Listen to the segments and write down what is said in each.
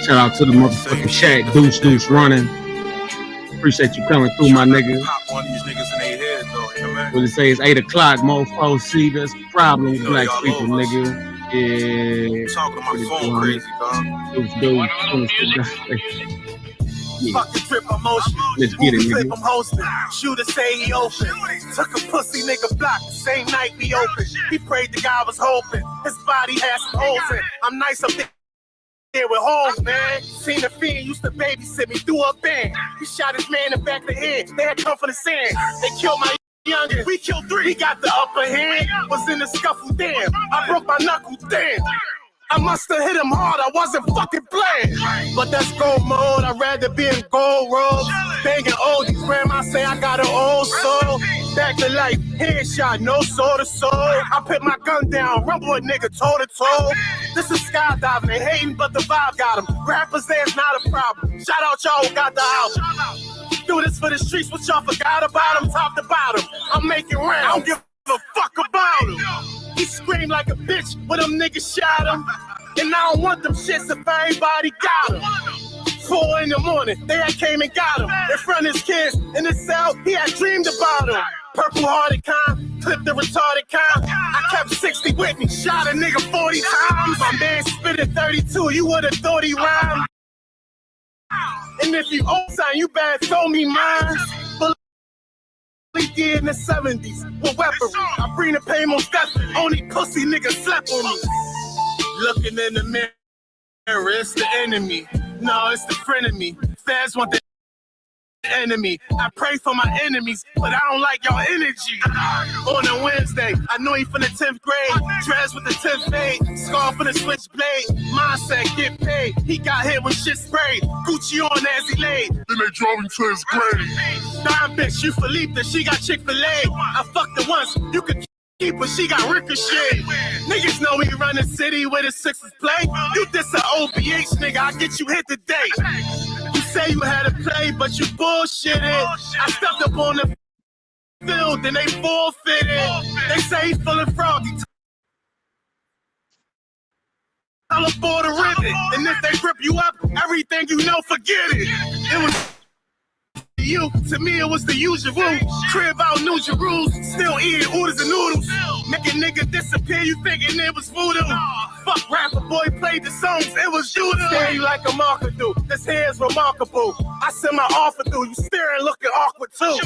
Shout out to the motherfucking chat, Deuce running. Appreciate you coming through, my nigga. What it say is 8 o'clock, mofo. See, that's the problem with black people, nigga. Yeah. Talking to my phone crazy, dog. Fucking trip emotion. Let's get it, nigga. I'm hosting. Shooter say he open. Took a pussy nigga block the same night we opened. He prayed the guy was hoping. His body had some holes in. I'm nice up there with holes, man. Seen the fiend used to babysit me through a band. He shot his man in the back of the head. They had come for the sand. They killed my youngin'. We killed 3. He got the upper hand. Was in the scuffle, damn. I broke my knuckle, damn. I must have hit him hard, I wasn't fucking playing. But that's gold mode, I'd rather be in gold robes. Banging oldies, grandma say I got an old soul. Back to life, headshot, no soul to soul. I put my gun down, rumble a nigga toe to toe. This is skydiving, they hating, but the vibe got him. Rappers there's not a problem. Shout out y'all who got the album. Do this for the streets, what y'all forgot about him, top to bottom. I'm making rounds, I don't give a fuck about him. He screamed like a bitch when them niggas shot him. And I don't want them shits if everybody got him. 4 in the morning, they had came and got him. In front of his kids, in the cell, he had dreamed about him. Purple hearted kind, clipped the retarded kind. I kept 60 with me, shot a nigga 40 times. My man spit at 32, you would've thought he rhymed. And if you owe something, you better throw me mine. Did in the 70s with weaponry. I bring the pain most definitely. Only pussy nigga slept on me. Looking in the mirror, it's the enemy. No, it's the friend of me. Fans want the enemy. I pray for my enemies, but I don't like y'all energy. On a Wednesday, I know he from the 10th grade. Dress with the 10th fade. Scarf for the switchblade. Mindset, get paid. He got hit with shit sprayed. Gucci on as he laid. Then they drove him to his grave. Damn bitch, you Philippe, that she got Chick-fil-A. I fucked her once, you could keep her, she got ricochet. Niggas know we run the city where the Sixers play. You diss an OBH nigga, I get you hit today. You say you had a play, but you bullshitted. I stepped up on the field, then they forfeited. They say he feeling froggy. Tell them for the ribbon. And if they grip you up, everything you know, forget it. It was you, to me it was the usual. Crib out New Jerusalem, still eating oodles and noodles. Make a nigga disappear, you thinking it was voodoo. Fuck rapper boy, played the songs, it was you. Stare you like a marker do, this hair's remarkable. I send my offer through, you staring looking awkward too.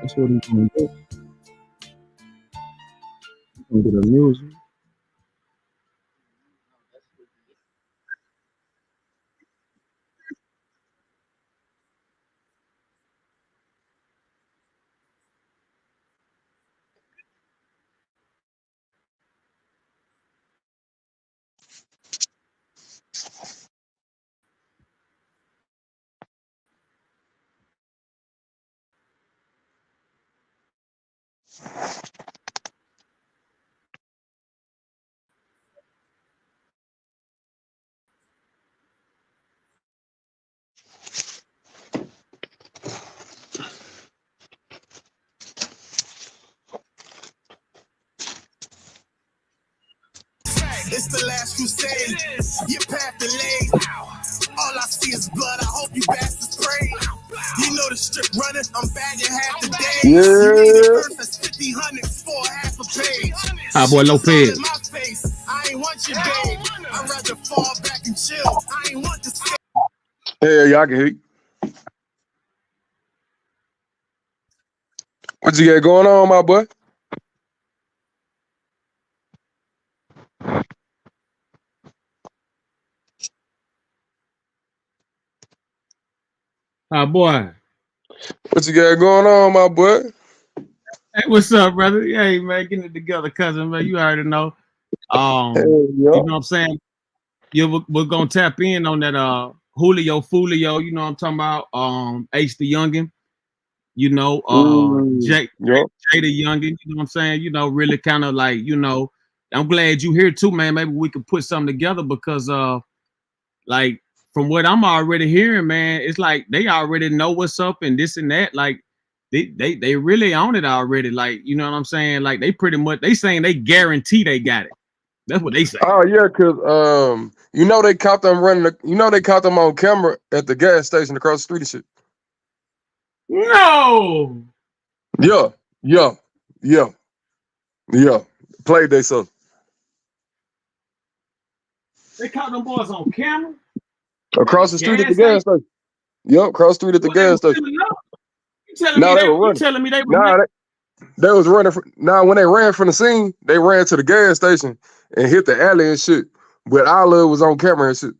That's what he's gonna do. He's gonna get a music. It's the last crusade. Your path delayed. All I see is blood. I hope you bastards pray. You know the strip running. I'm bagging half the day. Yeah. You need a verse that's 50 for half a page. Hi, boy Lopez. In my face. I ain't want you, babe. I'd rather fall back and chill. I ain't want to stay. Hey, y'all can hear you. What you got going on, my boy? Boy. What you got going on, my boy? Hey, what's up, brother? Hey, man, getting it together, cousin, man. You already know. Hey, You know what I'm saying? We're gonna tap in on that Julio Fulio, you know what I'm talking about? H the Youngin, you know, Jay the Youngin, you know what I'm saying? You know, really kind of like, you know, I'm glad you here too, man. Maybe we could put something together because like from what I'm already hearing, man, it's like they already know what's up and this and that. Like they really own it already. Like, you know what I'm saying? Like they pretty much they saying they guarantee they got it. That's what they say. Oh yeah, cause you know they caught them running. You know they caught them on camera at the gas station across the street and shit. No. Yeah. Played they so. They caught them boys on camera Across the street at the gas station. Yep, across the street at the gas station. You telling me they were running? You telling me they were they was running. When they ran from the scene, they ran to the gas station and hit the alley and shit. But all of it was on camera and shit.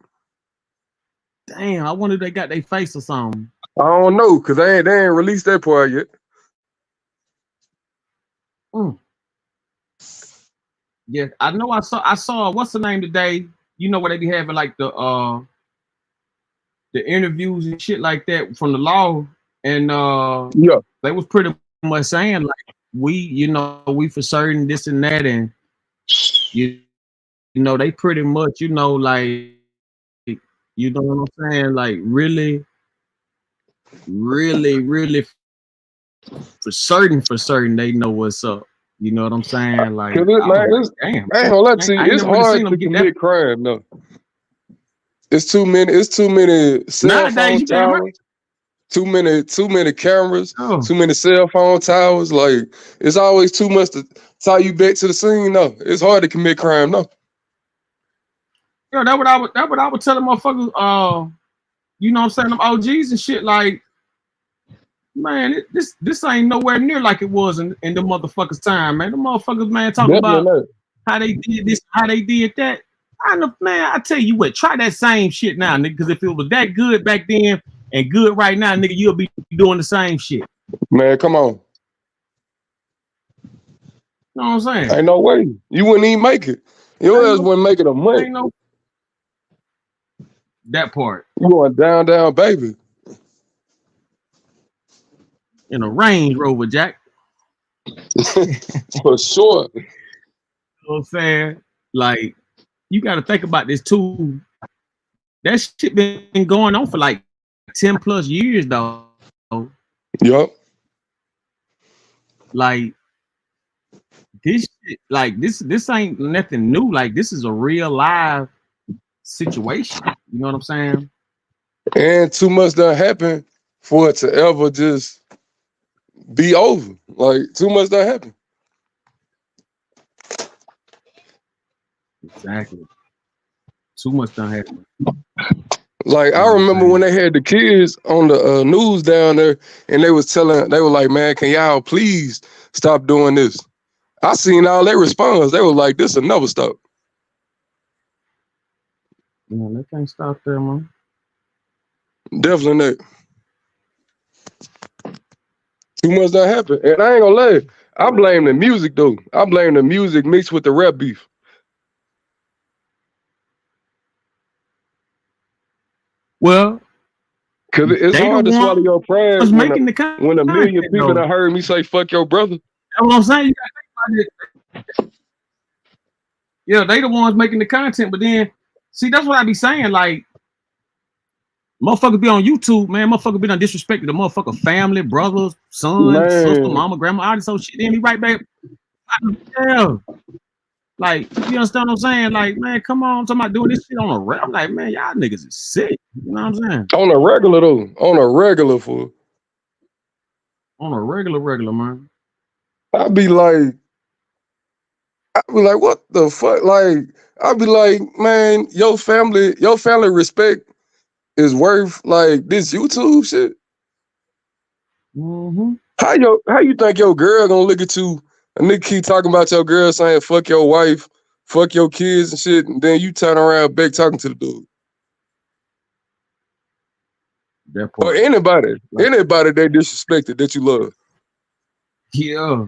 Damn, I wonder if they got their face or something. I don't know, cause they ain't released that part yet. Yeah, I know. I saw. What's the name today? You know where they be having like the interviews and shit like that from the law, and yeah, they was pretty much saying like we for certain this and that, and you know they pretty much like you know what I'm saying, like really for certain they know what's up. You know what I'm saying? Like, damn, I ain't gonna let you. It's hard to commit crime. No, it's too many. It's too many cell phone towers. Too many cameras. Too many cell phone towers. Like it's always too much to tie you back to the scene. No, it's hard to commit crime. No. Yeah, that what I would tell the motherfuckers. You know what I'm saying? Them OGs and shit. Like, man, this ain't nowhere near like it was in the motherfuckers' time, man. The motherfuckers, man, talking about how they did this, how they did that. I tell you what, try that same shit now, nigga. Because if it was that good back then and good right now, nigga, you'll be doing the same shit. Man, come on. You know what I'm saying? Ain't no way. You wouldn't even make it. Your ass wouldn't make it a month. That part. You going down, baby. In a Range Rover, Jack. For sure. You know what I'm saying? Like, you got to think about this too. That shit been going on for like 10 plus years, though. Yup. Like, this shit, like this ain't nothing new. Like, this is a real live situation. You know what I'm saying? And too much done happened for it to ever just be over. Like, too much done happened. Exactly. Too much done happened. Like, I remember when they had the kids on the news down there, and they were like, man, can y'all please stop doing this? I seen all their response. They were like, this will never stop. Yeah, they can't stop there, man. Definitely not. Too much done happened. And I ain't gonna lie, I blame the music, though. I blame the music mixed with the rap beef. Well, because it's hard to swallow your pride when a million people done heard me say "fuck your brother." That's what I'm saying. You gotta think about it. Yeah, they the ones making the content, but then see, that's what I be saying. Like, motherfuckers be on YouTube, man. Motherfuckers be done disrespected the motherfucker family, brothers, son, sister, mama, grandma, all this whole shit. Then be right back. Yeah. Like, you understand what I'm saying? Like, man, come on, I'm talking about doing this shit on a regular. I'm like, man, y'all niggas is sick. You know what I'm saying? On a regular, though. On a regular, fool. On a regular, man. I'd be like, what the fuck? Like, I'd be like, man, your family respect is worth like this YouTube shit. Mm-hmm. How you think your girl gonna look at you? A nigga keep talking about your girl saying fuck your wife, fuck your kids and shit, and then you turn around back talking to the dude. Or anybody they disrespected that you love. Yeah.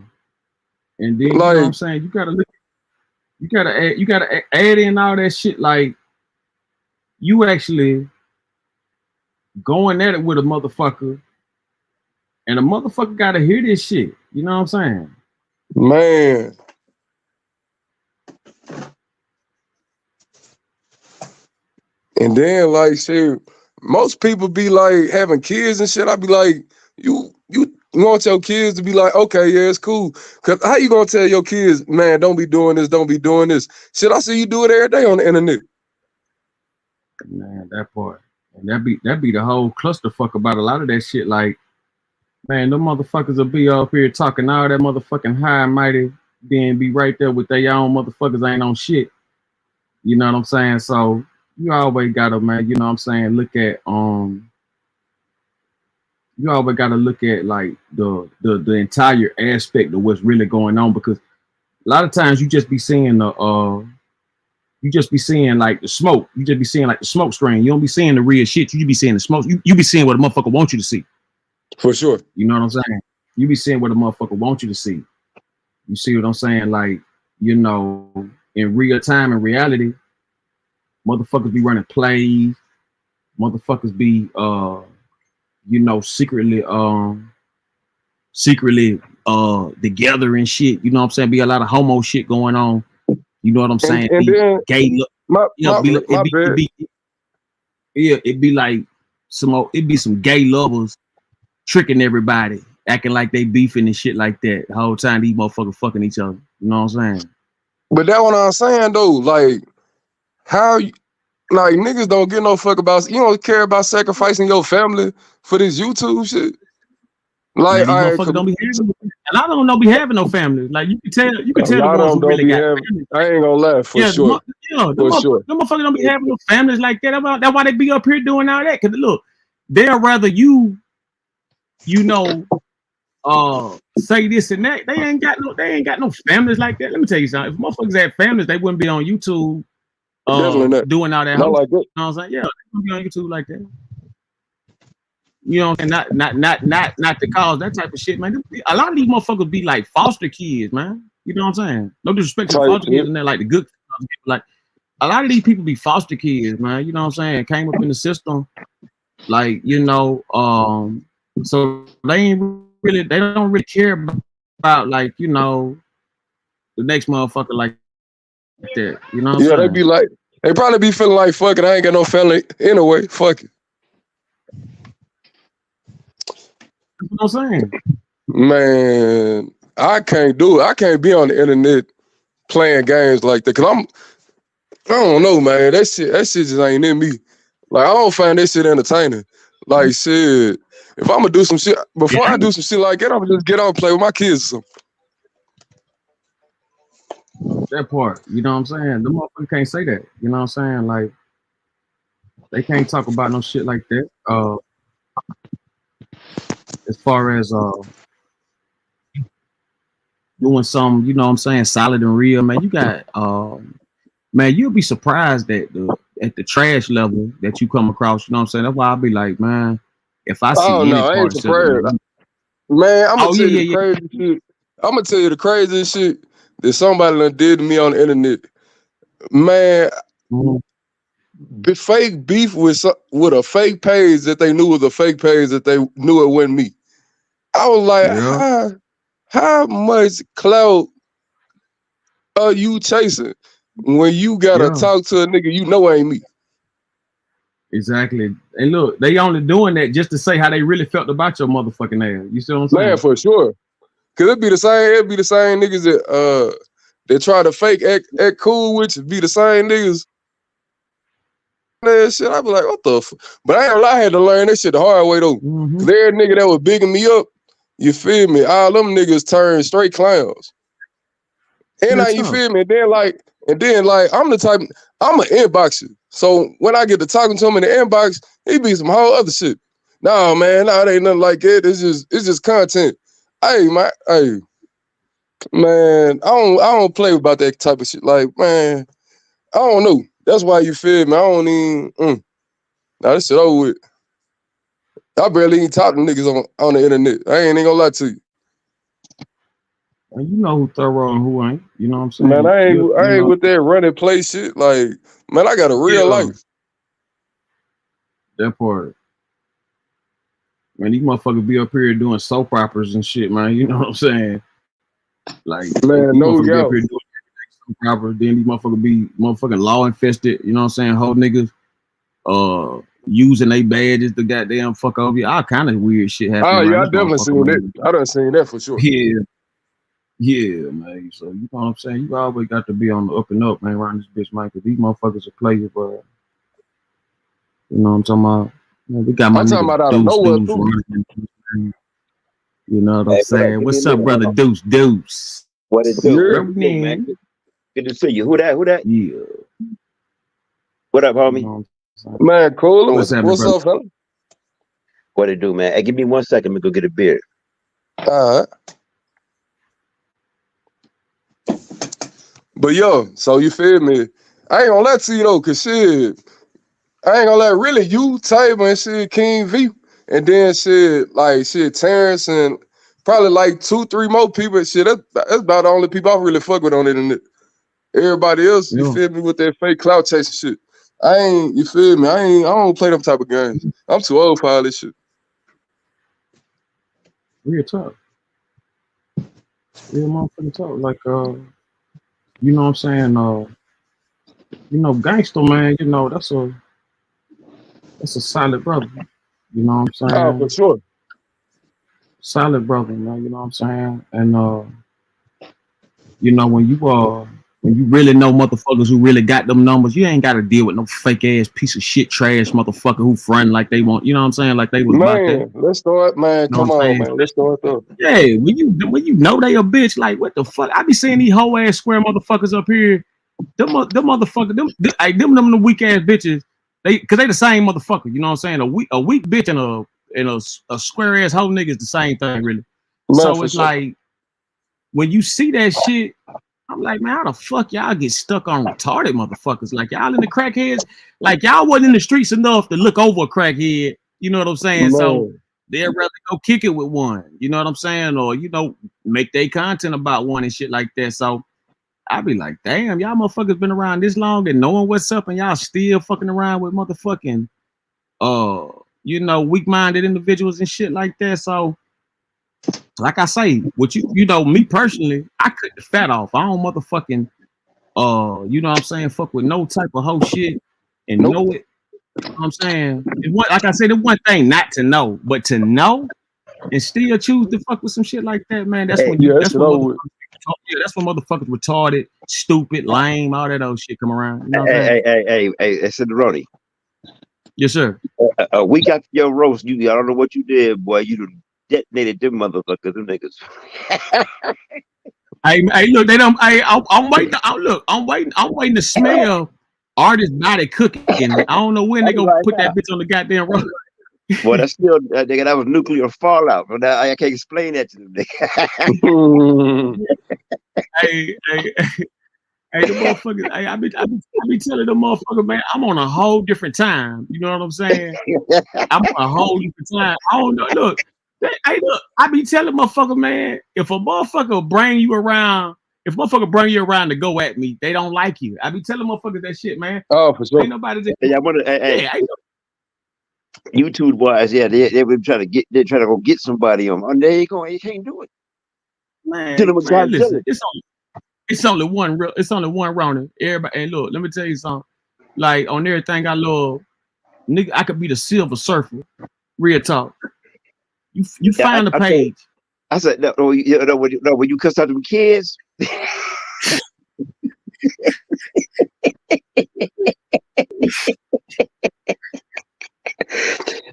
And then you know what I'm saying? You gotta add in all that shit. Like, you actually going at it with a motherfucker, and a motherfucker gotta hear this shit. You know what I'm saying? Man. And then like shit, most people be like having kids and shit. I be like, you want your kids to be like, okay, yeah, it's cool. Cause how you gonna tell your kids, man, don't be doing this, don't be doing this? Shit, I see you do it every day on the internet. Man, that part. And that be the whole clusterfuck about a lot of that shit. Like, man, them motherfuckers will be up here talking all that motherfucking high and mighty, then be right there with their own motherfuckers ain't on shit. You know what I'm saying? So you always gotta, man, you know what I'm saying, look at you always gotta look at like the entire aspect of what's really going on, because a lot of times you just be seeing like the smoke. You just be seeing like the smoke screen. You don't be seeing the real shit. You be seeing the smoke. You be seeing what a motherfucker wants you to see. For sure. You know what I'm saying? You be seeing what a motherfucker wants you to see. You see what I'm saying? Like, you know, in real time, in reality, motherfuckers be running plays. Motherfuckers be you know, secretly together and shit. You know what I'm saying? Be a lot of homo shit going on. You know what I'm saying? And then gay it'd be like it'd be some gay lovers tricking everybody, acting like they beefing and shit like that. The whole time these motherfuckers fucking each other. You know what I'm saying? But that's what I'm saying though. Like, how you, like niggas don't give no fuck about, you don't care about sacrificing your family for this YouTube shit. Like, man, these motherfuckers don't be having, and I don't know be having no family. Like you can tell the ones who really got family. I ain't gonna laugh for sure. Them motherfuckers don't be having no families like that. That's why they be up here doing all that. Cause look, they'll rather you know, say this and that. They ain't got no families like that. Let me tell you something. If motherfuckers had families, they wouldn't be on YouTube doing all that. Not like that. You know what I'm saying? Yeah, they wouldn't be on YouTube like that. You know, and not to cause that type of shit, man. A lot of these motherfuckers be like foster kids, man. You know what I'm saying? No disrespect to foster kids, and they're like the good. Like a lot of these people be foster kids, man. You know what I'm saying? Came up in the system, like, you know, so they don't really care about like, you know, the next motherfucker like that. You know what I'm saying? They be like, they probably be feeling like, fuck it, I ain't got no family anyway. Fuck it. That's what I'm saying. Man, I can't do it. I can't be on the internet playing games like that. Cause I don't know, man. That shit just ain't in me. Like, I don't find that shit entertaining. Like, shit, if I'm gonna do some shit, before I do some shit like that, I'm gonna just get out and play with my kids or something. That part, you know what I'm saying? The motherfucker can't say that. You know what I'm saying? Like, they can't talk about no shit like that. As far as doing some, you know what I'm saying, solid and real, man. You got man, you'll be surprised at the trash level that you come across. You know what I'm saying? That's why I'll be like, man, if I see I ain't surprised. Man, I'm gonna tell you the crazy shit. I'm gonna tell you the craziest shit that somebody done did to me on the internet. Man, fake beef with a fake page that they knew was a fake page that they knew it wasn't me. I was like, how much clout are you chasing when you gotta talk to a nigga you know ain't me? Exactly. And look, they only doing that just to say how they really felt about your motherfucking ass. You see what I'm saying? Man, for sure. Cause it'd be the same niggas that try to fake act cool with you, be the same niggas. That shit, I be like, what the fuck? But I ain't gonna lie, I had to learn that shit the hard way though. Cause every nigga that was bigging me up, you feel me? All them niggas turned straight clowns. And now you feel me? And then like I'm the type, I'm an inboxer. So when I get to talking to him in the inbox, he be some whole other shit. Nah, man, it ain't nothing like that. It's just content. Hey, man, I don't play about that type of shit. Like, man, I don't know. That's why you feel me. I don't even. Nah, this shit over with. I barely even talk to niggas on the internet. I ain't even gonna lie to you. You know who thorough and who ain't. You know what I'm saying? Man, I ain't with that run and play shit. Like, man, I got a real life. That part. Man, these motherfuckers be up here doing soap operas and shit, man. You know what I'm saying? Like, man, no doubt. Soap opera, then these motherfuckers be motherfucking law infested. You know what I'm saying? Whole niggas using their badges to goddamn fuck over you. All kind of weird shit happening. Oh yeah, I definitely seen that. I done seen that for sure. Yeah, man. So you know what I'm saying? You always got to be on the up and up, man, around this bitch, man, because these motherfuckers are players, but you know what I'm talking about? Man, we got my nigga Deuce. You know what I'm saying? What's up, brother Deuce? What it do? Man. Good to see you. Who that? Yeah. What up, homie? You know man, cool. What's up, fella? What it do, man? Hey, give me 1 second. Let me go get a beer. All right. But yo, so you feel me? I ain't gonna lie to you though, cause shit, I ain't gonna lie, really you, Taylor, and shit, King V, and then shit, like shit, Terrence, and probably like 2-3 more people. Shit, that's about the only people I really fuck with on the internet. Everybody else, you feel me, with that fake clout chasing shit. I ain't, you feel me? I don't play them type of games. I'm too old for all this shit. Real talk. Real motherfucking talk. Like, you know what I'm saying? You know, gangster, man, you know, that's a solid brother. You know what I'm saying? Oh, for sure. Solid brother, man, you know what I'm saying? And you know, when you really know motherfuckers who really got them numbers, you ain't gotta deal with no fake ass piece of shit trash motherfucker who front like they want, you know what I'm saying? Like they was about that. Let's start, man. You know, come on, man. Let's start though. Yeah, when you know they a bitch, like what the fuck? I be seeing these whole ass square motherfuckers up here. Them motherfuckers, them the weak ass bitches. Cause they the same motherfucker, you know what I'm saying? A weak bitch and a square ass hoe nigga is the same thing, really. Man, so it's like when you see that shit, I'm like, man, how the fuck y'all get stuck on retarded motherfuckers? Like y'all in the crackheads, like y'all wasn't in the streets enough to look over a crackhead. You know what I'm saying? Man. So they'd rather go kick it with one. You know what I'm saying? Or you know, make their content about one and shit like that. So I be like, damn, y'all motherfuckers been around this long and knowing what's up, and y'all still fucking around with motherfucking, you know, weak-minded individuals and shit like that. So, like I say, what you know, me personally, I cut the fat off. I don't motherfucking, you know what I'm saying, fuck with no type of hoe shit and know it. You know what I'm saying? Like I said, the one thing not to know, but to know and still choose to fuck with some shit like that, man. That's when you. That's when that's when motherfuckers retarded, stupid, lame, all that old shit come around. You know hey, said the RONI. Yes, sir. A week after your roast, I don't know what you did, boy. You detonated them motherfuckers, them niggas. Hey, look, they don't. I'm waiting. I'm waiting to smell artist body cooking. I don't know when they gonna put that bitch on the goddamn road. Boy, that's still nigga. That was nuclear fallout. But I can't explain that to them. Hey, the motherfuckers. Hey, I be telling them motherfuckers, man, I'm on a whole different time. You know what I'm saying? I'm on a whole different time. I don't know. Look, I be telling motherfuckers, man, if a motherfucker bring you around, to go at me, they don't like you. I be telling motherfuckers that shit, man. Oh, for sure. Ain't nobody just, YouTube boys, they were trying to go get somebody on. And there you go, you can't do it. Man, listen, it's only one Roni. Everybody, and look, let me tell you something. Like on everything I love, nigga, I could be the Silver Surfer. Real talk. You find the page. I said, no, when you cuss out them kids.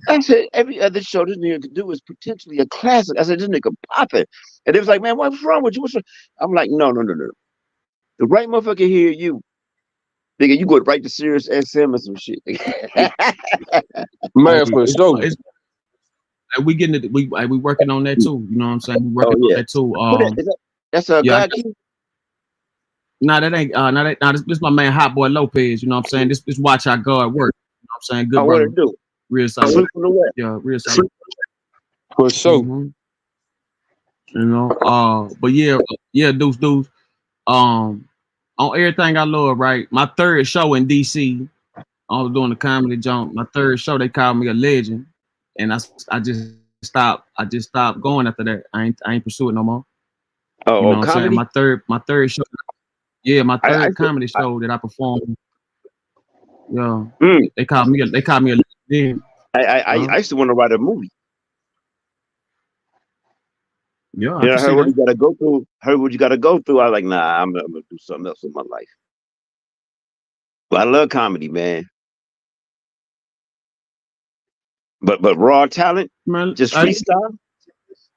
I said, every other show this nigga could do is potentially a classic. I said, this nigga popping. And it was like, man, what's wrong with you? I'm like, no. The right motherfucker hear you. Nigga, you go right to Sirius XM or some shit. Man, for sure. We getting it. We working on that too. You know what I'm saying? We working on that too. That's a God key. Nah, that ain't. This is my man Hot Boy Lopez. You know what I'm saying? This watch our God work. You know what I'm saying? Good brother. What it do? Real solid. Yeah, real solid. For sure. Mm-hmm. You know. But yeah, dudes. On everything I love, right? My third show in DC, I was doing the comedy jump. My third show, they called me a legend, and I just stopped. I just stopped going after that. I ain't pursue it no more. Oh, you know what I'm comedy? saying? My third show. Yeah, my third comedy show that I performed. Yeah, they called me a legend. I used to want to write a movie. Yeah, I heard what you got to go through. Heard what you got to go through. I was like, nah, I'm gonna do something else with my life. But I love comedy, man. But raw talent, man, just freestyle.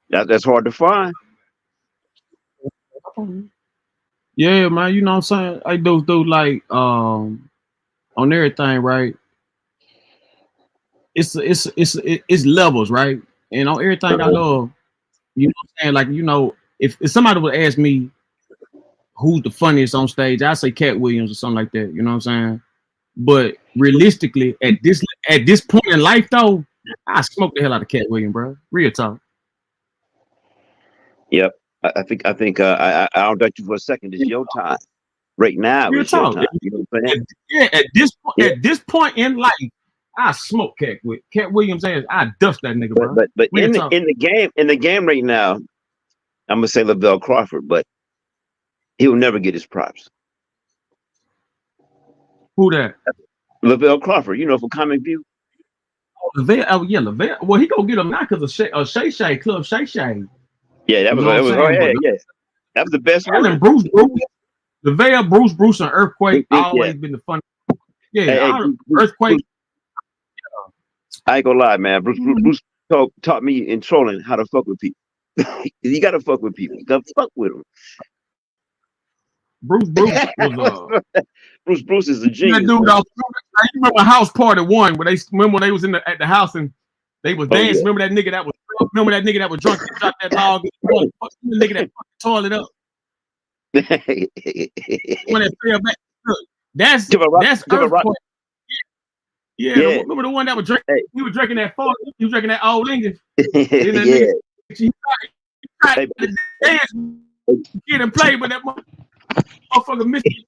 That's hard to find. Yeah, man. You know what I'm saying? I do like on everything, right? It's levels, right? And on everything I love, you know what I'm saying? Like, you know, if somebody would ask me who's the funniest on stage, I'd say Cat Williams or something like that. You know what I'm saying? But realistically, at this point in life, though, I smoke the hell out of Cat Williams, bro. Real talk. Yep. I think I don't doubt you for a second. It's your time. Right now, it's your time. You know what I'm saying? Yeah, at this point in life, I smoke Cat Williams ass. I dust that nigga, bro. But in the game right now, I'm gonna say Lavelle Crawford, but he'll never get his props. Who that? Lavelle Crawford, you know, for Comic View. Lavelle, Lavelle. Well, he gonna get him now because of Shay Shay Club Shay Shay. Yeah, that was that was the best one. Bruce, Lavelle, Bruce, and Earthquake always been the fun. Yeah, Earthquake. I ain't gonna lie, man. Bruce taught me in trolling how to fuck with people. You gotta fuck with people. You gotta fuck with them. Bruce was Bruce is a genius. That dude, I remember House Party 1 where they was at the house and they was dancing. Remember that nigga that was drunk and dropped that log? The nigga that fucked the toilet up. When it fell back. Look, that's Earthquake. Yeah, remember the one that was drinking? Hey. He was drinking that fall. He was drinking that old English. He tried to dance, get and play, but that motherfucker missed it.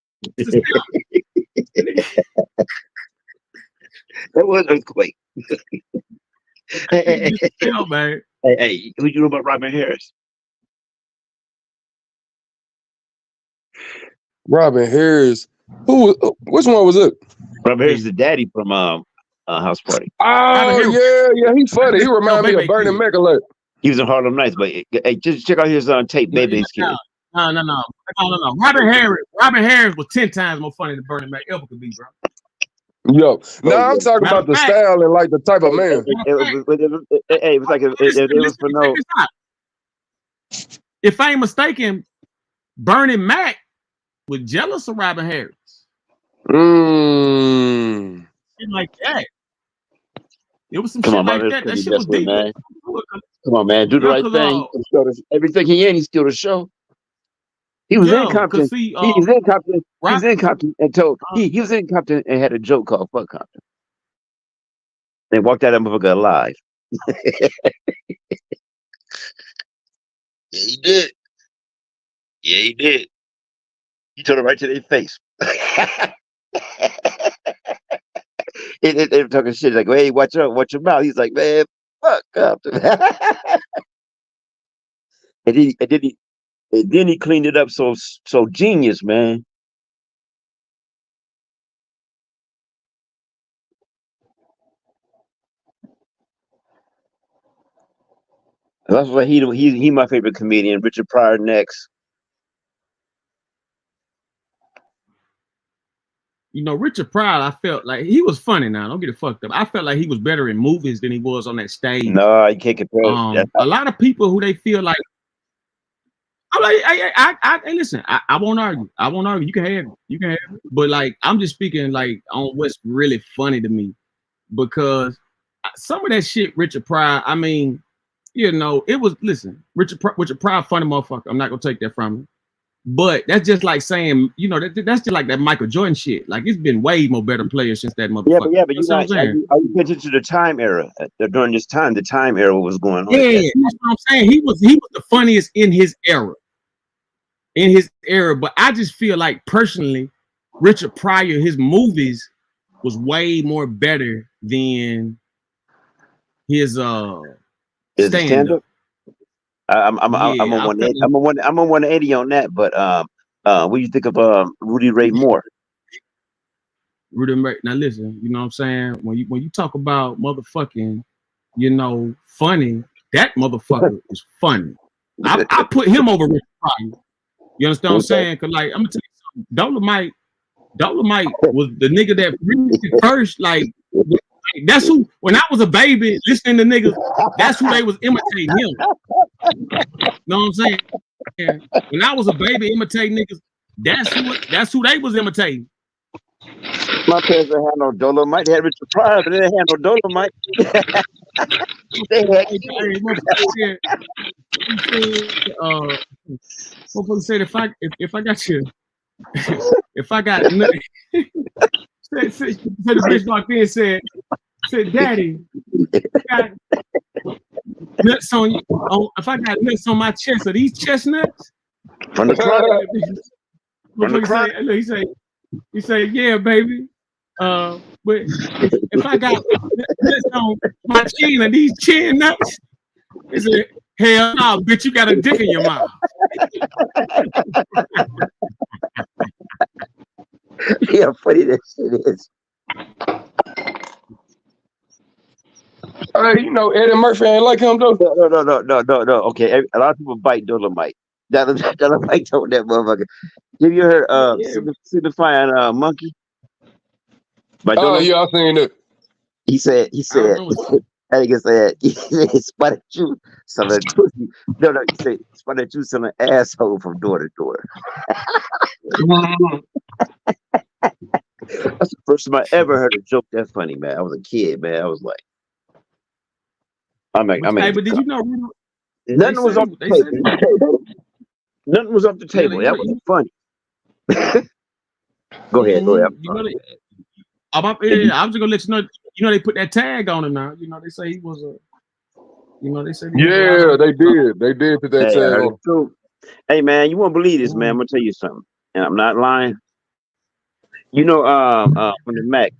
That was Earthquake. Man. Hey, who you know about Robin Harris? Robin Harris. Which one was it? Robin Harris is the daddy from House Party. Oh yeah, he's funny. He reminds me of Bernie Mac. He was in Harlem Nights, but hey, just check out his tape, Baby Skin. No. Robin Harris was 10 times more funny than Bernie Mac ever could be, bro. Yo, I'm talking about the style and like the type of man. It was like it was for no. If I ain't mistaken, Bernie Mac was jealous of Robin Harris. Shit like that. It was some shit like that. That shit was deep. Man. Come on, man. Do the right thing. Everything he in, he still the show. He was incompetent. He was incompetent. He was incompetent and told he was incompetent and had a joke called "Fuck Compton." They walked out that motherfucker alive. Yeah, he did. Yeah, he did. He told it right to their face. They were talking shit like, "Hey, watch your mouth." He's like, "Man, fuck up." and then he cleaned it up so genius, man. That's why he my favorite comedian. Richard Pryor next. You know, Richard Pryor, I felt like he was funny. Now, don't get it fucked up. I felt like he was better in movies than he was on that stage. No, you can't compare. A lot of people who they feel like, I'm like, hey, listen, I won't argue. I won't argue. You can have it. But like, I'm just speaking like on what's really funny to me, because some of that shit, Richard Pryor. I mean, you know, it was. Listen, Richard Pryor, funny motherfucker. I'm not gonna take that from him. But that's just like saying, you know, that's just like that Michael Jordan shit. Like, it's been way more better players since that motherfucker. Yeah, but are you paying attention to the time era? During this time, the time era was going on. Yeah, that's what I'm saying. He was the funniest in his era. But I just feel like personally, Richard Pryor, his movies was way more better than his stand-up. I'm a 180 on that, but what do you think of Rudy Ray Moore? Now listen, you know what I'm saying? When you talk about motherfucking, you know, funny, that motherfucker is funny. I put him over Richard Pryor. You understand what I'm saying? Cause like I'm gonna tell you something, Dolomite was the nigga that reached it first. Like that's who. When I was a baby listening to niggas, that's who they was imitating him. Know what I'm saying? When I was a baby imitating niggas, that's who they was imitating. My parents didn't have no Dolomite. They had Richard Pryor, but they didn't have no Dolomite. They had motherfucker said if I got you, if I got nothing, said the bitch walked in and said, Daddy, got nuts on you. If I got nuts on my chest, are these chestnuts? From the crowd. He said, yeah, baby. But if I got nuts on my chin, are these chin nuts? He said, hell no, bitch, you got a dick in your mouth. Yeah, funny that shit is. You know, Eddie Murphy ain't like him though. No. Okay, a lot of people bite Dolomite. Dolomite told that motherfucker. Have you heard signifying monkey? Oh yeah, I seen it. He said that nigga said he spotted you selling pussy. No, he said spotted you selling asshole from door to door. That's the first time I ever heard a joke that funny, man. I was a kid, man. I was like, hey, but did you know nothing was off the table? Nothing was off the table. That was funny. Go ahead. I'm just gonna let you know. You know they put that tag on him now. You know they say he was a. You know they said. They did. They did put that tag on. Hey man, you won't believe this, man. I'm gonna tell you something, and I'm not lying. You know, from the Mac,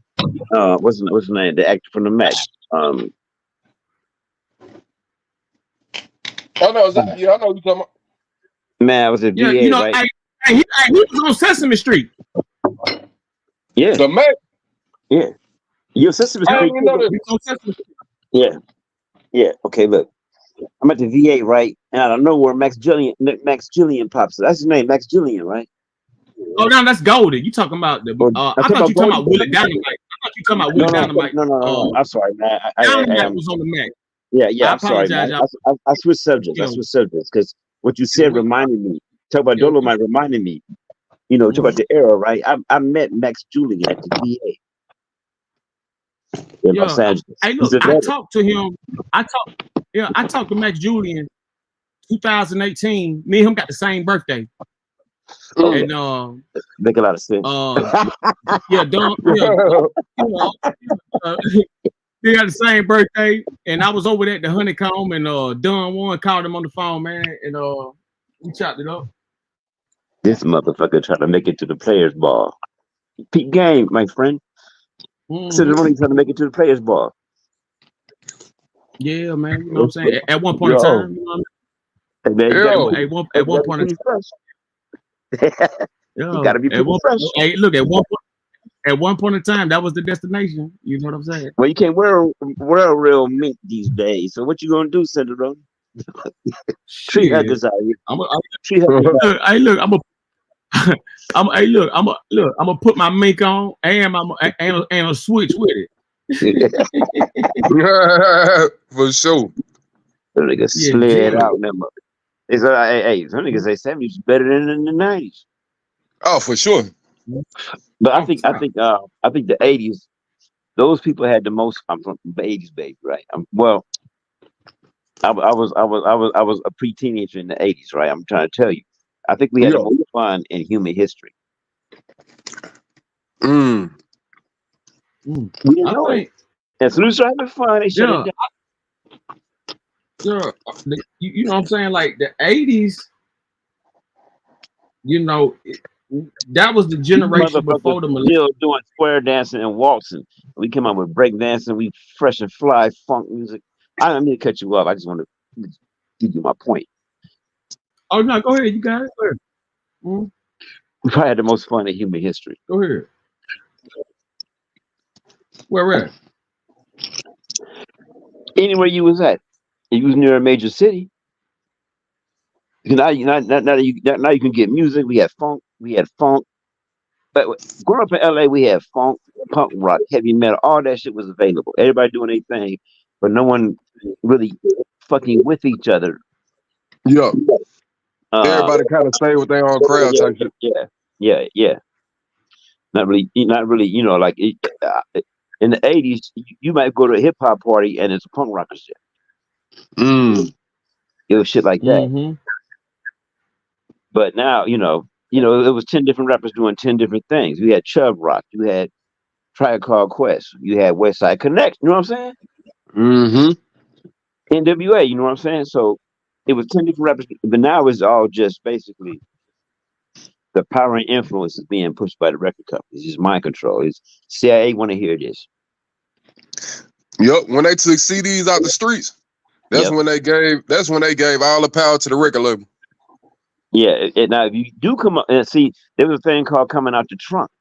what's the name? The actor from the Mac. Oh no, I know you talking about. Man, I was at VA, you know, right? he was on Sesame Street. Yeah. The Mac. Yeah. Your Sesame Street. Yeah. Okay, look. I'm at the VA, right? And I don't know where Max Jillian pops up. That's his name, Max Jillian, right? Oh no, that's Goldie. You talking about the I thought you talking about Willie Dynamite. I thought you talking about Willie Dynamite. No. I'm sorry, man. Dynamite was on the Mac. Yeah. I'm sorry, man. I switched subjects. Because what you said reminded me. Talk about Dolomite reminded me. You know, talk about the era, right? I met Max Julian at the VA in Los Angeles. Hey, look, I talked to him. I talked to Max Julian 2018. Me and him got the same birthday. And make a lot of sense. They got the same birthday, and I was over there at the Honeycomb, and Don Warren called him on the phone, man, and we chopped it up. This motherfucker trying to make it to the players' ball. Peak game, my friend. So the running trying to make it to the players' ball. Yeah, man. You know what I'm saying? At one point in time, you know what I mean? At one point in time. You gotta be fresh. Hey, look, at one point in time, that was the destination. You know what I'm saying? Well, you can't wear a real mink these days. So what you gonna do, Senator? Tree huggers out here. I'm gonna put my mink on and I'm a switch with it. For sure. The nigga slid out them. It's hey, some niggas say 70s is better than in the 90s. Oh, for sure. But I think the 80s, those people had the most. I'm from the 80s, baby, right? I was a pre-teenager in the 80s, right? I'm trying to tell you. I think we had the most fun in human history. We didn't know it. As soon as you're having fun, they shut it down. You know what I'm saying? Like the 80s, you know, that was the generation before the millennials. Still doing square dancing and waltzing. We came out with break dancing. We fresh and fly funk music. I don't mean to cut you off. I just want to give you my point. Oh no, go ahead. You got it. We probably had the most fun in human history. Go ahead. Where at? Anywhere you was at. If you was near a major city. Now you can get music. We had funk. But growing up in LA, we had funk, punk rock, heavy metal. All that shit was available. Everybody doing their thing, but no one really fucking with each other. Yeah. Everybody kind of stay with their own crowd type shit. Yeah. Not really. You know, like in the '80s, you might go to a hip hop party and it's a punk rocker shit. It was shit like that. But now, you know, it was 10 different rappers doing 10 different things. You had Chub Rock, you had Tribe Called Quest, you had West Side Connect. You know what I'm saying? NWA. You know what I'm saying? So it was 10 different rappers, but now it's all just basically the power and influence is being pushed by the record companies. It's mind control. It's CIA want to hear this. Yep. When they took CDs out the streets, that's when they gave all the power to the record label. Yeah. Now, if you do come up and see, there was a thing called coming out the trunk.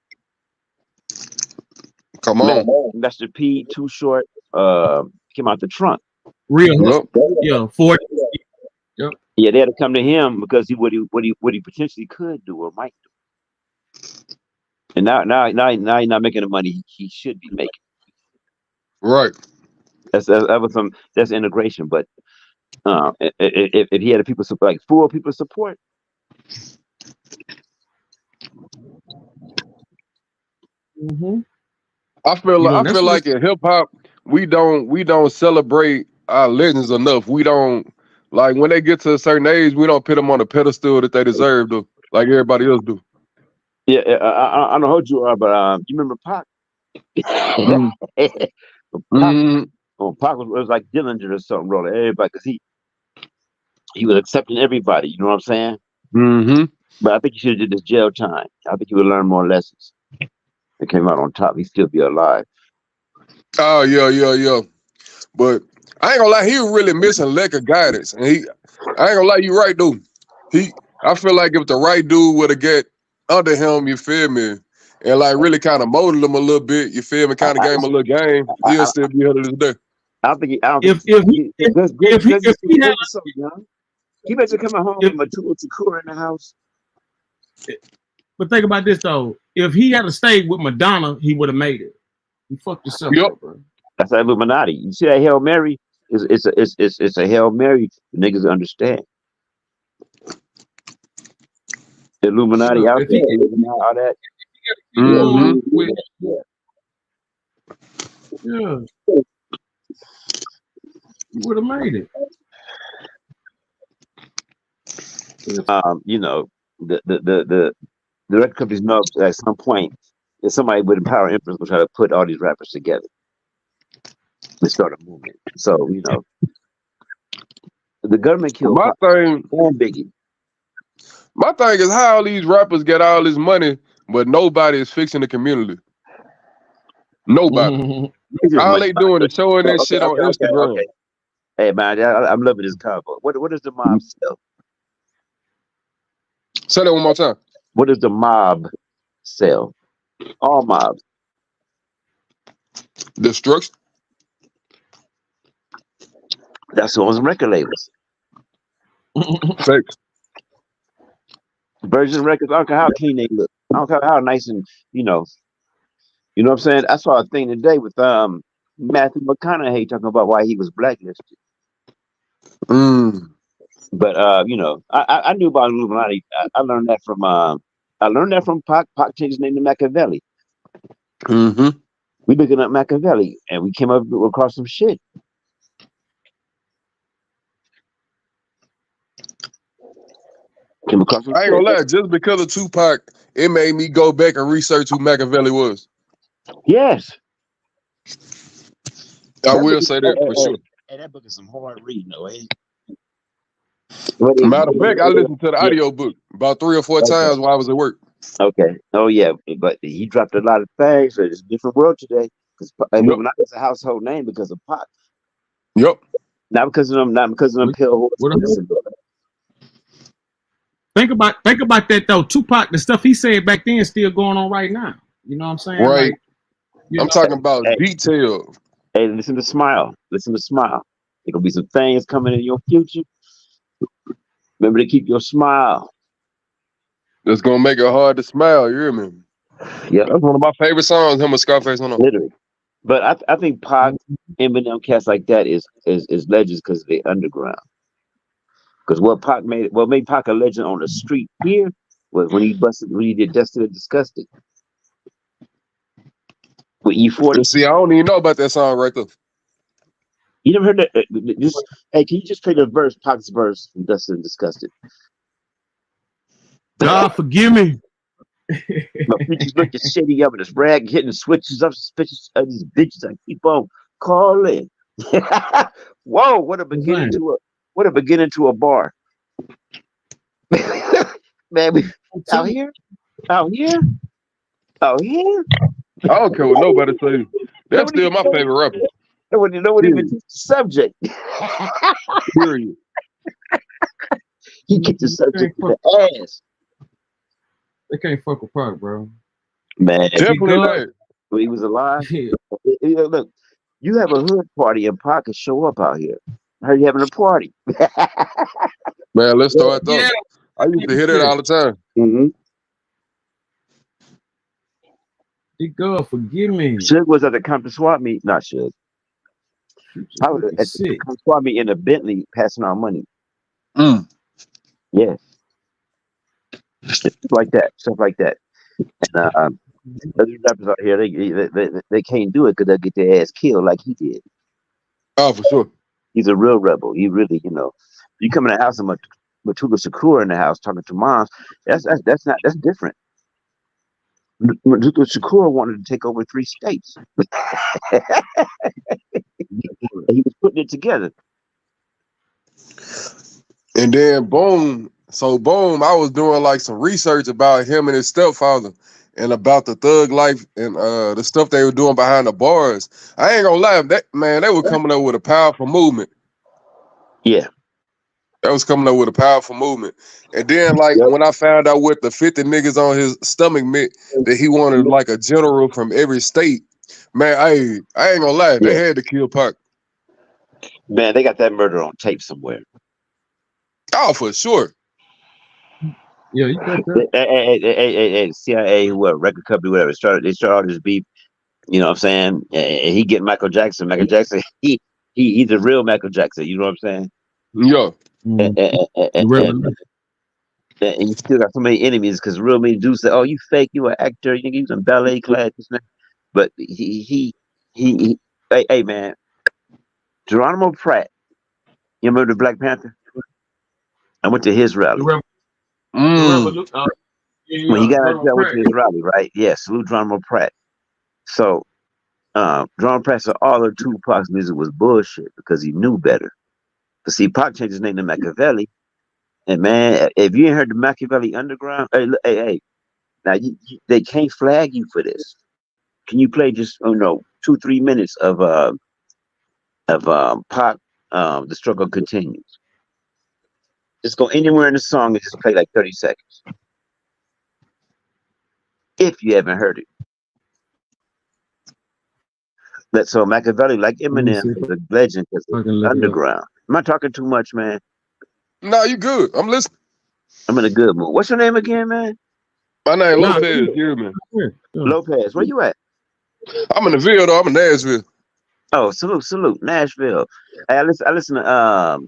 Come on, Master P, Too Short, came out the trunk. Real, yeah, 40. Yep. Yeah, they had to come to him because what he potentially could do or might do. And now he's not making the money he should be making. Right. That's integration. But if he had the people support, like full people support. I feel like in hip hop we don't celebrate our legends enough. We don't, like, when they get to a certain age, we don't put them on a pedestal that they deserve to, like everybody else do. Yeah, I don't know who you are, but you remember Pac? Pac was like Dillinger or something, rolling everybody, because he was accepting everybody. You know what I'm saying? But I think he should have did this jail time. I think he would learn more lessons. It came out on top. He'd still be alive. Oh yeah. But I ain't gonna lie, he was really missing lack of guidance. And I ain't gonna lie, you right, dude. I feel like if the right dude would have get under him, you feel me, and like really kind of molded him a little bit, you feel me, kind of gave him a little game, he'll still be here to this day. He better come home with a tour in the house. But think about this though. If he had to stay with Madonna, he would have made it. You fucked yourself up, bro. That's that Illuminati. You see that Hail Mary? It's a Hail Mary. The niggas understand. The Illuminati out there, all that. Yeah. You would have made it. You know, the record companies know at some point that somebody with power and influence will try to put all these rappers together and start a movement. So, you know, the government killed Biggie. My thing is how all these rappers get all this money, but nobody is fixing the community. Nobody. All they doing is showing that shit on Instagram. Okay. Hey man, I'm loving this combo. What does the mob sell? Say that one more time. What does the mob sell? All mobs. Destruction. That's on record labels. Thanks. Virgin Records, I don't care how clean they look. I don't care how nice and, you know what I'm saying? I saw a thing today with Matthew McConaughey talking about why he was blacklisted. But you know, I knew about Illuminati. I learned that from Pac. Pac changed his name to Machiavelli. We looking up Machiavelli, and we came up across some shit. I ain't gonna lie, just because of Tupac, it made me go back and research who Machiavelli was. Yes. I will say that for sure. Hey, that book is some hard reading, though, eh? Matter of fact, I listened to the audio book about 3 or 4 times while I was at work. Okay. Oh yeah, but he dropped a lot of things. So it's a different world today. Because it's a household name because of Pac. Yep. Not because of them pill horses. Think about that though. Tupac, the stuff he said back then is still going on right now. You know what I'm saying? Right. Like, I'm talking about detail. Hey, listen to Smile. Listen to Smile. There gonna be some things coming in your future. Remember to keep your smile. That's gonna make it hard to smile. You hear me? Yeah, that's one of my favorite songs. Him with Scarface on. Literally. But I think Pac, Eminem, cats like that is legends because they underground. Because what made Pac a legend on the street here was when he did Dusted and Disgusted with E40. See, I don't even know about that song right there. You never heard that? Hey, can you just play the verse, Pac's verse from Dusted and Disgusted? God forgive me. My bitches looking shitty up in this rag, hitting switches up suspicious of these bitches. I keep on calling. Whoa, what a beginning to a bar. Man, we out here. I don't care what nobody say. That's still my favorite rapper. Nobody even teach the subject. Period. He kicked the subject in the ass. They can't fuck with Pac, bro. Man, definitely not. When he was alive. Yeah. Look, you have a hood party and Pac can show up out here. I heard you having a party. Man, let's start though. Yeah. I used to hear that all the time. Mm-hmm. God forgive me. Suge was at the Compton swap meet. Not Suge. I was at the Compton swap meet in a Bentley passing out money. Yeah. Stuff like that. And other rappers out here, they can't do it because they'll get their ass killed like he did. Oh, for sure. He's a real rebel. He really, you come in the house and Matula Shakur in the house talking to moms. That's different. Matula Shakur wanted to take over 3 states. He was putting it together. And then boom, I was doing like some research about him and his stepfather and about the thug life and the stuff they were doing behind the bars. I ain't gonna lie, they were coming up with a powerful movement. Yeah. That was coming up with a powerful movement. And then when I found out what the 50 niggas on his stomach meant, that he wanted like a general from every state, man, I ain't gonna lie, they had to kill Pac. Man, they got that murder on tape somewhere. Oh, for sure. Yeah, you got that. Hey, CIA, record company, whatever. They started all this beef. You know what I'm saying? And he get Michael Jackson. Michael Jackson, he's a real Michael Jackson. You know what I'm saying? Yeah. And you still got so many enemies because real many dudes say, "Oh, you fake. You an actor. You was in ballet class." But hey man, Geronimo Pratt. You remember the Black Panther? I went to his rally. When he got out there, I went to his rally, right? Yeah, salute Geronimo Pratt. So, Geronimo Pratt said all of Tupac's music was bullshit because he knew better. But see, Pac changed his name to Machiavelli. And man, if you ain't heard the Machiavelli Underground, hey, now they can't flag you for this. Can you play just 2-3 minutes of Pac? The struggle continues. Just go anywhere in the song and just play like 30 seconds. If you haven't heard it. So Machiavelli, like Eminem, is a legend because it's underground. Am I talking too much, man? No, you good. I'm listening. I'm in a good mood. What's your name again, man? My name Lopez. Here, man. Lopez, where you at? I'm in the Ville, though. I'm in Nashville. Oh, salute, Nashville. Hey, I listen to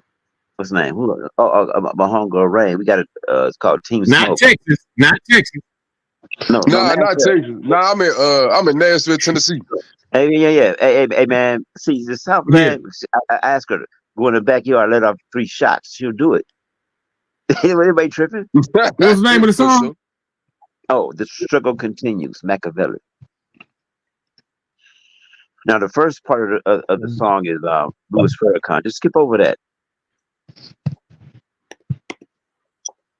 what's the name? My homegirl Ray. We got it. It's called Team Smoke. Not Texas. No, not Texas. Nah, I'm in Nashville, Tennessee. Hey, yeah. Hey, man. See, the Southland. I asked her to go in the backyard, let off 3 shots. She'll do it. Anybody tripping? What's the name of the song? Oh, The Struggle Continues, Machiavelli. Now, the first part of the song is Louis Farrakhan. Just skip over that.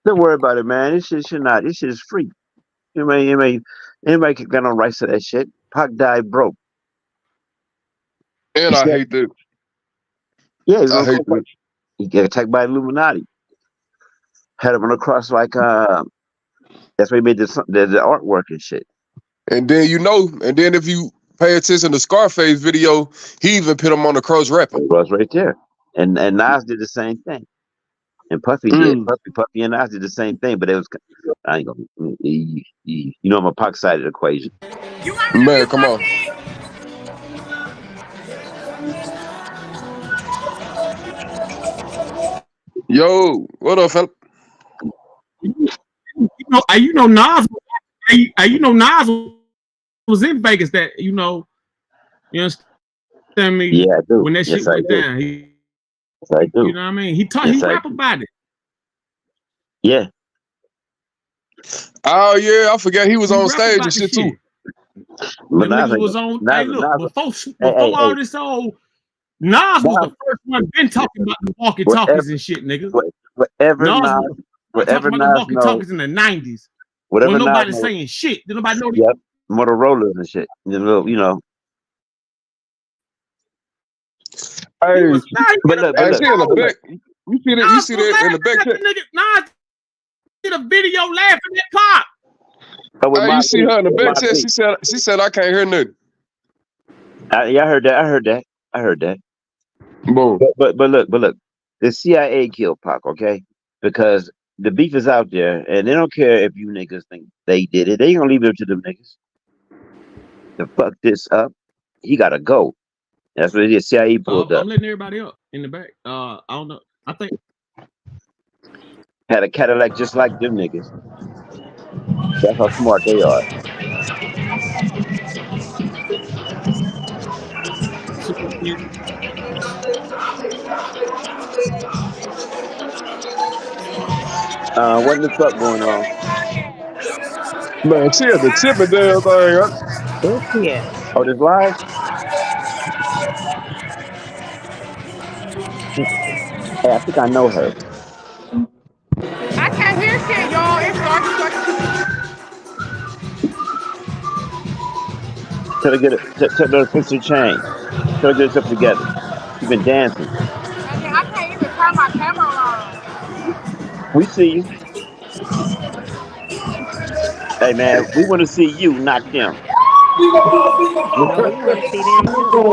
Don't worry about it, man. This shit is free. Anybody can get on rights to that shit. Pac died broke. And I hate that. Yeah, I hate that. He got attacked by Illuminati. Had him on the cross like that's why he made the artwork and shit. And then if you pay attention to Scarface video. He even put him on the Crows rapping. It was right there. And Nas did the same thing. And Puffy did. Puffy and Nas did the same thing, but it was, I ain't gonna, you know, I'm a Pac-sided equation. Man, come on. Yo, what up, fella? You know, Nas was in Vegas. That you understand me? Yeah, I do. When that shit went down, yes, I do. You know what I mean? He rap about it. Yeah. Oh yeah, I forgot he was on stage and shit too. But niggas was on. Hey, look, before all this old Nas was the first one been talking about the walkie-talkies and shit, niggas. Whatever Nas walkie-talkies in the 90s. Whatever when nobody saying shit. Did nobody know? Yep, Motorola's and shit. You know. Hey, but look, I see in the back. You see that in the back. Nas did a video laughing at Pop. Hey, you see her in the back chat? She said I can't hear nothing. Yeah, I heard that. Boom. But look, the CIA killed Pac, okay? Because the beef is out there, and they don't care if you niggas think they did it. They ain't gonna leave it up to them niggas. To fuck this up, he gotta go. That's what it is. CIA pulled up. I'm letting everybody up in the back. I don't know. I think had a Cadillac just like them niggas. That's how smart they are. What the fuck going on? Man, she had the tip and damn thing. Where's she at? Oh, this live? Hey, I think I know her. I can't hear shit, y'all. It's dark. Tell her to fix her chain. Tell her to get herself together. She's been dancing. I can't even turn my camera on. We see you. Hey man, we want to see you, not them. No, we want to see them too.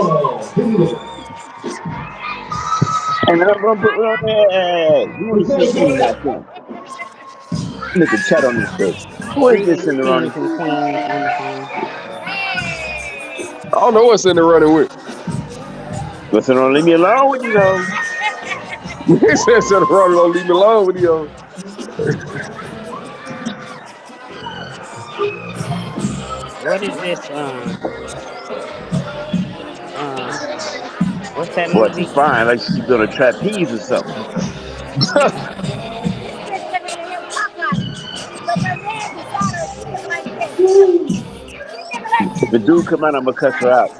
And we want to see you, not them. Look at chat on this bitch. Who is this in the running? Kings and queens on the phone. I don't know what's in the running with. Listen, don't leave me alone with you though. He said, "Send the running, don't leave me alone with you." What is this? What's that Boy, movie? she's fine, like she's doing a trapeze or something. If the dude come out, I'm gonna cuss her out.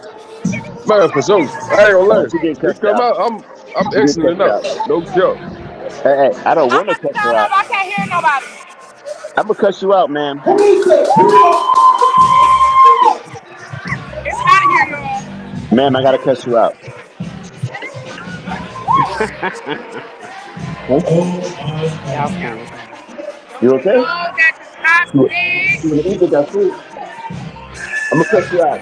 Man, for sure. I ain't gonna lie. This come out, I'm excellent enough. No joke. Hey, I don't want to cuss her out. I can't hear nobody. I'm gonna cuss you out, man. It's out of here, y'all. Ma'am, I gotta cuss you out. Y'all funny. You okay? No, that's not big. I'm gonna cuss you out.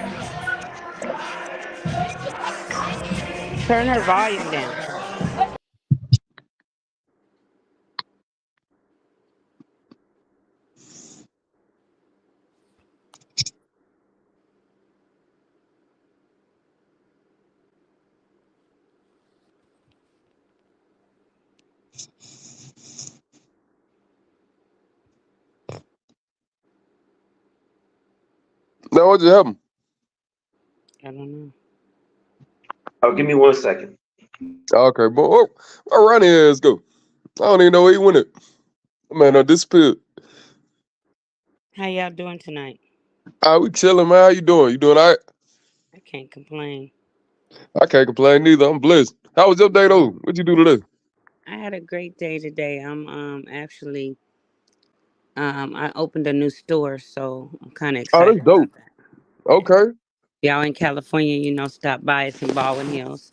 Turn her volume down. Now what just happened? I don't know. Oh, give me 1 second. Okay, boy. Where Ronnie ass go? I don't even know where he went. Man, I disappeared. How y'all doing tonight? We chilling, man. How you doing? You doing all right? I can't complain. I can't complain neither. I'm blessed. How was your day though? What'd you do today? I had a great day today. I'm actually I opened a new store, so I'm kind of excited that's dope. about that. Okay. Y'all in California, stop by. It's in Baldwin Hills.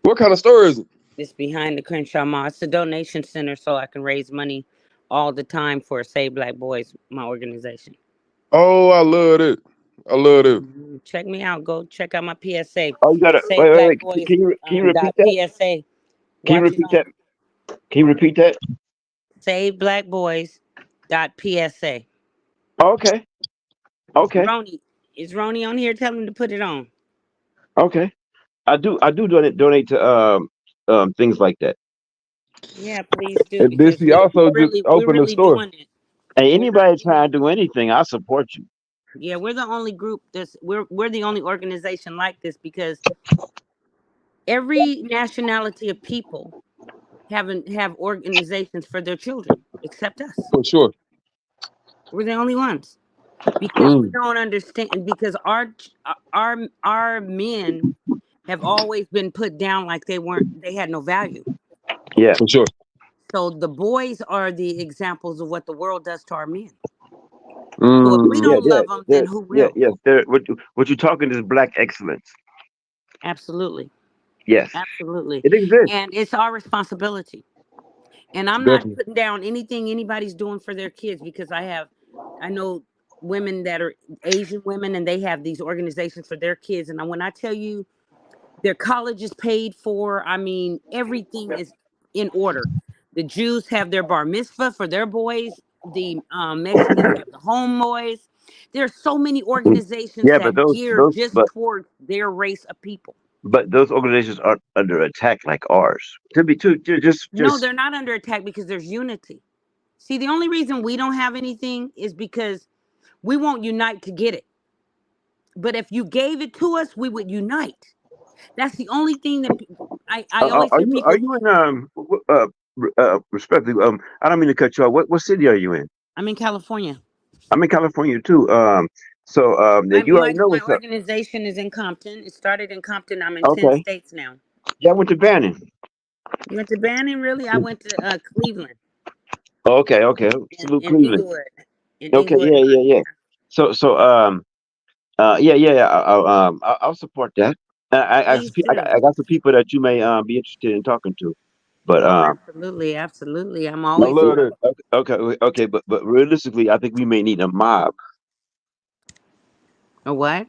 What kind of store is it? It's behind the Crenshaw Mall. It's a donation center, so I can raise money all the time for Save Black Boys, my organization. Oh, I love it. I love it. Check me out. Go check out my PSA. Oh, you gotta Save wait, wait, Black wait. Boys Can you repeat dot that? PSA. Can you Watch it repeat on that? Can you repeat that? Save Black Boys dot PSA. Okay. Okay. Roni, is Roni on here? Tell him to put it on. Okay. I do donate to things like that. Yeah, please do And then because she also just we're opened a really store. doing it. Hey, We're not anybody doing trying to do anything, I support you. Yeah, we're the only group that's we're the only organization like this because every nationality of people haven't have organizations for their children except us. For sure. We're the only ones because we Mm, don't understand because our men have always been put down like they had no value. Yeah. for sure. So the boys are the examples of what the world does to our men. So if we Mm, Yeah. don't Yeah. love them, then who Yeah. will? Yes. What you're talking is black excellence. Absolutely. Yes, Absolutely. it exists. And it's our responsibility. And I'm not definitely. putting down anything anybody's doing for their kids because I know women that are Asian women and they have these organizations for their kids. And when I tell you their college is paid for, I mean, everything is in order. The Jews have their bar mitzvah for their boys. The Mexicans have the home boys. There's so many organizations Yeah, but that those gear those just but toward their race of people. but those organizations aren't under attack like ours. To be to No, just they're not under attack because there's unity. See, the only reason we don't have anything is because we won't unite to get it. But if you gave it to us, we would unite. That's the only thing that I always are hear you people. in respectfully I don't mean to cut you off. What city are you in? I'm in California. I'm in California too. So I you already know my what's up. organization is in Compton. It started in Compton. I'm in 10 Okay. states now. Yeah, I went to Bannon. You went to Banning, really? I went to Cleveland Okay, okay. Salute and Cleveland. Inglewood. In Okay, Inglewood. yeah. Yeah. I'll support that. Please do. I got some people that you may be interested in talking to, but Oh, absolutely, absolutely. I'm I always love that. available. okay, but realistically, I think we may need a mob, A what?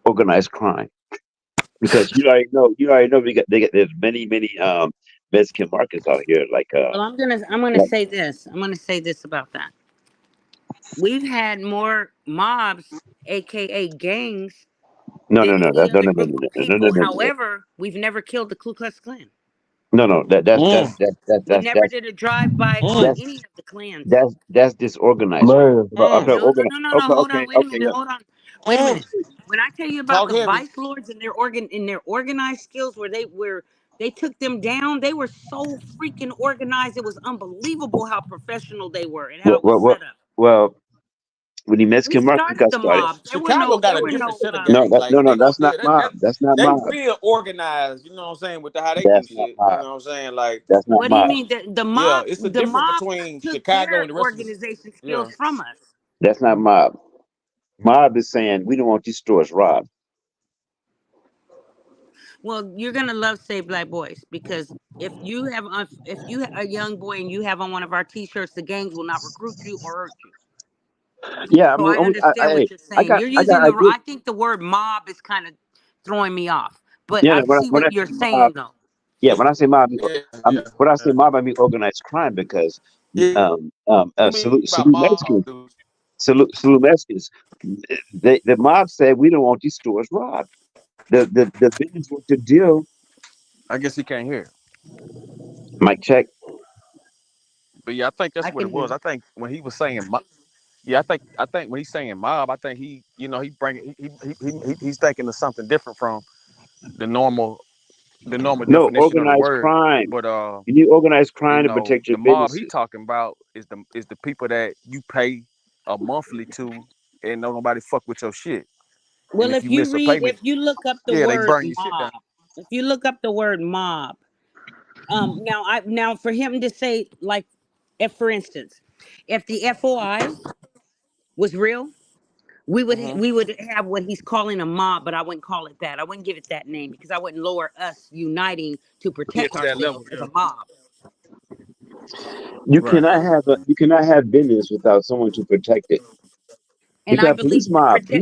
organized crime, because you already know there's many Mexican markets out here Well, I'm gonna like say this. I'm gonna say this about that. We've had more mobs, aka gangs, than any other group of people. However, we've never killed the Ku Klux Klan. no that Mm, We never that's did a drive-by on mm, that's any of the clans. that's disorganized. Man. mm. Okay, No, no, organized. no, no, no. Hold on. Wait a Okay, minute. yeah. Hold on. Wait a Mm. minute. When I tell you about Talk the heavy. vice lords and their organized skills, where they took them down, they were so freaking organized. It was unbelievable how professional they were and how Well, it was well, well, set up. well when the We Mexican market started got the started. mobs. Chicago got There a were different no. set of gangs. No, Like they that's don't, not yeah, mob. That's not they mob. real organized. You know what I'm saying with how they do That's not shit. You mob. know what I'm saying? Like, That's not What do you mob. mean? The yeah, mob, it's a the difference mob between took Chicago their and the rest of the. organization Yeah, skills from us. That's not mob. Mob is saying we don't want these stores robbed. Well, you're gonna love Save Black Boys because if you a young boy and you have on one of our T-shirts, the gangs will not recruit you or hurt you. Yeah, I So mean, I understand what you're saying. You're using I I get. think the word mob is kind of throwing me off, but Yeah, I see when I what you're say mob, saying though. yeah, when I say mob, yeah, when I say yeah. mob, I mean organized crime because Yeah, you mean about salute mob, Mexicans, dude. salute Mexicans. The mob said we don't want these stores robbed. The business was to deal. I guess he can't hear. Mic check. But yeah, I think I that's what can it hear. was. I think when he was saying yeah, I think when he's saying mob, I think he bring he's thinking of something different from the normal No, definition of the organized word. crime. But You need organized crime to protect your the mob he businesses. talking about is the people that you pay a monthly to and no nobody fuck with your shit. And Well, if you miss a payment, if you look up the yeah, they word burn your shit down. mob, if you look up the word mob, now for him to say like, if for instance, if the FOI was real, Mm-hmm. we would have what he's calling a mob, but I wouldn't call it that. I wouldn't give it that name because I wouldn't lower us uniting to Yeah, protect to that level. ourselves as Yeah. a mob. You Right. cannot have business without someone to protect it. And I believe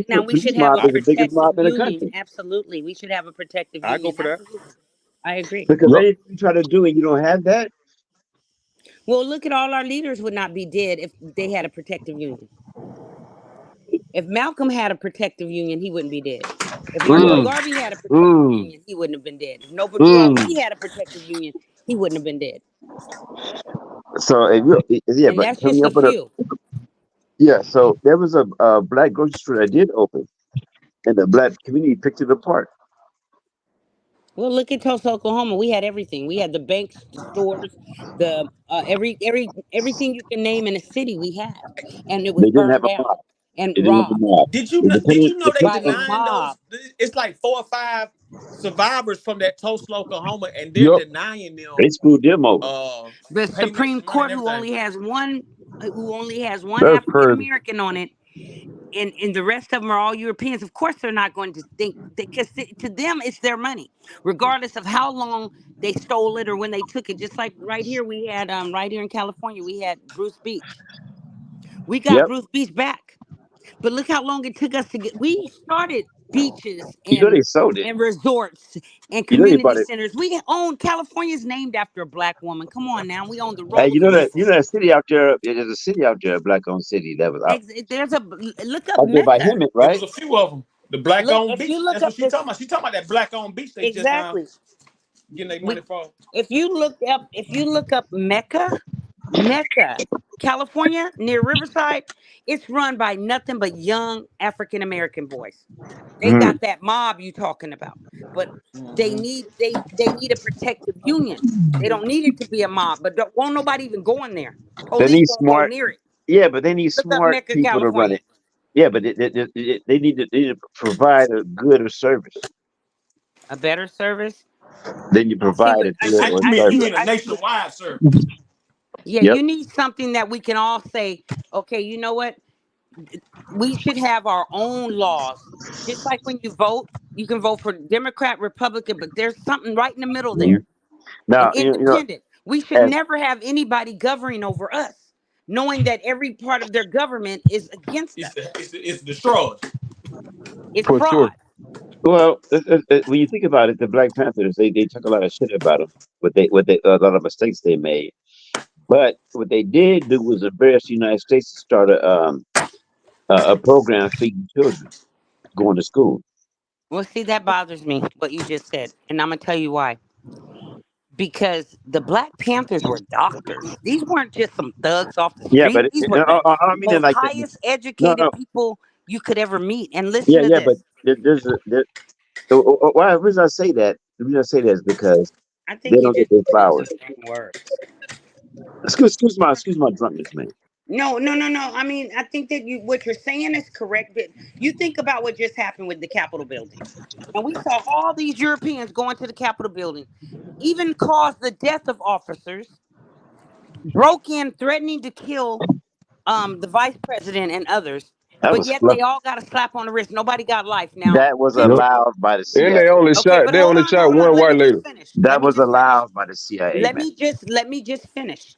now we should Police have mob a is the biggest protective mob in the union. country. Absolutely. We should have a protective I go union. for that. Absolutely. I agree. Because Yep. anything you try to do and you don't have that, Well, look at all our leaders would not be dead if they had a protective union. If Malcolm had a protective union, he wouldn't be dead. If Marcus mm, Garvey had a protective mm, union, he wouldn't have been dead. If Noble Drew mm. Ali had a protective union, he wouldn't have been dead. So if you, yeah, And but that's coming just a up with a few. yeah. So there was a black grocery store that did open, and the black community picked it apart. Well, look at Tulsa, Oklahoma. We had everything. We had the banks, the stores, the everything you can name in a city. We had, and it was They didn't have burned a down mob. and They didn't have a robbed mob. Did you know they by a denying mob. those? It's like 4 or 5 survivors from that Tulsa, Oklahoma, and they're Yep. denying They them screwed them over. The payments Supreme and money and Court, who everything. only has one That's African crazy. American on it, and the rest of them are all Europeans. Of course, they're not going to think, because to them it's their money, regardless of how long they stole it or when they took it. Just like right here, we had right here in California, we had Bruce Beach. We got Yep. Bruce Beach back, but look how long it took us to get. We started beaches You know they sold it. and resorts and You know they community bought it. centers. We own California's named after a black woman. Come on now, we own the Hey, roller coasters. that city out there. There's a city out there, a black-owned city that was out, There's a look up out there by Mecca. Hemet, It was right? a few of them. The black-owned If beach. you look That's what up she this talking about. She talking about that black-owned beach they just now exactly, getting their we money for. if you look up Mecca, California, near Riverside, it's run by nothing but young African American boys. They Mm. got that mob you talking about, but Mm-hmm. they need a protective union. They don't need it to be a mob, but won't nobody even go in there. They Police need won't go smart. near it. Yeah, but they need Look up smart Mecca, people to run California. it. Yeah, but they need to provide a good or service. A better service. Then you I see provide what a good or You service. mean a I see. nationwide service? Yeah, Yep. you need something that we can all say, okay, you know what? We should have our own laws. Just like when you vote, you can vote for Democrat, Republican, but there's something right in the middle there, Mhm. an Now independent. We should as never have anybody governing over us, knowing that every part of their government is against us. It's destroyed. It's For sure. fraud. well, when you think about it, the Black Panthers they took a lot of shit about them, a lot of mistakes they made. But what they did do was embarrass the United States to start a program feeding children going to school. Well, see, that bothers me, what you just said. And I'm going to tell you why. Because the Black Panthers were doctors. These weren't just some thugs off the Yeah, street. but These were the I mean it most like that. highest No, educated no, people you could ever meet. And listen yeah, to yeah, but this. there's a there, why the reason I say that? The reason I say that is because I they think you're don't get just their putting some flowers. strong words. Excuse my drunkenness, man. No, no, no, no. I mean, I think that what you're saying is correct, but you think about what just happened with the Capitol building. And we saw all these Europeans going to the Capitol building, even caused the death of officers, broke in threatening to kill the vice president and others, That but was yet they fluff. all got a slap on the wrist. Nobody got life. Now, That was since Yep. allowed by the And CIA. okay, but they only shot hold on. one Let me white lady. just finish. That was allowed by the CIA, man. Let me just finish.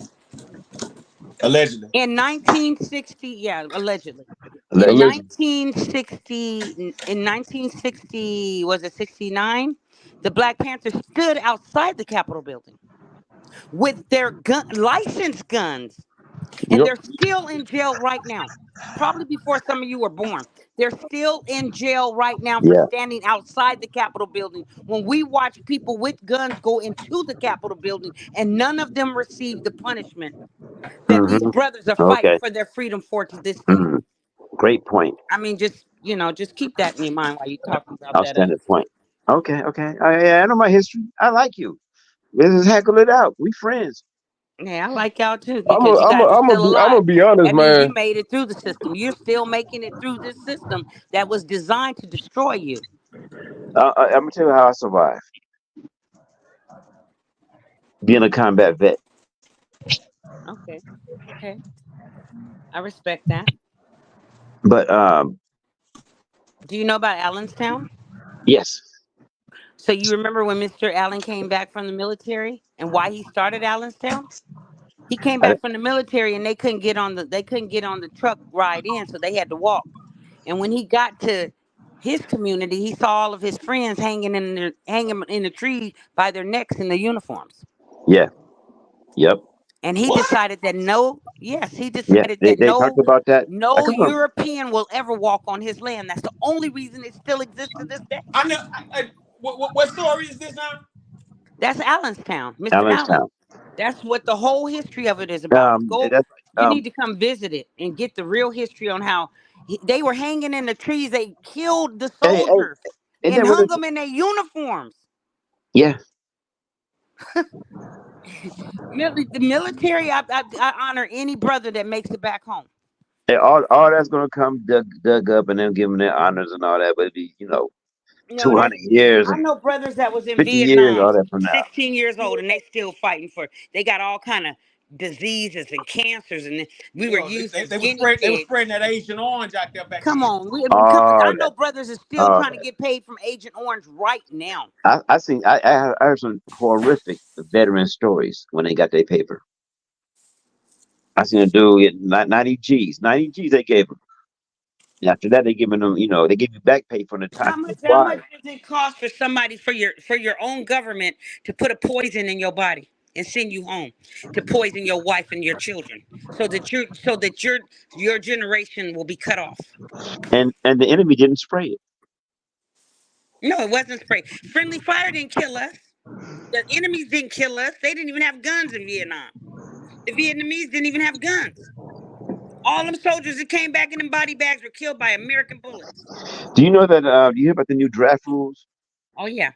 Allegedly. In 1960, yeah, allegedly. In Allegedly. Allegedly. 1960, was it 69? The Black Panthers stood outside the Capitol building with their licensed guns, and Yep. they're still in jail right now. Probably before some of you were born. They're still in jail right now for Yeah. standing outside the Capitol building. When we watch people with guns go into the Capitol building, and none of them receive the punishment that these Mm-hmm. brothers are fighting Okay. for their freedom for to this day. Mm. Great point. I mean, just keep that in your mind while you're talking about that. Outstanding point. Okay. Okay. Yeah, I know my history. I like you. Let's just heckle it out. We friends. Yeah, I like y'all too because you guys are still I'm gonna alive. be honest, That means you man. made it through the system. You're still making it through this system that was designed to destroy you. I'm gonna tell you how I survived being a combat vet. Okay, okay, I respect that. But Do you know about Allenstown? yes, So you remember when Mr. Allen came back from the military and why he started Allenstown? He came I, back from the military and they couldn't get on the truck ride in, so they had to walk. And when he got to his community, he saw all of his friends hanging in the tree by their necks in the uniforms. Yeah. Yep. And he decided that he Yeah. decided They that talked about that. I no come from. European will ever walk on his land. That's the only reason it still exists to this day. I know. What story is this now? That's Allenstown, Mr. Allen. Allenstown. That's what the whole history of it is about. That's You need to come visit it and get the real history on how they were hanging in the trees. They killed the hey, soldiers and and then hung them in their uniforms. yeah. The military, I honor any brother that makes it back home. And all that's gonna come dug up and them giving their honors and all that, but it'd be 200 years I and know brothers that was in 50 years, Vietnam, all that from now. 16 years old, and they still fighting for. They got all kind of diseases and cancers, and we were used as guinea pigs. They were spreading that Agent Orange out there back Come then. on, Oh, I know brothers are still trying to get paid from Agent Orange right now. I heard some horrific veteran stories when they got their paper. I seen a dude get 90 G's. 90 G's they gave him. After that, they giving them, they give you back pay from the time you How much acquired. does it cost for somebody for your own government to put a poison in your body and send you home to poison your wife and your children so that your generation will be cut off? And the enemy didn't spray it. No, it wasn't spray. Friendly fire didn't kill us. The enemies didn't kill us. They didn't even have guns in Vietnam. The Vietnamese didn't even have guns. All them soldiers that came back in them body bags were killed by American bullets. Do you know that? Do you hear about the new draft rules? Oh yeah,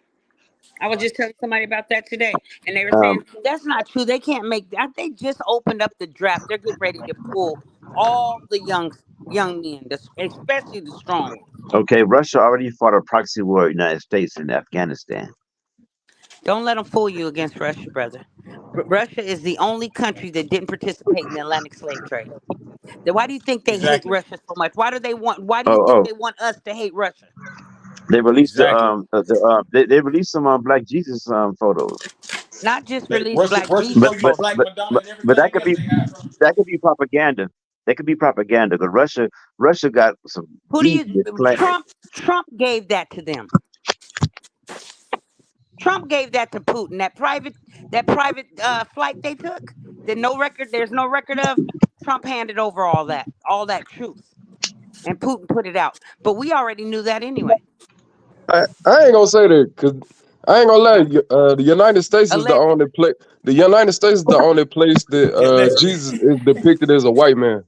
I was just telling somebody about that today, and they were saying that's not true. They can't make that. They just opened up the draft. They're getting ready to pull all the young men, especially the strong ones. Okay, Russia already fought a proxy war with the United States in Afghanistan. Don't let them fool you against Russia, brother. Russia is the only country that didn't participate in the Atlantic slave trade. Why do you think they hate Russia so much? Why do they want? Why do you think they want us to hate Russia? They released they released some Black Jesus photos. Not just release Black Jesus, but that could be propaganda. That could be propaganda because Russia got some. Trump gave that to them. Trump gave that to Putin. That private flight they took. There's no record of. Trump handed over all that truth, and Putin put it out. But we already knew that anyway. I ain't gonna say that because I ain't gonna lie. The United States is the only place. The United States is the only place that Jesus is depicted as a white man.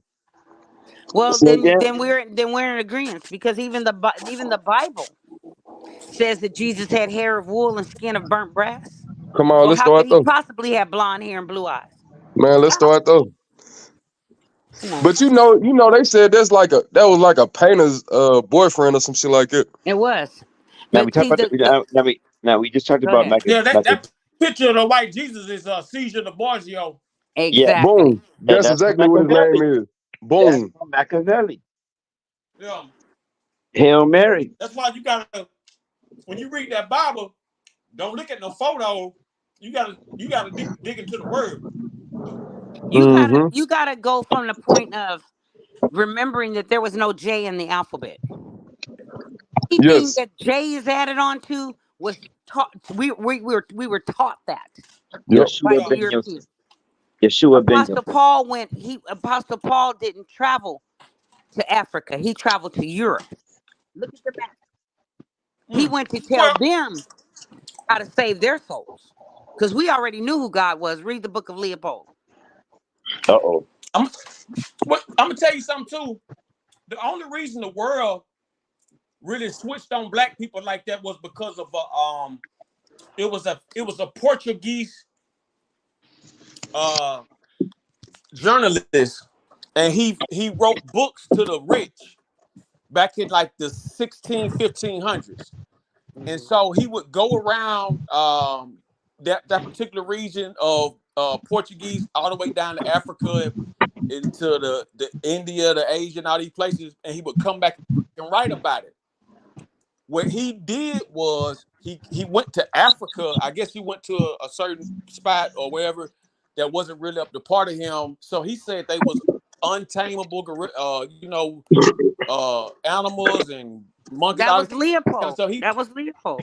Well, then we're in agreement because even the Bible says that Jesus had hair of wool and skin of burnt brass. Come on, let's how start could he though. possibly have blonde hair and blue eyes? Man, let's start though. But they said that was like a painter's boyfriend or some shit like that. It was. Now we just talked about that picture of the white Jesus is Caesar the Borgia. Exactly. Yeah, boom. That's exactly what his name is. Boom. Machiavelli. Yeah. Hail Mary. That's why you gotta, when you read that Bible, don't look at no photo. You gotta dig into the word. You gotta go from the point of remembering that there was no J in the alphabet. Anything that J is added on to was taught. We were taught that. Yeshua ben Yosef. Yeshua ben Yosef. Apostle Paul didn't travel to Africa. He traveled to Europe. Look at the map. He went to tell them how to save their souls. Because we already knew who God was. Read the book of Leopold. I'm gonna tell you something too. The only reason the world really switched on black people like that was because of it was a Portuguese journalist, and he wrote books to the rich back in like the 1500s. And so he would go around that particular region of Portuguese all the way down to Africa, into the India, the Asia, and all these places, and he would come back and write about it. What he did was he went to Africa. I guess he went to a certain spot or wherever that wasn't really up to part of him. So he said they was untamable, animals and monkeys. That was Leopold. So he That was Leopold.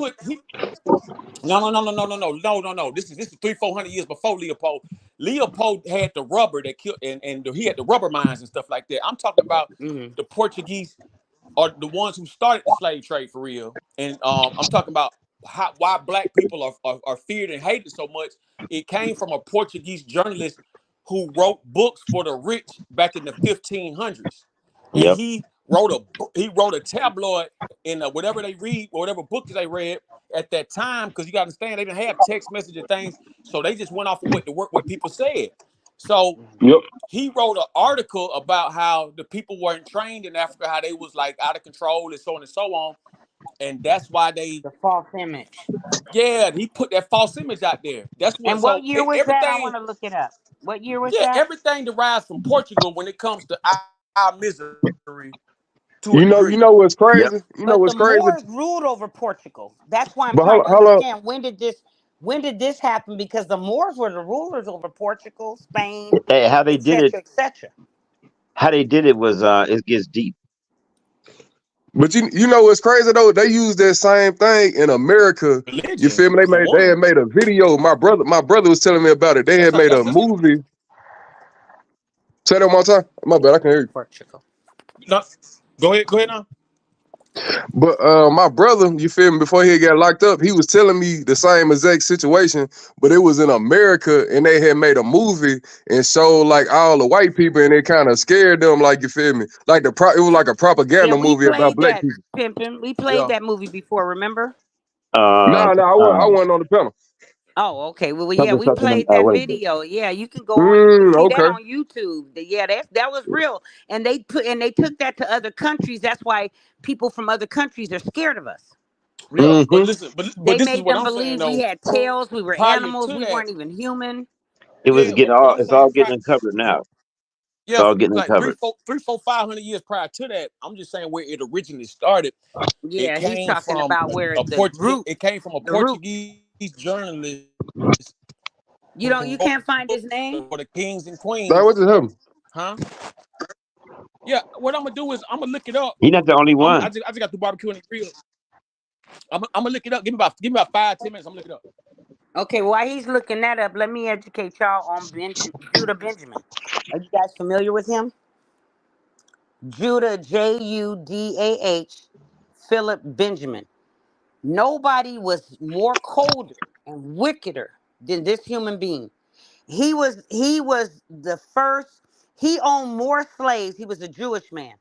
No. This is 300-400 years before Leopold. Leopold had the rubber that killed, and he had the rubber mines and stuff like that. I'm talking about the Portuguese are the ones who started the slave trade for real. And I'm talking about why black people are feared and hated so much. It came from a Portuguese journalist who wrote books for the rich back in the 1500s, and he wrote a tabloid in whatever they read, or whatever book they read at that time, because you got to understand they didn't have text message and things, so they just went off of what people said. So he wrote an article about how the people weren't trained in Africa, how they was like out of control and so on and so on, and that's why the false image. Yeah, he put that false image out there. That's what. And what year was everything, that? I want to look it up. What year was that? Everything derives from Portugal when it comes to our misery. You know what's crazy? You know what's crazy? Moors ruled over Portugal. That's why I'm trying to understand when did this happen? Because the Moors were the rulers over Portugal, Spain, how they did it, etc. How they did it was it gets deep. But you know what's crazy though? They use that same thing in America. Religion. You feel me? They had made a video. My brother was telling me about it. They had made a movie. Say that one more time. My bad, I can't hear you. Portugal. No, go ahead now. But my brother, you feel me, before he got locked up, he was telling me the same exact situation, but it was in America, and they had made a movie and showed like all the white people, and it kind of scared them, like, you feel me, like it was like a propaganda movie about black people. Pimpin'. We played that movie before, remember? No, I wasn't on the panel. Oh, okay. Well, yeah, we played that video. Yeah, you can go on see that on YouTube. Yeah, that was real. And they took that to other countries. That's why people from other countries are scared of us. Yeah, but listen, but they this made is what them I'm believe saying, we had tails, we were animals, we weren't even human. It was it's all getting uncovered now. Yeah, it's all getting uncovered. 500 years prior to that, I'm just saying where it originally started. Yeah, he's talking about where it came from a Portuguese journalist. You can't find his name? For the kings and queens. That was him. Huh? Yeah, what I'm gonna do is I'm gonna look it up. He's not the only one. I just got the barbecue and the grill. I'm gonna look it up. Give me about 5-10 minutes. I'm gonna look it up. Okay, while he's looking that up, let me educate y'all on Judah Benjamin. Are you guys familiar with him? Judah, Judah, Philip Benjamin. Nobody was more colder and wickeder than this human being. He was the first. He owned more slaves. He was a Jewish man.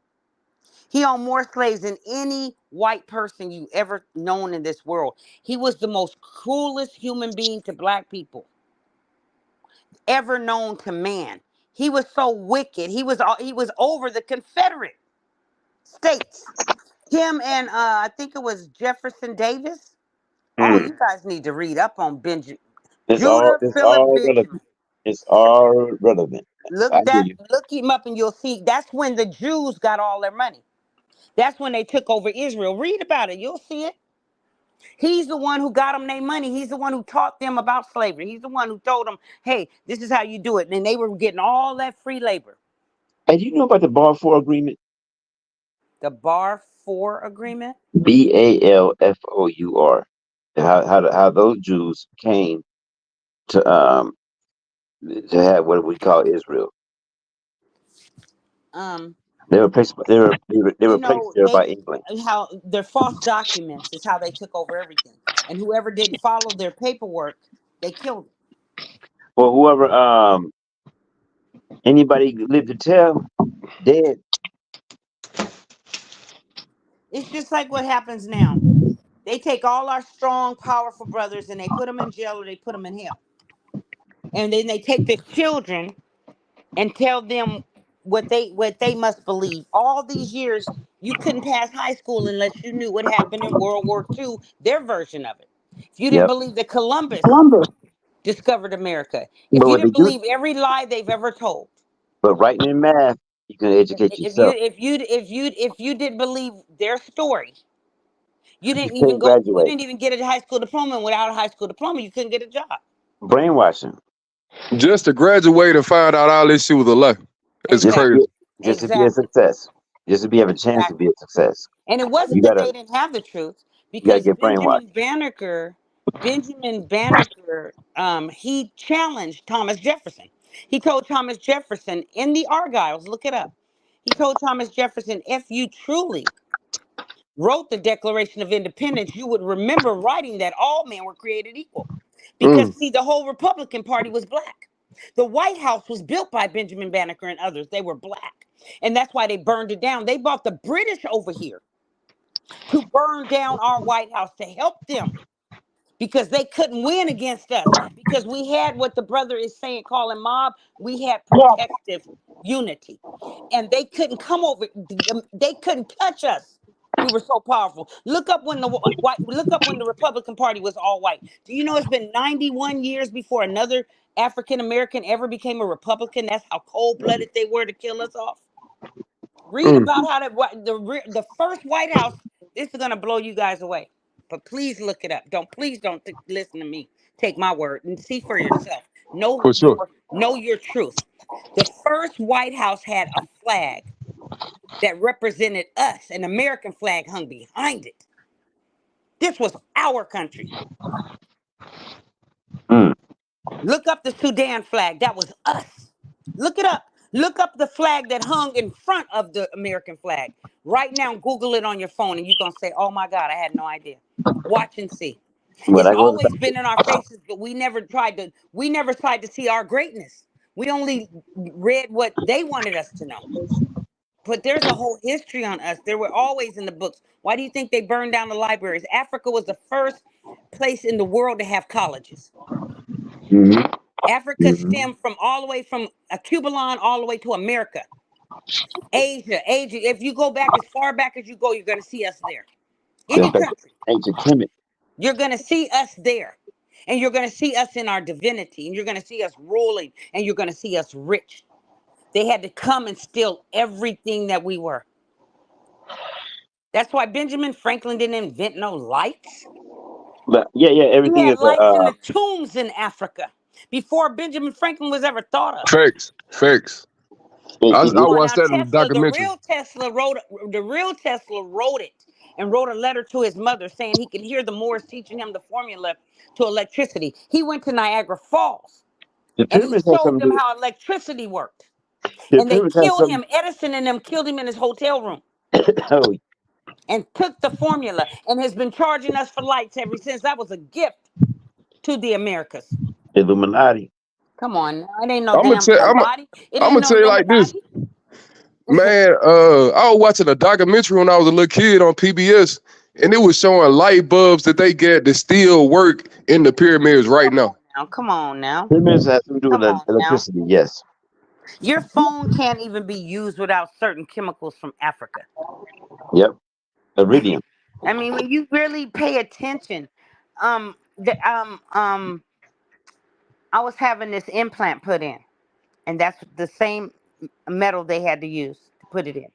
He owned more slaves than any white person you ever known in this world. He was the most cruelest human being to black people ever known to man. He was so wicked. He was over the Confederate States. Him and I think it was Jefferson Davis. Oh, you guys need to read up on Benjamin. Judah Philip Benjamin. It's all relevant. Look him up and you'll see that's when the Jews got all their money. That's when they took over Israel. Read about it. You'll see it. He's the one who got them their money. He's the one who taught them about slavery. He's the one who told them, hey, this is how you do it. And they were getting all that free labor. And you know about the Balfour Agreement? The Balfour Agreement? Balfour. How those Jews came to have what we call Israel. They were placed there by England. How their false documents is how they took over everything. And whoever didn't follow their paperwork, they killed them. Well, whoever anybody lived to tell, dead. It's just like what happens now. They take all our strong, powerful brothers and they put them in jail or they put them in hell. And then they take the children and tell them what they must believe. All these years, you couldn't pass high school unless you knew what happened in World War II, their version of it. If you didn't believe that Columbus discovered America, if you didn't believe every lie they've ever told. But writing in math, you can educate yourself. If you didn't believe their story, you didn't even go. You didn't even get a high school diploma. And without a high school diploma, you couldn't get a job. Brainwashing. Just to graduate and find out all this shit was a lie. It's Exactly. crazy. Just to be a success. Just to have a chance to be a success. And it wasn't You that gotta they didn't have the truth, because get brainwashed. Benjamin Banneker, he challenged Thomas Jefferson. He told Thomas Jefferson in the Argylls, look it up. He told Thomas Jefferson, if you truly wrote the Declaration of Independence, you would remember writing that all men were created equal. Because, see, the whole Republican Party was black. The White House was built by Benjamin Banneker and others. They were black. And that's why they burned it down. They brought the British over here to burn down our White House to help them, because they couldn't win against us, because we had what the brother is saying, calling mob, we had protective unity. And they couldn't come over, they couldn't touch us. We were so powerful. Look up when the Republican Party was all white. Do you know it's been 91 years before another African American ever became a Republican? That's how cold-blooded they were to kill us off. Read about how the first White House. This is gonna blow you guys away, but please look it up. Please don't listen to me. Take my word and see for yourself. For sure. Know your truth. The first White House had a flag that represented us. An American flag hung behind it. This was our country. Look up the Sudan flag. That was us. Look it up. Look up the flag that hung in front of the American flag. Right now, Google it on your phone, and you're going to say, oh, my God, I had no idea. Watch and see. It's always been in our faces, but we never tried to see our greatness. We only read what they wanted us to know. But there's a whole history on us. They were always in the books. Why do you think they burned down the libraries? Africa was the first place in the world to have colleges. Africa stemmed from all the way from Cubalon all the way to America. Asia. If you go back as far back as you go, you're going to see us there. Any country. Ancient Kemet. You're going to see us there. And you're going to see us in our divinity. And you're going to see us ruling. And you're going to see us rich. They had to come and steal everything that we were. That's why Benjamin Franklin didn't invent no lights. But everything We had is lights in the tombs in Africa before Benjamin Franklin was ever thought of. Facts. I watched that in the documentary. The real Tesla wrote it and wrote a letter to his mother saying he could hear the Moors teaching him the formula to electricity. He went to Niagara Falls and he showed them how electricity worked. And they killed him. Edison and them killed him in his hotel room. And took the formula and has been charging us for lights ever since. That was a gift to the Americas. Illuminati. Come on, it ain't no damn nobody. I'm gonna tell you like this, man. I was watching a documentary when I was a little kid on PBS, and it was showing light bulbs that they get that still work in the pyramids right now. Come on now. Pyramids have to do with electricity. Yes. Your phone can't even be used without certain chemicals from Africa. Yep. Iridium. I mean, when you really pay attention, I was having this implant put in, and that's the same metal they had to use to put it in.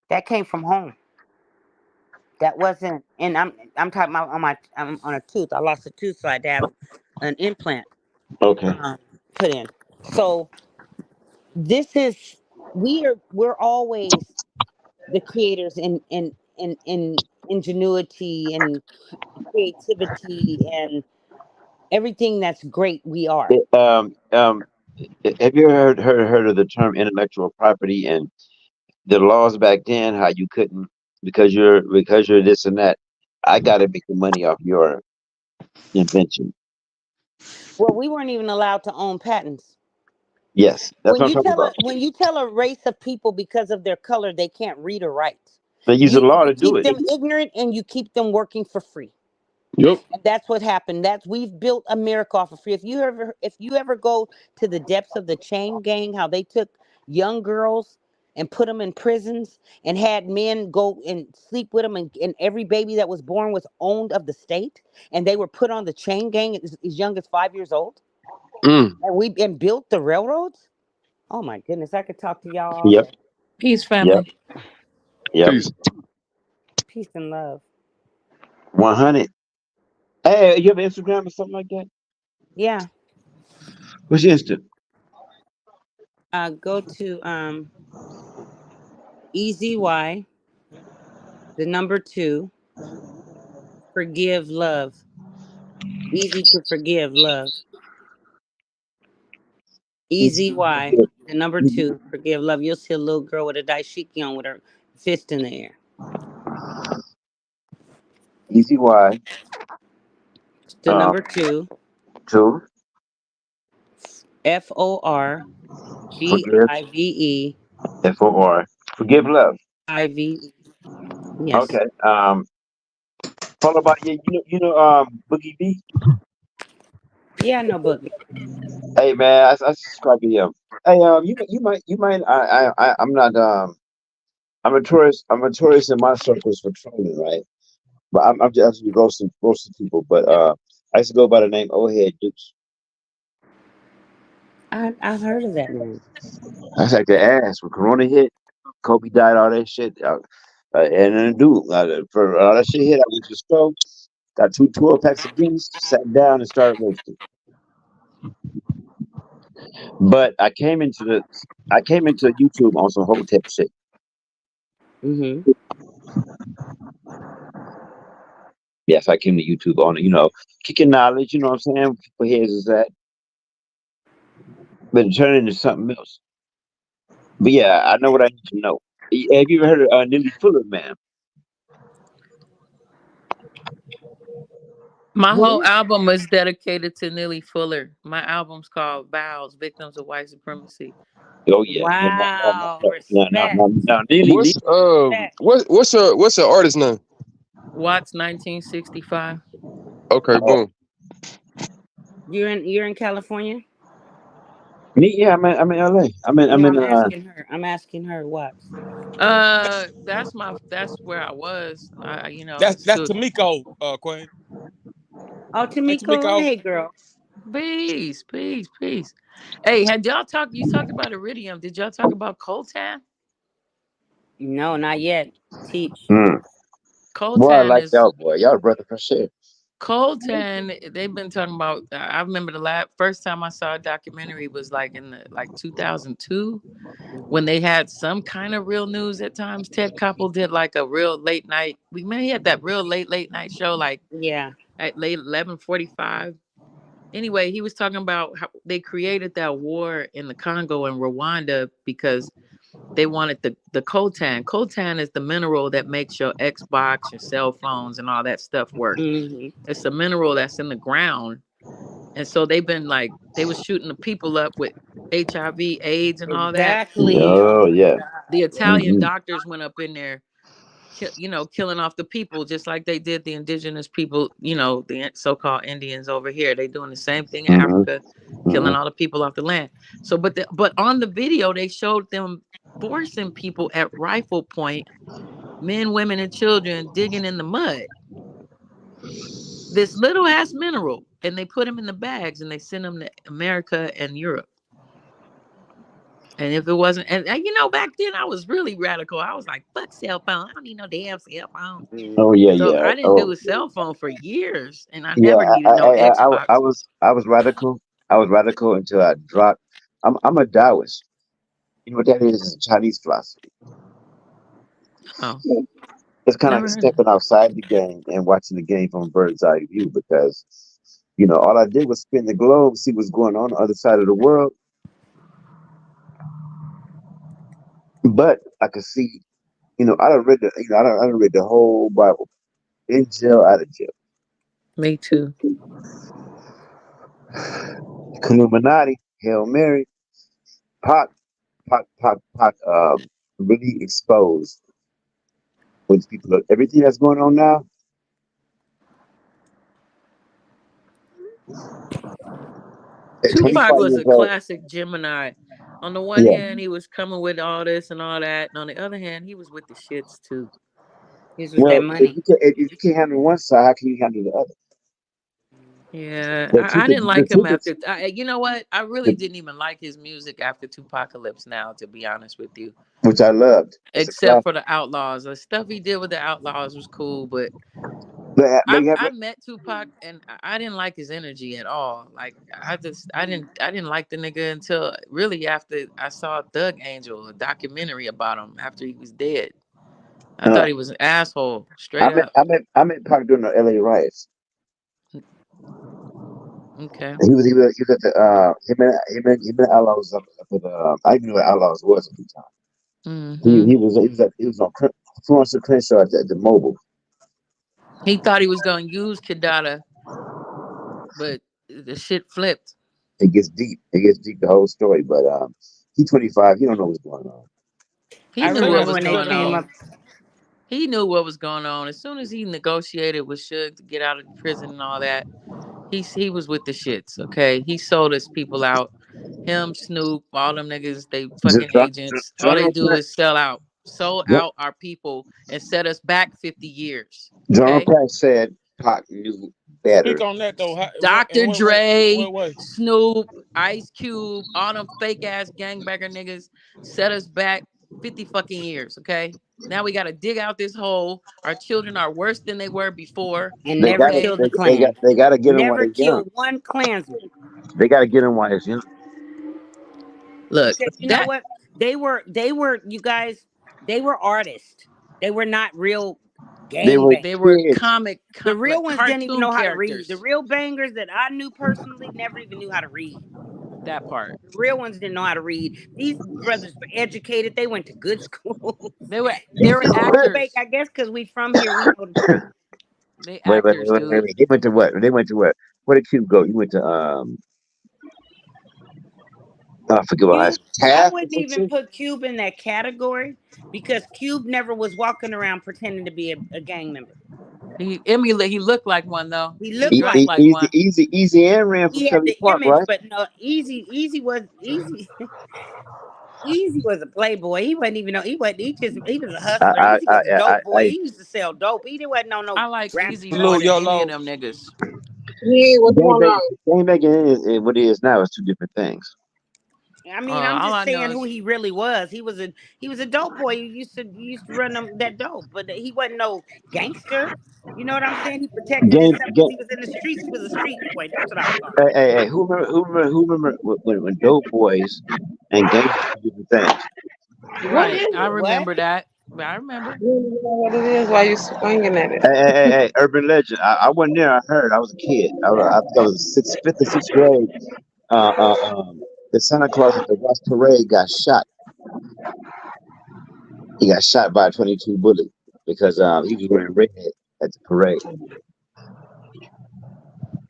That came from home. That wasn't, and I'm talking about I'm on a tooth. I lost a tooth, so I had to have an implant. Okay. Put in. So this is we're always the creators in ingenuity and creativity and everything that's great. We are. Have you heard of the term intellectual property and the laws back then? How you couldn't because you're this and that. I got to make the money off your invention. Well, we weren't even allowed to own patents. Yes, that's when you tell a race of people because of their color they can't read or write, they use a law to do it. You keep them ignorant and you keep them working for free. Yep. And that's what happened. We've built America off of free. If you ever go to the depths of the chain gang, how they took young girls and put them in prisons and had men go and sleep with them, and every baby that was born was owned of the state, and they were put on the chain gang as young as 5 years old. And we built the railroads. Oh my goodness, I could talk to y'all all day. Peace, family. Yep. Peace and love. 100. Hey, you have Instagram or something like that? Yeah. What's your Insta? Go to EZY, the number 2, forgive love. Easy to forgive love. EZY, the number 2, forgive love. You'll see a little girl with a dashiki on with her fist in the air. EZY. The number 2, 2. FORGIVE. Forgive. FOR. Forgive love. IVE. Yes. Okay. Followed by Boogie B. Yeah, I know Boogie. Hey man, I subscribe to him. Hey, you might. I'm not. I'm a tourist. I'm a tourist in my circles for trolling, right? But I'm just actually roasting people. But I used to go by the name Old Head Dukes. I've heard of that name. I was like the ass when Corona hit, Kobe died, all that shit. And then for all that shit hit, I went to the store, got 12 packs of Guinness, sat down and started roasting. But I came into YouTube on some Hotep shit. Mm-hmm. Yes, I came to YouTube on it, kicking knowledge, you know what I'm saying? People hears is that. But it turned into something else. But yeah, I know what I need to know. Have you ever heard of Nelly Fuller, man? My whole album is dedicated to Nelly Fuller. My album's called Vows, Victims of White Supremacy. Oh yeah. Wow. No, Respect. Nelly. What's your artist name? Watts 1965. Okay, boom. You're in California? Me, yeah, I'm in LA. I'm asking her what. That's where I was. That's Tamiko, Queen. Oh, Hey, Tamiko. Tamiko. Hey, girl. Peace. Hey, had y'all you talked about Iridium. Did y'all talk about coltan? No, not yet. Teach. Boy, I Coltan like is y'all, boy. Y'all brother for sure. coltan. They've been talking about. I remember the first time I saw a documentary was like in the 2002 when they had some kind of real news at times. Ted Koppel did like a real late night. He had that real late night show like at late 11:45. Anyway, he was talking about how they created that war in the Congo and Rwanda because they wanted the coltan. Coltan is the mineral that makes your Xbox, your cell phones, and all that stuff work. Mm-hmm. It's a mineral that's in the ground. And so they was shooting the people up with HIV, AIDS, and all that. Exactly. Oh yeah. The Italian doctors went up in there, killing off the people just like they did the indigenous people, the so-called Indians over here. They doing the same thing in Africa, killing all the people off the land. So, but on the video, they showed them forcing people at rifle point, men, women, and children digging in the mud. This little ass mineral, and they put them in the bags and they send them to America and Europe. And if it wasn't, and back then I was really radical. I was like, fuck cell phone. I don't need no damn cell phone. Oh yeah, So yeah. I didn't do a cell phone for years, and I Yeah, never needed no I Xbox. was radical. I was radical until I dropped. I'm a Taoist. You know what that is? It's a Chinese philosophy. Oh, It's kind of never like heard of stepping outside the game and watching the game from a bird's eye view because, all I did was spin the globe, see what's going on the other side of the world. But I could see, I don't read I don't read the whole Bible, in jail, out of jail. Me too. Illuminati, Hail Mary, Pac, really exposed with people. Everything that's going on now. At Tupac 25 was years a old. classic Gemini. On the one Yeah. hand, he was coming with all this and all that, and on the other hand, he was with the shits too. He's with that Well, money. if you can't handle one side, how can you handle the other? Yeah, The I didn't like him tickets, after. You know what? I really didn't even like his music after Tupacalypse. Now, to be honest with you, which I loved. It's a except classic. for the Outlaws, the stuff he did with the Outlaws was cool, but I met Tupac and I didn't like his energy at all. Like I didn't like the nigga until really after I saw Thug Angel, a documentary about him after he was dead. I thought he was an asshole, straight up. I met Pac during the LA riots. Okay. He was at the him and Outlaws up at the I didn't know what Outlaws was at the time. Mm-hmm. He was on Florence and Crenshaw at the Mobile. He thought he was gonna use Kidada, but the shit flipped. It gets deep. The whole story. But he's 25. He don't know what's going on. He knew what was going on. He knew what was going on. As soon as he negotiated with Suge to get out of prison and all that, he was with the shits. Okay, he sold his people out. Him, Snoop, all them niggas, they fucking agents. All they do is sell out. Sold out our people and set us back 50 years. John Okay? Pratt said Pac knew better. Speak on that though. Dr. Dre, Snoop, Ice Cube, all them fake ass gangbanger niggas set us back 50 fucking years. Okay. Now we got to dig out this hole. Our children are worse than they were before. And never killed the Klan. They got to get them while never they're killed young. one Klansman. They got to get them while they're young. Look, because you know what? They were, you guys, they were artists. They were not real gangbangers. They were comic. The real ones didn't even know how to read. characters. The real bangers that I knew personally never even knew how to read. That part. The real ones didn't know how to read. These brothers were educated. They went to good school. They were actors. Fake, I guess, because we from here. We know the truth. They actors, dude. They went to what? Where did Cube go? You went to I forget what high school. I wouldn't even put Cube in that category because Cube never was walking around pretending to be a gang member. He looked like one though. He looked like one. Easy and ran from Kelly Park, image, right? But no, Easy was Easy. Easy was a playboy. He wasn't even know. He was a hustler. Easy was a dope boy. He used to sell dope. He wasn't no. I like Easy more than any of them niggas. Yeah, what's going on? Gangbanging and what it is now is two different things. I mean, I'm just saying who he really was. He was a dope boy. He used to run that dope, but he wasn't no gangster. You know what I'm saying? He protected himself because he was in the streets. He was a street boy. That's what I was talking about. Hey, who remember when dope boys and gangsters were different things? Right, I remember that. I remember. What it is? Why you swinging at it? Hey, urban legend. I wasn't there. I heard. I was a kid. I was fifth or sixth grade. The Santa Claus at the West Parade got shot. He got shot by a 22 bullet because he was wearing red at the parade.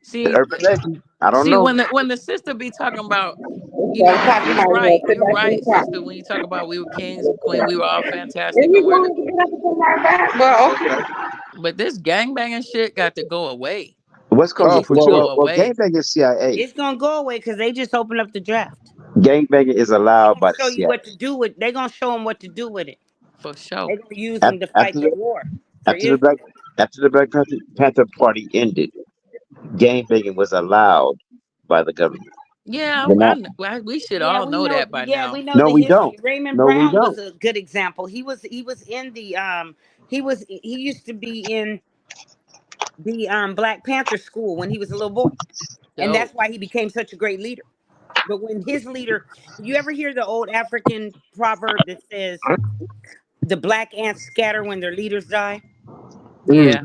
See, urban legend. I don't know. When the sister be talking about, you're right, sister. When you talk about we were kings and queens, we were all fantastic. Well, okay. But this gangbanging shit got to go away. What's going to go away? Gangbanging is CIA. It's gonna go away because they just opened up the draft. Gangbanging is allowed by the CIA. You what to do with. They're gonna show them what to do with it. For sure. They're gonna use them to fight the war. After the Black Panther Party ended, gangbanging was allowed by the government. Yeah, we should all know that by now. We know. No, we don't. Raymond Brown was a good example. He was in the he used to be in the Black Panther school when he was a little boy, and that's why he became such a great leader. But when his leader, you ever hear the old African proverb that says, "The black ants scatter when their leaders die"? Yeah,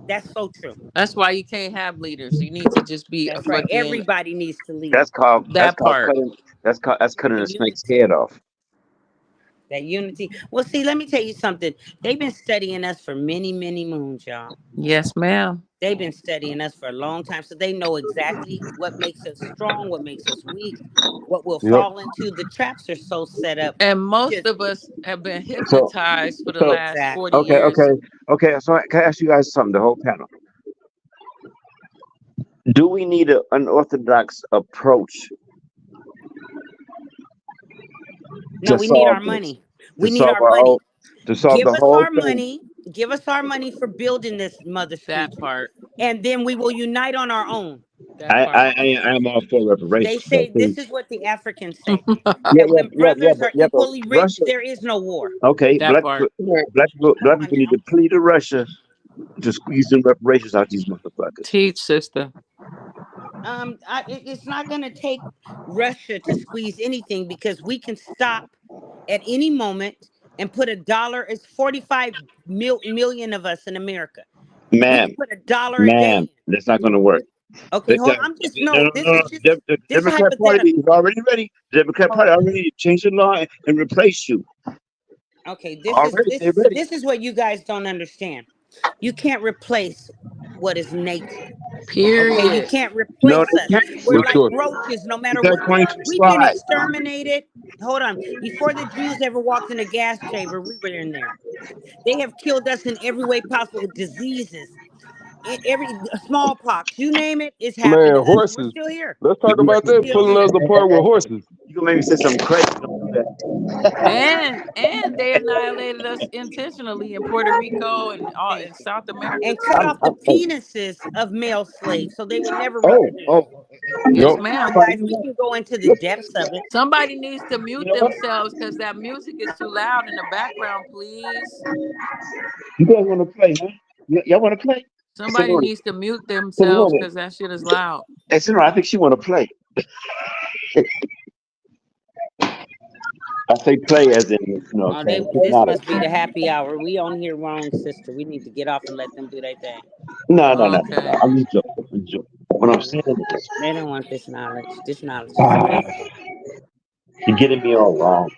that's so true. That's why you can't have leaders. You need to just be that's right. Everybody needs to lead. That's called part. That's cutting a snake's head off. That unity. Well, see, let me tell you something. They've been studying us for many, many moons, y'all. Yes, ma'am. They've been studying us for a long time, so they know exactly what makes us strong, what makes us weak, what we'll fall into. The traps are so set up. And most of us have been hypnotized for the last 40 years. Okay. So can I ask you guys something, the whole panel? Do we need an unorthodox approach? No, we need our money. We need our money. To solve Give the us whole our thing. money. Give us our money for building this mother street. That part. And then we will unite on our own. I am all for reparations. They say this is what the Africans say. When brothers are equally rich, there is no war. Okay, black people need to plead to Russia to squeeze them reparations out these motherfuckers. Teach, sister. It's not going to take Russia to squeeze anything because we can stop at any moment and put $1. It's 45 million of us in America. We Ma'am, can put $1 a day. that's not going to work. Okay, hold on. I'm just This is just The this Democrat Party is already ready. The Democrat Party already changed the law and replaced you. Okay, this is what you guys don't understand. You can't replace what is nature. Period. Okay, you can't replace us. We're like sure. roaches, no matter what. We've been exterminated. Hold on. Before the Jews ever walked in a gas chamber, we were in there. They have killed us in every way possible with diseases. Every smallpox, you name it, it's happened to us. Horses. We're still here. Let's talk about that. Pulling us apart with horses. You gonna make me say something crazy? Don't do that. And they annihilated us intentionally in Puerto Rico and all in South America. And cut off the penises of male slaves so they would never reproduce. Yes, ma'am. Guys, we can go into the depths of it. Somebody needs to mute themselves because that music is too loud in the background, please. You guys want to play, huh? Y'all want to play? Somebody needs to mute themselves because that shit is loud. Hey, Senora, I think she want to play. I say play as in, this must be the happy hour. We on here wrong, sister. We need to get off and let them do their thing. No. I'm just joking. What I'm saying is, they don't want this knowledge. This knowledge is you're getting me all wrong.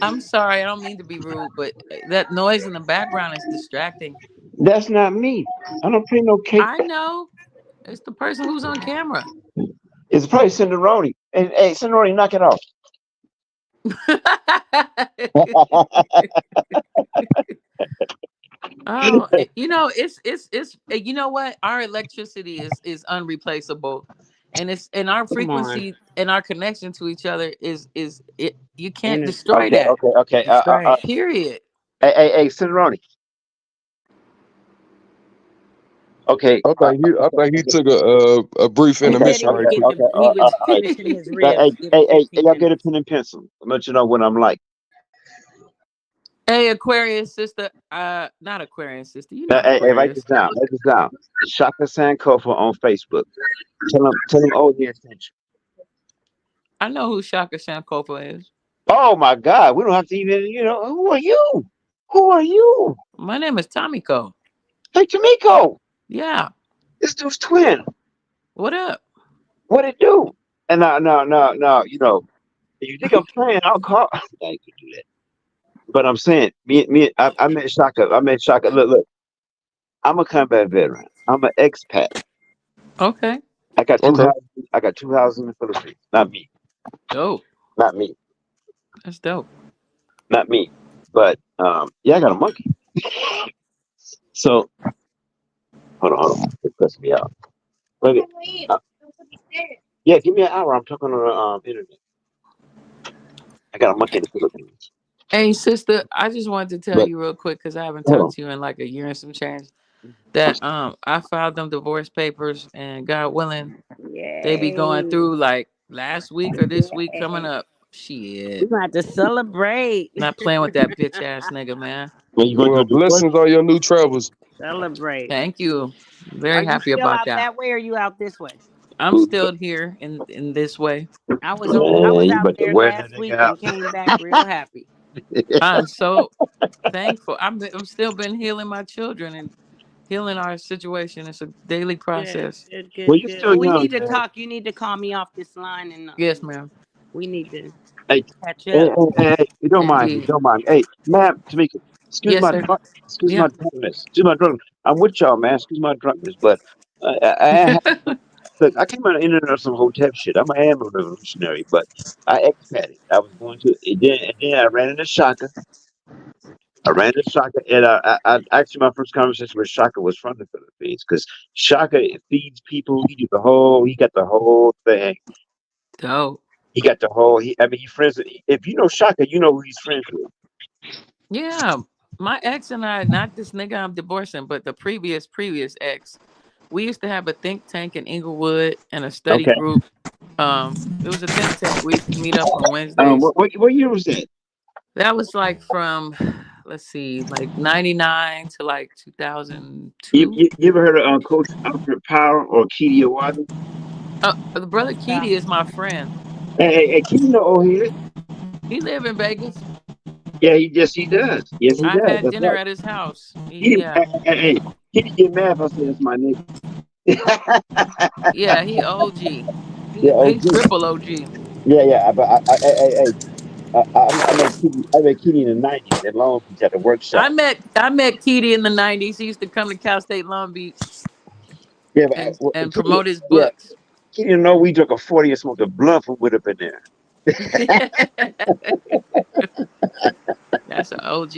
I'm sorry. I don't mean to be rude, but that noise in the background is distracting. That's not me. I don't play no cake. I know. It's the person who's on camera. It's probably Cinderoni. And hey, Cinderoni, knock it off. Oh, it's you know what? Our electricity is unreplaceable, and our frequency and our connection to each other is it. You can't destroy that. Okay. Period. Hey, Cinderoni. Okay. I think he took a brief intermission right quick. He was finishing his ribs. Hey, y'all get a pen and pencil. I'll let you know what I'm like. Hey, Aquarius sister. Not Aquarius sister. You know hey, write this down. Shaka Sankofa on Facebook. Tell him all the attention. I know who Shaka Sankofa is. Oh my God. We don't have to even, who are you? My name is Tomiko. Hey, Tomiko. Yeah. This dude's twin. What up? What it do? And no, if you think I'm playing, I'll call. I can do that. But I'm saying, I met Shaka. Look. I'm a combat veteran. I'm an expat. Okay. I got two houses in the Philippines. Not me. Dope. Not me. That's dope. Not me. But I got a monkey. So hold on. It's pressing me out. Yeah, give me an hour. I'm talking on the internet. I got a monkey in the Philippines. Hey, sister, I just wanted to tell you real quick because I haven't talked to you in like a year and some change. That I filed them divorce papers, and God willing, they be going through like last week or this week coming up. Shit, we got to celebrate. Not playing with that bitch ass nigga, man. Well, blessings on your new travels. Celebrate. Thank you. Very happy about that. That way, or are you out this way? I'm still here in this way. I was out there last week and came back real happy. I'm so thankful. I'm still been healing my children and healing our situation. It's a daily process. Good. We need to talk. You need to call me off this line and yes, ma'am. We need to catch up. Hey, don't mind. Hey, ma'am, Tamika, excuse my drunkenness. I'm with y'all, man. Excuse my drunkenness, but look, I came out of internet of some hotel shit. I am a revolutionary, but I expatted. I was going to, and then I ran into Shaka. And I actually, my first conversation with Shaka was from the Philippines because Shaka feeds people. He got the whole thing. Dope. He got the whole. He friends with. If you know Shaka, you know who he's friends with. Yeah, my ex and I, not this nigga I'm divorcing, but the previous ex. We used to have a think tank in Inglewood and a study group. It was a think tank. We used to meet up on Wednesdays. What year was that? That was like from let's see, like 99 to like 2002. You ever heard of Coach Alfred Power or Keedy Awadu? The brother Keedy is my friend. Hey, Keedy know old head. He live in Vegas. Yeah, he does. Yes, he I've does. had That's dinner right. at his house. Hey, Keedy get mad if I say that's my nigga. Yeah, he OG. Yeah, He OG. triple OG. Yeah. But I met Keedy in the '90s at Long Beach at the workshop. I met Keedy in the 90s. He used to come to Cal State Long Beach Yeah, but and Keedy, promote his yeah, books. Keedy didn't know we took a 40 and smoked a blunt with up in there. That's an OG.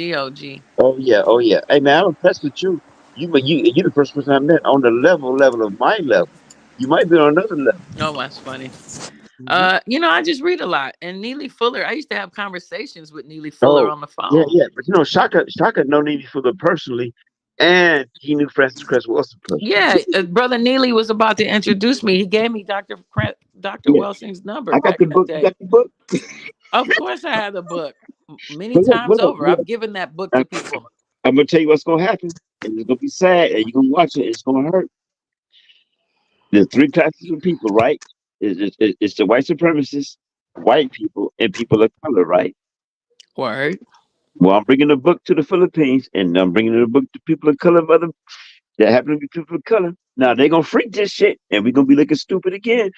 Oh yeah. Hey man, I'm impressed with you. You the first person I met on the level of my level. You might be on another level. Oh, that's funny. I just read a lot. And Neely Fuller, I used to have conversations with Neely Fuller on the phone. Yeah. But Shaka know Neely Fuller personally, and he knew Francis Cress Wilson personally. Yeah, Brother Neely was about to introduce me. He gave me Dr. Wilson's number. I got the book. You got the book? Of course, I had the book many times over. I've given that book to people. I'm gonna tell you what's gonna happen, and it's gonna be sad, and you're gonna watch it. It's gonna hurt. There's three classes of people, right? It's the white supremacists, white people, and people of color, right? Word. Well, I'm bringing the book to the Philippines, and I'm bringing the book to people of color, that happen to be people of color. Now they're gonna freak this shit, and we're gonna be looking stupid again.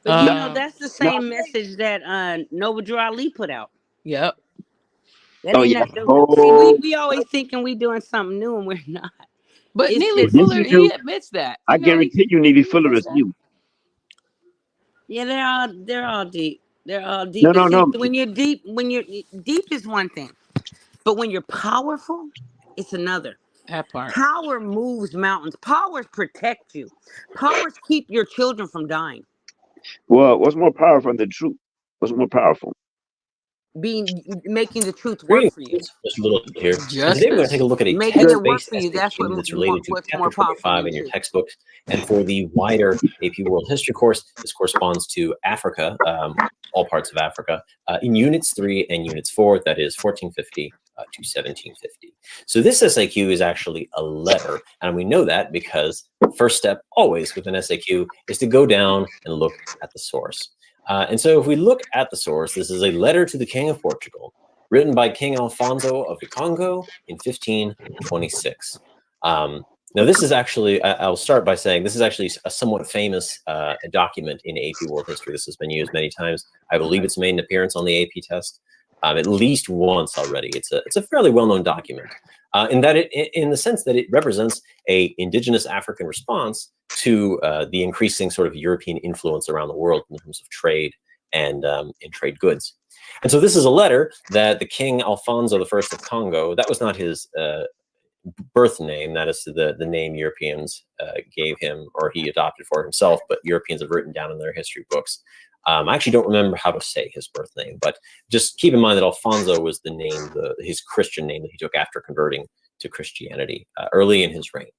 But that's the same message that Noble Ali put out. Yep. That ain't see, we always thinking we doing something new, and we're not. But Neely Fuller, he admits that. I guarantee you, Neely Fuller is new. Yeah, they're all deep. They're all deep. No. When you're deep is one thing, but when you're powerful, it's another. That part. Power moves mountains. Powers protect you. Powers keep your children from dying. Well, what's more powerful than the truth? What's more powerful? Making the truth work for you. Just a little here. And today we're going to take a look at a text-based SAQ that's related to chapter 25 in your textbooks. And for the wider AP World History course, this corresponds to Africa, all parts of Africa, in Units 3 and Units 4, that is 1450 to 1750. So this SAQ is actually a letter, and we know that because the first step always with an SAQ is to go down and look at the source. And so if we look at the source, this is a letter to the King of Portugal, written by King Alfonso of the Congo in 1526. Now, this is actually, I'll start by saying, this is actually a somewhat famous document in AP World History. This has been used many times. I believe it's made an appearance on the AP test at least once already. It's a fairly well-known document in the sense that it represents a indigenous African response to the increasing sort of European influence around the world in terms of trade and in trade goods. And so this is a letter that the King Alfonso I of Congo, that was not his birth name, that is the name Europeans gave him, or he adopted for himself, but Europeans have written down in their history books. I actually don't remember how to say his birth name, but just keep in mind that Alfonso was the name, his Christian name that he took after converting to Christianity early in his reign.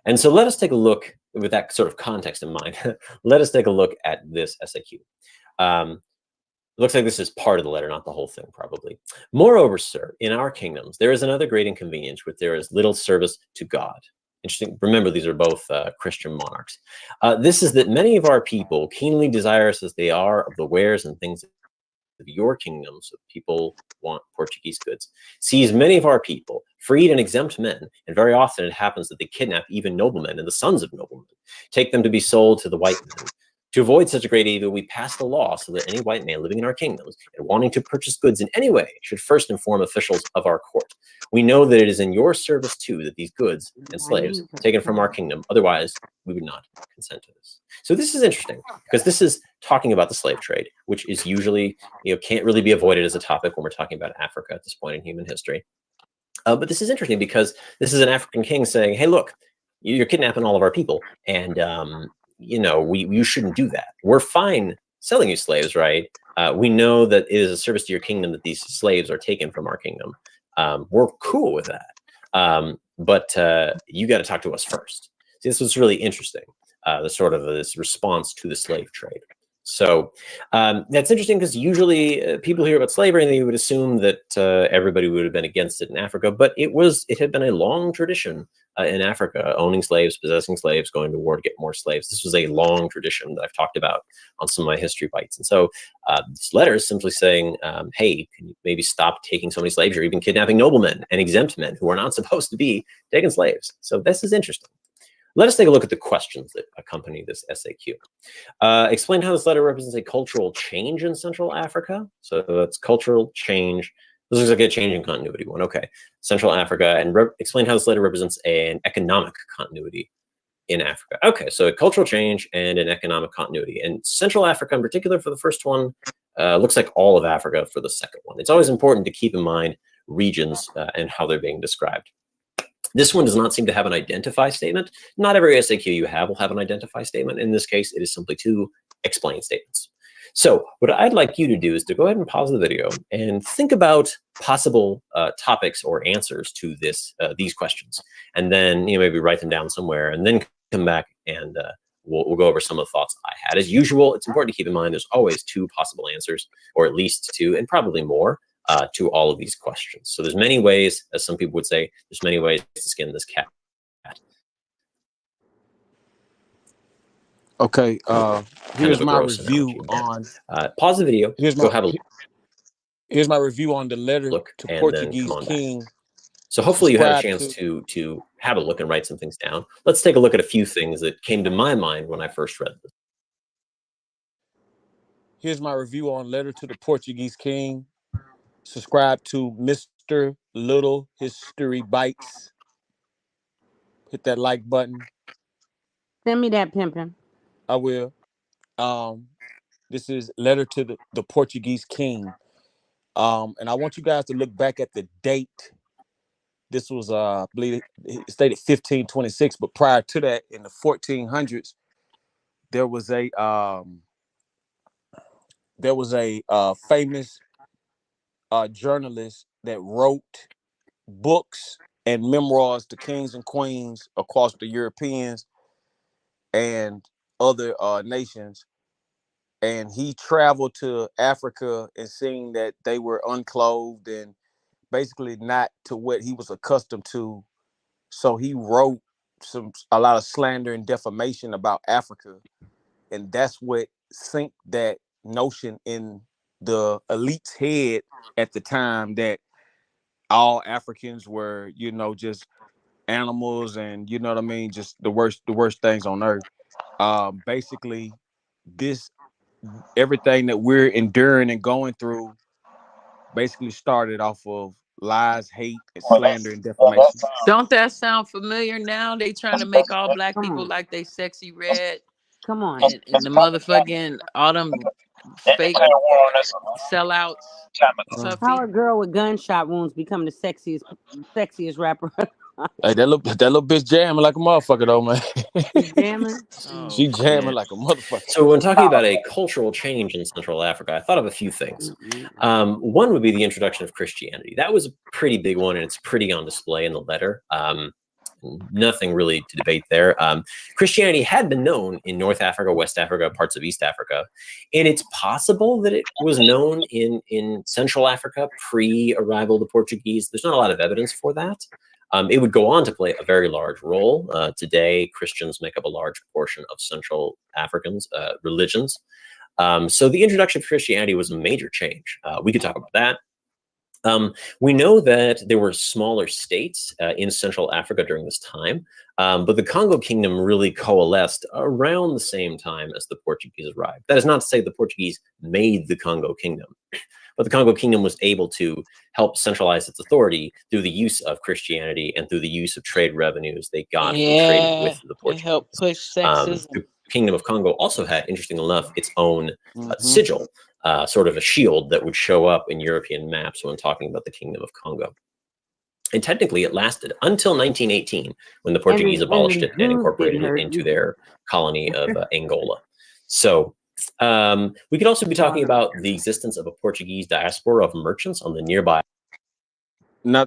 And so let us take a look, with that sort of context in mind, let us take a look at this SAQ. Looks like this is part of the letter, not the whole thing, probably. Moreover, sir, in our kingdoms, there is another great inconvenience, which there is little service to God. Interesting. Remember, these are both Christian monarchs. This is that many of our people, keenly desirous as they are of the wares and things of your kingdom, so people want Portuguese goods, seize many of our people, freed and exempt men, and very often it happens that they kidnap even noblemen and the sons of noblemen, take them to be sold to the white men. To avoid such a great evil, we pass the law so that any white man living in our kingdoms and wanting to purchase goods in any way should first inform officials of our court. We know that it is in your service, too, that these goods and slaves are taken from our kingdom. Otherwise, we would not consent to this. So this is interesting, because this is talking about the slave trade, which is usually, can't really be avoided as a topic when we're talking about Africa at this point in human history. But this is interesting because this is an African king saying, hey, look, you're kidnapping all of our people, and you shouldn't do that. We're fine selling you slaves, right? We know that it is a service to your kingdom that these slaves are taken from our kingdom. We're cool with that. But you got to talk to us first. See, this was really interesting, the sort of this response to the slave trade. So that's interesting because usually people hear about slavery and they would assume that everybody would have been against it in Africa, but it had been a long tradition in Africa, owning slaves, possessing slaves, going to war to get more slaves. This was a long tradition that I've talked about on some of my history bites. And so this letter is simply saying, hey, can you maybe stop taking so many slaves or even kidnapping noblemen and exempt men who are not supposed to be taking slaves? So this is interesting. Let us take a look at the questions that accompany this SAQ. Explain how this letter represents a cultural change in Central Africa. So that's cultural change. This looks like a change in continuity one. Okay. Central Africa, and explain how this letter represents an economic continuity in Africa. Okay, so a cultural change and an economic continuity. And Central Africa in particular for the first one, looks like all of Africa for the second one. It's always important to keep in mind regions and how they're being described. This one does not seem to have an identify statement. Not every SAQ you have will have an identify statement. In this case, it is simply two explain statements. So what I'd like you to do is to go ahead and pause the video and think about possible topics or answers to these questions. And then maybe write them down somewhere and then come back and we'll go over some of the thoughts I had. As usual, it's important to keep in mind there's always two possible answers, or at least two, and probably more, to all of these questions. So there's many ways, as some people would say, there's many ways to skin this cat. Okay, here's my review on. Pause the video. Go have a look. Here's my review on the letter to Portuguese King. So hopefully you had a chance to have a look and write some things down. Let's take a look at a few things that came to my mind when I first read this. Here's my review on letter to the Portuguese King. Subscribe to Mr. Little History Bites. Hit that like button. Send me that, pimpin'. I will. This is letter to the Portuguese King. And I want you guys to look back at the date. This was, I believe it stated 1526, but prior to that, in the 1400s, there was a famous journalist that wrote books and memoirs to kings and queens across the Europeans and other nations. And he traveled to Africa and seeing that they were unclothed and basically not to what he was accustomed to. So he wrote a lot of slander and defamation about Africa. And that's what sank that notion in the elite's head at the time that all Africans were, just animals and, just the worst things on earth. Basically, everything that we're enduring and going through basically started off of lies, hate, and slander and defamation. Don't that sound familiar now? They trying to make all black people like they sexy red. Come on. And the motherfucking all them fake sellouts. How a girl with gunshot wounds become the sexiest rapper? Hey, that little bitch jamming like a motherfucker though, man. She's jamming? She jamming like a motherfucker. So when talking about a cultural change in Central Africa, I thought of a few things. One would be the introduction of Christianity. That was a pretty big one, and it's pretty on display in the letter. Nothing really to debate there. Christianity had been known in North Africa, West Africa, parts of East Africa, and it's possible that it was known in Central Africa pre-arrival of the Portuguese. There's not a lot of evidence for that. It would go on to play a very large role. Today, Christians make up a large portion of Central Africans' religions. So the introduction of Christianity was a major change. We could talk about that. We know that there were smaller states in Central Africa during this time, but the Congo Kingdom really coalesced around the same time as the Portuguese arrived. That is not to say the Portuguese made the Congo Kingdom, but the Congo Kingdom was able to help centralize its authority through the use of Christianity and through the use of trade revenues they got from trading with the Portuguese. Help push sexism. The Kingdom of Congo also had, interesting enough, its own sigil. Sort of a shield that would show up in European maps when talking about the Kingdom of Congo. And technically it lasted until 1918 when the Portuguese abolished it and incorporated it into their colony of Angola. So we could also be talking about the existence of a Portuguese diaspora of merchants on the nearby. Now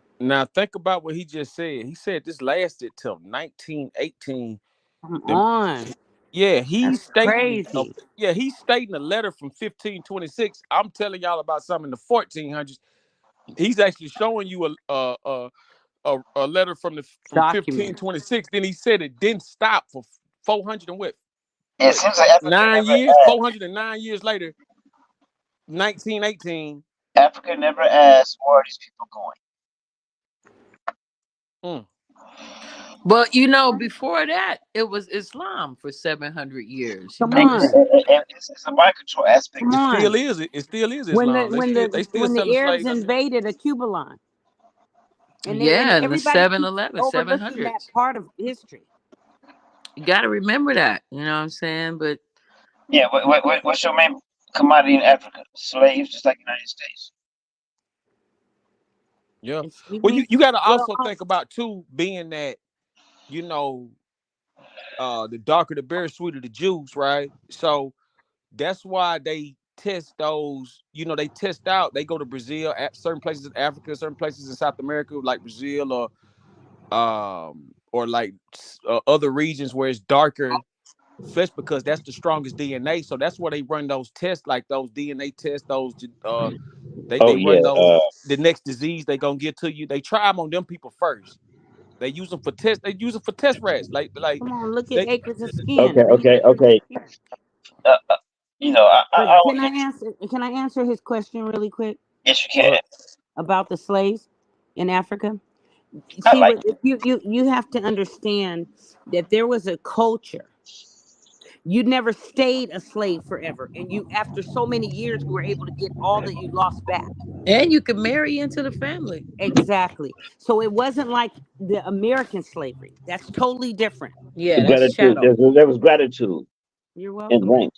think about what he just said. He said this lasted till 1918. Come on. Yeah, he's stating. Crazy. Yeah, he's stating a letter from 1526. I'm telling y'all about something in the 1400s. He's actually showing you a letter from 1526. Then he said it didn't stop for 400 and what? It seems like Africa 9 never years, asked. 409 years later, 1918. Africa never asked where are these people going. But you know, before that, it was Islam for 700 years. Come on. It's a mind control aspect. Come on. It still is Islam. When the Arabs slaves. invaded a Cuba, and the 711, overlooking 700s. that part of history. You got to remember that. You know what I'm saying? But yeah, what's your main commodity in Africa? Slaves, just like the United States. Yeah. Well, you got to also think about too, being that, you know, the darker the berry, sweeter the juice, right? So that's why they test those. You know, they test out. They go to Brazil, at certain places in Africa, certain places in South America, like Brazil or like other regions where it's darker flesh, because that's the strongest DNA. So that's where they run those tests, like those DNA tests. Those they run those. The next disease they gonna get to you. They try them on them people first. They use them for test. They use them for test rats. Like come on, look at acres of skin. Okay. You know, can I answer his question really quick? Yes, you can. About the slaves in Africa. You have to understand that there was a culture. You never stayed a slave forever, and you, after so many years, you were able to get all that you lost back. And you could marry into the family. Exactly. So it wasn't like the American slavery. That's totally different. Yeah, that's gratitude. There was gratitude. You're welcome.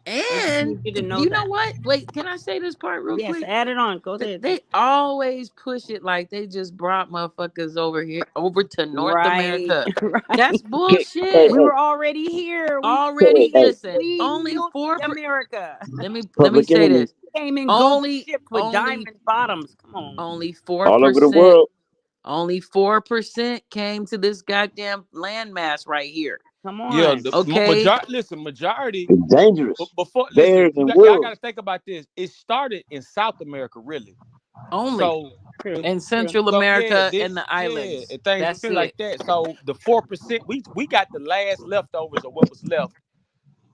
And you know what? Wait, can I say this part real quick? Yes, add it on. Go ahead. They always push it like they just brought motherfuckers over to North America. Right. That's bullshit. We were already here. Listen, only 4 America. Let me say this. Came in only ships with diamond bottoms. Come on. Only 4%. All over the world. Only 4% came to this goddamn landmass right here. Come on. Yeah, okay. Majority. It's dangerous. Before, listen, y'all got to think about this. It started in South America, really. Only. So in Central America and the islands. And things like that. So the 4%, we got the last leftovers of what was left.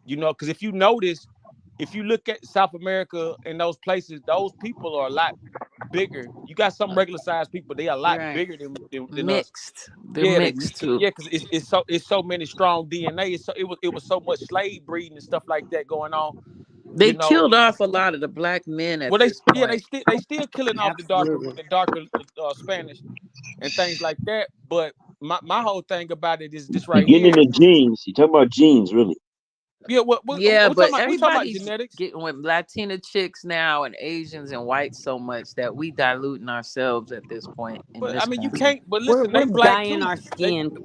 You know, because if you notice, if you look at South America and those places, those people are a lot bigger. You got some regular sized people; they are a lot bigger than mixed. Us. They're mixed too. Yeah, because it's so many strong DNA. It was so much slave breeding and stuff like that going on. They killed off a lot of the black men. They still killing off the darker Spanish and things like that. But my whole thing about it is this right here. You're getting the genes. You're talking about genes, really. Yeah, but everybody's genetics. Getting with Latina chicks now and Asians and whites so much that we diluting ourselves at this point. But I mean, you can't. But listen, they black too. Our skin.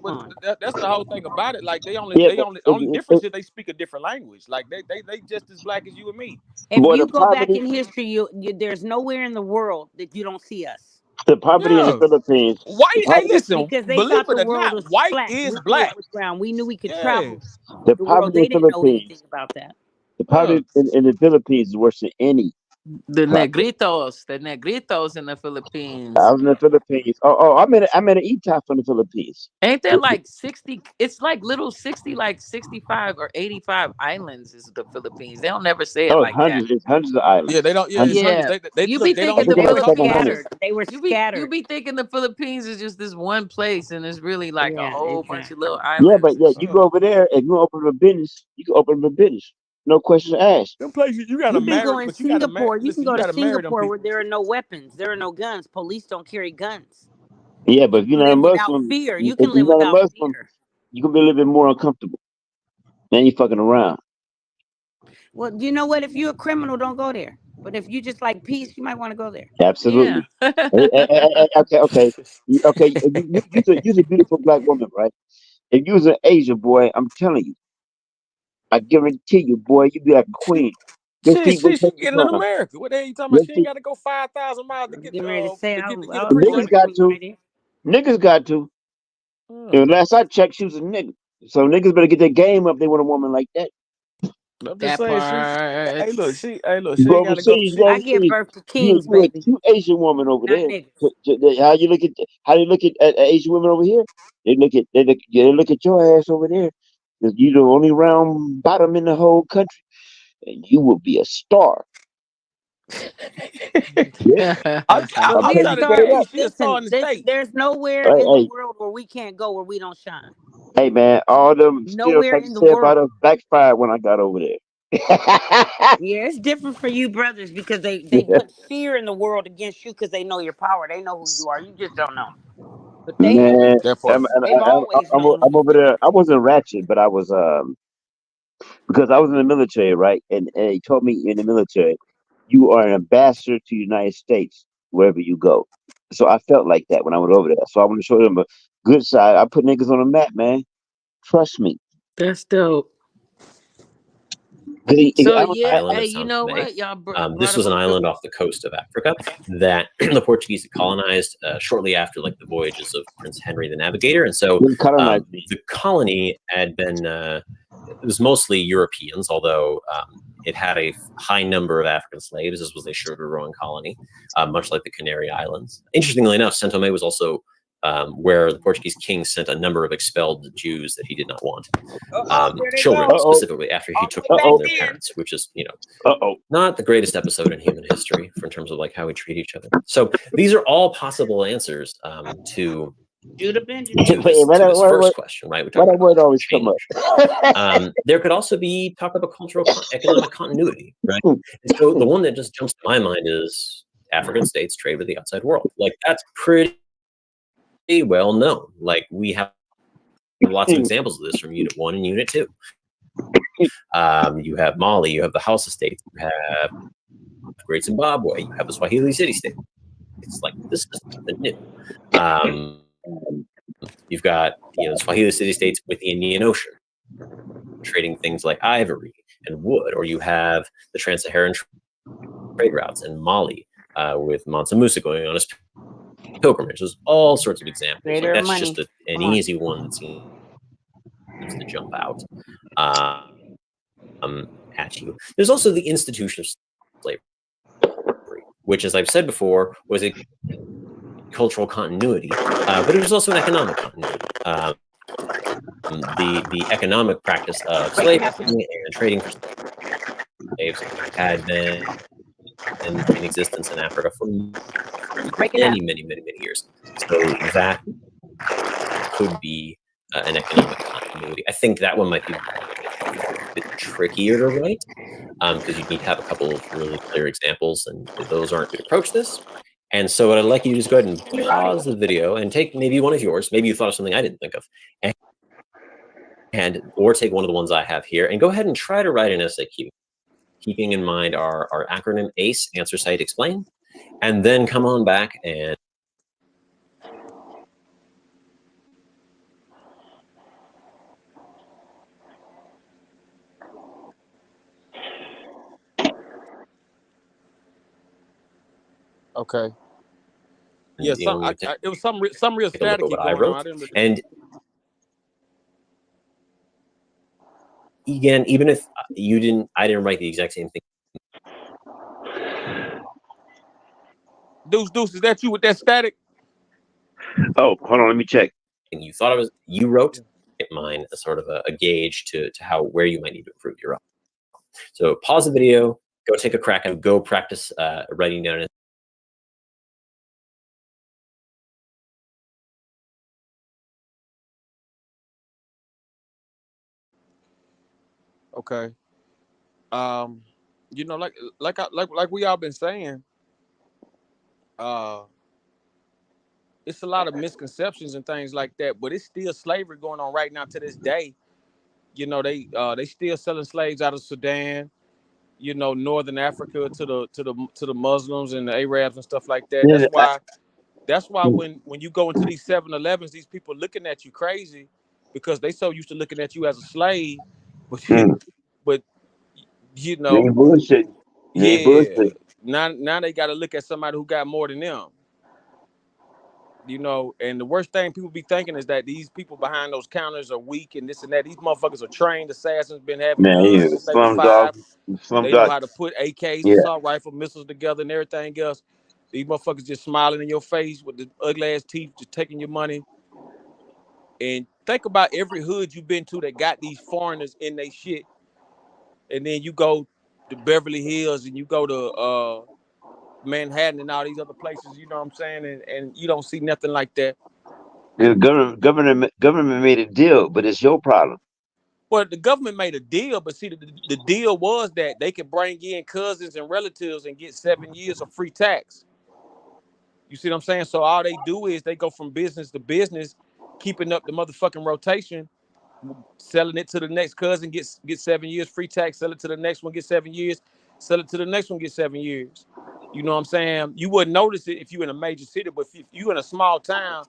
That's the whole thing about it. Like the only difference is they speak a different language. Like they just as black as you and me. If you go back in history, there's nowhere in the world that you don't see us. The poverty in the Philippines. White, hey, listen, because they believe thought it or not, white is black. We knew we could travel. The poverty in the didn't know anything Philippines. About that. The poverty in the Philippines is worse than any. The negritos in the Philippines. I was in the Philippines. I met an ETOP from the Philippines. Ain't there like 60? It's like little 60, like 65 or 85 islands is the Philippines. They don't never say it like hundreds, that. Hundreds of islands. Yeah, they don't. Yeah, you be thinking they were scattered. They were scattered. You be thinking the Philippines is just this one place, and it's really like a whole bunch of little islands. Yeah, but you go over there and you open a business. You can open a business. No questions asked. Them places you gotta marry. Go in Singapore. You can go to Singapore where there are no weapons, there are no guns. Police don't carry guns. Yeah, but if you're not a Muslim, fear. You can live without fear. You can be a little bit more uncomfortable. Man, you fucking around. Well, you know what? If you're a criminal, don't go there. But if you just like peace, you might want to go there. Absolutely. Yeah. Okay. You're a beautiful black woman, right? If you was an Asian boy, I'm telling you. I guarantee you, boy, you be like a queen. She getting in America. What the hell you talking about? She ain't got to go 5,000 miles to get Niggas got to. Niggas got to. Last I checked, she was a nigga. So niggas better get their game up. They want a woman like that. I'm just saying, hey, look, she ain't Go gotta go. overseas, go I give overseas. birth to kings, You a baby, cute Asian woman over not there. niggas. How you look at Asian women over here? They look at your ass over there. 'Cause you the only round bottom in the whole country, and you will be a star. Yeah, I'm I'm Be a trying telling you to star. straight tell up. you, she a star Listen, in the States. there's nowhere Hey, in the hey, world where we can't go where we don't shine. hey, man, all them Nowhere stereotypes in you the say about us world. backfired when I got over there. Yeah, it's different for you brothers because they put fear in the world against you because they know your power. They know who you are. You just don't know. But they know. Man, That part. They've always known who I'm you over are. there. I wasn't ratchet, but I was because I was in the military, right? And he told me in the military, you are an ambassador to the United States wherever you go. So I felt like that when I went over there. So I want to show them a good side. I put niggas on the map, man. Trust me. That's dope. So yeah, Island hey, of you São know Tomé. what? Y'all This brought was up an a good. island off the coast of Africa that the Portuguese had colonized shortly after like the voyages of Prince Henry the Navigator, and so Didn't colonize me. the colony had been it was mostly Europeans, although it had a high number of African slaves. This was a sugar growing colony, much like the Canary Islands. Interestingly enough, São Tomé was also where the Portuguese king sent a number of expelled Jews that he did not want, There they children go. specifically, after he All the took way them back from their there. parents, which is, not the greatest episode in human history in terms of like how we treat each other. So these are all possible answers to Judah Benjamin. this first question, right? We're talking Why that word about always come change. up? There could also be talk about cultural economic continuity, right? And so the one that just jumps to my mind is African states trade with the outside world. Like that's pretty well known. Like we have lots of examples of this from Unit 1 and Unit 2. You have Mali, you have the Hausa states, you have Great Zimbabwe, you have the Swahili city state. It's like this is nothing new. You've got the Swahili city states with the Indian Ocean, trading things like ivory and wood, or you have the trans-Saharan trade routes in Mali with Mansa Musa going on his pilgrimage. There's all sorts of examples. Like that's just an easy one that seems to jump out at you. There's also the institution of slavery, which, as I've said before, was a cultural continuity, but it was also an economic continuity. The economic practice of slavery and trading for slaves had been in existence in Africa for many years. So that could be an economic continuity. I think that one might be a bit trickier to write because you need to have a couple of really clear examples, and those aren't good to approach this. And so what I'd like you to just go ahead and pause the video and take maybe one of yours. Maybe you thought of something I didn't think of. Or take one of the ones I have here and go ahead and try to write an SAQ, keeping in mind our acronym ACE, Answer, Cite, Explain, and then come on back and Okay. Yeah, it was some real staticky I going wrote. on. I didn't really... And again, even if I didn't write the exact same thing. Deuce, is that you with that static? Oh, hold on, let me check. You thought it was you wrote mine as sort of a gauge to where you might need to improve your own. So pause the video, go take a crack and go practice writing down. Okay. Like we all been saying, it's a lot of misconceptions and things like that, but it's still slavery going on right now to this day. They still selling slaves out of Sudan, Northern Africa to the Muslims and the Arabs and stuff like that. That's why when you go into these 7-Elevens, these people looking at you crazy because they so used to looking at you as a slave, but bullshit. Yeah. Now they got to look at somebody who got more than them. You know, and the worst thing people be thinking is that these people behind those counters are weak and this and that. These motherfuckers are trained assassins, been having guns since they was 5. They know how to put AKs, assault rifle, missiles together and everything else. These motherfuckers just smiling in your face with the ugly ass teeth, just taking your money. And think about every hood you've been to that got these foreigners in their shit. And then you go to Beverly Hills and you go to Manhattan and all these other places, you know what I'm saying? And you don't see nothing like that. The government made a deal, but it's your problem. Well, the government made a deal, but see, the deal was that they could bring in cousins and relatives and get 7 years of free tax. You see what I'm saying? So all they do is they go from business to business, keeping up the motherfucking rotation, selling it to the next cousin, get 7 years free tax, sell it to the next one, get 7 years, sell it to the next one, get 7 years. You know what I'm saying? You wouldn't notice it if you're in a major city, but if you're in a small town,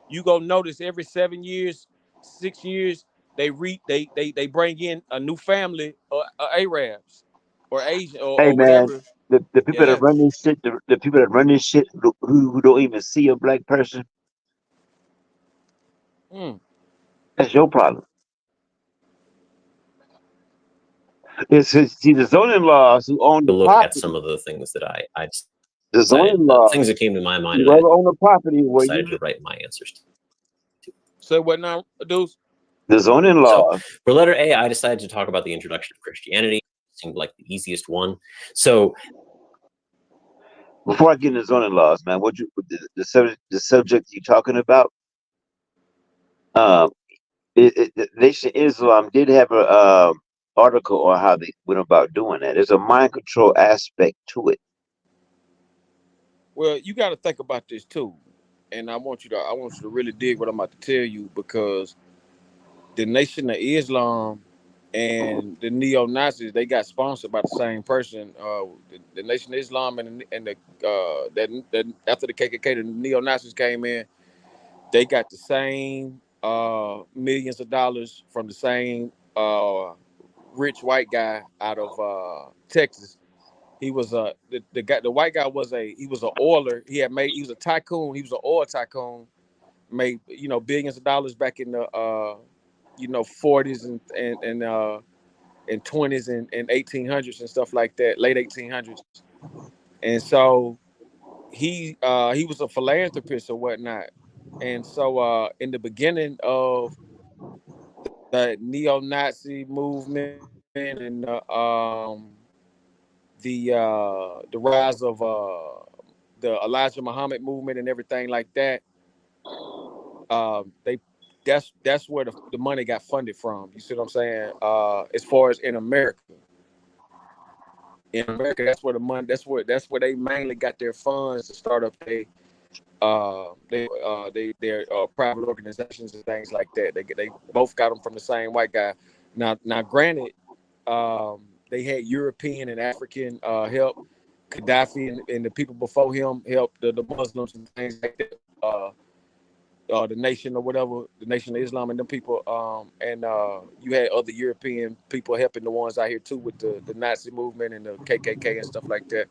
you go notice every 7 years, 6 years, they bring in a new family or Arabs or Asian Hey or man, whatever. the people that run this shit, the people that run this shit who don't even see a black person, that's your problem. See the zoning laws who own the look property. At some of the things that I the zoning laws, things that came to my mind, whoever own the property where decided you to write my answers to. So what now, dudes? The zoning laws. So for letter A, I decided to talk about the introduction of Christianity. It seemed like the easiest one. So before I get into zoning laws, man, the subject you're talking about? The Nation of Islam did have a article on how they went about doing that. There's a mind control aspect to it. Well, you got to think about this too, and I want you to really dig what I'm about to tell you, because the Nation of Islam and the neo-Nazis, they got sponsored by the same person. The Nation of Islam and the that after the KKK, the neo-Nazis came in, they got the same millions of dollars from the same rich white guy out of Texas. He was the white guy was he was an oiler. He was a tycoon. He was an oil tycoon. Made billions of dollars back in the 40s and 20s and 1800s and stuff like that, late 1800s. And so he was a philanthropist or whatnot. And so in the beginning of the neo-Nazi movement and the rise of the Elijah Muhammad movement and everything like that, that's where the money got funded from. You see what I'm saying? As far as in America, that's where the money. That's where they mainly got their funds to start up their private organizations and things like that. They both got them from the same white guy. Now granted, they had European and African help. Gaddafi and the people before him helped the Muslims and things like that. The nation or whatever, the Nation of Islam and them people, and you had other European people helping the ones out here too with the Nazi movement and the KKK and stuff like that.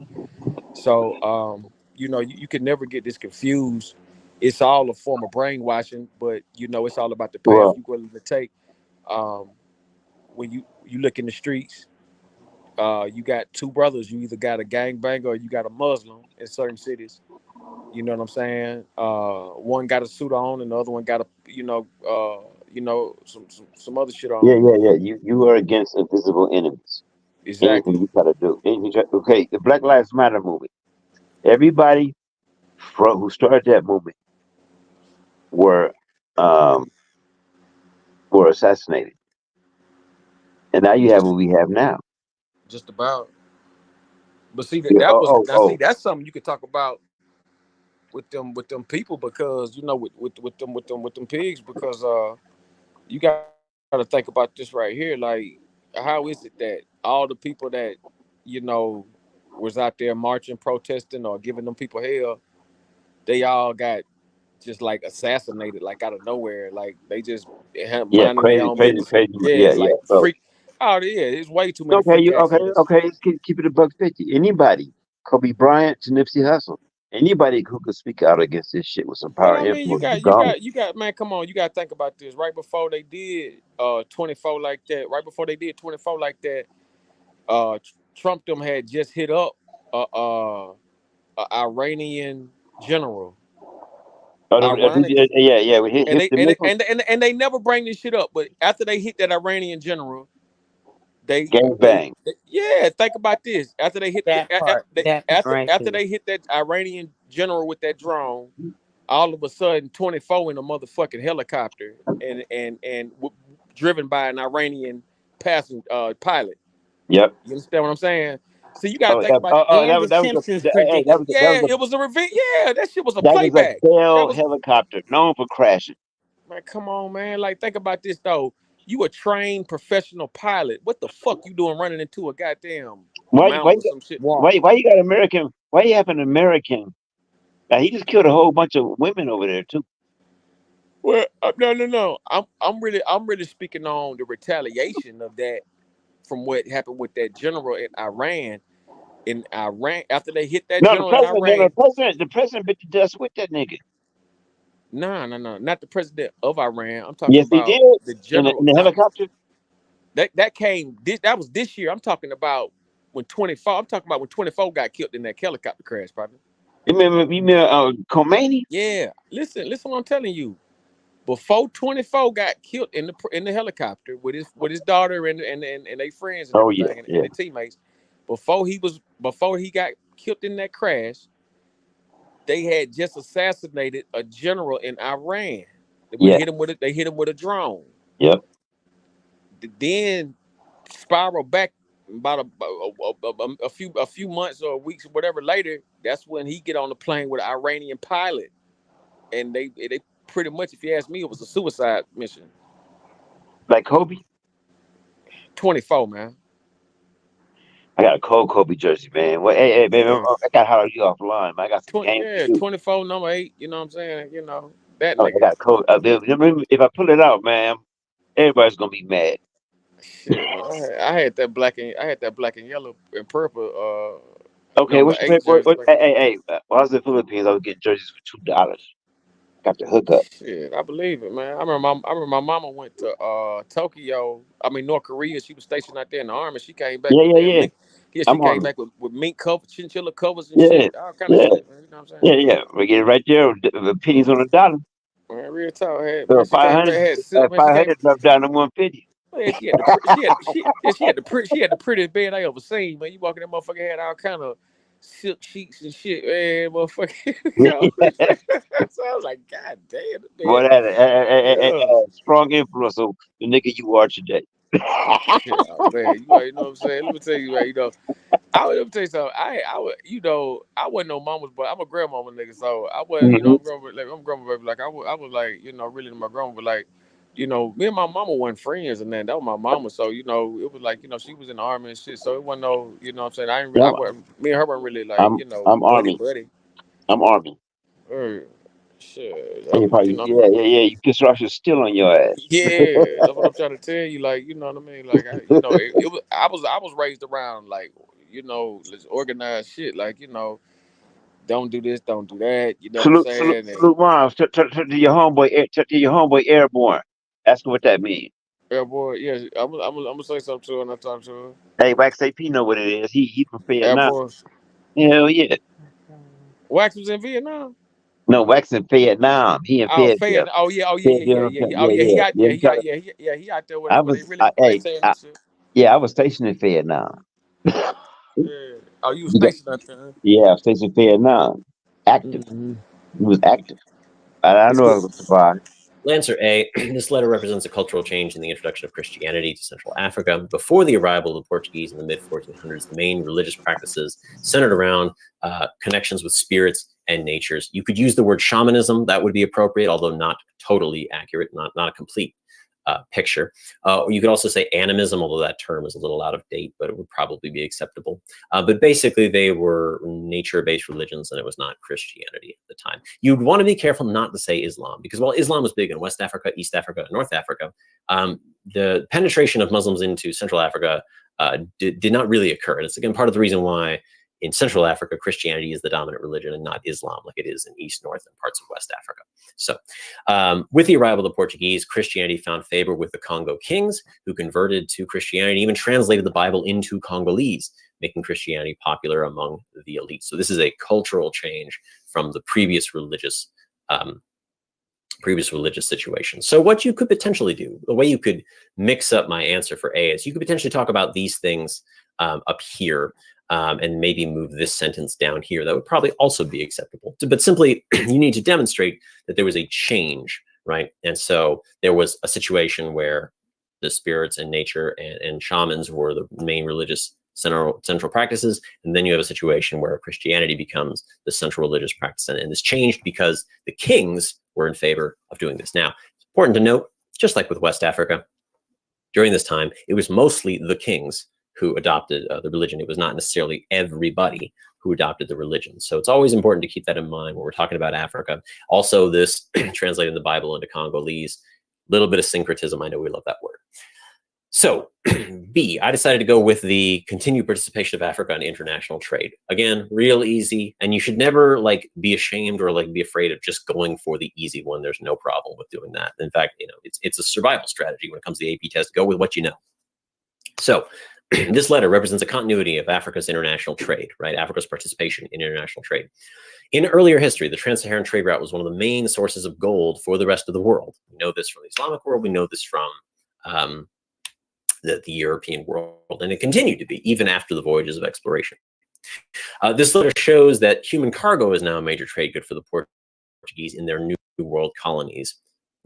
So you can never get this confused. It's all a form of brainwashing, but it's all about the path you're willing to take. When you look in the streets, you got two brothers. You either got a gangbanger or you got a Muslim in certain cities. You know what I'm saying? One got a suit on, and the other one got a, some other shit on. Yeah. You are against invisible enemies. Exactly. Anything you try to do. Okay, the Black Lives Matter movement. Everybody who started that movement were assassinated, and now you have what we have now. Just about. But see see that's something you could talk about with them people, because with them pigs, because you got to think about this right here. Like, how is it that all the people that was out there marching, protesting, or giving them people hell, they all got just like assassinated, like out of nowhere, like they just minding their own business. Freak. Oh yeah, it's way too many freak accidents. Okay. Let's keep it $1.50. Anybody, Kobe Bryant to Nipsey Hussle. Anybody who could speak out against this shit with some power Well, I mean, influence is gone. man, come on, you got to think about this. Right before they did 24 like that, right before they did 24 like that, Trump them had just hit up a Iranian general. Ironic, yeah. And they never bring this shit up. But after they hit that Iranian general, they bang. Yeah, think about this. After they hit that part, after they hit that Iranian general with that drone, all of a sudden 24 in a motherfucking helicopter and driven by an Iranian pilot. Yep. You understand what I'm saying? So you gotta think about it was a revenge. Yeah, that shit was a playback. That was a Bell helicopter known for crashing. Man, come on, man. Like, think about this though. You a trained professional pilot. What the fuck you doing running into a goddamn mountain or some shit? Why you got American? Why you have an American? He just killed a whole bunch of women over there too. Well, no. I'm really speaking on the retaliation of that from what happened with that general in Iran. In Iran, after they hit that general in Iran, the president bit the dust with that nigga. No, not the president of Iran. I'm talking about the general in the helicopter. That came. That was this year. I'm talking about when 24. I'm talking about when 24 got killed in that helicopter crash, partner. You mean Khomeini? Yeah. Listen what I'm telling you. Before 24 got killed in the helicopter with his daughter and their friends and everything and their teammates, before he got killed in that crash, they had just assassinated a general in Iran. They hit him with a drone. Yep. Then spiral back about a few months or weeks or whatever later. That's when he get on the plane with an Iranian pilot, and they pretty much, if you ask me, it was a suicide mission. Like Kobe? 24, man. I got a cold Kobe jersey, man. Well, hey, man, I got to holler you offline, man. I got some games. Yeah, 24, number 8. You know what I'm saying? You know that nigga. I got cold. If I pull it out, man, everybody's gonna be mad. Shit, man. I had that black and yellow and purple. Okay, hey, while I was in the Philippines, I was getting jerseys for $2. Got the hookup. Shit, I believe it, man. I remember my mama went to Tokyo. I mean North Korea. She was stationed out there in the army. She came back. Yeah. She came back with mink covers, chinchilla covers, and shit. All kind of shit. Man, you know what I'm saying? Yeah. We get it right there. The pennies on the dollar. Man, real talk. Had, so 500 dropped down to 150. Man, she had the prettiest bed I ever seen. Man, you walk in that motherfucker had all kind of silk sheets and shit, man, motherfucker. So I was like, God damn. Boy, that strong influence on the nigga you are today. Oh, man, you know what I'm saying? Let me tell you, man, let me tell you something. I wasn't no mama's boy. I'm a grandmama nigga, so I wasn't, I'm grandma baby. Like I was like, really my grandma, but like, me and my mama weren't friends, and then that was my mama. So it was like, she was in the army and shit. So it wasn't no, you know what I'm saying? Me and her weren't really like, I'm buddy. I'm army. Shit. You construction still on your ass. Yeah, that's what I'm trying to tell you. Like, you know what I mean? Like, I was raised around like, let's organize shit. Like, don't do this, don't do that. You know what I'm saying? Salute moms to your homeboy Airborne. Ask him what that means. Airborne, yeah. I'm gonna say something to her and I talk to her. Hey, Wax AP know what it is. He from Vietnam. Airborne. Hell yeah. Wax was in Vietnam. No, Wax in Vietnam. He in Fayetteville. Oh yeah. He out there with I was stationed in Vietnam. Yeah. Oh, you was stationed out there? Yeah, I was stationed in Vietnam. Active. He was active. I know I was survived. Lancer A, this letter represents a cultural change in the introduction of Christianity to Central Africa. Before the arrival of the Portuguese in the mid-1400s, the main religious practices centered around connections with spirits and natures. You could use the word shamanism, that would be appropriate, although not totally accurate, not a complete picture. You could also say animism, although that term is a little out of date, but it would probably be acceptable. But basically, they were nature-based religions, and it was not Christianity at the time. You'd want to be careful not to say Islam, because while Islam was big in West Africa, East Africa, and North Africa, the penetration of Muslims into Central Africa did not really occur. And it's, again, part of the reason why in Central Africa, Christianity is the dominant religion and not Islam like it is in East, North, and parts of West Africa. So with the arrival of the Portuguese, Christianity found favor with the Congo kings, who converted to Christianity, even translated the Bible into Congolese, making Christianity popular among the elite. So this is a cultural change from the previous religious situation. So what you could potentially do, the way you could mix up my answer for A is you could potentially talk about these things up here, and maybe move this sentence down here. That would probably also be acceptable. But simply, you need to demonstrate that there was a change, right? And so there was a situation where the spirits and nature and shamans were the main religious central practices, and then you have a situation where Christianity becomes the central religious practice, and this changed because the kings were in favor of doing this. Now, it's important to note, just like with West Africa, during this time, it was mostly the kings who adopted the religion. It was not necessarily everybody who adopted the religion. So it's always important to keep that in mind when we're talking about Africa. Also, this translating the Bible into Congolese, a little bit of syncretism. I know we love that word. So B, I decided to go with the continued participation of Africa in international trade. Again, real easy. And you should never like be ashamed or like be afraid of just going for the easy one. There's no problem with doing that. In fact, you know, it's a survival strategy when it comes to the AP test. Go with what you know. So this letter represents a continuity of Africa's international trade, right? Africa's participation in international trade. In earlier history, the trans-Saharan trade route was one of the main sources of gold for the rest of the world. We know this from the Islamic world. We know this from the European world, and it continued to be even after the voyages of exploration. This letter shows that human cargo is now a major trade good for the Portuguese in their new world colonies,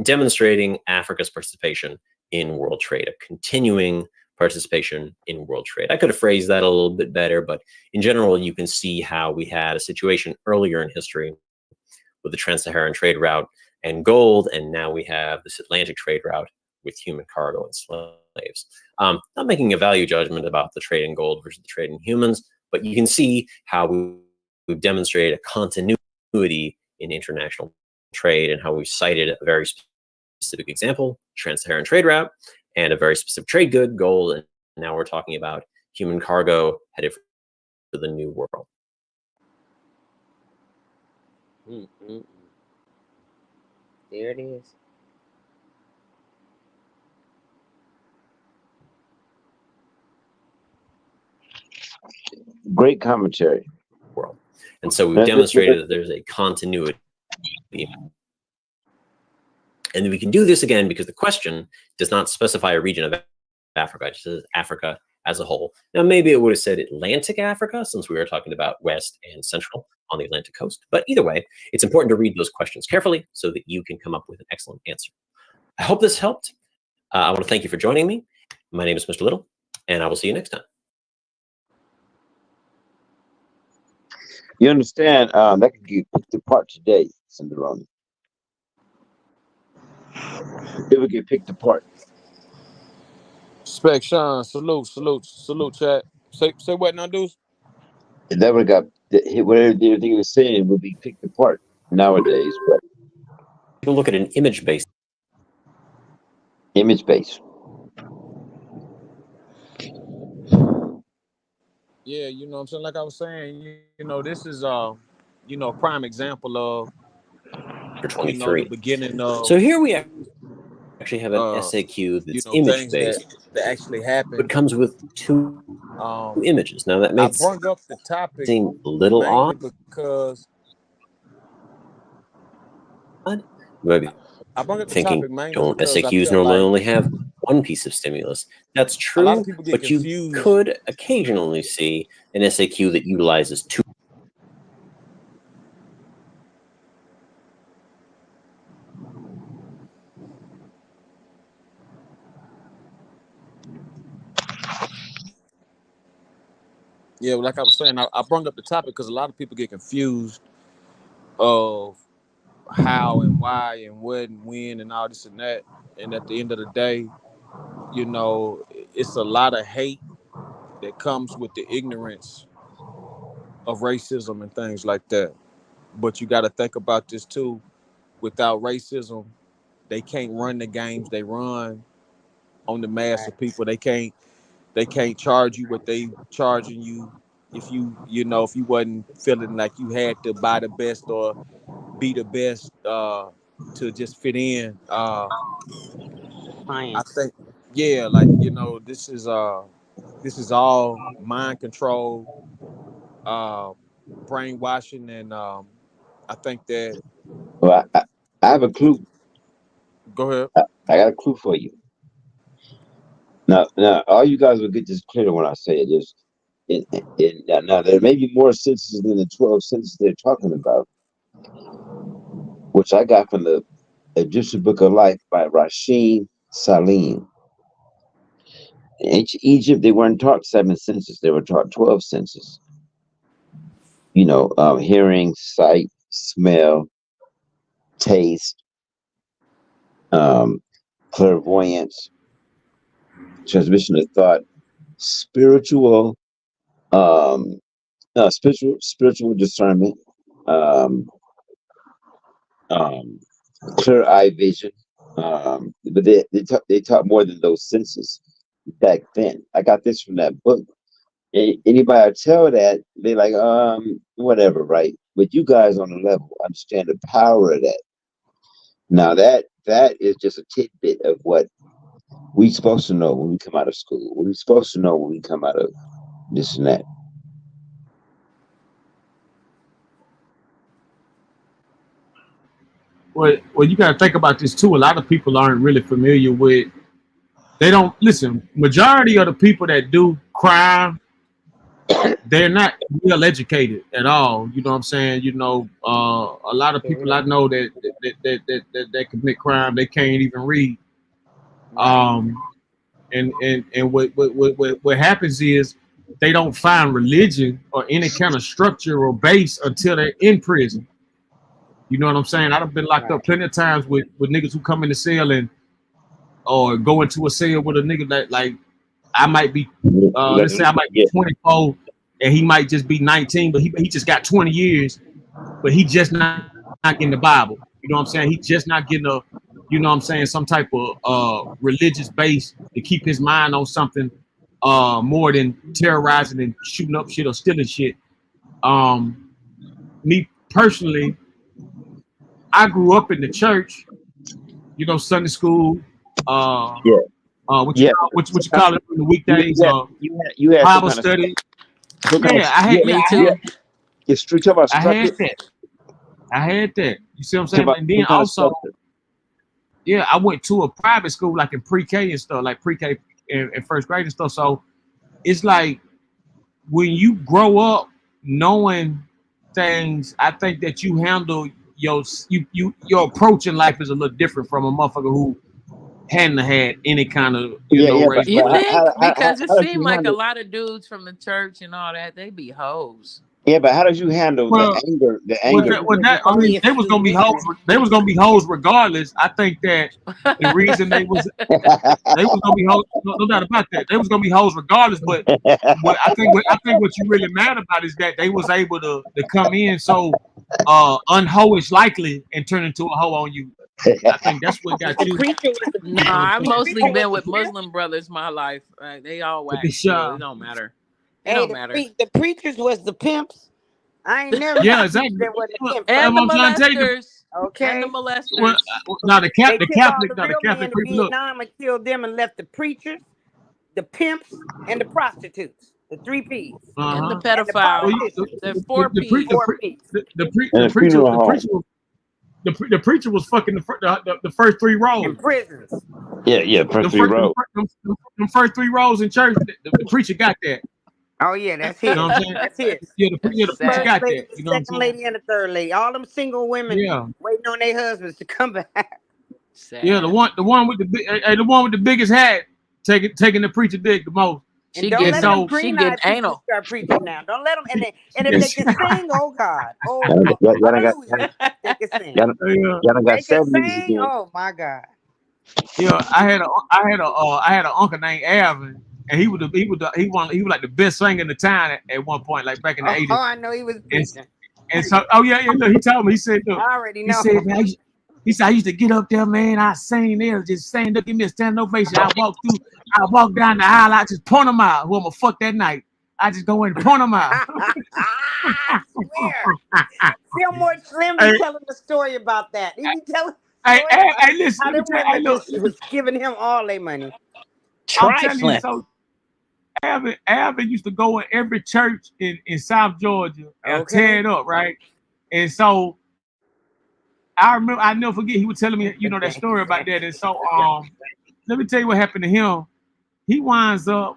demonstrating Africa's participation in world trade, a continuing participation in world trade. I could have phrased that a little bit better, but in general, you can see how we had a situation earlier in history with the trans-Saharan trade route and gold, and now we have this Atlantic trade route with human cargo and slaves. Not making a value judgment about the trade in gold versus the trade in humans, but you can see how we've demonstrated a continuity in international trade and how we've cited a very specific example, trans-Saharan trade route, and a very specific trade good, gold, and now we're talking about human cargo headed for the new world. There it is. Great commentary. World. And so we've demonstrated that there's a continuity. And we can do this again because the question does not specify a region of Africa. It just says Africa as a whole. Now, maybe it would have said Atlantic Africa, since we were talking about West and Central on the Atlantic coast. But either way, it's important to read those questions carefully so that you can come up with an excellent answer. I hope this helped. I want to thank you for joining me. My name is Mr. Little, and I will see you next time. You understand, that could get picked apart today, RONI. It would get picked apart. Spec Sean, salute, chat. Say what now, dudes? That would have got whatever everything was saying would be picked apart nowadays. But you look at an image-based. Image-based. Yeah, you know what I'm saying? Like I was saying, you know, this is you know, a prime example of for 23. The beginning of. So here we actually have an SAQ that's image-based that actually happened. But comes with two images. Now that makes I brought up the topic seem a little odd because maybe I brought up the thinking topic mainly don't because SAQs normally only have one piece of stimulus. That's true, but confused. You could occasionally see an SAQ that utilizes two. Yeah, like I was saying, I brought up the topic because a lot of people get confused of how and why and what and when and all this and that. And at the end of the day, you know, it's a lot of hate that comes with the ignorance of racism and things like that. But you got to think about this too. Without racism, they can't run the games they run on the mass of people. They can't charge you what they charging you if you wasn't feeling like you had to buy the best or be the best to just fit in. I think, yeah, like this is all mind control, brainwashing, and I think that. Well, I have a clue. Go ahead. I got a clue for you. Now, all you guys will get this clear when I say it. Now, there may be more senses than the 12 senses they're talking about, which I got from the Egyptian Book of Life by Rashid Salim. In ancient Egypt, they weren't taught 7 senses; they were taught 12 senses. Hearing, sight, smell, taste, clairvoyance, transmission of thought, spiritual spiritual discernment, clear eye vision. But they taught more than those senses back then. I got this from that book. Anybody I tell that, they like, whatever, right? But you guys on the level understand the power of that. Now that is just a tidbit of what we supposed to know when we come out of school. What we supposed to know when we come out of this and that. Well, you got to think about this too. A lot of people aren't really familiar with. They don't listen. Majority of the people that do crime, they're not well educated at all. You know what I'm saying? A lot of people I know that commit crime, they can't even read. And what happens is they don't find religion or any kind of structure or base until they're in prison. You know what I'm saying? I've been locked up plenty of times with niggas who come in the cell or go into a cell with a nigga that, like, I might be let's say I might be 24 and he might just be 19, but he just got 20 years, but he just not getting the Bible. You know what I'm saying? He just not getting some type of religious base to keep his mind on something more than terrorizing and shooting up shit or stealing shit. Me personally, I grew up in the church, Sunday school, what you call it in the weekdays, you had Bible study. Yeah, I had that. You see what I'm saying? And then also, I went to a private school, like in pre-K and stuff, like pre-K and first grade and stuff. So it's like when you grow up knowing things, I think that you handle your approach in life is a little different from a motherfucker who hadn't had any kind of race. You think? Because it seemed like a lot of dudes from the church and all that, they be hoes. Yeah, but how did you handle the anger? They was gonna be hoes. They was gonna be hoes regardless. I think that the reason they was gonna be hoes, no doubt about that. They was gonna be hoes regardless. But I think what you really mad about is that they was able to come in so unhoish likely and turn into a hoe on you. I think that's what got you. No, I've mostly been with Muslim brothers my life. They all whack. So it don't matter. The preachers was the pimps. I ain't never. Yeah, exactly. And the molesters. Okay. And the molesters. Well, now the Catholic people Vietnam and killed them and left the preachers, the pimps, and the prostitutes. The 3 P's. And the pedophiles. The 4 P's. The preacher was fucking the first 3 rows. In prisons. Yeah, first 3 rows. The first 3 rows in church, the preacher got that. Oh yeah, that's it. That's it. Yeah, the preacher got that. The second lady and the third lady. All them single women waiting on their husbands to come back. Sad. Yeah, the one with the biggest hat taking the preacher dick the most. She getting anal. Start preaching now. Don't let them. And if they can sing, oh God, they can sing. Y'all got 70s again. Oh my God. Yeah, I had an uncle named Alvin, and he was like the best singer in the town at one point, like back in the 80s. Oh, I know he was preaching. And so, look, he told me, he said, look, I already know. He said, I used to get up there, man. I sang there, just saying, look, give me a standing ovation. I walked down the aisle, I just point them out. Who I'm gonna fuck that night. I just go in and point them out. I swear. Fillmore Slim be telling the story about that. He be telling hey, listen, how them women just was giving him all their money. I'm telling you, so Alvin used to go in every church in South Georgia and tear it up, right? And so I remember, I never forget, he was telling me, you know, that story about that. And so let me tell you what happened to him. He winds up,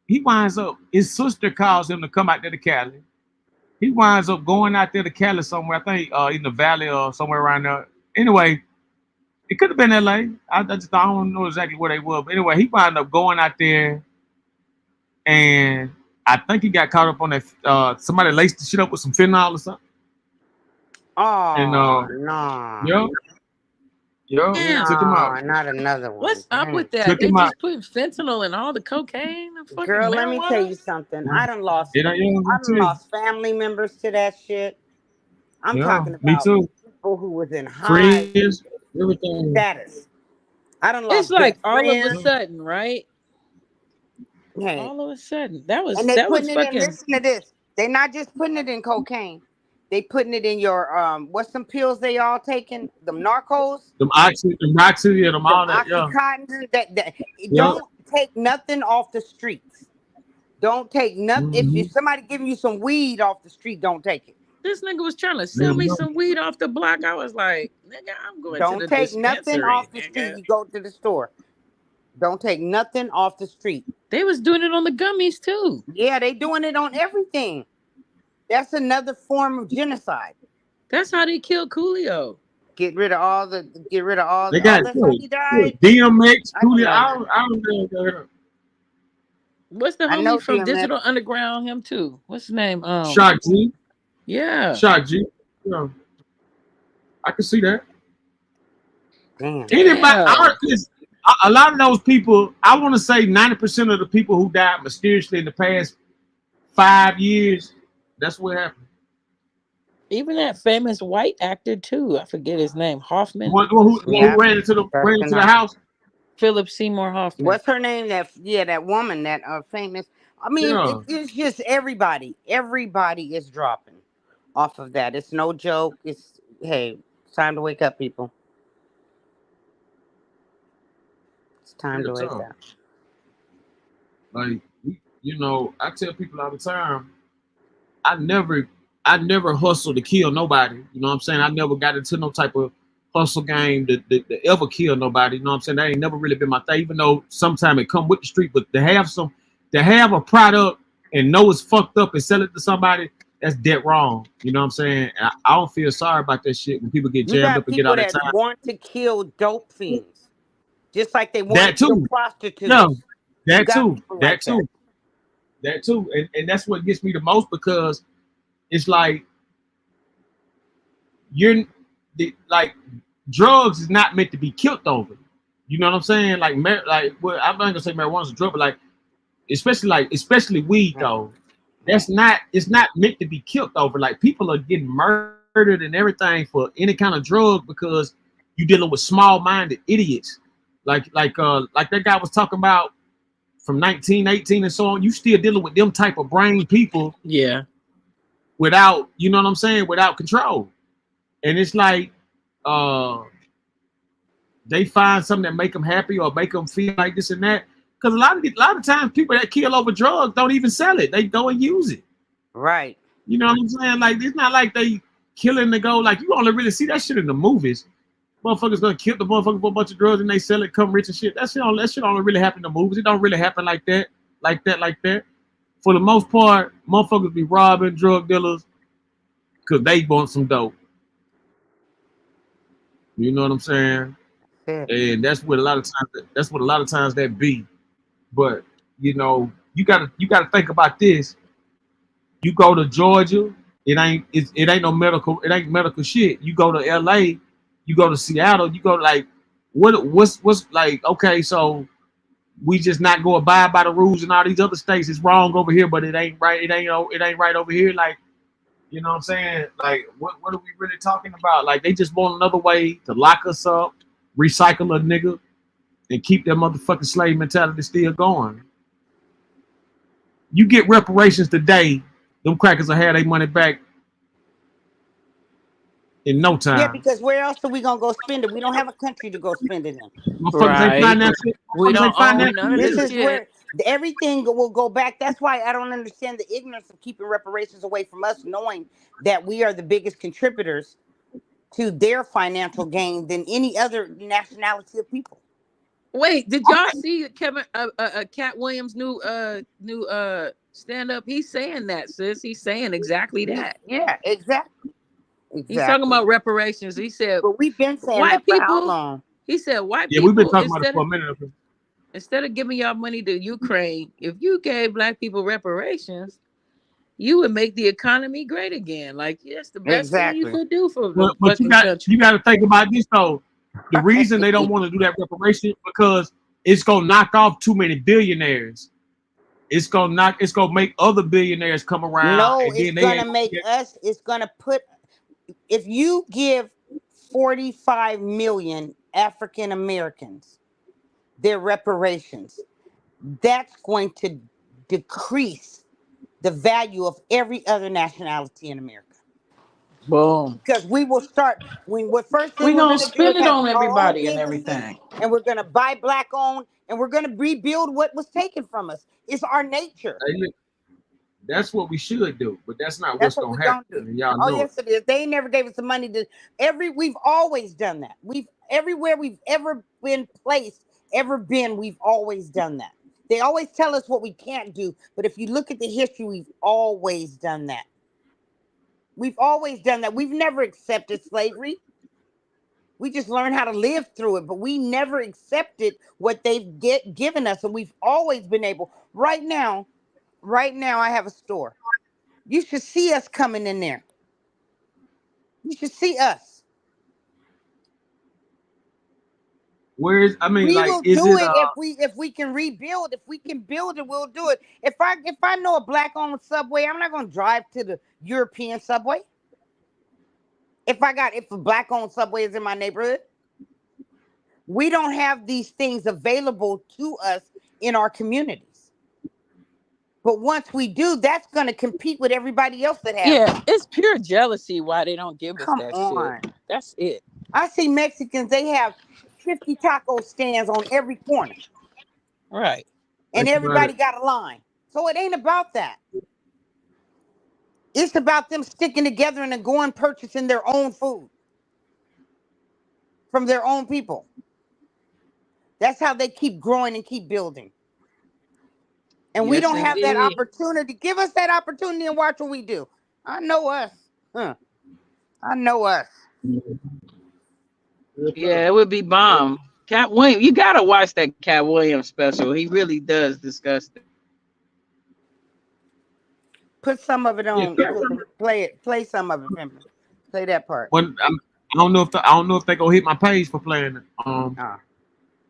his sister calls him to come out there to Cali. He winds up going out there to Cali somewhere, I think in the valley or somewhere around there. Anyway, it could have been LA. I don't know exactly where they were. But anyway, he wound up going out there, and I think he got caught up on that. Somebody laced the shit up with some fentanyl or something. Oh, and no. Yeah, took him out. Not another one. What's up with that? They just put fentanyl in all the cocaine and fucking Girl, marijuana? let me tell you something. I done lost family members to that shit. I'm talking about people who was in high status. I done lost. It's like all of a sudden, right? Hey. All of a sudden. That was and they putting it fucking... in, listen to this. They're not just putting it in cocaine. They putting it in your what's some pills they all taking? Them narcos? Them oxy, yeah, them all that, Oxycontin, don't take nothing off the streets. Don't take nothing. Mm-hmm. If somebody giving you some weed off the street, don't take it. This nigga was trying to sell me some weed off the block. I was like, nigga, I'm going to the dispensary. Don't take nothing off the street. You go to the store. Don't take nothing off the street. They was doing it on the gummies too. Yeah, they doing it on everything. That's another form of genocide. That's how they killed Coolio. Get rid of all the. They got he died. DMX, Coolio. I don't know. What's the homie from DMX. Digital Underground? Him too. What's his name? Shock G. Yeah. Shock G. Yeah. I can see that. Damn. Anybody, a lot of those people, I want to say 90% of the people who died mysteriously in the past 5 years, that's what happened. Even that famous white actor too. I forget his name. Hoffman. Who ran into the house? Philip Seymour Hoffman. What's her name? That woman, that famous. I mean, it's just everybody. Everybody is dropping off of that. It's no joke. It's time to wake up, people. It's time to wake up. Like, you know, I tell people all the time, I never hustled to kill nobody. You know what I'm saying? I never got into no type of hustle game to ever kill nobody. You know what I'm saying? That ain't never really been my thing, even though sometimes it come with the street. But to have a product and know it's fucked up and sell it to somebody, that's dead wrong. You know what I'm saying? I don't feel sorry about that shit when people get jammed up and get all that time. That want to kill dope fiends, just like they want to kill prostitutes. No, that too. And that's what gets me the most, because it's like drugs is not meant to be killed over. You know what I'm saying? Like I'm not gonna say marijuana's a drug, but like especially weed though. It's not meant to be killed over. Like, people are getting murdered and everything for any kind of drug because you're dealing with small-minded idiots. Like that guy was talking about from 1918 and so on. You still dealing with them type of brain people. Yeah. Without, you know what I'm saying, without control. And it's like they find something that make them happy or make them feel like this and that. Because a lot of times people that kill over drugs don't even sell it. They go and use it. Right. You know what I'm saying? Like, it's not like they killing to go. Like, you only really see that shit in the movies. Motherfuckers gonna kill the motherfucker for a bunch of drugs and they sell it, come rich and shit. That shit only really happen in the movies. It don't really happen like that. For the most part, motherfuckers be robbing drug dealers because they want some dope. You know what I'm saying? Yeah. And that's what a lot of times that be. But you know, you gotta think about this. You go to Georgia, it ain't no medical shit. You go to LA, you go to Seattle, you go like what's like, okay, so we just not go abide by the rules in all these other states. It's wrong over here, but it ain't right. It ain't right over here. Like, you know what I'm saying? Like, what are we really talking about? Like, they just want another way to lock us up, recycle a nigga, and keep that motherfucking slave mentality still going. you get reparations today, them crackers will have their money back in no time. Yeah, because where else are we gonna go spend it? We don't have a country to go spend it in. Motherfuckers ain't finance it. We don't Ain't finance own none of This this is shit. where everything will go back. That's why I don't understand the ignorance of keeping reparations away from us, knowing that we are the biggest contributors to their financial gain than any other nationality of people. Wait, did y'all see Kevin Cat Williams' new stand up? He's saying that, sis. He's saying exactly that. Yeah, exactly. He's talking about reparations. He said, but we've been saying white that for people. how long? He said, white Yeah, people. we've been talking about it for a minute. Instead of giving y'all money to Ukraine, if you gave black people reparations, you would make the economy great again. Like, that's the best thing you could do for the fucking country. You got to think about this though. The reason they don't want to do that reparation because it's gonna knock off too many billionaires. It's gonna make other billionaires come around. No, and it's gonna make us. It's gonna put. If you give 45 million African Americans their reparations, that's going to decrease the value of every other nationality in America. Boom. Because we will start. First thing We're we're gonna gonna do is spend it have on our own everybody and businesses, everything. and we're gonna buy black owned, and we're gonna rebuild what was taken from us. It's our nature. That's what we should do, but that's not what's gonna happen. Y'all know yes, it is. They never gave us the money to we've always done that. Everywhere we've ever been placed, we've always done that. They always tell us what we can't do, but if you look at the history, we've always done that. We've always done that. We've never accepted slavery. We just learned how to live through it, but we never accepted what they've given us, and we've always been able. Right now, I have a store. You should see us coming in there. You should see us. We will do it if we can rebuild. If we can build it, we'll do it. If I know a black-owned subway, I'm not going to drive to the European subway. If a black-owned subway is in my neighborhood, we don't have these things available to us in our communities. But once we do, that's going to compete with everybody else that has. Yeah, it's pure jealousy why they don't give us that shit. That's it. I see Mexicans, they have 50 taco stands on every corner. Right. And everybody got a line. So it ain't about that. It's about them sticking together and going purchasing their own food from their own people. That's how they keep growing and keep building. And we don't have that opportunity. Give us that opportunity and watch what we do. I know us. I know us. Yeah, it would be bomb. Cat Williams, you gotta watch that Cat Williams special. He really does discuss it. Put some of it on. Play some of it. Play that part. I don't know if they gonna hit my page for playing it.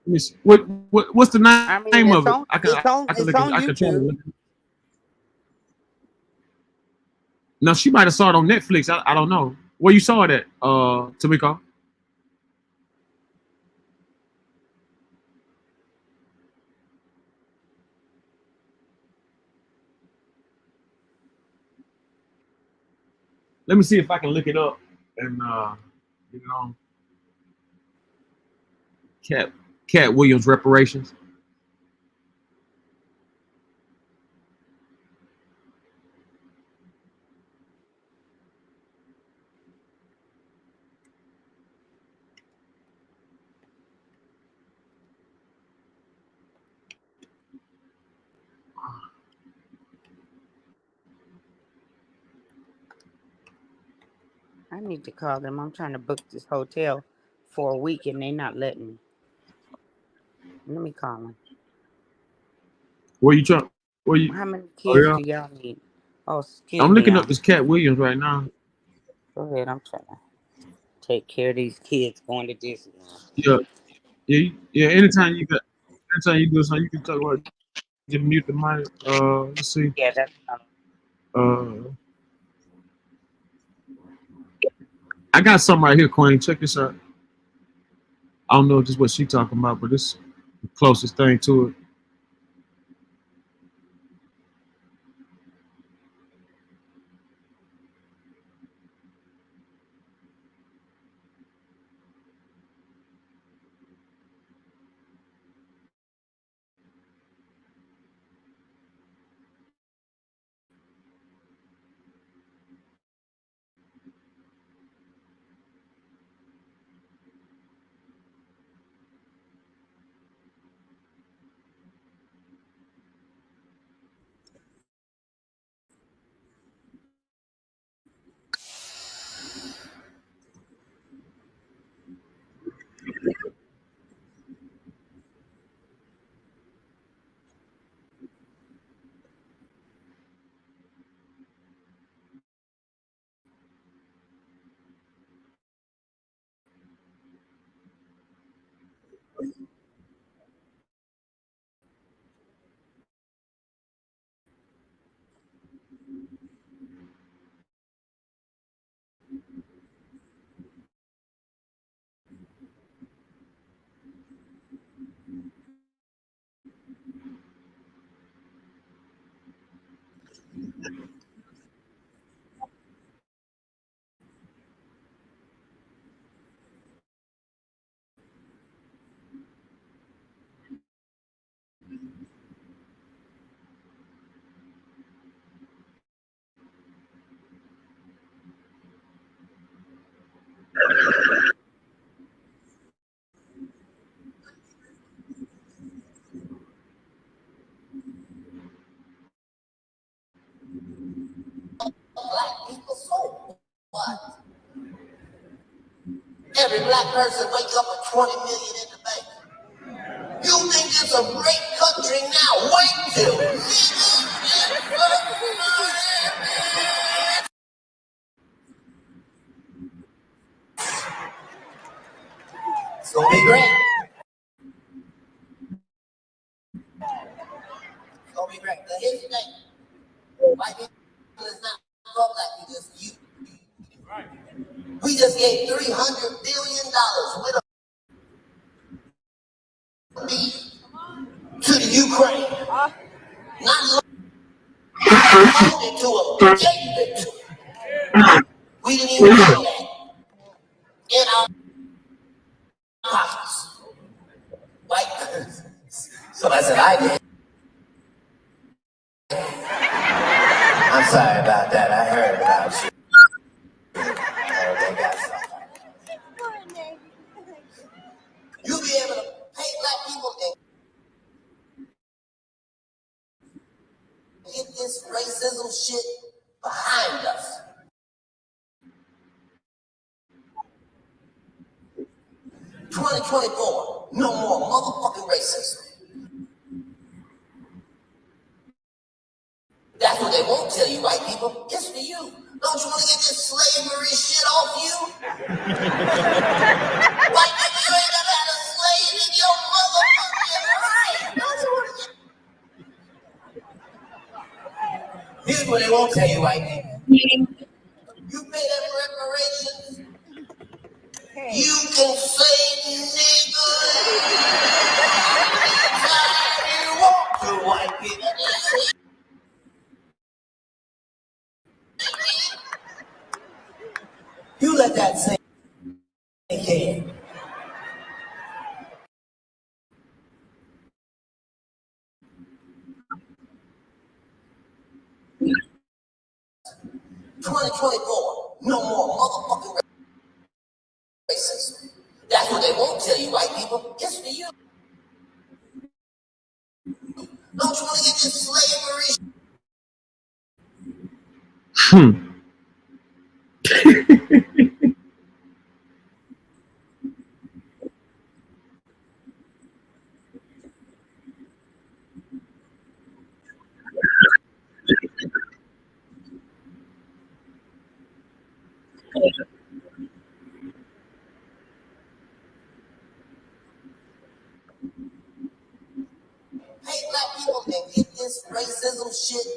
What's the name of it? It's on YouTube. No, she might have saw it on Netflix. I don't know. Where you saw it at, Tamika? Let me see if I can look it up and Cat Williams reparations. I need to call them. I'm trying to book this hotel for a week and they're not letting me. Let me call them. Where you trying? How many kids do y'all need? Oh, excuse me. I'm looking up this Cat Williams right now. Go ahead. I'm trying to take care of these kids going to Disney. Yeah. Anytime you do something, you can talk about. Just mute the mic. Let's see. Yeah, that's. I got something right here, Queen. Check this out. I don't know if this is what she talking about, but this is the closest thing to it. every black person wake up with 20 million in the bank. You think it's a great country now? Wait till it's gonna be great. It's gonna be great. Now here's the thing. White people is not from black people, it's you. Right. We just gave $300 billion with a beef to the Ukraine. Not loaned it to them, gave it to them. We didn't even know that in our pockets. White person. Somebody said, I did. I'm sorry about that. I heard about you. They got something. You'll be able to pay black people and get this racism shit behind us. 2024, no more motherfucking racism. That's what they won't tell you, white people. It's for you. Don't you want to get this slavery shit off you? White people, you ain't never had a slave in your motherfucking life. Don't you want to get... Here's what they won't tell you, white people. You pay them reparations. You can say nigga anytime you want to, white people. You let that sink in. $2024, no more motherfucking racism. That's what they won't tell you, white people. It's for you. Don't you want to get this slavery? Hey, black people, and get this racism shit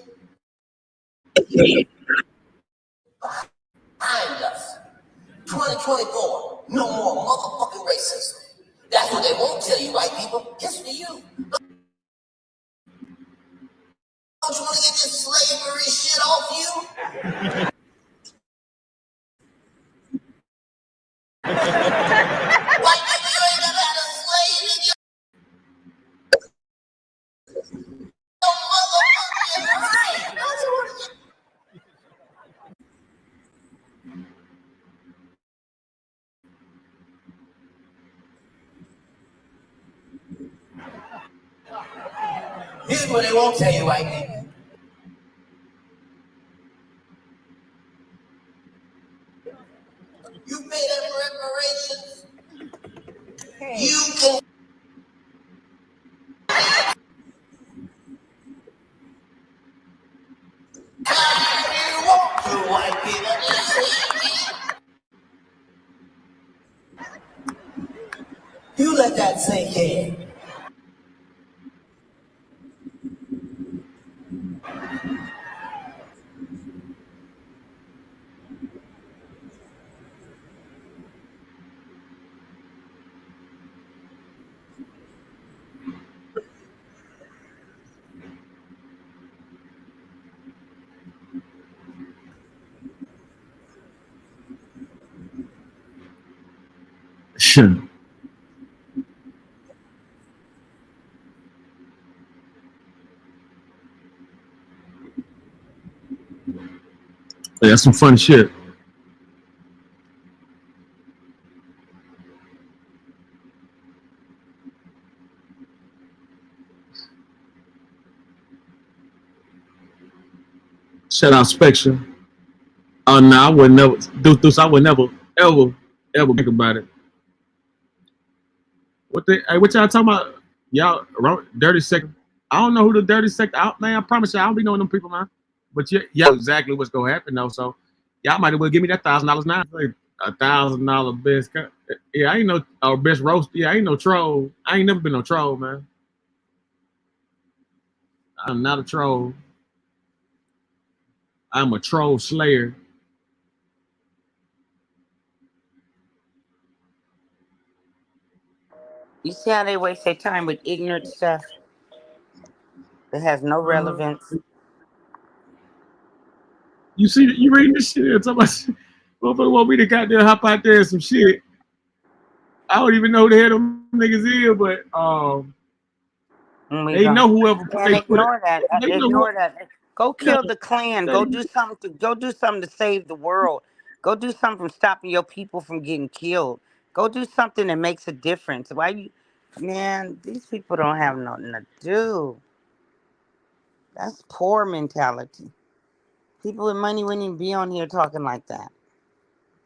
behind us. 2024, no more motherfucking racism. That's what they won't tell you, white people. It's for you. Don't you want to get this slavery shit off you? White people, you ain't never had a slave in your motherfucking life. Don't you want to get... Here's what they won't tell you, white people. You pay them reparations. You can... you want to, white people. You let that sink in. Sure. Yeah, that's some fun shit. Shout out Spectre. Oh no, I would never do this. I would never, ever think about it. What y'all talking about? Y'all dirty sector. I don't know who the dirty sector. Man, I promise you, I don't be knowing them people, man. But yeah, exactly what's gonna happen though. So y'all might as well give me that $1,000 now. Like $1,000 best. Yeah, I ain't no best roast. Yeah, I ain't no troll. I ain't never been no troll, man. I'm not a troll. I'm a troll slayer. You see how they waste their time with ignorant stuff that has no relevance? You see, you reading this shit? Talking about, motherfucker want me to goddamn hop out there and some shit. I don't even know who the hell them niggas is, but they know whoever they ignore that. Ignore that. Go kill the Klan. Go do something. Go do something to save the world. Go do something from stopping your people from getting killed. Go do something that makes a difference. Why you, man? These people don't have nothing to do. That's poor mentality. People with money wouldn't even be on here talking like that.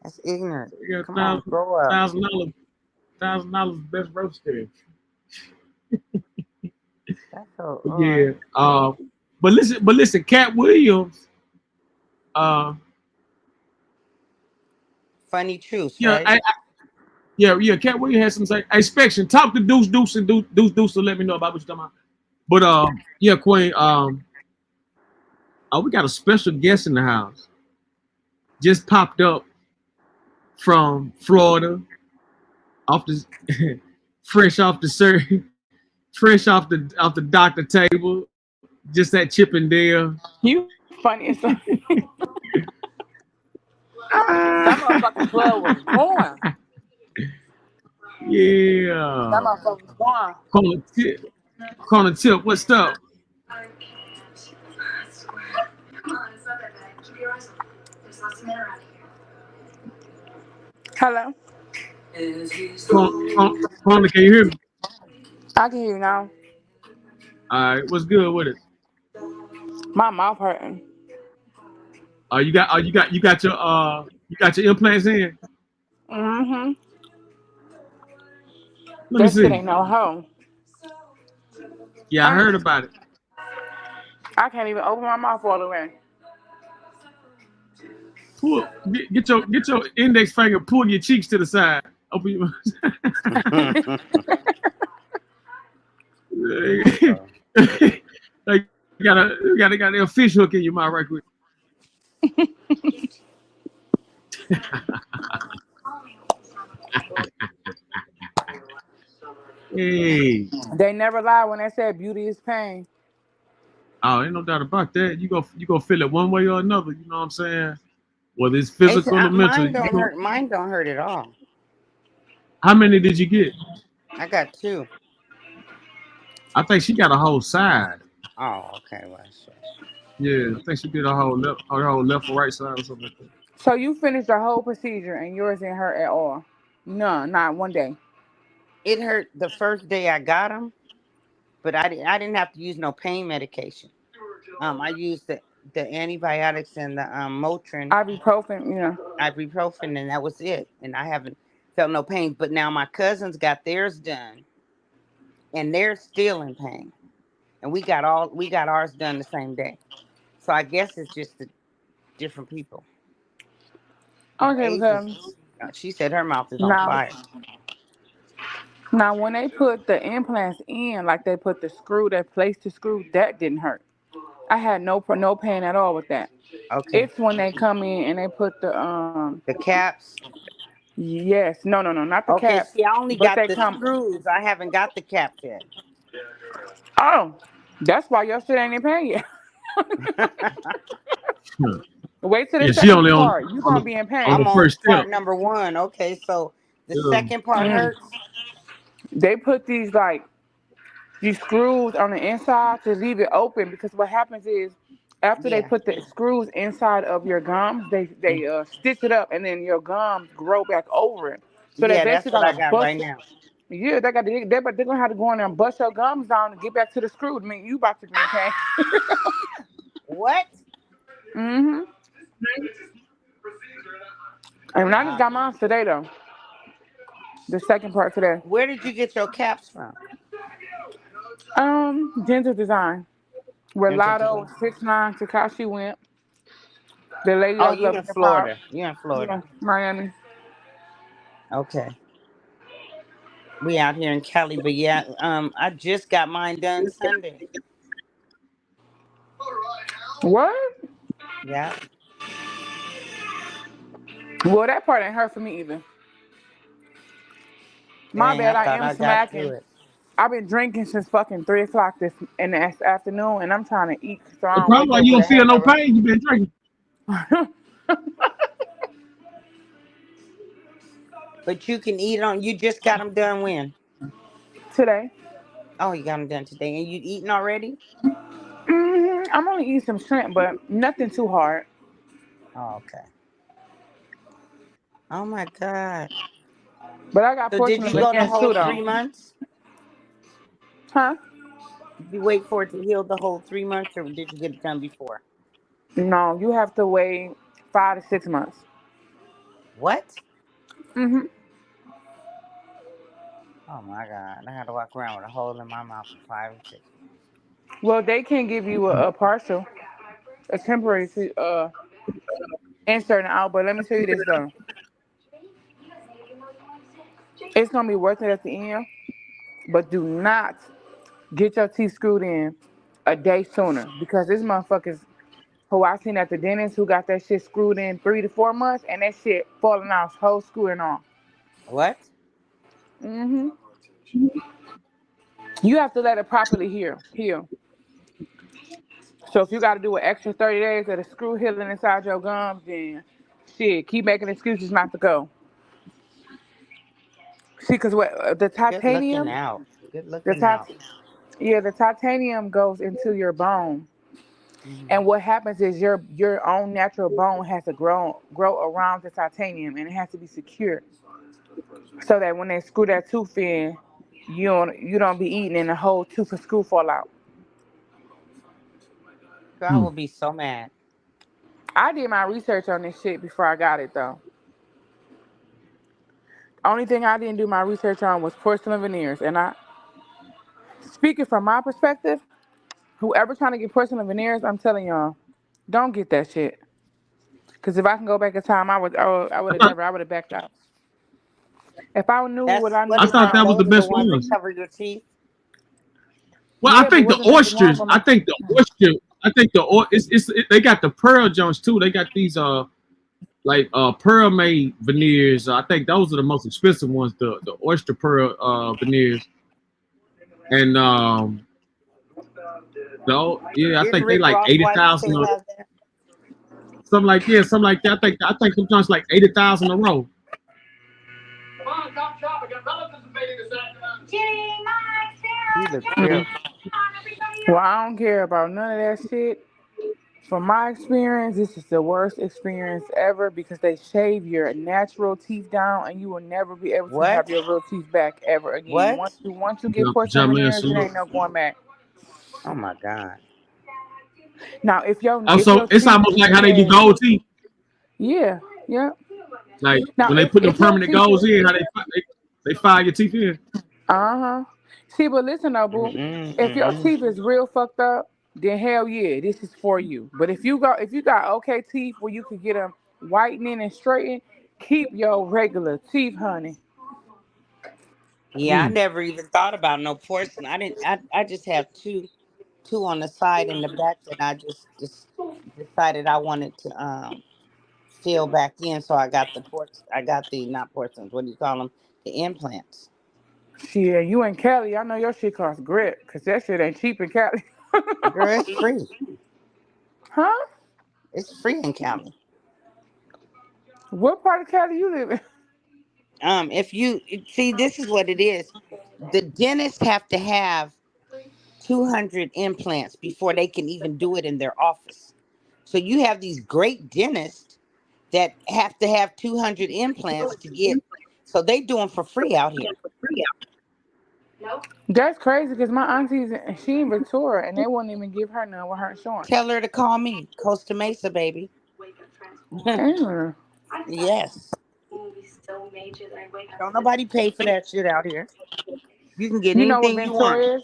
That's ignorant. Come on, grow up. $1,000 best roasted. That's so. Yeah. But listen, Cat Williams. Funny truth, yeah, right? Cat Williams has some say. Inspection. Talk to Deuce and Deuce to let me know about what you're talking about. But yeah, Queen. We got a special guest in the house. Just popped up from Florida, off the fresh off the doctor table, just at Chippendale. You funny as fuck. That motherfucking blood was born. Yeah. That motherfucker was born. Corner tip, what's up? Hello. Corner, can you hear me? I can hear you now. All right, what's good with it? My mouth hurting. You got your implants in? Mm-hmm. Let me That shit see. ain't no hoe. Yeah, I heard about it. I can't even open my mouth all the way. Get your index finger, pull your cheeks to the side. Open your like you got a fish hook in your mouth right quick. Hey. They never lie when they say beauty is pain. Oh, ain't no doubt about that. You go feel it one way or another. You know what I'm saying? Whether it's physical or mental. Mine don't hurt at all. How many did you get? I got 2. I think she got a whole side. Oh, okay. Well, sure. Yeah, I think she did her whole left or right side or something like that. So you finished the whole procedure and yours didn't hurt at all? No, not one day. It hurt the first day I got them, but I didn't have to use no pain medication. I used the antibiotics and the Motrin. Ibuprofen, yeah. Ibuprofen, and that was it. And I haven't felt no pain. But now my cousins got theirs done, and they're still in pain. And we got ours done the same day. So I guess it's just the different people. Okay, because She said her mouth is on fire. Now, when they put the implants in, like they put the screw, that placed the screw, that didn't hurt. I had no pain at all with that. Okay. It's when they come in and they put the caps. Yes, no, not the caps. Okay, see, I only got the screws. I haven't got the caps yet. Oh, that's why your shit ain't in pain yet. Wait till the second part. You're gonna be in pain. I'm on part number 1. Okay, so the second part hurts. They put these screws on the inside to leave it open, because what happens is after they put the screws inside of your gums, they stitch it up and then your gums grow back over it. So they basically that's what I got right now. Yeah, they're gonna have to go in there and bust your gums down and get back to the screw. I mean, you about to be in pain. What? Mm-hmm. And I just got mine today though. The second part today. Where did you get your caps from? Gentle Design. Where Lotto, 6ix9ine, Tekashi went. The lady Oh, that was you loving in hip hop. Florida. You in Florida. Yeah, Miami. Okay. We out here in Cali, but yeah, I just got mine done Sunday. What? Yeah. Well, that part ain't hurt for me either. My Dang, I bad, I thought am I got through smacking. it. I've been drinking since fucking 3 o'clock this in the afternoon, and I'm trying to eat so I That's don't probably wake why up you with don't a feel no hangover. pain. You been drinking. But you can eat on. You just got them done when? Today. Oh, you got them done today, and you eating already? I'm only eating some shrimp, but nothing too hard. Oh, okay. Oh my God. But I got So did portion you of go the veneers whole too, though. 3 months? Huh? Did you wait for it to heal the whole 3 months, or did you get it done before? No, you have to wait 5 to 6 months. What? Mm-hmm. Oh my God. I had to walk around with a hole in my mouth for 5 or 6 months. Well, they can give you a partial, a temporary insert out. But let me tell you this though, it's gonna be worth it at the end. But do not get your teeth screwed in a day sooner because this motherfuckers who I seen at the dentist who got that shit screwed in 3 to 4 months and that shit falling off, whole screwing off. What? Mm-hmm. You have to let it properly heal. So if you got to do an extra 30 days of the screw healing inside your gums, then shit, keep making excuses not to go. See, because what the Good looking titanium, out. Good the looking tit- out. yeah, the titanium goes into your bone, Mm-hmm. and what happens is your own natural bone has to grow around the titanium, and it has to be secure, so that when they screw that tooth in, you don't be eating and the whole tooth and screw fall out. I will be so mad. I did my research on this shit before I got it though. Only thing I didn't do my research on was porcelain veneers, and speaking from my perspective, whoever trying to get porcelain veneers, I'm telling y'all, don't get that shit. Cause if I can go back in time, I would have backed out. If I knew what That's I what knew I is thought that? that now, was the Those are the best ones that ones. cover your teeth. Well, I yeah, but think the wasn't that the one oysters. for I my? think the oyster. I think they got the pearl joints too. They got these pearl made veneers. I think those are the most expensive ones. The oyster pearl veneers. And I Didn't think they Rick like Ross wife 80,000. still have that? Something like that. I think sometimes like 80,000 a row. He look cute. Well, I don't care about none of that shit. From my experience, this is the worst experience ever because they shave your natural teeth down, and you will never be able to have What? your real teeth back ever again. What? Once you get porcelain Jamaican veneers, it salute. ain't no going back. Oh my God. Now, if Also, your it's teeth, almost like how they do yeah, gold teeth. yeah, yeah. Like Now, when they put the if your permanent teeth golds is, in, how they file your teeth in. uh-huh. See, but listen, though, boo. If your Mm-mm-mm. teeth is real fucked up, then hell yeah, this is for you. But if you got okay teeth where you could get them whitening and straightened, keep your regular teeth, honey. Yeah, I never even thought about no porcelain. I didn't. I just have two on the side and the back that I just decided I wanted to fill back in. So I got the I got the not porcelains. What do you call them? The implants. Shit, you in Cali, I know your shit costs grit, cause that shit ain't cheap in Cali. Girl, it's free. Huh? It's free in Cali. What part of Cali you live in? If you see, this is what it is. The dentists have to have 200 implants before they can even do it in their office. So you have these great dentists that have to have 200 implants to get. So they do them for free out here. That's crazy, cause my auntie's she in Victoria, and they won't even give her none with her insurance. Tell her to call me, Costa Mesa, baby. Damn. Yes. Don't nobody pay for that shit out here. You can get You know what anything you want. Ventura is?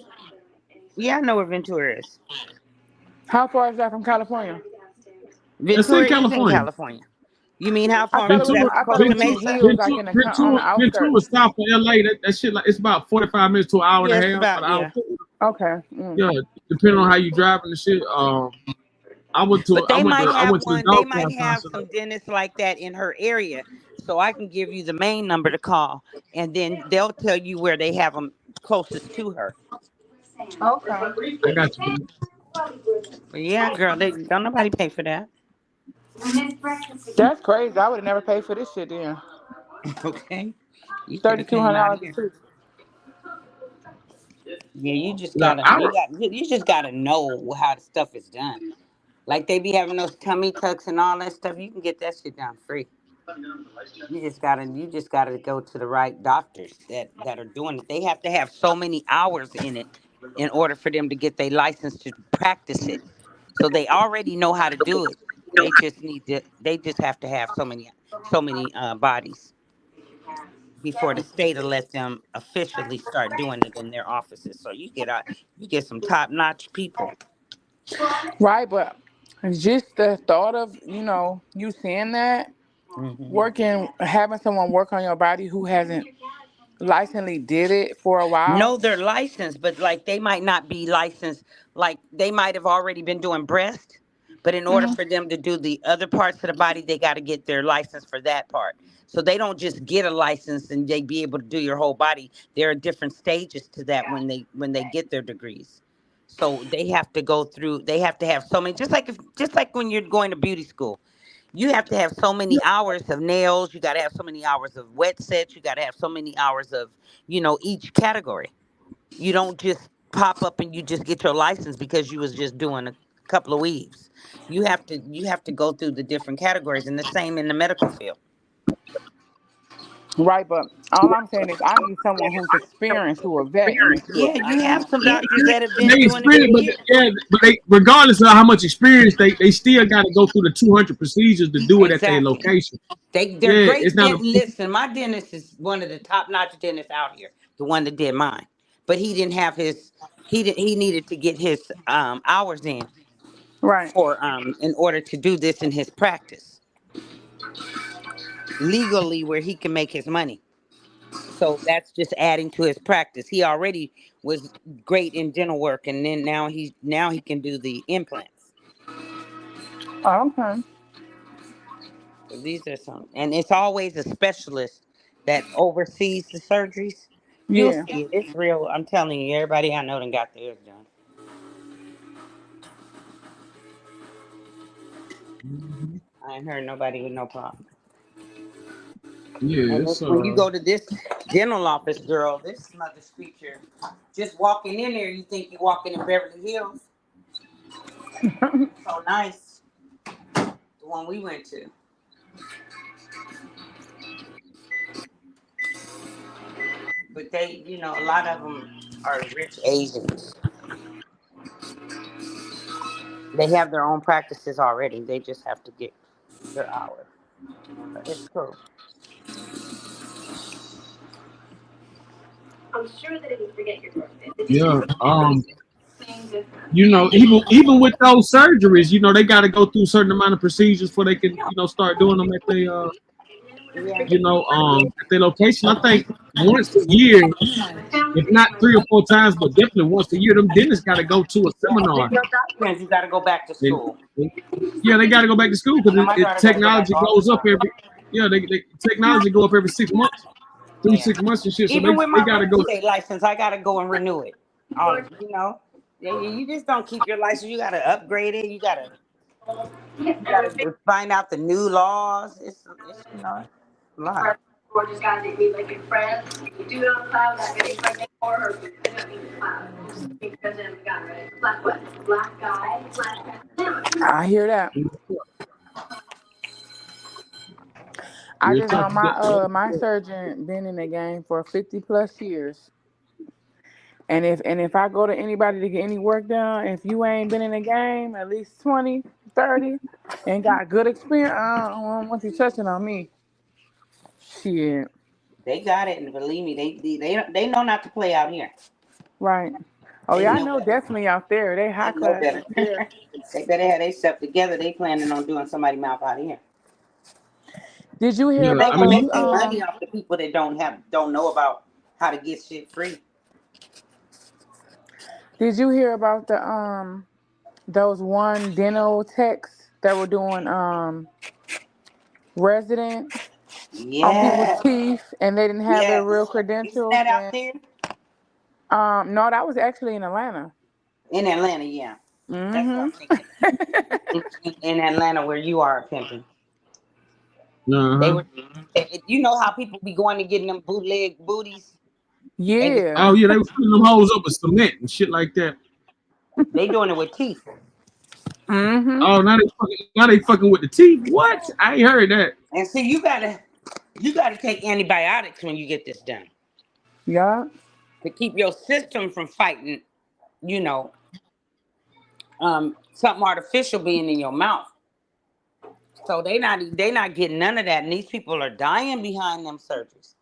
Yeah, I know where Ventura is. How far is that from California? It's in Ventura is in California. California. You mean how I far thought it is was. that Ventura, from I thought it Costa was Ventura, some Mesa? hills like Ventura, in on the Ventura, Ventura outskirts. south of LA. That shit like it's about 45 minutes to an hour and Yeah, a it's half, about about an hour. Okay. Yeah, depending on how you driving the shit. I went to But they might I have went to the one. They dog might park have concert. some dentists like that in her area. So I can give you the main number to call, and then they'll tell you where they have them closest to her. Okay. I got you. But yeah, girl, they don't nobody pay for that. That's crazy. I would have never paid for this shit then. Okay, you should have came out $3,200 a here. tooth. Yeah, you just Yeah, gotta you just gotta know how the stuff is done. Like they be having those tummy tucks and all that stuff. You can get that shit done free. You just gotta go to the right doctors that are doing it. They have to have so many hours in it in order for them to get their license to practice it. So they already know how to do it. They just have to have so many bodies before the state will let them officially start doing it in their offices. So you get some top notch people. Right, but just the thought of, you saying that, Hmm. having someone work on your body who hasn't licensly did it for a while. No, they're licensed, but like they might not be licensed. Like they might have already been doing breast, but in order Hmm. for them to do the other parts of the body, they got to get their license for that part. So they don't just get a license and they be able to do your whole body. There are different stages to that when they get their degrees. So they have to go through. They have to have so many. Just like when you're going to beauty school, you have to have so many hours of nails. You got to have so many hours of wet sets. You got to have so many hours of each category. You don't just pop up and you just get your license because you was just doing a couple of weaves. You have to go through the different categories, and the same in the medical field. Right, but all I'm saying is I need someone who's experienced, who a vet into it. Yeah, you have some doctors that have been They doing it for experience, years. but they regardless of how much experience they still got to go through the 200 procedures to do it at their Exactly. location. They're Yeah, great it's not a listen, my dentist is one of the top notch dentists out here, the one that did mine. But he didn't have he needed to get his hours Right. in order to do this in his practice legally where he can make his money. So that's just adding to his practice. He already was great in dental work, and then now he can do the implants. Oh, okay. So these are some, and it's always a specialist that oversees the surgeries. You'll Yeah. see it. It's real. I'm telling you, everybody I know done got theirs done. Mhm. I ain't heard nobody with no problem. Yeah, And it's when you go to this dental office, girl, this mother creature, just walking in there, you think you're walking in Beverly Hills. So nice. The one we went to. But they, a lot of them are rich Asians. They have their own practices already. They just have to get their hours. But it's cool. yeah. Even with those surgeries, they got to go through a certain amount of procedures before they can, start doing them at Yeah. at their location. I think once a year, if not 3 or 4 times, but definitely once a year, them dentists got to go to a With seminar. your documents, you got to go back to And, school. yeah, they got to go back to school I because know my daughter got to go back technology all the goes up time. every. Yeah, technology go up every 6 months, three Yeah. 6 months and shit. So Even with they my got real to go. estate license, I got to go and renew it. Yeah, you just don't keep your license. You got to upgrade it. You got to find out the new laws. It's a lot. I hear that. I Real just talk. know my surgeon been in the game for 50 plus years. And if I go to anybody to get any work done, if you ain't been in the game at least 20, 30, and got good experience, I don't want you touching on me. Shit. They got it, and believe me, they know not to play out here. Right. Oh, yeah, I know definitely out there. They high class out there. They better have their stuff together. They planning on doing somebody's mouth out here. Did you hear They about can those? make their money off the people that don't know about how to get shit free. Did you hear about those one dental techs that were doing residence on people's teeth and they didn't have their real credentials? Isn't that out there? No, that was actually in Atlanta. In Atlanta, yeah. That's what I'm thinking. in Atlanta, where you are pimping. They were, you know how people be going to getting them bootleg booties. Yeah. Oh yeah, they were filling them holes up with cement and shit like that. They doing it with teeth. Oh, now they fucking with the teeth. What? I ain't heard that. And see, you gotta take antibiotics when you get this done. Yeah. To keep your system from fighting, you know, something artificial being in your mouth. So they not getting none of that, and these people are dying behind them surgeries.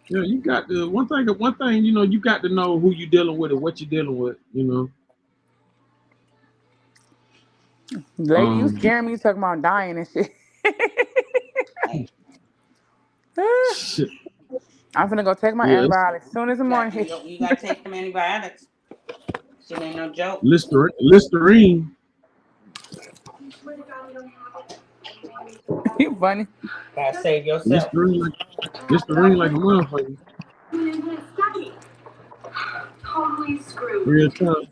Yeah, you got the one thing, you know, you got to know who you're dealing with and what you're dealing with, you know. Lady, you scaring me talking about dying and shit. Shit. I'm finna go take my antibiotics as soon as the morning. You gotta take them antibiotics. Shit ain't no joke. Listerine. You funny. Gotta save yourself. Listerine like a motherfucker. Totally screwed. Real tough.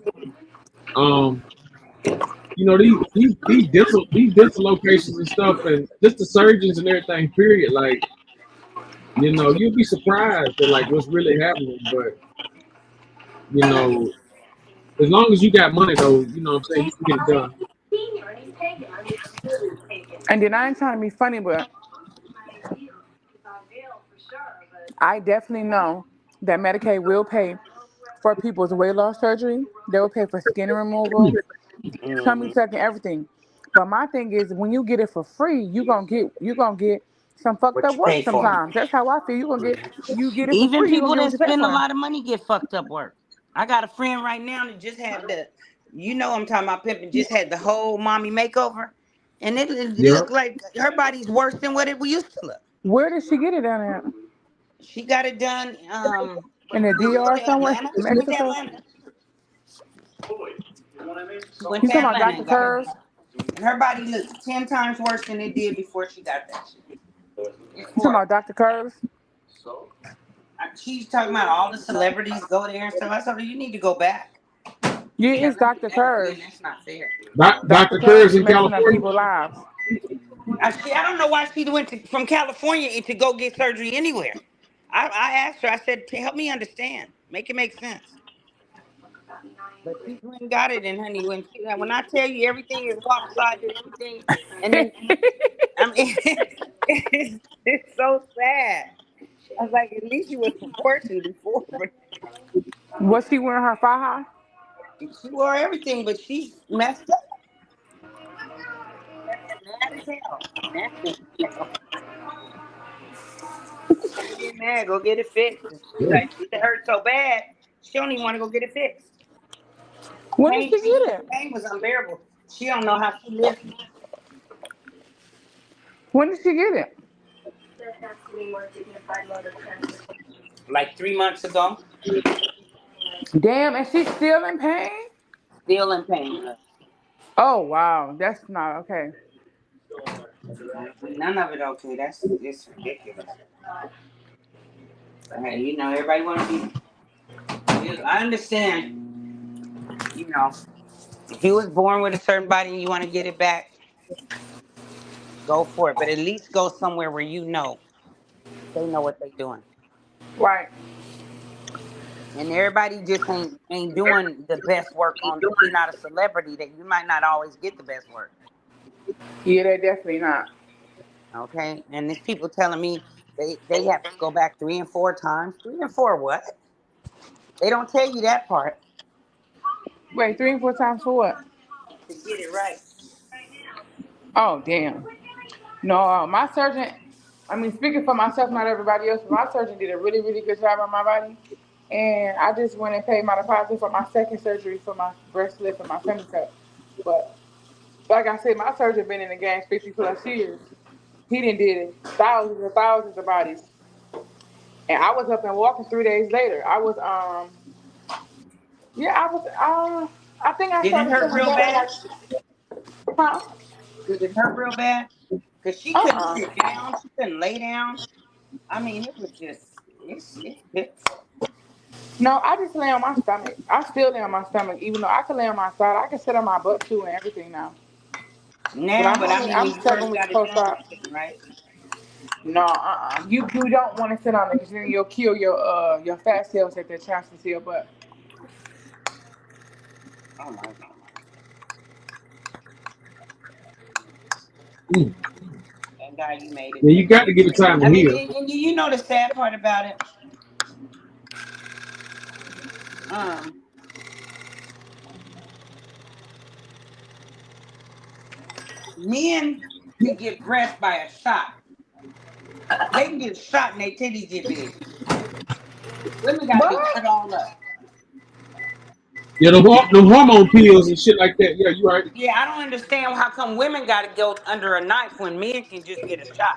You know, these dental locations and stuff, and just the surgeons and everything, period. Like, you know, you'll be surprised at like what's really happening. But you know, as long as you got money, though, you know what I'm saying, you can get it done. And then I ain't trying to be funny, but I definitely know that Medicaid will pay for people's weight loss surgery. They will pay for skin removal, tummy tuck, and everything. But my thing is, when you get it for free, you gonna get some fucked up work sometimes. That's how I feel. You get it for Even free. people You that spend a lot of money get fucked up work. I got a friend right now that just had you know I'm talking about pimping, just had the whole mommy makeover. And it looked like her body's worse than what it used to look. Where did she get it done at? She got it done in the DR somewhere, Mexico. She went You to talking about Atlanta Dr. Curves? and her body looks 10 times worse than it did before she got that shit. You talking about Dr. Curves? She's talking about all the celebrities go there and stuff. I told her, you need to go back. Yeah, it's Dr. Curves. That's not fair. Dr. Curves in California. People's lives. I don't know why she went from California to go get surgery anywhere. I asked her, I said, help me understand. Make it make sense. But she went and got it, and honey, when I tell you everything is lopsided, everything, and then I mean, it's so sad. I was like, at least you was proportioned before. Was she wearing her faja? She wore everything, but she messed up. Mad as hell. Nasty as hell. Don't get mad. Go get it fixed. She's like, it hurt so bad, she don't even want to go get it fixed. When did she get it? The pain was unbearable. She don't know how she lived. When did she get it? Like 3 months ago. Damn, and she's still in pain? Still in pain. Oh, wow. That's not okay. None of it okay. It's ridiculous. Hey, you know, everybody want to be. I understand. You know, if you was born with a certain body and you want to get it back, go for it. But at least go somewhere where you know they know what they're doing. Right. And everybody just ain't doing the best work on. If you're not a celebrity, that you might not always get the best work. Yeah, they're definitely not. Okay, and there's people telling me they have to go back 3 and 4 times. 3 and 4 what? They don't tell you that part. Wait, 3 and 4 times for what? To get it right. Oh, damn. No, my surgeon, I mean, speaking for myself, not everybody else, but my surgeon did a really, really good job on my body. And I just went and paid my deposit for my second surgery for my breast lift and my tummy tuck. But like I said, my surgeon been in the game 50 plus years. He done did thousands and thousands of bodies. And I was up and walking 3 days later. I was, yeah, I was, I think I Did it started hurt feeling real better, bad? like, huh? Did it hurt real bad? Because she couldn't sit down. She couldn't lay down. I mean, it was just, it's No, I just lay on my stomach. I still lay on my stomach, even though I can lay on my side. I can sit on my butt too and everything now. now, but I mean, I'm when you struggling first with the got it post done, you op. couldn't, right? No, you don't want to sit on it because then you'll kill your fat cells at their chances here. But Oh my God. Thank God you made it. Yeah, you got to give it time to I mean, heal. and you know the sad part about it? Men can get breast by a shot. They can get shot and their titties get big. Women got to be cut all up. Yeah, the hormone pills and shit like that. Yeah, you right. Yeah, I don't understand how come women got to go under a knife when men can just get a shot.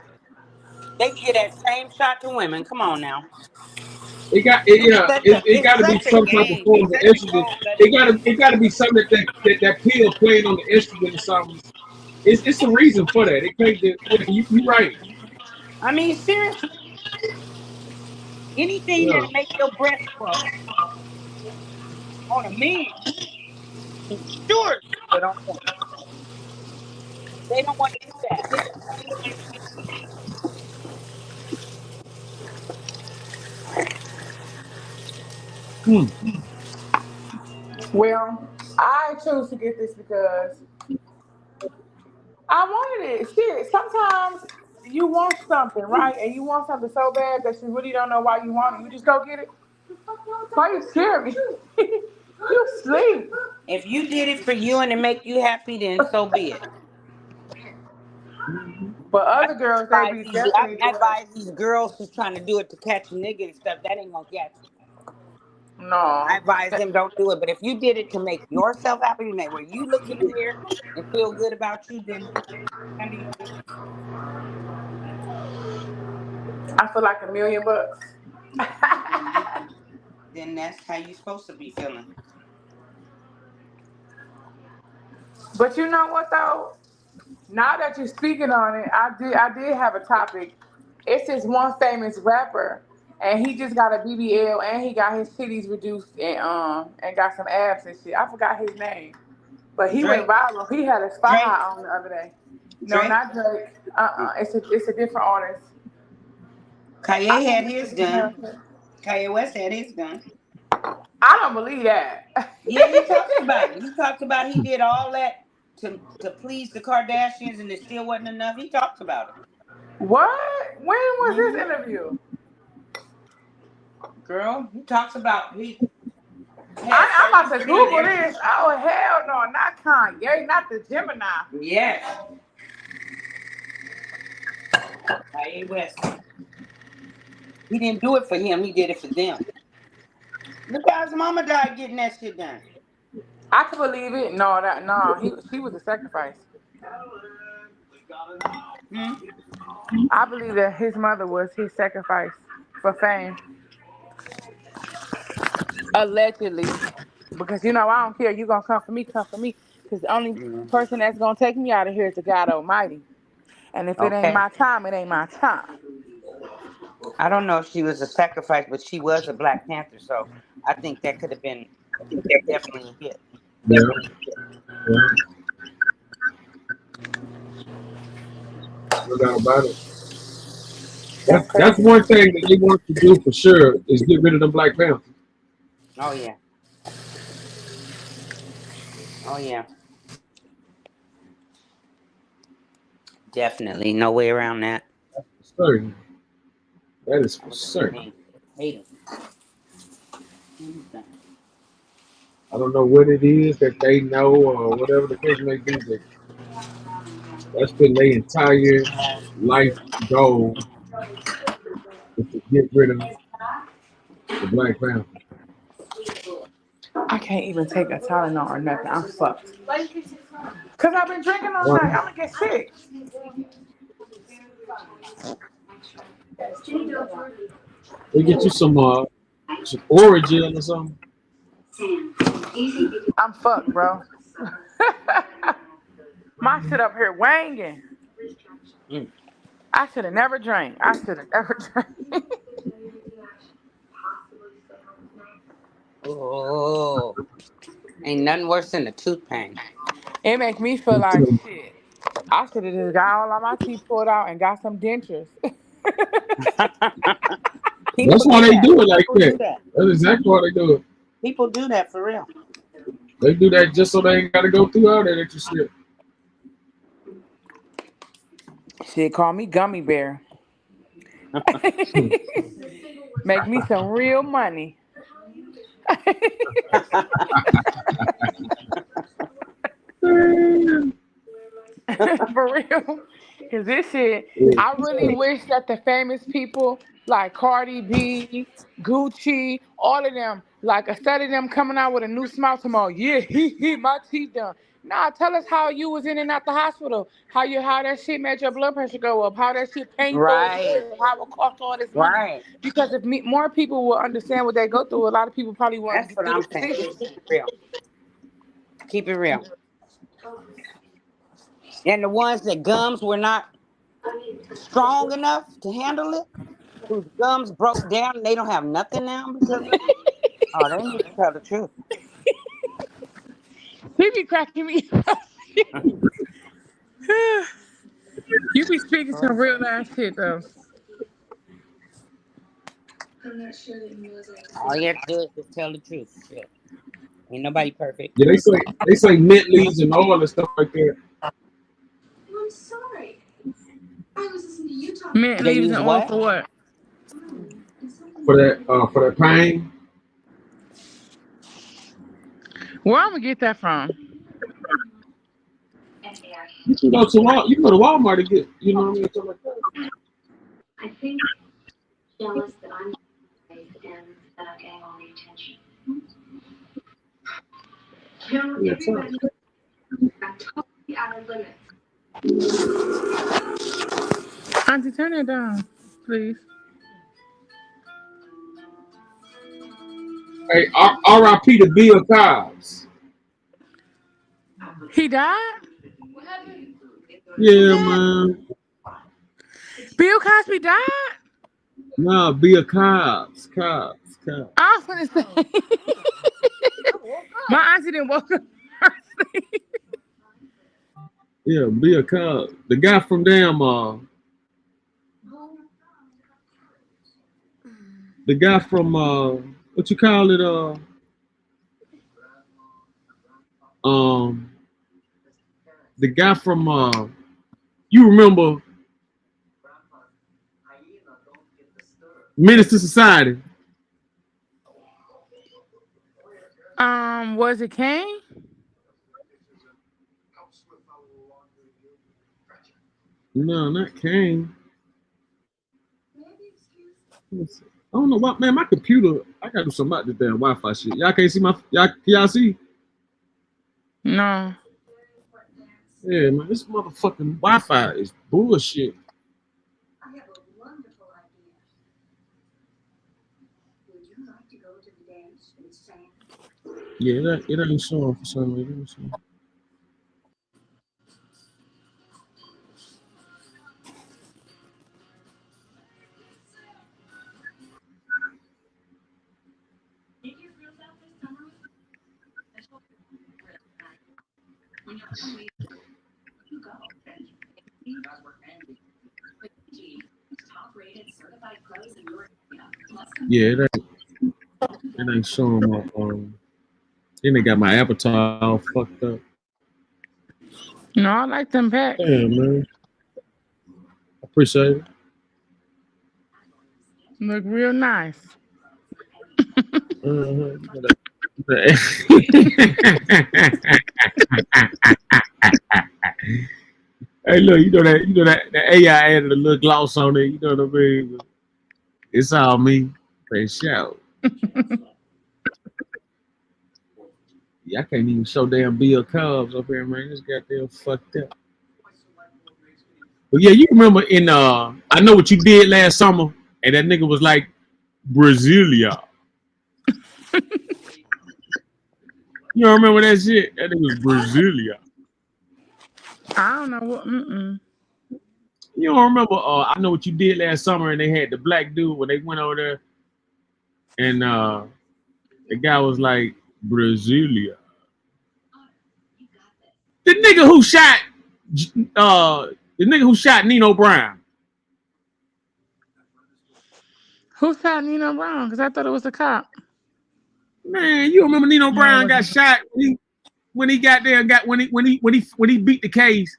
They can get that same shot to women. Come on now. It got to be It's such a some type of game. form It's of such a estrogen. cold-blooded game. It got to be something that pill playing on the estrogen or something. It's a reason for that. It can't just, yeah, you right. I mean, seriously, anything Yeah. that'll make your breast grow on a man, sure, but on women. They don't want to do that. well, I chose to get this because I wanted it. Shit, sometimes you want something, right? And you want something so bad that you really don't know why you want it. You just go get it. Why you scare me? You sleep. If you did it for you and it make you happy, then so be it. But other girls, they be I definitely doing it. advise these girls who's trying to do it to catch a nigga and stuff. That ain't gonna catch you. I No. advise them don't do it. But if you did it to make yourself happy, make where you look in the mirror and feel good about you, then handle your business. I feel like $1,000,000. Then that's how you supposed to be feeling. But you know what though? Now that you're speaking on it, I did have a topic. It's this one famous rapper, and he just got a BBL, and he got his titties reduced, and got some abs and shit. I forgot his name, but he went Drake. viral. He had a spy Drake. high on the other day. No, Drake. not Drake. It's a different artist. Kanye had his done. Kanye West had his done. I don't believe that. Yeah, he talks about it. He talks about he did all that to please the Kardashians and it still wasn't enough. He talks about it. What? When was this interview? Girl, he talks about I'm about to Google this. Oh hell no, not Kanye, not the Gemini. Yes. Kanye West. He didn't do it for him, he did it for them. Look how his mama died getting that shit done. I can believe it. She was a sacrifice. I believe that his mother was his sacrifice for fame. Allegedly. Because I don't care. You gonna come for me, come for me. Because the only person that's gonna take me out of here is the God Almighty. And if it ain't my time, it ain't my time. I don't know if she was a sacrifice, but she was a Black Panther, so I think that could have been definitely a hit. Yeah. No doubt about it. That's one thing that they want to do for sure is get rid of the Black Panthers. Oh yeah. Oh yeah. Definitely. No way around that. That's for certain. That is for certain. Hate I don't know what it is that they know or whatever the case may be, but that's been their entire life goal is to get rid of the Black Panther. I can't even take a Tylenol or nothing. I'm fucked. Cause I've been drinking all night. I'm gonna get sick. We get you some Origin or something. I'm fucked, bro. My shit up here wanging. I should have never drank. Oh, ain't nothing worse than the tooth pain. It makes me feel like shit. I should have just got all of my teeth pulled out and got some dentures. That's why they do it like that. That's exactly why they do it. People do that for real. They do that just so they ain't got to go through all that extra shit. Shit, call me Gummy Bear. Make me some real money. For real. Because this shit, I really wish that the famous people like Cardi B, Gucci, all of them, like instead of them coming out with a new smile tomorrow, yeah, my teeth done. Nah, tell us how you was in and out the hospital, how that shit made your blood pressure go up, how that shit painful, Right. how it cost all this money. Right. Because if more people will understand what they go through, a lot of people probably won't That's what do I'm the saying. decisions. Keep it real. Keep it real. And the ones that gums were not strong enough to handle it, whose gums broke down and they don't have nothing now because of it. Oh, they need to tell the truth. He be cracking me up. You be speaking some real ass shit though. All you have to do is just tell the truth. Shit. Ain't nobody perfect. Yeah, they say mint leaves and all that stuff like that. I'm sorry. I was listening to you talk. Mint leaves and oil for what? For that pain. Where I'm gonna get that from? You can go to Walmart to get, you know what I mean? Something like that. I think jealous that I'm and that I'm getting all the attention. You know, Yeah, everybody, I'm totally out of limits. Auntie, turn it down, please. Hey, R.I.P. to Bill Cosby. He died? Yeah, man. Bill Cosby died? Nah, Bill Cosby. I was gonna say. My auntie didn't woke up. Yeah, Bill Cosby. The guy from damn the guy from what you call it the guy from you remember Menace to Society? Was it Kane? No, not Kane. I don't know what, man. My computer, I gotta do something about this damn Wi-Fi shit. Y'all can't see y'all see? No. Yeah, man, this motherfucking Wi-Fi is bullshit. I have a wonderful idea. Would you like to go to the dance with Sam? Yeah, it ain't showing for some reason. Yeah, it ain't showing my then they got my avatar all fucked up. No, I like them packs. Yeah, man. Appreciate it. Look real nice. Hey, look, you know that the AI added a little gloss on it. You know what I mean? It's all me. They shout. Yeah, I can't even show damn Bill Cubs up here, man. This goddamn fucked up. But yeah, you remember in I Know What You Did Last Summer, and that nigga was like Brasilia. You don't remember that shit? That nigga was Brasilia. I don't know what. You don't remember I Know What You Did Last Summer, and they had the black dude when they went over there, and the guy was like Brasilia. The nigga who shot Nino Brown. Who shot Nino Brown? Because I thought it was a cop. Man, you remember Nino Brown got shot when he got there, when he beat the case.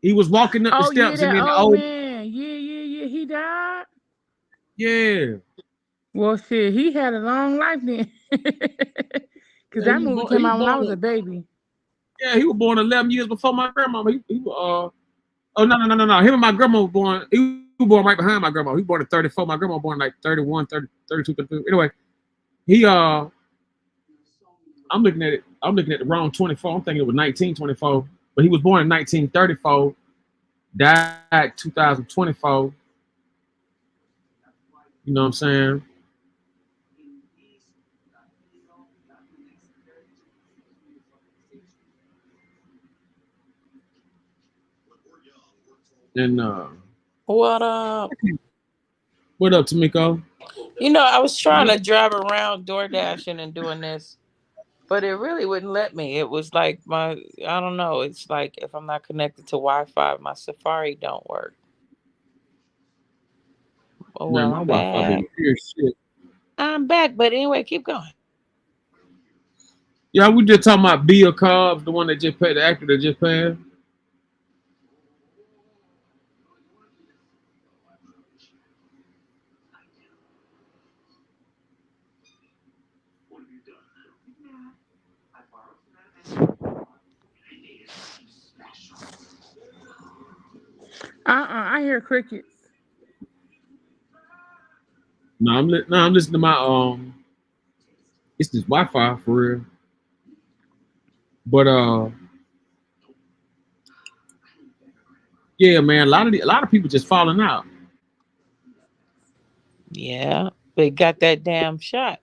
He was walking up the steps, yeah, and then the old man. Yeah. He died. Yeah. Well, shit, he had a long life then. Because that movie came out when I was a baby. Yeah, he was born 11 years before my grandmama. Oh no. Him and my grandma were born. He was born right behind my grandma. He was born at 34. My grandma was born like 31, 30, 32, 33. Anyway, he I'm looking at the wrong 24. I'm thinking it was 1924, but he was born in 1934. Died 2024. You know what I'm saying? And what up? What up, Tamiko? You know, I was trying to drive around door dashing and doing this, but it really wouldn't let me. It was like I don't know. It's like if I'm not connected to Wi-Fi, my Safari don't work. Oh well, Man, I'm my back. Wi-Fi been shit. I'm back, but anyway, keep going. Yeah, we just talking about Bill Cobbs, the one that just passed, the actor that just passed. I hear crickets. No, I'm listening to my it's this Wi-Fi for real. But yeah, man, a lot of people just falling out. Yeah, they got that damn shot.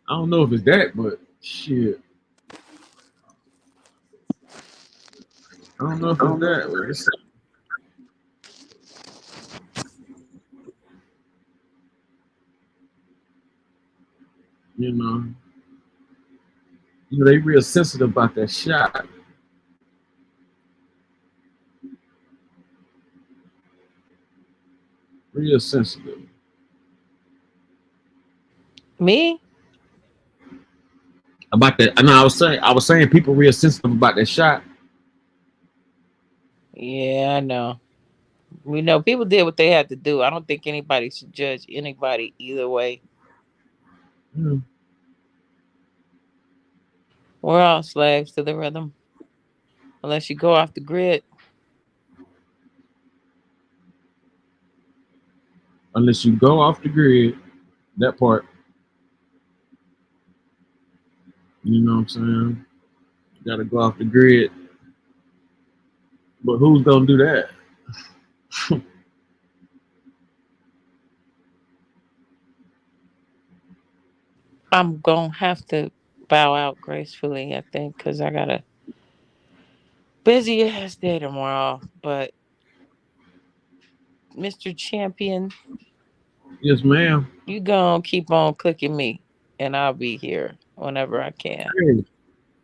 I don't know if it's that, but shit. I don't know if it's that. You know, they real sensitive about that shot. Real sensitive. Me? About that. I know I was saying people real sensitive about that shot. Yeah, I know. We know people did what they had to do. I don't think anybody should judge anybody either way. Mm. We're all slaves to the rhythm. Unless you go off the grid. Unless you go off the grid, that part. You know what I'm saying? You gotta go off the grid. But who's gonna do that? I'm gonna have to bow out gracefully, I think, because I got a busy ass day tomorrow. But Mr. Champion, Yes, ma'am. you gonna keep on clicking me, and I'll be here whenever I can.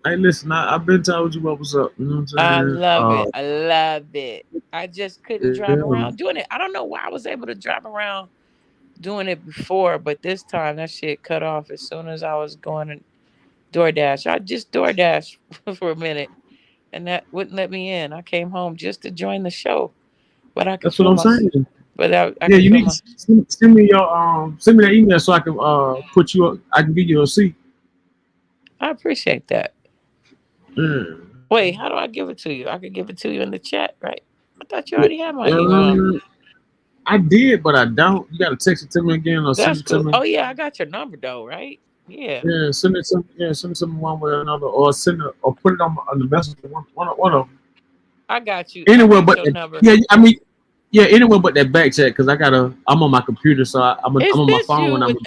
Hey, listen, I've been told you what was up. You know what I'm saying? I love it. I love it. I just couldn't drive around doing it. I don't know why I was able to drive around doing it before, but this time that shit cut off as soon as I was going to DoorDash. I just DoorDash for a minute, and that wouldn't let me in. I came home just to join the show, but I could. That's what I'm saying. But I yeah, you need to send me your send me that email so I can put you up. I can give you a seat. I appreciate that. Yeah. Wait, how do I give it to you? I could give it to you in the chat, right? I thought you already had my email. I did, but I don't. You gotta text it to me again or send it to me. Oh yeah, I got your number though, right? Yeah. Yeah, send it to me one way or another, or or put it on the message. One of them. I got you. Anyway, but but yeah, I mean, yeah. Anyway, but that back chat because I'm on my computer, so I'm on my phone when I'm.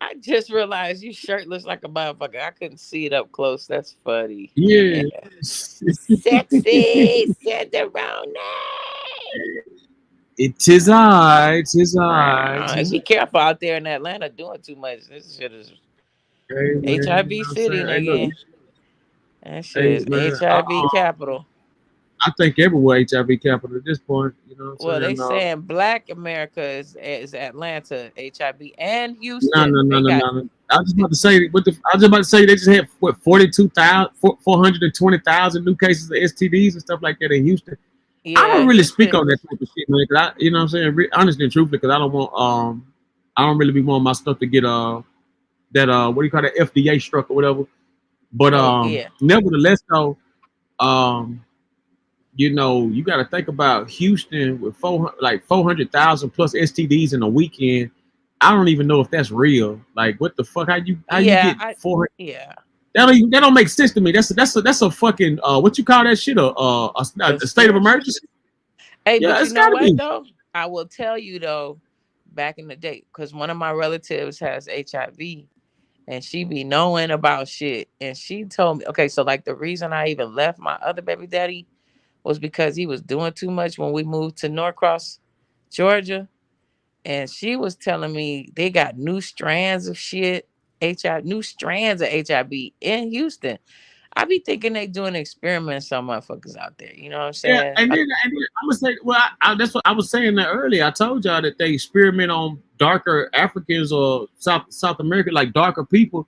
I just realized you shirtless like a motherfucker. I couldn't see it up close. That's funny. Yeah. Sexy, said the wrong name. Tis I. Be careful out there in Atlanta doing too much. This shit is HIV city, nigga. That shit is HIV capital. I think everywhere HIV capital at this point. You know what I'm saying? They saying Black America is Atlanta HIV and Houston. No. I was just about to say they just had 420,000 new cases of STDs and stuff like that in Houston. Yeah, I don't really speak on that type of shit, man. You know what I'm saying? Honestly and truthfully, because I don't want I don't really be wanting my stuff to get that what do you call that, FDA struck or whatever. But nevertheless though, you know, you got to think about Houston with 400,000 plus STDs in a weekend. I don't even know if that's real. Like, what the fuck? How you get 400? Yeah, that don't make sense to me. That's a fucking what you call that shit? A state of emergency. Hey, yeah, but you know what though? I will tell you though, back in the day, because one of my relatives has HIV, and she be knowing about shit, and she told me, okay, so like the reason I even left my other baby daddy was because he was doing too much when we moved to Norcross, Georgia. And she was telling me they got new strands of shit, new strands of HIV in Houston. I be thinking they doing experiments on motherfuckers out there. You know what I'm saying? Yeah, and then I'm gonna say, well, that's what I was saying that earlier. I told y'all that they experiment on darker Africans or South America, like darker people,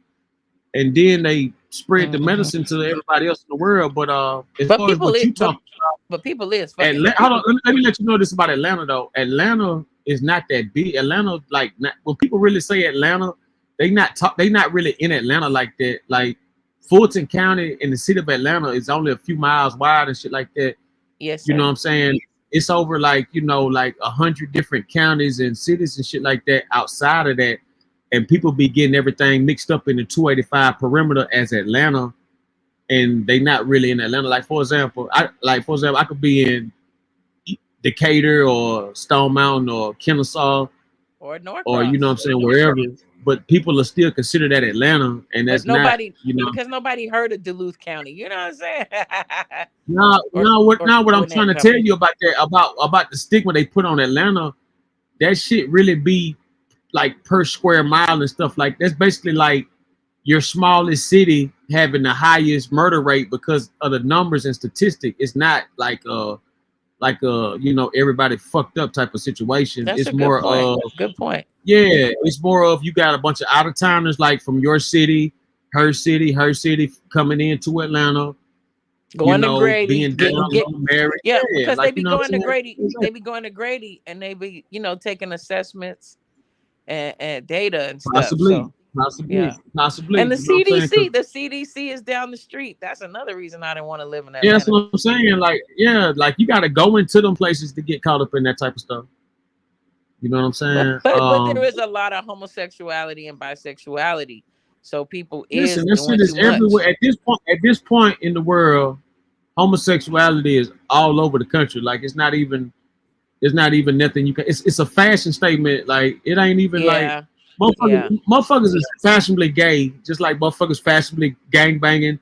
and then they spread the medicine to everybody else in the world. But as far as what you talking about, but people is fucking. Hold on, let me let you know this about Atlanta though. Atlanta is not that big. Atlanta, like, when people really say Atlanta, they not really in Atlanta like that. Like, Fulton County in the city of Atlanta is only a few miles wide and shit like that. Yes, sir. You know what I'm saying? It's over like 100 different counties and cities and shit like that outside of that. And people be getting everything mixed up in the 285 perimeter as Atlanta, and they not really in Atlanta. Like for example, I could be in Decatur or Stone Mountain or Kennesaw or Norcross, or you know what I'm saying, wherever. But people are still consider that Atlanta, and that's nobody, not, because nobody heard of Duluth County. You know what I'm saying? What I'm trying to tell you about that, about the stigma they put on Atlanta, that shit really be like per square mile and stuff. Like, that's basically like your smallest city having the highest murder rate because of the numbers and statistics. It's not like everybody fucked up type of situation. That's it's more of good point. Yeah, it's more of you got a bunch of out of towners like from your city, her city coming into Atlanta, going to Grady, being married. Yeah, because they be going to Grady. They be going to Grady, and they be taking assessments and data and stuff. Possibly. And the CDC is down the street. That's another reason I didn't want to live in Atlanta. Yeah, that's what I'm saying. Like you got to go into them places to get caught up in that type of stuff. You know what I'm saying? But there is a lot of homosexuality and bisexuality. So people this shit is everywhere. At this point in the world, homosexuality is all over the country. Like, it's not even nothing you can. It's a fashion statement. Like, it ain't even like motherfuckers is fashionably gay, just like motherfuckers fashionably gang banging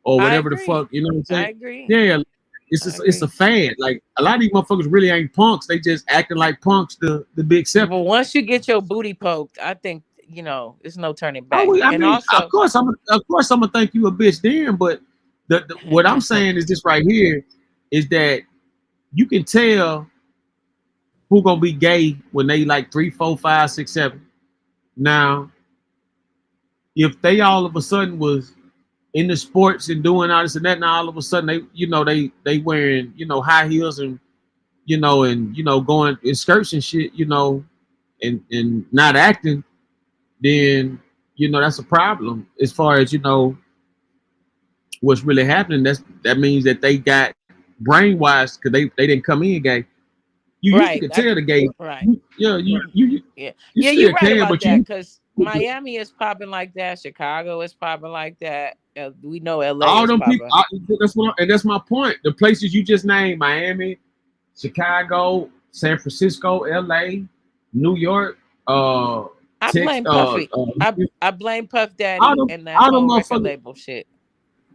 or whatever the fuck. You know what I'm saying? I agree. Yeah, it's a fan. Like, a lot of these motherfuckers really ain't punks. They just acting like punks to be accepted. But once you get your booty poked, I think it's no turning back. Of course, I'm gonna think you a bitch then. But what I'm saying is this right here is that you can tell who gonna be gay when they like 3, 4, 5, 6, 7. Now, if they all of a sudden was in the sports and doing all this and that, now all of a sudden they wearing high heels and going in skirts and shit, and not acting, then that's a problem as far as what's really happening, that means that they got brainwashed because they didn't come in gay. You usually Right. can tell the gay. Right. You Yeah, still you're right can, about but that you because Miami is popping like that. Chicago is popping like that. We know LA all is them people. popping. That's my point. The places you just named: Miami, Chicago, San Francisco, LA, New York, I Texas, blame Puffy. I blame Puff all Daddy them, and that all them whole record motherfuckers. label shit.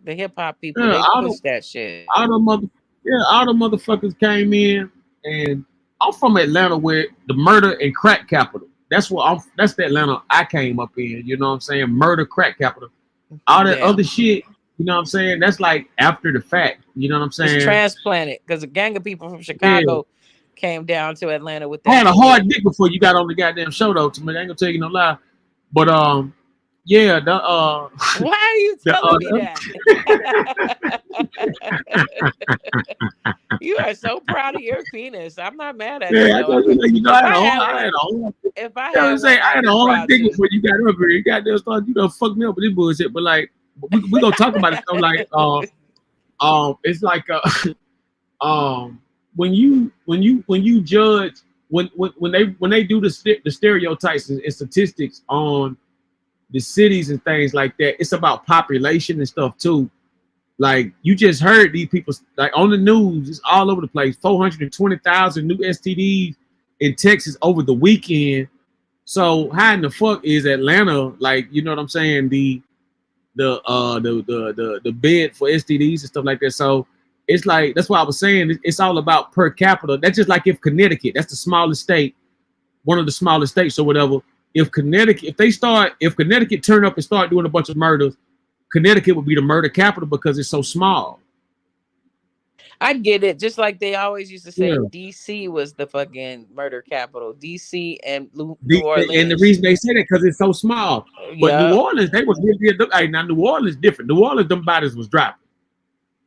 The hip hop people, Yeah, they push that shit. all the mother, yeah, all the motherfuckers came in, and I'm from Atlanta, where the murder and crack capital. That's what That's the Atlanta I came up in. You know what I'm saying? Murder, crack capital. All that Damn. other shit. You know what I'm saying? That's like after the fact. You know what I'm saying? It's transplanted because a gang of people from Yeah. Chicago came down to Atlanta with I that had a shit. hard dick before you got on the goddamn show, though. To me, I ain't gonna tell you no lie. But yeah, Why are you telling me that? You are so proud of your penis. I'm not mad at you though. If I had one, I I'd had be a hard proud dick too. before you got up here. You goddamn started, you done fucked me up with this bullshit. But like, we gonna talk about it. So like, it's like when you judge when they do the stereotypes and statistics on the cities and things like that, it's about population and stuff too. Like you just heard these people like on the news, it's all over the place. 420,000 new STDs in Texas over the weekend. So how in the fuck is Atlanta, like, you know what I'm saying, the bed for STDs and stuff like that? So it's like, that's why I was saying it's all about per capita. That's just like if Connecticut, that's the smallest state, one of the smallest states or whatever. If Connecticut turn up and start doing a bunch of murders, Connecticut would be the murder capital because it's so small. I get it. Just like they always used to say, Yeah. DC was the fucking murder capital. DC and New And the Orleans. reason they say that because it's so small. But New Yeah. Orleans, they was really good. Hey, now New Orleans different. New Orleans, them bodies was dropping.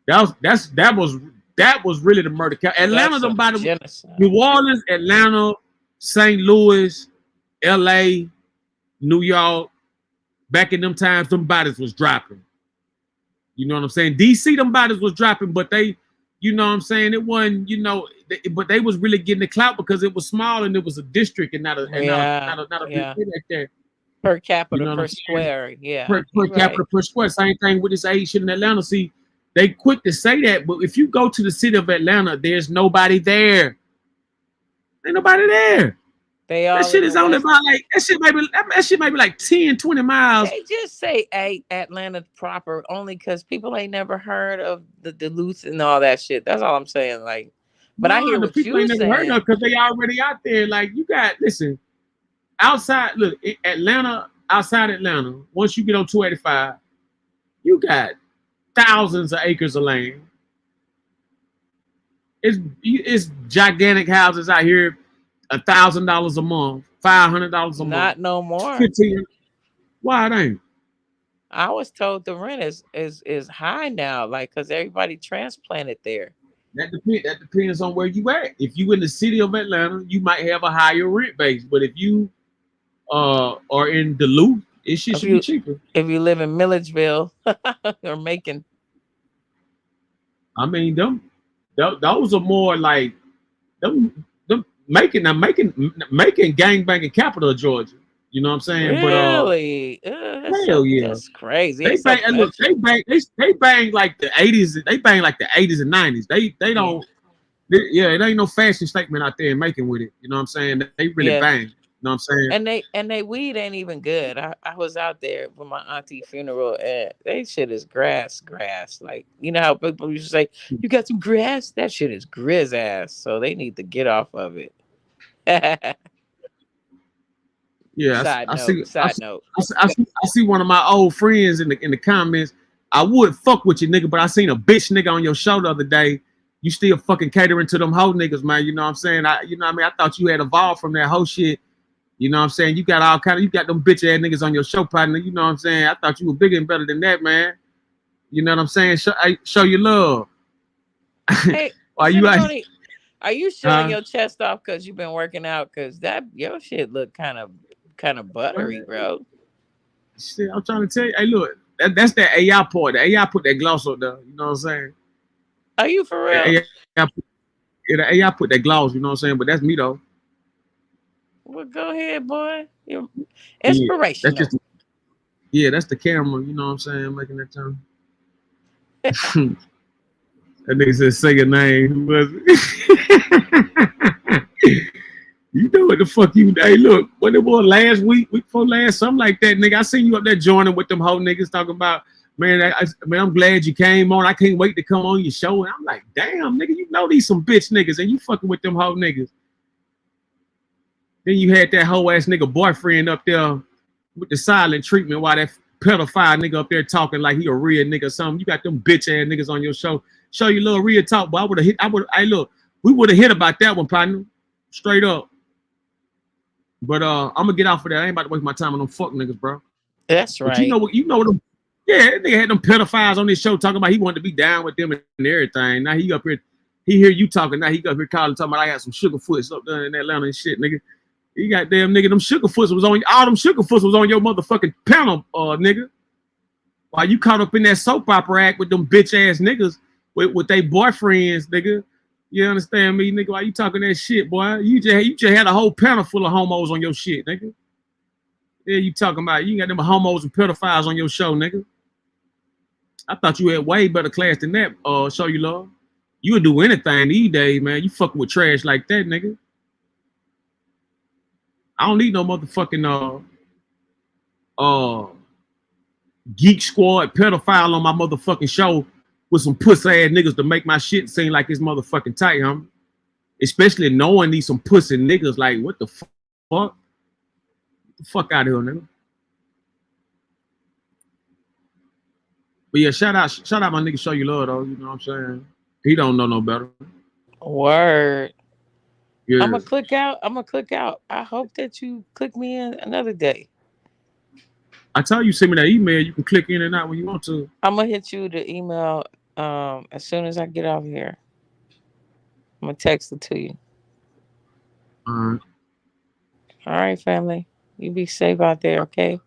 That was really the murder capital. Atlanta, them bodies. New Orleans, Atlanta, St. Louis, LA, New York. Back in them times, them bodies was dropping. You know what I'm saying? DC, them bodies was dropping, but they, you know what I'm saying? It wasn't, but they was really getting the clout because it was small and it was a district and not a big like that. Per capita, per square, yeah. Per capita, per square. Same thing with this age shit in Atlanta. See, they quick to say that, but if you go to the city of Atlanta, there's nobody there. Ain't nobody there. That shit is only about like that shit maybe like 10, 20 miles. They just say Atlanta proper only because people ain't never heard of the Duluth and all that shit. That's all I'm saying. Like, but I hear what you ain't never heard of because they already out there. Like listen, outside Atlanta, outside Atlanta, once you get on 285, you got thousands of acres of land. It's gigantic houses out here. $1,000 a month, $500 a month. Not no more. 15. Why it ain't? I was told the rent is high now, like because everybody transplanted there. That depends on where you at. If you in the city of Atlanta, you might have a higher rent base. But if you are in Duluth, it should be cheaper. If you live in Milledgeville or Macon, I mean those are more like them Macon gangbanging capital of Georgia. You know what I'm saying? Really? Hell yeah. That's crazy. They bang like the 80s. They bang like the 80s and 90s. They don't. It ain't no fashion statement out there in Macon with it. You know what I'm saying? They really bang. You know what I'm saying? And they weed ain't even good. I was out there for my auntie funeral and they shit is grass. Like, you know how people used to say, you got some grass? That shit is grizz ass. So they need to get off of it. Yeah, Side note. I see one of my old friends in the comments. I would fuck with you, nigga, but I seen a bitch nigga on your show the other day. You still fucking catering to them hoe niggas, man. You know what I'm saying? I thought you had evolved from that whole shit. You know what I'm saying? You got them bitch ass niggas on your show, partner. You know what I'm saying? I thought you were bigger and better than that, man. You know what I'm saying? Show your love. Hey, are you showing your chest off because you've been working out? Because your shit look kind of buttery, bro. Shit, I'm trying to tell you. Hey, look, That's that AI part. The AI put that gloss up there. You know what I'm saying? Are you for real? The AI put that gloss. You know what I'm saying? But that's me though. Well, go ahead, boy. You're inspirational. Yeah, that's the camera. You know what I'm saying? Making that time. That nigga said say your name. Who was it? You know what the fuck you? Hey, look, what it was last week before last, something like that, nigga. I seen you up there joining with them whole niggas talking about, man, man, I'm glad you came on. I can't wait to come on your show. And I'm like, damn, nigga, you know these some bitch niggas, and you fucking with them whole niggas. Then you had that whole ass nigga boyfriend up there with the silent treatment while that pedophile nigga up there talking like he a real nigga or something. You got them bitch ass niggas on your show. Show you little real talk, but I would have hit. Hey, look, we would have hit about that one, partner. Straight up. But I'm gonna get off of that. I ain't about to waste my time on them fuck niggas, bro. That's right. But you know them. Yeah, that nigga had them pedophiles on this show talking about he wanted to be down with them and everything. Now he up here, he hear you talking. Now he up here calling talking about I got some sugar foots up there in Atlanta and shit, nigga. You got damn nigga, them sugar foots was on all them sugar foots was on your motherfucking panel, nigga. While you caught up in that soap opera act with them bitch ass niggas with their boyfriends, nigga. You understand me, nigga? Why you talking that shit, boy? You just had a whole panel full of homos on your shit, nigga. Yeah, you talking about you got them homos and pedophiles on your show, nigga. I thought you had way better class than that. Show you love. You would do anything these days, man. You fucking with trash like that, nigga. I don't need no motherfucking geek squad pedophile on my motherfucking show with some pussy ass niggas to make my shit seem like it's motherfucking tight, huh? Especially knowing these some pussy niggas, like what the fuck? Get the fuck out of here, nigga. But yeah, shout out my nigga Show You Love though, you know what I'm saying? He don't know no better. Word. Yeah. I'm gonna click out. I hope that you click me in another day. I tell you, send me that email. You can click in and out when you want to. I'm gonna hit you the email as soon as I get off here. I'm gonna text it to you. All right. All right, family. You be safe out there, okay?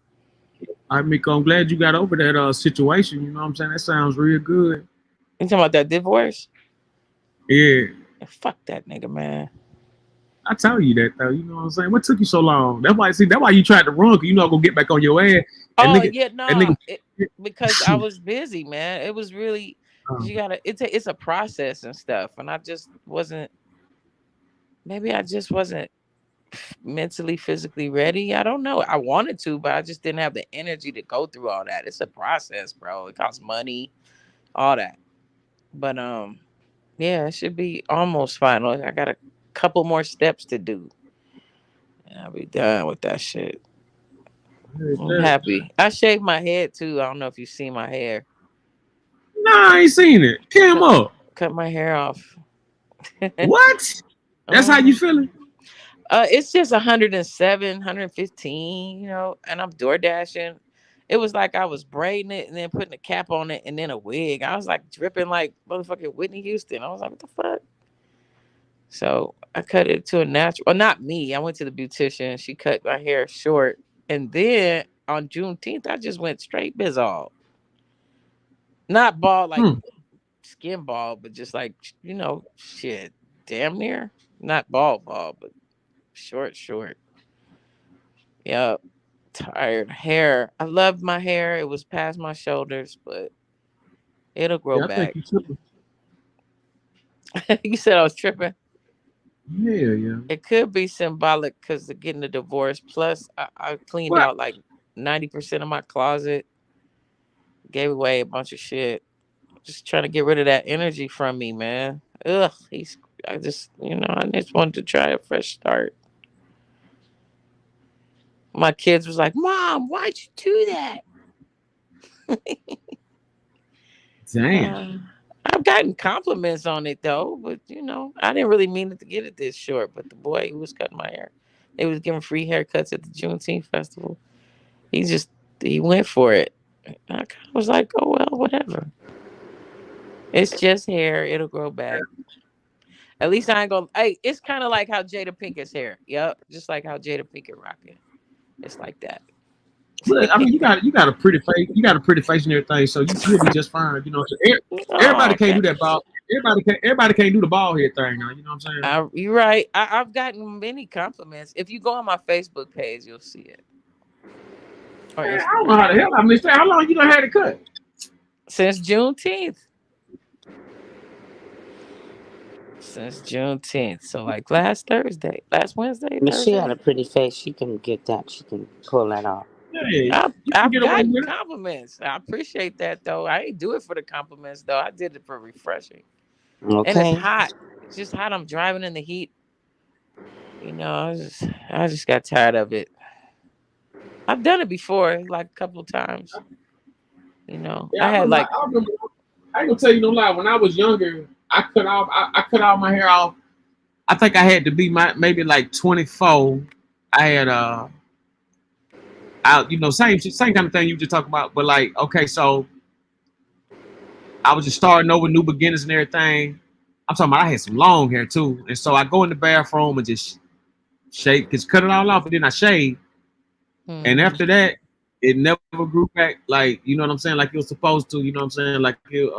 All right, Miko, I'm glad you got over that situation. You know what I'm saying? That sounds real good. You talking about that divorce? Yeah. Fuck that nigga, man. I tell you that though. You know what I'm saying? What took you so long? That's why you tried to run, because you know I'm gonna get back on your ass. Because I was busy, man. It was really you gotta. It's a process and stuff, and I just wasn't. Maybe I just wasn't mentally, physically ready. I don't know. I wanted to, but I just didn't have the energy to go through all that. It's a process, bro. It costs money, all that. But yeah, it should be almost final. I got a couple more steps to do. And I'll be done with that shit. I'm happy. I shaved my head too. I don't know if you see my hair. Nah, I ain't seen it. Cam up. Cut my hair off. What? That's how you feeling? It's just 107, 115, you know, and I'm door dashing. It was like I was braiding it and then putting a cap on it and then a wig. I was like dripping like motherfucking Whitney Houston. I was like, what the fuck? So I cut it to a natural. Well, not me. I went to the beautician. She cut my hair short. And then on Juneteenth, I just went straight bizzall. Not bald, like skin bald, but just like, you know, shit, damn near. Not bald, but short. Yep. Tired hair. I loved my hair. It was past my shoulders, but it'll grow back. I think You said I was tripping? Yeah. It could be symbolic because of getting a divorce. Plus, I cleaned out like 90% of my closet. Gave away a bunch of shit. Just trying to get rid of that energy from me, man. Ugh. I just wanted to try a fresh start. My kids was like, Mom, why'd you do that? Damn. I've gotten compliments on it though, but I didn't really mean it to get it this short. But the boy who was cutting my hair, they was giving free haircuts at the Juneteenth festival. He went for it. I kind of was like, oh well, whatever. It's just hair; it'll grow back. At least I ain't gonna. Hey, it's kind of like how Jada Pinkett's hair. Yep, just like how Jada Pinkett rocking. It's like that. Look, I mean, you got a pretty face. You got a pretty face and everything, so you'll be just fine. You know, everybody can't do that ball. Everybody can't do the ball head thing now. You know what I'm saying? You're right. I've gotten many compliments. If you go on my Facebook page, you'll see it. Man, I don't know how the hell I missed that. How long you done had it cut? Since Juneteenth. So like last Wednesday. But she got a pretty face. She can get that. She can pull that off. Yeah, I've gotten compliments. I appreciate that though. I ain't do it for the compliments though. I did it for refreshing. Okay. And it's hot. It's just hot. I'm driving in the heat. You know, I just got tired of it. I've done it before, like a couple of times. You know, yeah, I remember, I ain't gonna tell you no lie. When I was younger, I cut all my hair off. I think I had to be maybe like 24. I had same kind of thing you just talked about, but like, okay, so I was just starting over, new beginners and everything. I'm talking about I had some long hair too, and so I go in the bathroom and just shave, just cut it all off, and then I shave. And after that, it never grew back, like, you know what I'm saying, like it was supposed to. You know what I'm saying, like it,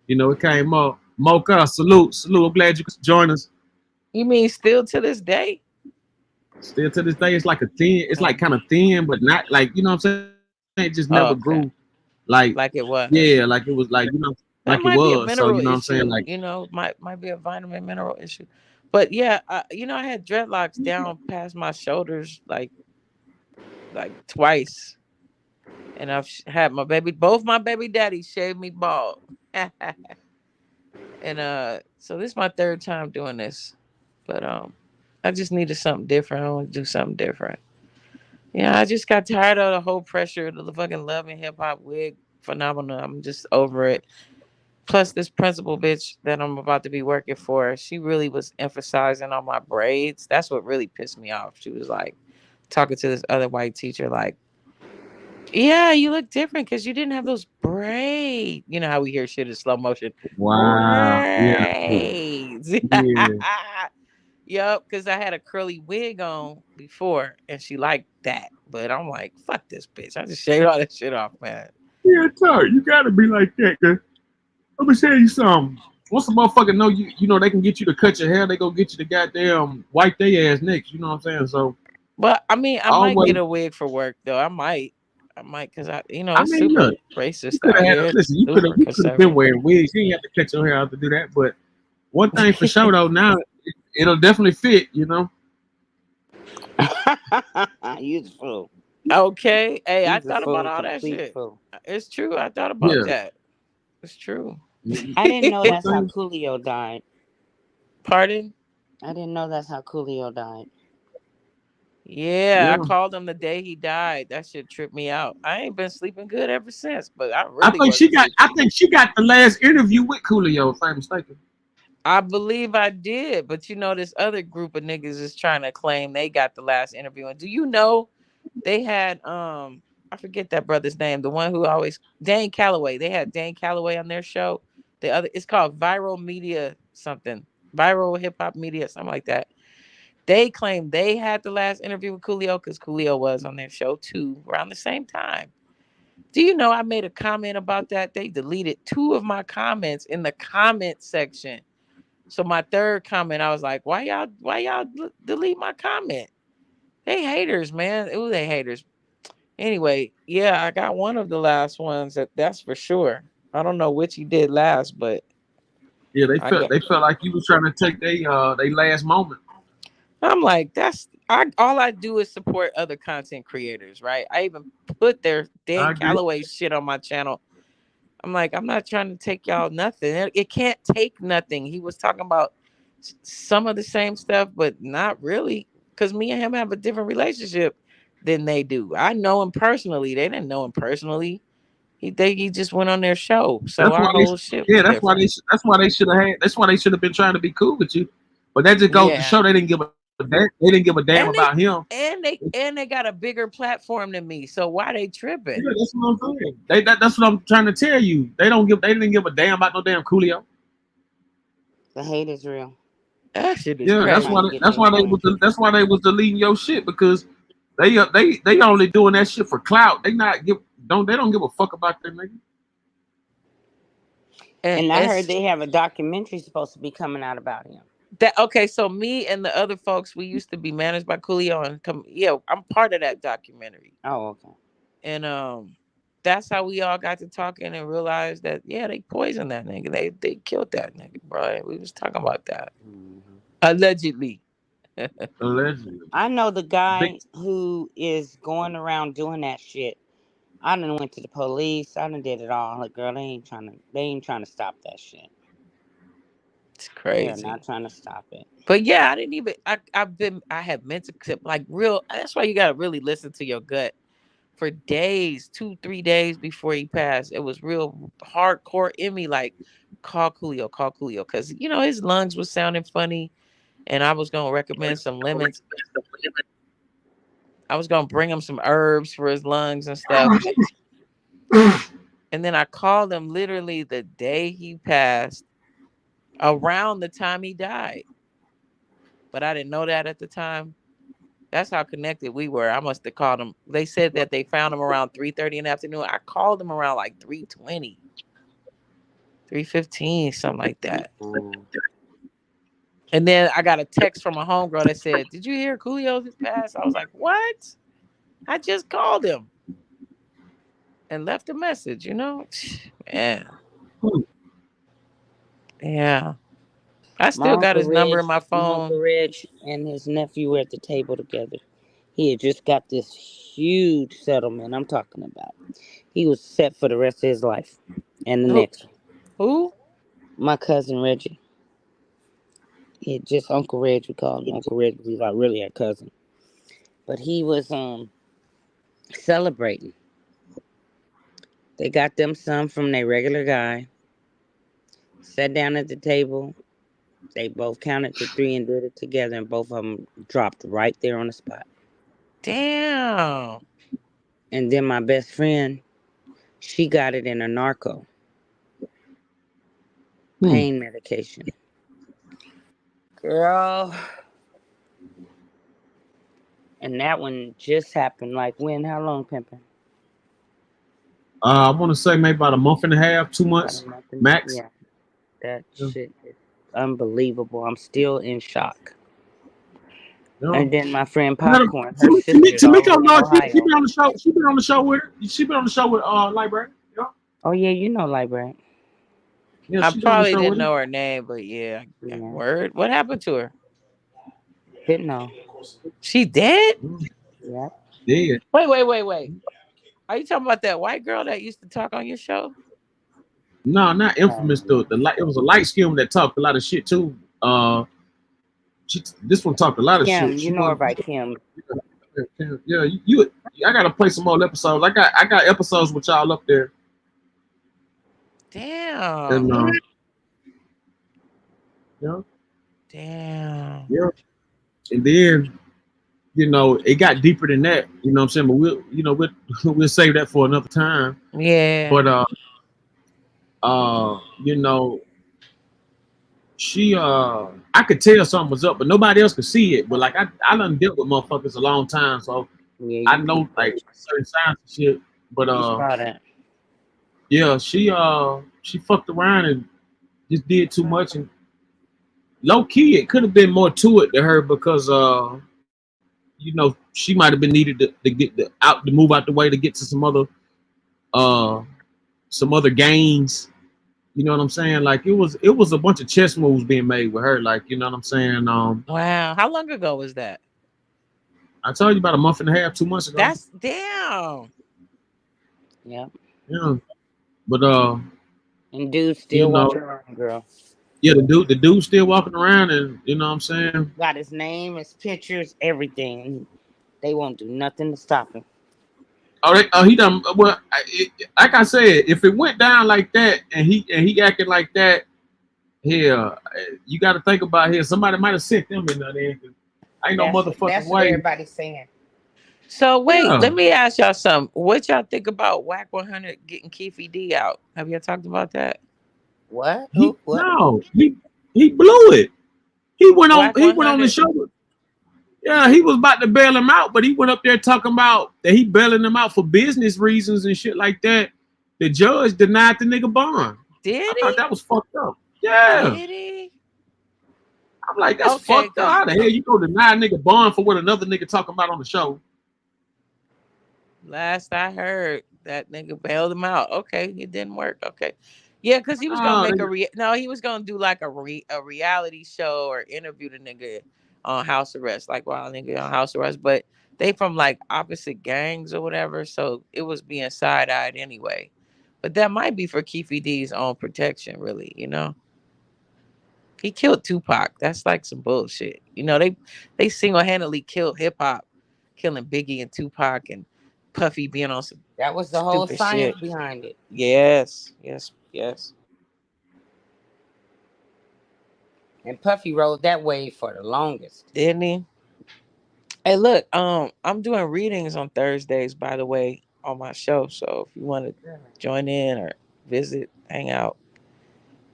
it came up. Mocha, salute. I'm glad you could join us. You mean still to this day? Still to this day, it's like a thin. It's like kind of thin, but not like, you know what I'm saying. It just never grew, like it was. Yeah, like it was, like, you know, that like might it was. Be a mineral so you know issue, what I'm saying, like, you know, might be a vitamin mineral issue. But yeah, you know, I had dreadlocks down past my shoulders like twice, and I've had both my baby daddies shave me bald. And so this is my third time doing this, but I just needed something different. I want to do something different. Yeah, I just got tired of the whole pressure of the fucking Love and Hip Hop wig phenomenon. I'm just over it. Plus, this principal bitch that I'm about to be working for, she really was emphasizing on my braids. That's what really pissed me off. She was like talking to this other white teacher, like, yeah, you look different because you didn't have those braids. You know how we hear shit in slow motion. Wow. Braids. Yeah. Yup, because I had a curly wig on before and she liked that. But I'm like, fuck this bitch. I just shaved all that shit off, man. Yeah, Tart, you gotta be like that. Let me tell you something. Once a motherfucker know you know they can get you to cut your hair, they go get you to goddamn wipe their ass next. You know what I'm saying? So, but I mean, I might get a wig for work though. I might, because it's super racist out here. Listen, you could have been wearing wigs. You didn't have to cut your hair out to do that. But one thing for sure though, now it'll definitely fit. You know. Useful. Okay. Hey, I thought about all that shit. It's true. I thought about that. It's true. I didn't know that's how Coolio died. Pardon? I didn't know that's how Coolio died. Yeah, I called him the day he died. That shit tripped me out. I ain't been sleeping good ever since, but I think she got the last interview with Coolio, if I'm mistaken. I believe I did, but you know, this other group of niggas is trying to claim they got the last interview. And do you know they had I forget that brother's name, the one who always Dane Calloway. They had Dane Calloway on their show. It's called Viral Media something. Viral Hip Hop Media, something like that. They claim they had the last interview with Coolio because Coolio was on their show too around the same time. Do you know I made a comment about that? They deleted 2 of my comments in the comment section. So my third comment, I was like, why y'all delete my comment? They haters, man. Ooh, they haters. Anyway, yeah, I got one of the last ones. That's for sure. I don't know which he did last, but yeah, they felt like you was trying to take they last moment. I'm like, all I do is support other content creators, right? I even put their Dan Calloway shit on my channel. I'm like, I'm not trying to take y'all nothing. It can't take nothing. He was talking about some of the same stuff, but not really, because me and him have a different relationship than they do. I know him personally. They didn't know him personally. He just went on their show. So our whole shit. Yeah, that's why they should have been trying to be cool with you. But that just goes to show they didn't give a damn about him. And they got a bigger platform than me. So why they tripping? Yeah, that's what I'm saying. That's what I'm trying to tell you. They didn't give a damn about no damn Coolio. The hate is real. That shit is crazy. That's why they was deleting your shit, because They only doing that shit for clout. They don't give a fuck about that nigga. And I heard they have a documentary supposed to be coming out about him. Okay, so me and the other folks, we used to be managed by Coolio, and I'm part of that documentary. Oh, okay. And that's how we all got to talking and realized that they poisoned that nigga. They killed that nigga, bro. We was talking about that. Allegedly. Allegedly. I know the guy who is going around doing that shit. I done went to the police. I done did it all. Like, girl, they ain't trying to stop that shit. It's crazy. They're not trying to stop it. But yeah, I didn't even. I have meant to like real. That's why you gotta really listen to your gut. For days, 2-3 days before he passed, it was real hardcore in me. Like, call Coolio, because his lungs was sounding funny, and I was gonna recommend some lemons. I was gonna bring him some herbs for his lungs and stuff. And then I called him literally the day he passed, around the time he died. But I didn't know that at the time. That's how connected we were. I must have called him. They said that they found him around 3:30 in the afternoon. I called him around like 3:20, 3:15, something like that. And then I got a text from a homegirl that said, "Did you hear Coolio just passed?" I was like, "What? I just called him and left a message, Man. Yeah. I still got his number in my phone. Uncle Reg and his nephew were at the table together. He had just got this huge settlement I'm talking about. He was set for the rest of his life. And the next one. Who? My cousin Reggie. He had just Uncle Reg, we called him Uncle Reg. He's not really our cousin. But he was celebrating. They got them some from their regular guy. Sat down at the table. They both counted to 3 and did it together, and both of them dropped right there on the spot. Damn. And then my best friend, she got it in a narco. Pain medication. Girl. And that one just happened. Like when? How long, Pimpin'? I want to say maybe about a month and a half, 2 months max. Yeah. That shit is unbelievable. I'm still in shock. Yeah. And then my friend Popcorn, her sister, Tamika, she been on the show. She been on the show with her. She been on the show with Library. Yeah. Oh yeah, you know Library. Yeah, I probably didn't know her name, but yeah. Word. What happened to her? Didn't know. She dead? Yeah. Dead. Wait. Are you talking about that white girl that used to talk on your show? No, not infamous though. It was a light skin that talked a lot of shit too. This one talked a lot of shit. You know her by Kim. Yeah, you. I gotta play some more episodes. I got episodes with y'all up there. Damn. And, yeah. Damn. Yeah. And then, it got deeper than that. You know what I'm saying? But we'll save that for another time. Yeah. But she I could tell something was up, but nobody else could see it. But like I done dealt with motherfuckers a long time, so I know like certain signs and shit. But yeah, she fucked around and just did too much, and low key it could have been more to it to her because she might have been needed to get to move out the way to get to some other gains. You know what I'm saying? Like it was a bunch of chess moves being made with her. Like, you know what I'm saying? Wow. How long ago was that? I told you about a month and a half, 2 months ago. That's damn. Yeah. Yeah. But and dude's still walking around, girl. Yeah, the dude's still walking around, and you know what I'm saying? Got his name, his pictures, everything. They won't do nothing to stop him. He done well. Like I said, if it went down like that, and he acted like that, here you got to think about here. Somebody might have sent them in there. Ain't no motherfucking that's way. What everybody's saying. So wait, let me ask y'all something. What y'all think about Whack 100 getting Keefe D out? Have y'all talked about that? What? No, he blew it. He went on the show. Yeah, he was about to bail him out, but he went up there talking about that he bailing him out for business reasons and shit like that. The judge denied the nigga bond. Did I thought he? that was fucked up. Yeah. Did he? I'm like, that's fucked up. How the hell you go deny a nigga bond for what another nigga talking about on the show? Last I heard, that nigga bailed him out. Okay, it didn't work. Okay. Yeah, because he was gonna make he was gonna do like a reality show or interview the nigga on house arrest, like while nigga on house arrest. But they from like opposite gangs or whatever, so it was being side-eyed anyway. But that might be for Keefy D's own protection, really, you know. He killed Tupac. That's like some bullshit. You know, they single-handedly killed hip-hop, killing Biggie and Tupac and Puffy being on some that was the whole science behind it. Yes. And Puffy rode that wave for the longest. Didn't he? Hey, look, I'm doing readings on Thursdays, by the way, on my show. So if you want to join in or visit, hang out,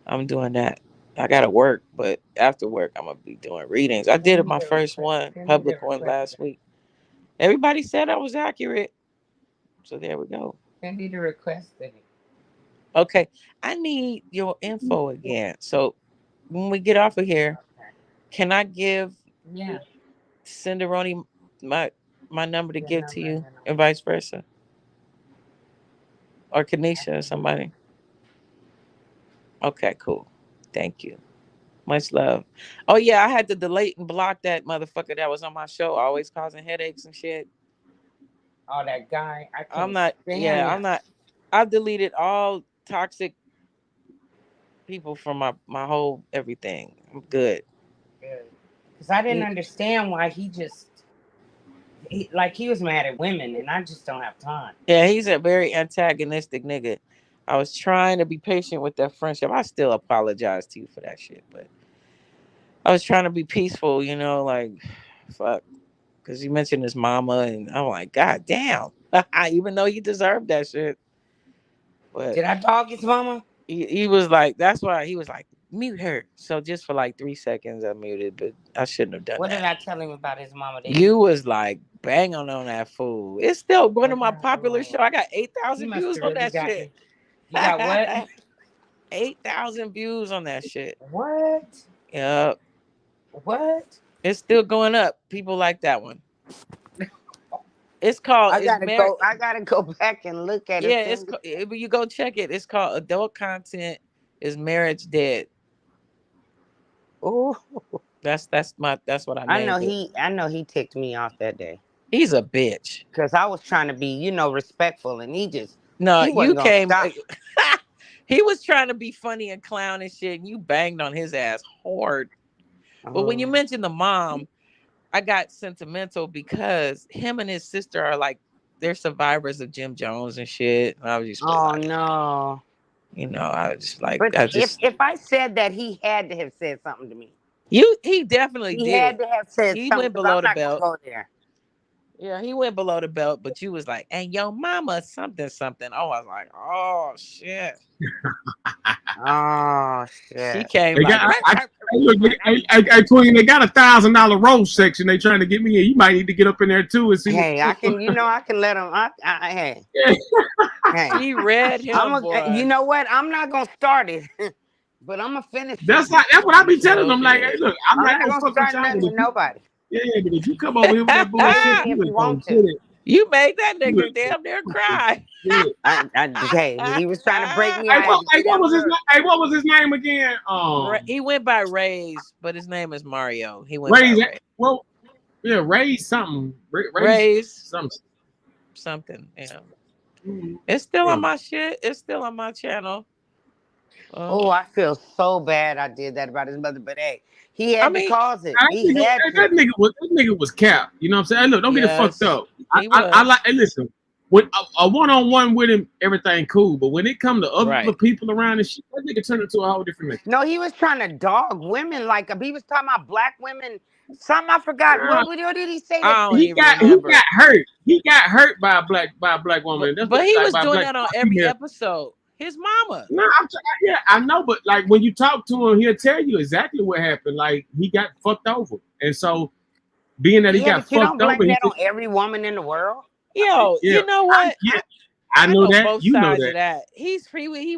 I'm doing that. I gotta work, but after work, I'm gonna be doing readings. I did my first one, public one, last week. Everybody said I was accurate, so there we go. Send me the request. Okay, I need your info again. So when we get off of here, can I send RONI my number to give to you, and vice versa, or Kanisha or somebody? Okay, cool. Thank you. Much love. Oh yeah, I had to delete and block that motherfucker that was on my show, always causing headaches and shit. Oh, that guy. I'm not. I've deleted all toxic people from my whole everything. I'm good. Because I didn't understand why he was mad at women, and I just don't have time. Yeah, he's a very antagonistic nigga. I was trying to be patient with that friendship. I still apologize to you for that shit, but I was trying to be peaceful, you know, like, fuck. Because you mentioned his mama, and I'm like, God damn. Even though he deserved that shit. But did I dog his mama? He was like, that's why he was like, mute her. So just for like 3 seconds, I muted, but I shouldn't have done that. What did I tell him about his mama? You was like banging on that fool. It's still one of my popular shows. I got 8,000 views on that shit. You got what? 8,000 views on that shit. What? Yep. What? It's still going up. People like that one. It's called. I gotta go back and look at it. Yeah, you go check it. It's called Adult Content Is Marriage Dead. Oh, that's what I named I know he ticked me off that day. He's a bitch. Because I was trying to be, respectful, and he just you came. He was trying to be funny and clown and shit, and you banged on his ass hard. But when you mentioned the mom, I got sentimental because him and his sister are like, they're survivors of Jim Jones and shit. And I was just no. I was just like, but if I said that, he had to have said something to me. He definitely did. He had to have said he something. Went below the belt. Go there. Yeah, he went below the belt, but you was like, and your mama something. Oh, I was like, oh shit. Oh shit. She came. Queen, they got $1,000 roast section. They trying to get me in. You might need to get up in there too and see. Hey, I can let them. Hey. He read him. You know what? I'm not gonna start it, but I'm gonna finish. That's what I be telling them. Like, hey, look, I'm not gonna start nothing with nobody. Yeah, but if you come over here with that bullshit, you want to. You made that nigga damn near cry. Yeah. He was trying to break me. What was his name again? He went by Ray's, but his name is Mario. He went Ray's. by Ray. Well, yeah, Ray's something. Ray's something. Yeah. It's still on my shit. It's still on my channel. I feel so bad I did that about his mother, but hey, he had to cause it. That nigga was capped. You know what I'm saying? Hey, look, don't get it fucked up. I like. Hey, listen, when a one-on-one with him, everything cool. But when it come to other people around and shit, that nigga turned into a whole different nigga. No, he was trying to dog women. Like he was talking about black women. Something I forgot. What did he say? He got hurt. He got hurt by a black woman. But he was doing that on every episode. His mama. No, I know, but like when you talk to him, he'll tell you exactly what happened. Like he got fucked over, and so being that he got but you don't fucked over, blame that on every woman in the world. Yo, yeah, you know what? I know that. Both You know sides that. of that. He's free.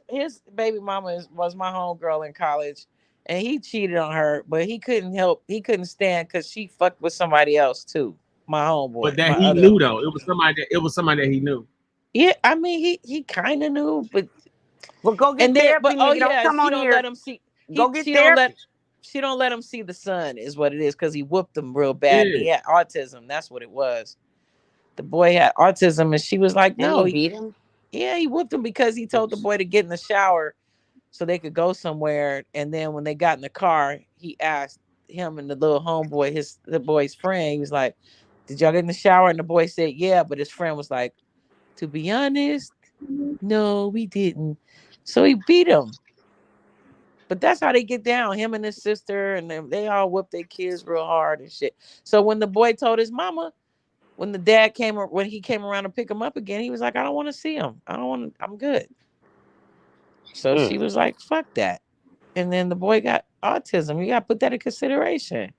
His baby mama was my homegirl in college, and he cheated on her, but he couldn't help. He couldn't stand because she fucked with somebody else too. My But homeboy, that my he other knew homeboy. though. It was somebody that he knew. Yeah, I mean he kind of knew, but Well, go get therapy, oh nigga. Don't yeah, come she on don't here. let him see. Go get therapy. She don't let him see the sun is what it is because he whooped him real bad and Yeah. he had autism. That's what it was. The boy had autism and she was like, And no, he beat him. yeah, he whooped him because he told the boy to get in the shower so they could go somewhere. And then when they got in the car, he asked him and the little homeboy, the boy's friend, he was like, did y'all get in the shower? And the boy said, yeah. But his friend was like, to be honest, no, we didn't. So he beat him. But that's how they get down. Him and his sister, and they all whoop their kids real hard and shit. So when the boy told his mama, when he came around to pick him up again, he was like, I don't want to see him. I'm good. So she was like, fuck that. And then the boy got autism. You got to put that in consideration.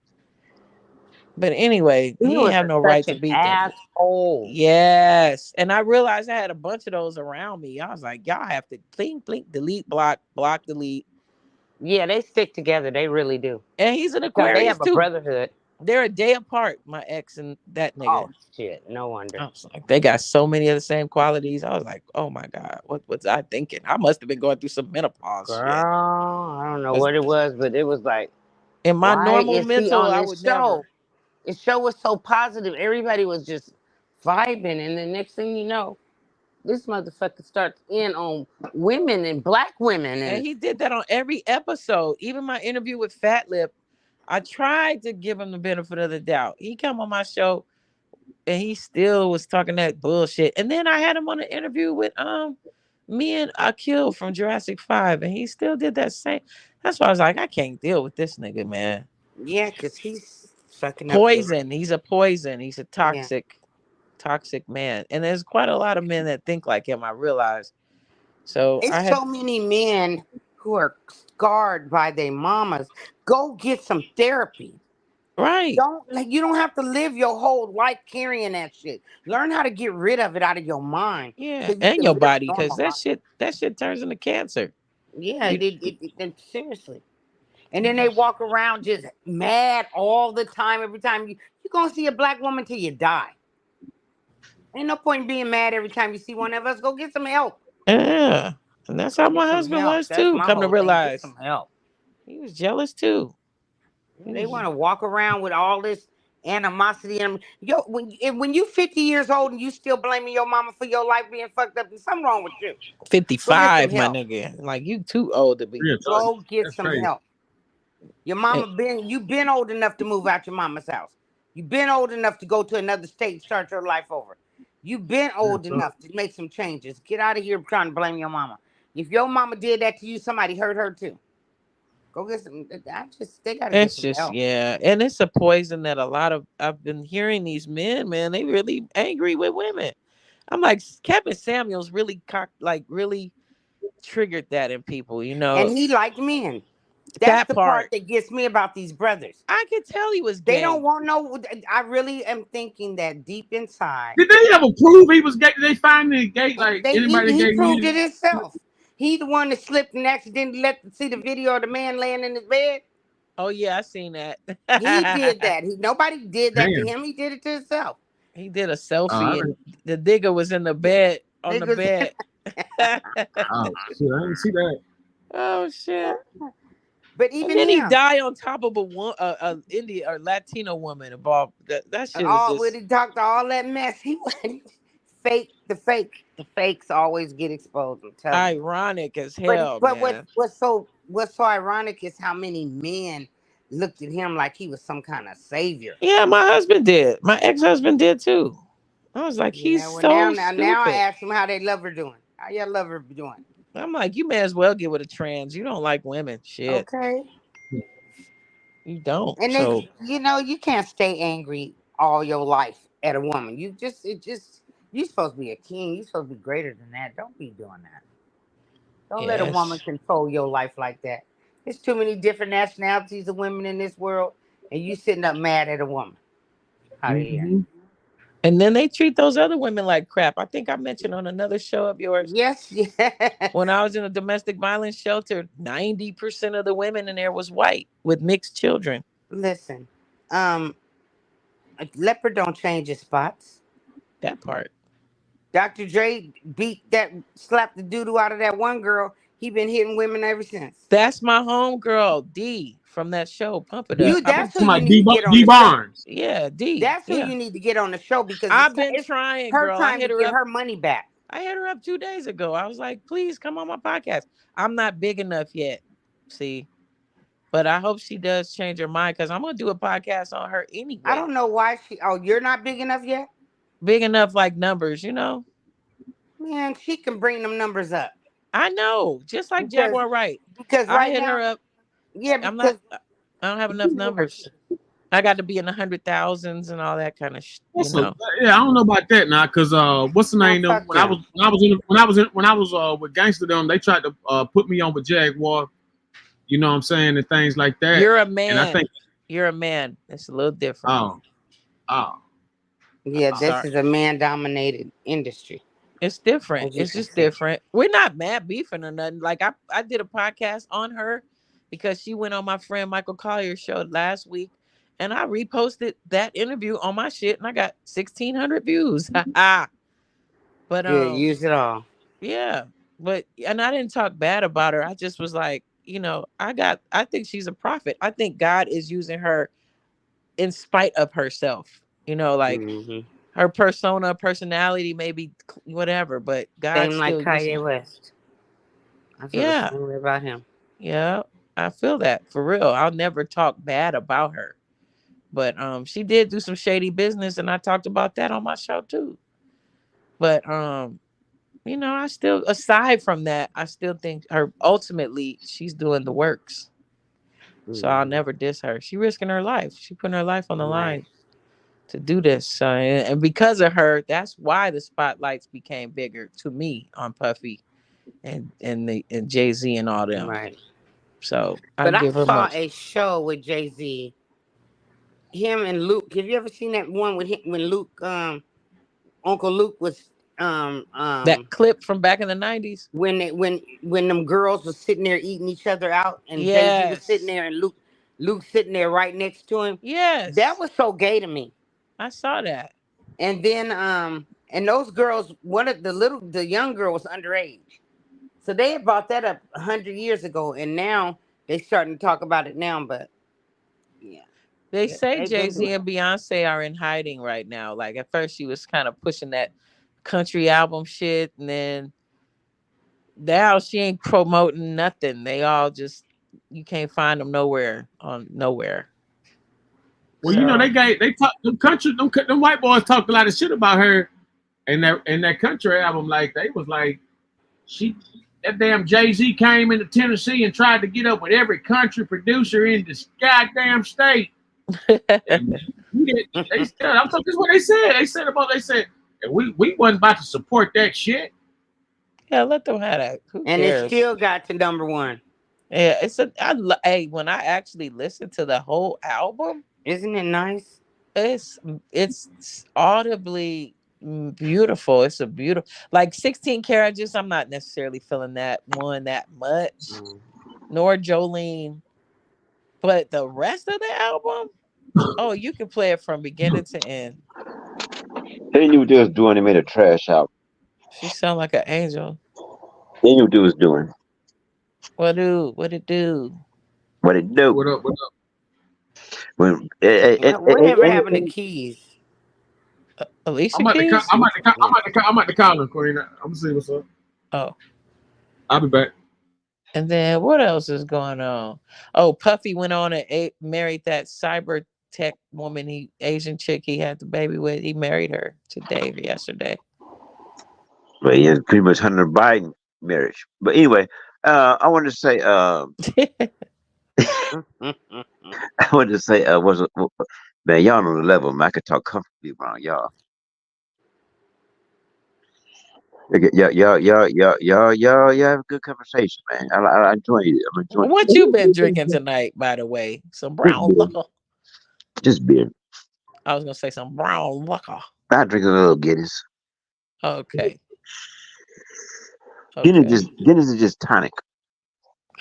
But anyway, he didn't have no right to beat them. Asshole. Yes. And I realized I had a bunch of those around me. I was like, y'all have to blink, delete, block, delete. Yeah, they stick together. They really do. And he's an Aquarius they have too. A brotherhood. They're a day apart, my ex and that nigga. Oh shit, no wonder. I was like, they got so many of the same qualities. I was like, oh my God, what was I thinking? I must have been going through some menopause shit. I don't know what it was, but it was like, in my normal mental, I would never. His show was so positive. Everybody was just vibing, and the next thing you know, this motherfucker starts in on women and black women, and he did that on every episode. Even my interview with Fat Lip, I tried to give him the benefit of the doubt. He come on my show, and he still was talking that bullshit. And then I had him on an interview with me and Akil from Jurassic 5, and he still did that same. That's why I was like, I can't deal with this nigga, man. Yeah, because he's fucking poison. He's a poison. He's a toxic man. And there's quite a lot of men that think like him, I realize. So it's so many men who are scarred by their mamas. Go get some therapy. Right. You don't have to live your whole life carrying that shit. Learn how to get rid of it out of your mind. Yeah, and your body, because that shit turns into cancer. Yeah, it seriously. And then they walk around just mad all the time. Every time you're gonna see a black woman till you die. Ain't no point in being mad every time you see one of us. Go get some help. Yeah, and that's how my husband was too. Come to realize, get some help. He was jealous too. They want to walk around with all this animosity. And when you 50 years old and you still blaming your mama for your life being fucked up, there's something wrong with you. 55, my nigga. Like, you too old to be. Go get some help. Your mama you've been old enough to move out your mama's house. You've been old enough to go to another state and start your life over. You've been old enough to make some changes. Get out of here trying to blame your mama. If your mama did that to you, somebody hurt her too. Go get some. They gotta get some help. Yeah, and it's a poison that I've been hearing these men, man, they really angry with women. I'm like, Kevin Samuels really really triggered that in people, you know. And he liked men. That's the part that gets me about these brothers. I could tell he was gay. They don't want no. I really am thinking that deep inside. Did they ever prove he was gay? Did they find it gay? Like anybody he gay? Proved it himself. He the one that slipped and accidentally see the video of the man laying in his bed. Oh yeah, I seen that. He did that. Nobody did that to him. He did it to himself. He did a selfie and the digger was in the bed on the bed. Oh shit! I didn't see that. Oh shit! But even and then he died on top of a Indian or Latino woman involved. That shit is when he talked all that mess, he went fake. The fakes always get exposed. I'm telling you. Ironic as hell. But man. what's so ironic is how many men looked at him like he was some kind of savior. Yeah, my husband did. My ex-husband did too. I was like, he's so stupid. Now I asked him how they love her doing. How your lover doing? I'm like, you may as well get with a trans. You don't like women. Shit. Okay. You don't. And you can't stay angry all your life at a woman. You're supposed to be a king. You're supposed to be greater than that. Don't be doing that. Don't let a woman control your life like that. There's too many different nationalities of women in this world, and you sitting up mad at a woman. And then they treat those other women like crap. I think I mentioned on another show of yours. Yes. When I was in a domestic violence shelter, 90% of the women in there was white with mixed children. Listen, a leopard don't change his spots. That part. Dr. Dre slapped the doo-doo out of that one girl. He been hitting women ever since. That's my homegirl, D, from that show, Pump It Up. That's who you need to get on the Barnes. show. Yeah, D. That's who you need to get on the show because I've been trying, girl. Her time to get her money back. I hit her up 2 days ago. I was like, please come on my podcast. I'm not big enough yet. See? But I hope she does change her mind because I'm going to do a podcast on her anyway. I don't know why you're not big enough yet? Big enough like numbers, you know? Man, she can bring them numbers up. I know. Just like Jaguar Wright. Because I hit her up. Yeah, because I don't have enough numbers. I got to be in the 100,000s and all that kind of you know. Yeah, I don't know about that now, because what's the name? When I was with Gangster them, they tried to put me on with Jaguar. You know what I'm saying, and things like that. You're a man. And I think you're a man. It's a little different. Yeah, this is a man-dominated industry. It's different. It's just different. We're not mad beefing or nothing. Like I did a podcast on her because she went on my friend Michael Collier's show last week, and I reposted that interview on my shit, and I got 1,600 views. But use it all. Yeah, and I didn't talk bad about her. I just was like, you know, I think she's a prophet. I think God is using her in spite of herself. You know, like her personality, maybe whatever, but God. Same like Kanye West. I feel the same way about him. Yeah, I feel that for real. I'll never talk bad about her, but she did do some shady business, and I talked about that on my show too. But you know, I still, aside from that, I still think ultimately she's doing the works. So I'll never diss her. She risking her life. She putting her life on the line to do this. So, and because of her, that's why the spotlights became bigger to me on Puffy and Jay-Z and all them. Right. So I saw a show with Jay-Z. Him and Luke. Have you ever seen that one with him when Luke, Uncle Luke was that clip from back in the 90s when them girls were sitting there eating each other out, and Jay-Z was sitting there, and Luke sitting there right next to him. Yes, that was so gay to me. I saw that. And then and those girls, the young girl was underage, so they had brought that up 100 years ago, and now they starting to talk about it now. But yeah, they say Jay-Z and Beyonce are in hiding right now. Like at first she was kind of pushing that country album shit, and then now she ain't promoting nothing. They all just, you can't find them nowhere. Well, you know, them white boys talked a lot of shit about her in that country album. Like they was like, that damn Jay-Z came into Tennessee and tried to get up with every country producer in this goddamn state. This is what they said. They said we wasn't about to support that shit. Yeah, let them have that. Who and cares? It still got to #1. Yeah, hey, when I actually listened to the whole album, isn't it nice? It's audibly beautiful. It's a beautiful, like 16 Carriages. I'm not necessarily feeling that one that much, nor Jolene, but the rest of the album, oh, you can play it from beginning to end. They knew what they was doing. They made a trash out. She sound like an angel. They knew what they was doing. What it do? What it do? What up? Whatever happened to Keys? Alicia I'm Keys? at the call her, Queen. I'm gonna see what's up. Oh, I'll be back. And then what else is going on? Oh, Puffy went on and married that cyber tech woman, Asian chick he had the baby with. He married her to Dave yesterday. Well, yeah, pretty much Hunter Biden marriage. But anyway, I wanted to say, man, y'all on the level, man. I could talk comfortably around y'all. Y'all have a good conversation, man. I enjoy it. I'm enjoying what you been drinking tonight, by the way? Some brown liquor. Just beer. I was gonna say some brown liquor. I drink a little Guinness. Okay. Guinness is just tonic.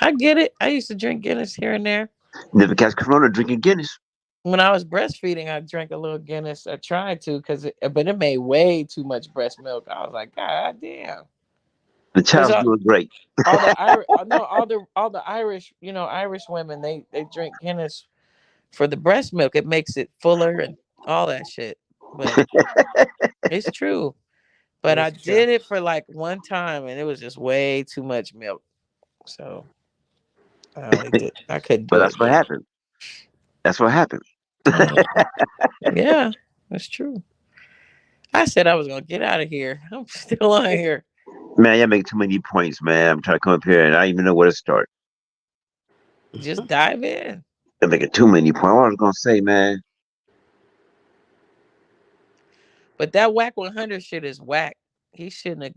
I get it. I used to drink Guinness here and there. Never catch Corona drinking Guinness. When I was breastfeeding, I drank a little Guinness. I tried to, but it made way too much breast milk. I was like, God damn. The child's doing great. All the Irish, Irish women, they drink Guinness for the breast milk. It makes it fuller and all that shit. But it's true. But I did it for like one time, and it was just way too much milk. So I couldn't do But it. that's what happened. That's what happened. Yeah, that's true. I said I was gonna get out of here. I'm still on here. Man, y'all make too many points, man. I'm trying to come up here and I don't even know where to start. Just dive in. I'm making too many points. What I was gonna say, man. But that whack 100 shit is whack. He shouldn't have.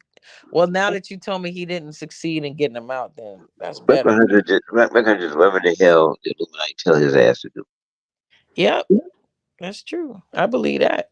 Well, now that you told me he didn't succeed in getting him out, then that's better. Whack 100 just whatever the hell the Illuminati tell his ass to do. Yep, that's true. I believe that.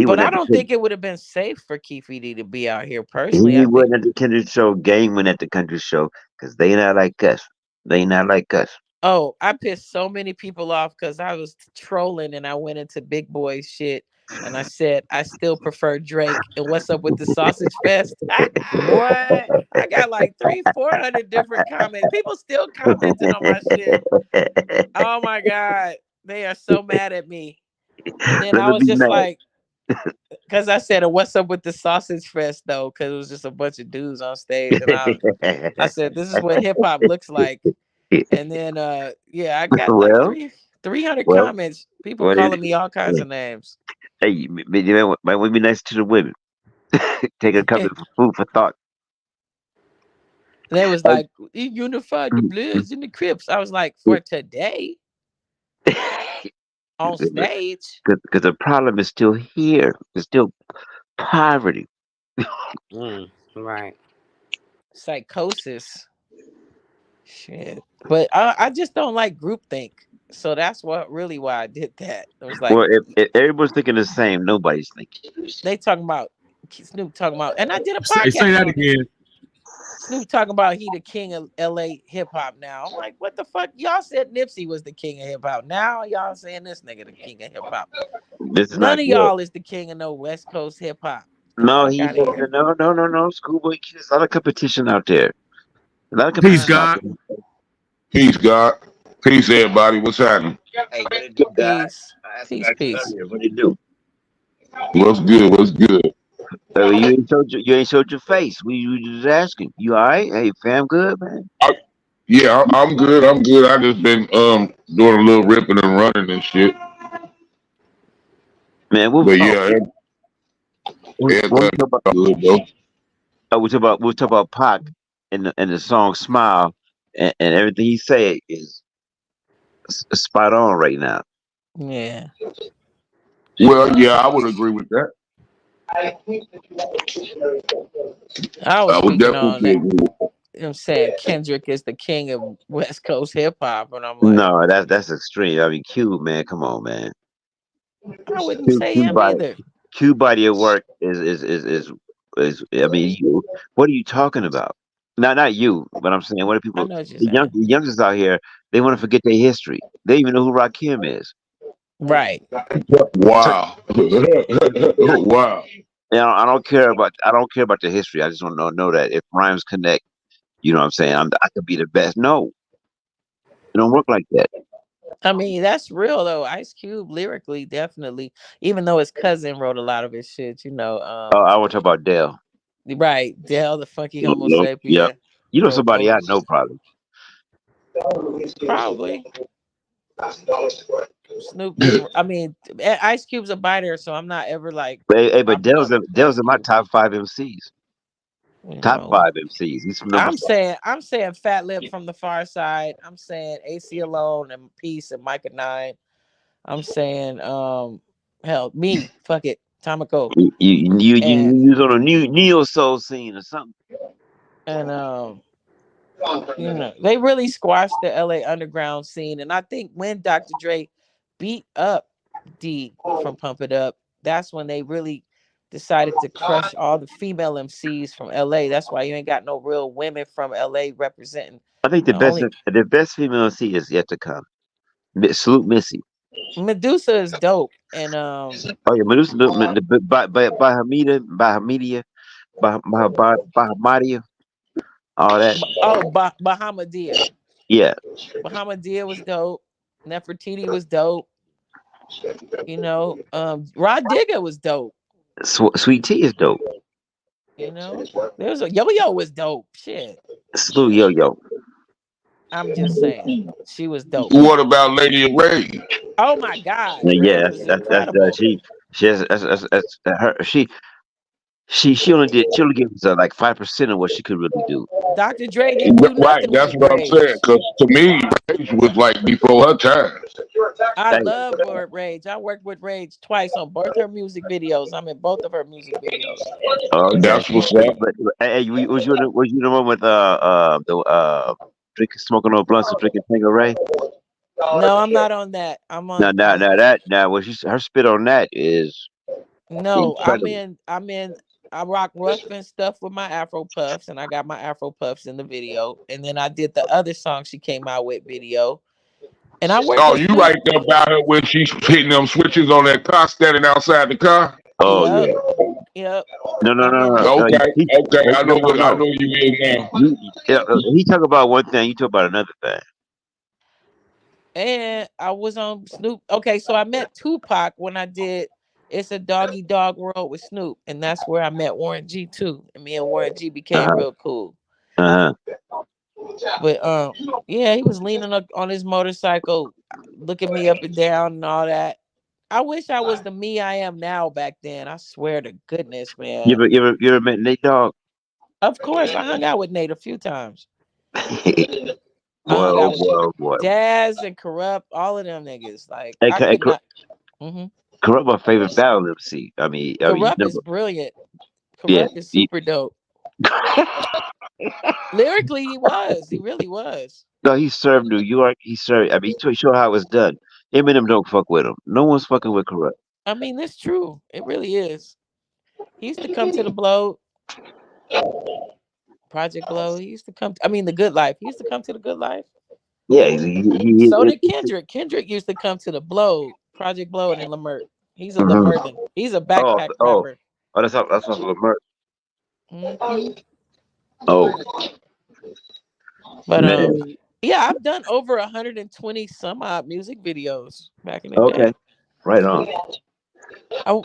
But I don't think it would have been safe for Keefe D to be out here personally. He wasn't at the country show. Gang went at the country show because they not like us. They not like us. Oh, I pissed so many people off because I was trolling and I went into big boy shit and I said I still prefer Drake. And what's up with the sausage fest? What? I got like 300-400 different comments. People still commenting on my shit. Oh my God, they are so mad at me. And then I was just like, because I said, what's up with the sausage fest though? Because it was just a bunch of dudes on stage, and I said, this is what hip hop looks like. And then I got like 300 comments. People calling me all kinds of names. Hey, you might be nice to the women. Take a couple of food for thought. They was like, he unified the Bloods and the Crips. I was like, for today on stage, because the problem is still here. It's still poverty. Right. Psychosis. Shit. But I just don't like groupthink. So that's why I did that. It was like, well, if everyone's thinking the same, nobody's thinking. They talking about Snoop talking about, and I did a podcast. Say that again. Snoop talking about he the king of LA hip hop now. I'm like, what the fuck? Y'all said Nipsey was the king of hip hop. Now y'all saying this nigga the king of hip hop. None of y'all is the king of no West Coast hip hop. No, no. Schoolboy Q. There's a lot of competition out there. A lot of competition. Peace, God. Peace, God. Peace, everybody. What's happening? Hey, what it do, guys? Peace. What it do? What's good? You ain't showed your face. We just asking. You all right? Hey, fam, good, man. Yeah, I'm good. I just been doing a little ripping and running and shit. Man, we'll talk about Pac and the song "Smile" and everything he said is spot on right now. Yeah. Well, yeah, I would agree with that. I would definitely agree with that. I'm saying Kendrick is the king of West Coast hip hop, and I'm like, no, that's extreme. I mean, Q, man, come on, man. I wouldn't say him either. Q body of work is. I mean, what are you talking about? Not you, but I'm saying, what are people? The youngsters out here, they want to forget their history. They even know who Rakim is. Right. Wow. Wow. Yeah, I don't care about the history. I just want to know that if rhymes connect, you know what I'm saying? I could be the best. No, it don't work like that. I mean, that's real though. Ice Cube lyrically, definitely. Even though his cousin wrote a lot of his shit, I want to talk about Dale. Right, Dale, the funky Homo sapien. Yeah, you know somebody I know probably. Probably. Snoop didn't. I mean, Ice Cube's a biter, so I'm not ever like. But Dale's in my top 5 MCs. Top 5 MCs. He's from I'm saying Fat Lip from the Far Side. I'm saying AC Alone and Peace and Micah 9. I'm saying hell, me, fuck it, Tomico. You was on a neo soul scene or something. And they really squashed the LA underground scene. And I think when Dr. Dre beat up D from Pump It Up. That's when they really decided to crush all the female MCs from LA. That's why you ain't got no real women from LA representing. I think the best female MC is yet to come. Salute Missy. Medusa is dope, and oh yeah, Medusa by her media, by Bahamadia, all that. Bahamadia. Yeah, Bahamadia was dope. Nefertiti was dope. You know, Rod Digger was dope. Sweet Tea is dope. You know, there's a Yo-Yo was dope. Shit. Salute Yo-Yo. I'm just saying, she was dope. What about Lady of Rage? Oh my God, yeah, Rage was incredible. She only gave us like 5% of what she could really do. Dr. Dre didn't do nothing. Right, that's what I'm saying. Because to me, Rage was like before her time. I love Rage. I worked with Rage twice on both her music videos. I'm in both of her music videos. That's what's up. Hey, was you the one with drinking, smoking no blunts and drinking Tanqueray? No, I'm not on that. I'm on. Her spit on that is. No, incredible. I'm in. I rock rough and stuff with my Afro Puffs, and I got my Afro Puffs in the video. And then I did the other song she came out with video. And I worked. Oh, you right there about her when she's hitting them switches on that car, standing outside the car. Oh yep. Yep. No. Okay. I know you is now. He talk about one thing, you talk about another thing. And I was on Snoop. Okay, so I met Tupac when I did It's a Doggy Dog World with Snoop, and that's where I met Warren G too. And me and Warren G became real cool. But yeah, he was leaning up on his motorcycle, looking me up and down and all that. I wish I was the me I am now back then. I swear to goodness, man. You ever met Nate Dogg? Of course, I hung out with Nate a few times. boy. Daz and Corrupt, all of them niggas. Like, Corrupt my favorite battle MC. I mean, Corrupt is brilliant. Corrupt is super dope. Lyrically, he really was. No, he served New York. He showed how it was done. Eminem don't fuck with him. No one's fucking with Corrupt. I mean, that's true. It really is. He used to come to the Blow. Project Blow. He used to come. The Good Life. He used to come to the Good Life. Yeah. So did Kendrick. Kendrick used to come to the Blow, Project Blow, and then Lamert. He's a Lamerton. He's a backpack rapper. Oh, that's not Lamert. But yeah, I've done over 120 some odd music videos back in the day. Okay, right on.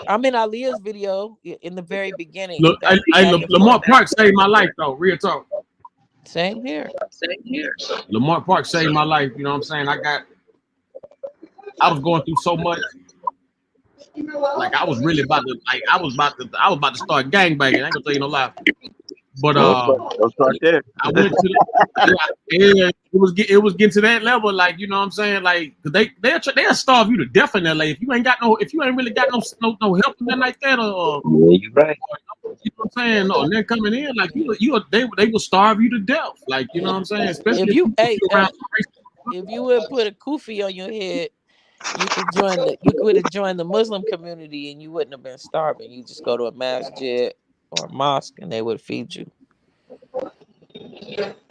I'm in Aaliyah's video in the very beginning. Look, Lamar Park saved my life, though. Real talk. Same here. Lamar Park saved my life. You know what I'm saying? I was going through so much. Like I was really about to start gangbanging. I ain't gonna tell you no lie. But don't start there. I went to it was getting to that level, like, you know what I'm saying, like, cause they'll starve you to death in LA if you ain't really got no help in that like that, or you're right. You know what I'm saying? No, and they're coming in like they will starve you to death, like, you know what I'm saying. Especially if you would put a kufi on your head, you could have joined the Muslim community and you wouldn't have been starving. You just go to a masjid or a mosque and they would feed you.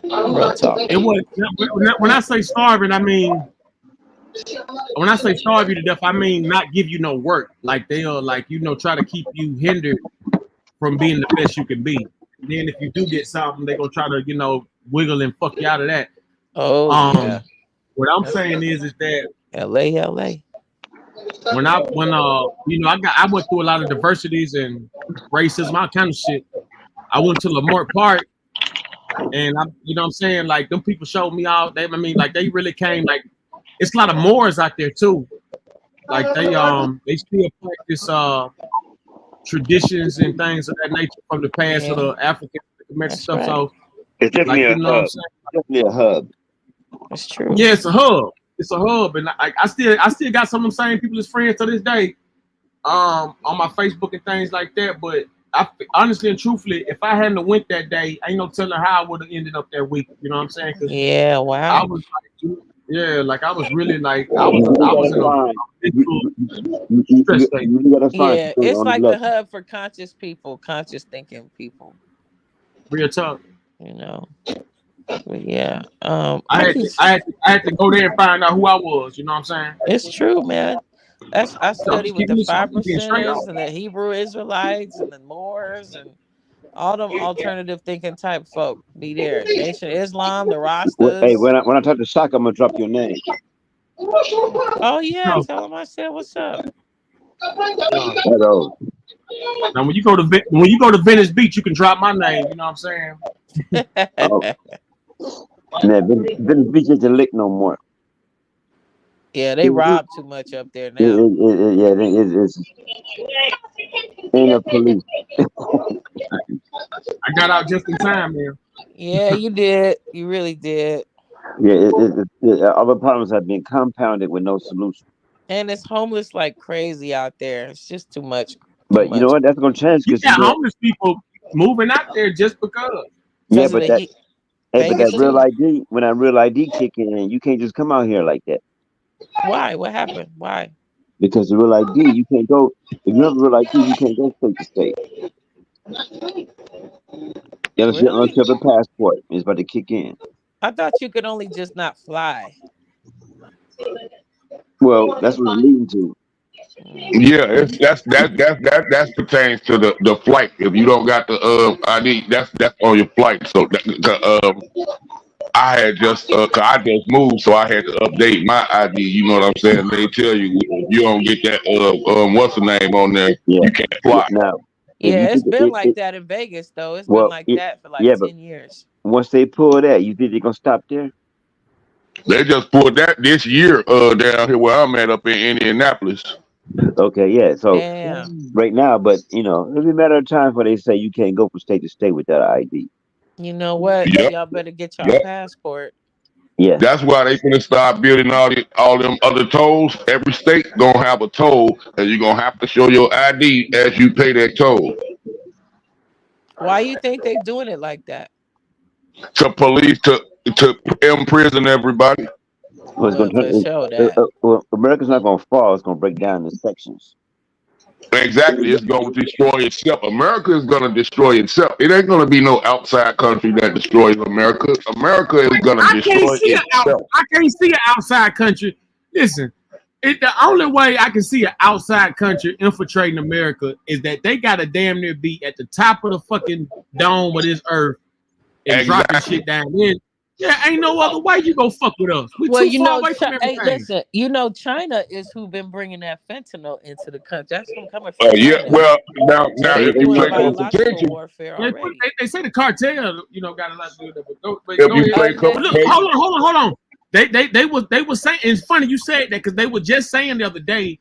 Real talk. When I say starving, I mean, when I say starve you to death, I mean not give you no work. Like they'll, like, you know, try to keep you hindered from being the best you can be. And then if you do get something, they're gonna try to, you know, wiggle and fuck you out of that. Yeah. What I'm saying is that LA. When you know, I went through a lot of diversities and racism, all kind of shit. I went to Lamar Park, and you know what I'm saying, like, them people showed me all. They really came. Like, it's a lot of Moors out there too. Like they still practice traditions and things of that nature from the past of the African American stuff. Right. So it's definitely definitely a hub. That's true. Yeah, it's a hub. It's a hub, and I still got some of them same people as friends to this day, on my Facebook and things like that. But I honestly and truthfully, if I hadn't went that day, ain't no telling how I would have ended up that week. You know what I'm saying? Yeah, wow. Yeah, like I was really like I was in a stress state. Yeah, it's like the hub for conscious people, conscious thinking people. Real talk. You know. But yeah. I had to go there and find out who I was, you know what I'm saying? It's true, man. I study with the I'm 5%ers and the Hebrew Israelites and the Moors and all them alternative thinking type folk be there. Nation of Islam, the Rastas. Hey, when I talk to Shaka, I'm gonna drop your name. Oh yeah, tell him I said what's up. Hello. Now when you go to Venice Beach, you can drop my name. You know what I'm saying? Venice Beach isn't lick no more. Yeah, they rob too much up there now. It's ain't no police. I got out just in time, man. Yeah, you did. You really did. Yeah, other problems have been compounded with no solution. And it's homeless like crazy out there. It's just too much. But you know what? That's gonna change. You got homeless people moving out there just because. Yeah, but that real ID, when that real ID kick in, you can't just come out here like that. Why? What happened? Why? Because the real ID, you can't go. If you have a real ID, you can't go state to state. Unless you have a passport, it's about to kick in. I thought you could only just not fly. Well, that's what it's leading to. Yeah, that pertains to the flight. If you don't got the ID, that's on your flight. So I had just I just moved, so I had to update my ID. You know what I'm saying? They tell you if you don't get that what's the name on there, you can't fly. Yeah, it's been like that in Vegas though. It's been like that for like 10 years. Once they pull that, you think they're gonna stop there? They just pulled that this year down here where I'm at up in Indianapolis. Okay, yeah. So right now, but it'll be a matter of time before they say you can't go from state to state without an ID. You know what? Yep. Y'all better get your passport. Yeah. That's why they gonna start building all them other tolls. Every state gonna have a toll, and you're gonna have to show your ID as you pay that toll. Why you think they doing it like that? To police to imprison everybody. Well, America's not gonna fall. It's gonna break down in sections. Exactly, it's going to destroy itself. America is going to destroy itself. It ain't going to be no outside country that destroys America. America is going to destroy itself. I can't see an outside country. Listen, the only way I can see an outside country infiltrating America is that they got to damn near be at the top of the fucking dome of this earth and dropping shit down there. Yeah, ain't no other way you go fuck with us. We too far away from everything. Hey, listen, China is who been bringing that fentanyl into the country. That's from coming from China. Yeah, well, now if you play close attention, they say the cartel, got a lot to do with it. But if you play close attention, hold on. They were saying, it's funny you said that because they were just saying the other day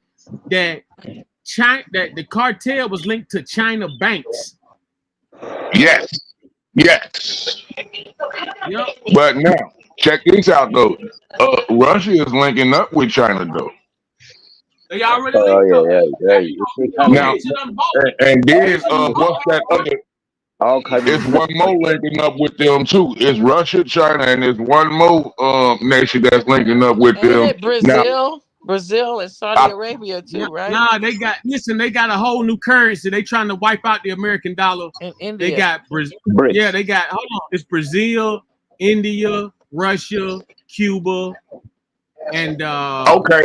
that that the cartel was linked to China banks. Yes. Yep. But now, check this out though. Russia is linking up with China though. They already linked up. Now, and then what's that other? It's one more linking up with them too. It's Russia, China, and there's one more nation that's linking up with them. Brazil and Saudi Arabia too, right? Nah, they got a whole new currency. They trying to wipe out the American dollar. And India. They got Yeah, they got. Hold on, it's Brazil, India, Russia, Cuba, and okay,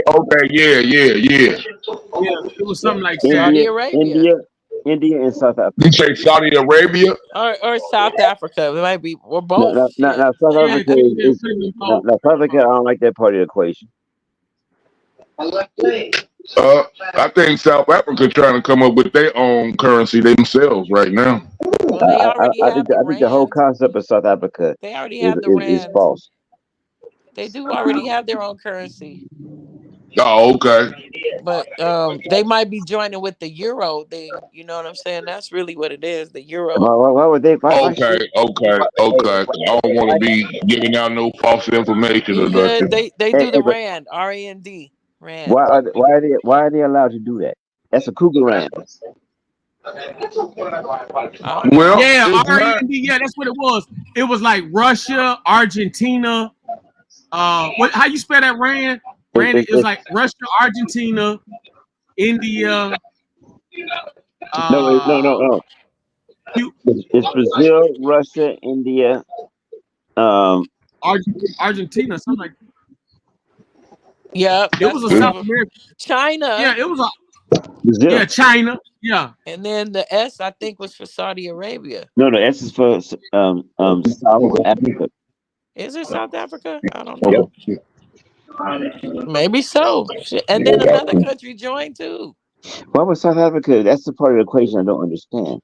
yeah. Yeah, it was something like Saudi Arabia. India and South Africa. You say Saudi Arabia or South Africa? It might be. We're both. Now South Africa South Africa. I don't like that part of the equation. I think South Africa trying to come up with their own currency themselves right now. Well, I think the whole concept of South Africa they already have the rand. Is false. They do already have their own currency. Oh, okay. But they might be joining with the euro thing. You know what I'm saying? That's really what it is. The euro. Why would they? Okay. I don't want to be giving out no false information or nothing. They do the rand, RAND. Rand. Why are they allowed to do that? That's a cougar rand. Well, yeah, RAND, yeah, that's what it was. It was like Russia, Argentina, what? How you spell that? Rand is like Russia, Argentina, India. No. It's Brazil, Russia, India, Argentina, something like that. Yeah, it was a South American. China. Yeah, it was a Brazil. Yeah, China. Yeah. And then the S, I think, was for Saudi Arabia. No, S is for South Africa. Is it South Africa? I don't know. Yep. Maybe so. And then another country joined too. Why was South Africa? That's the part of the equation I don't understand.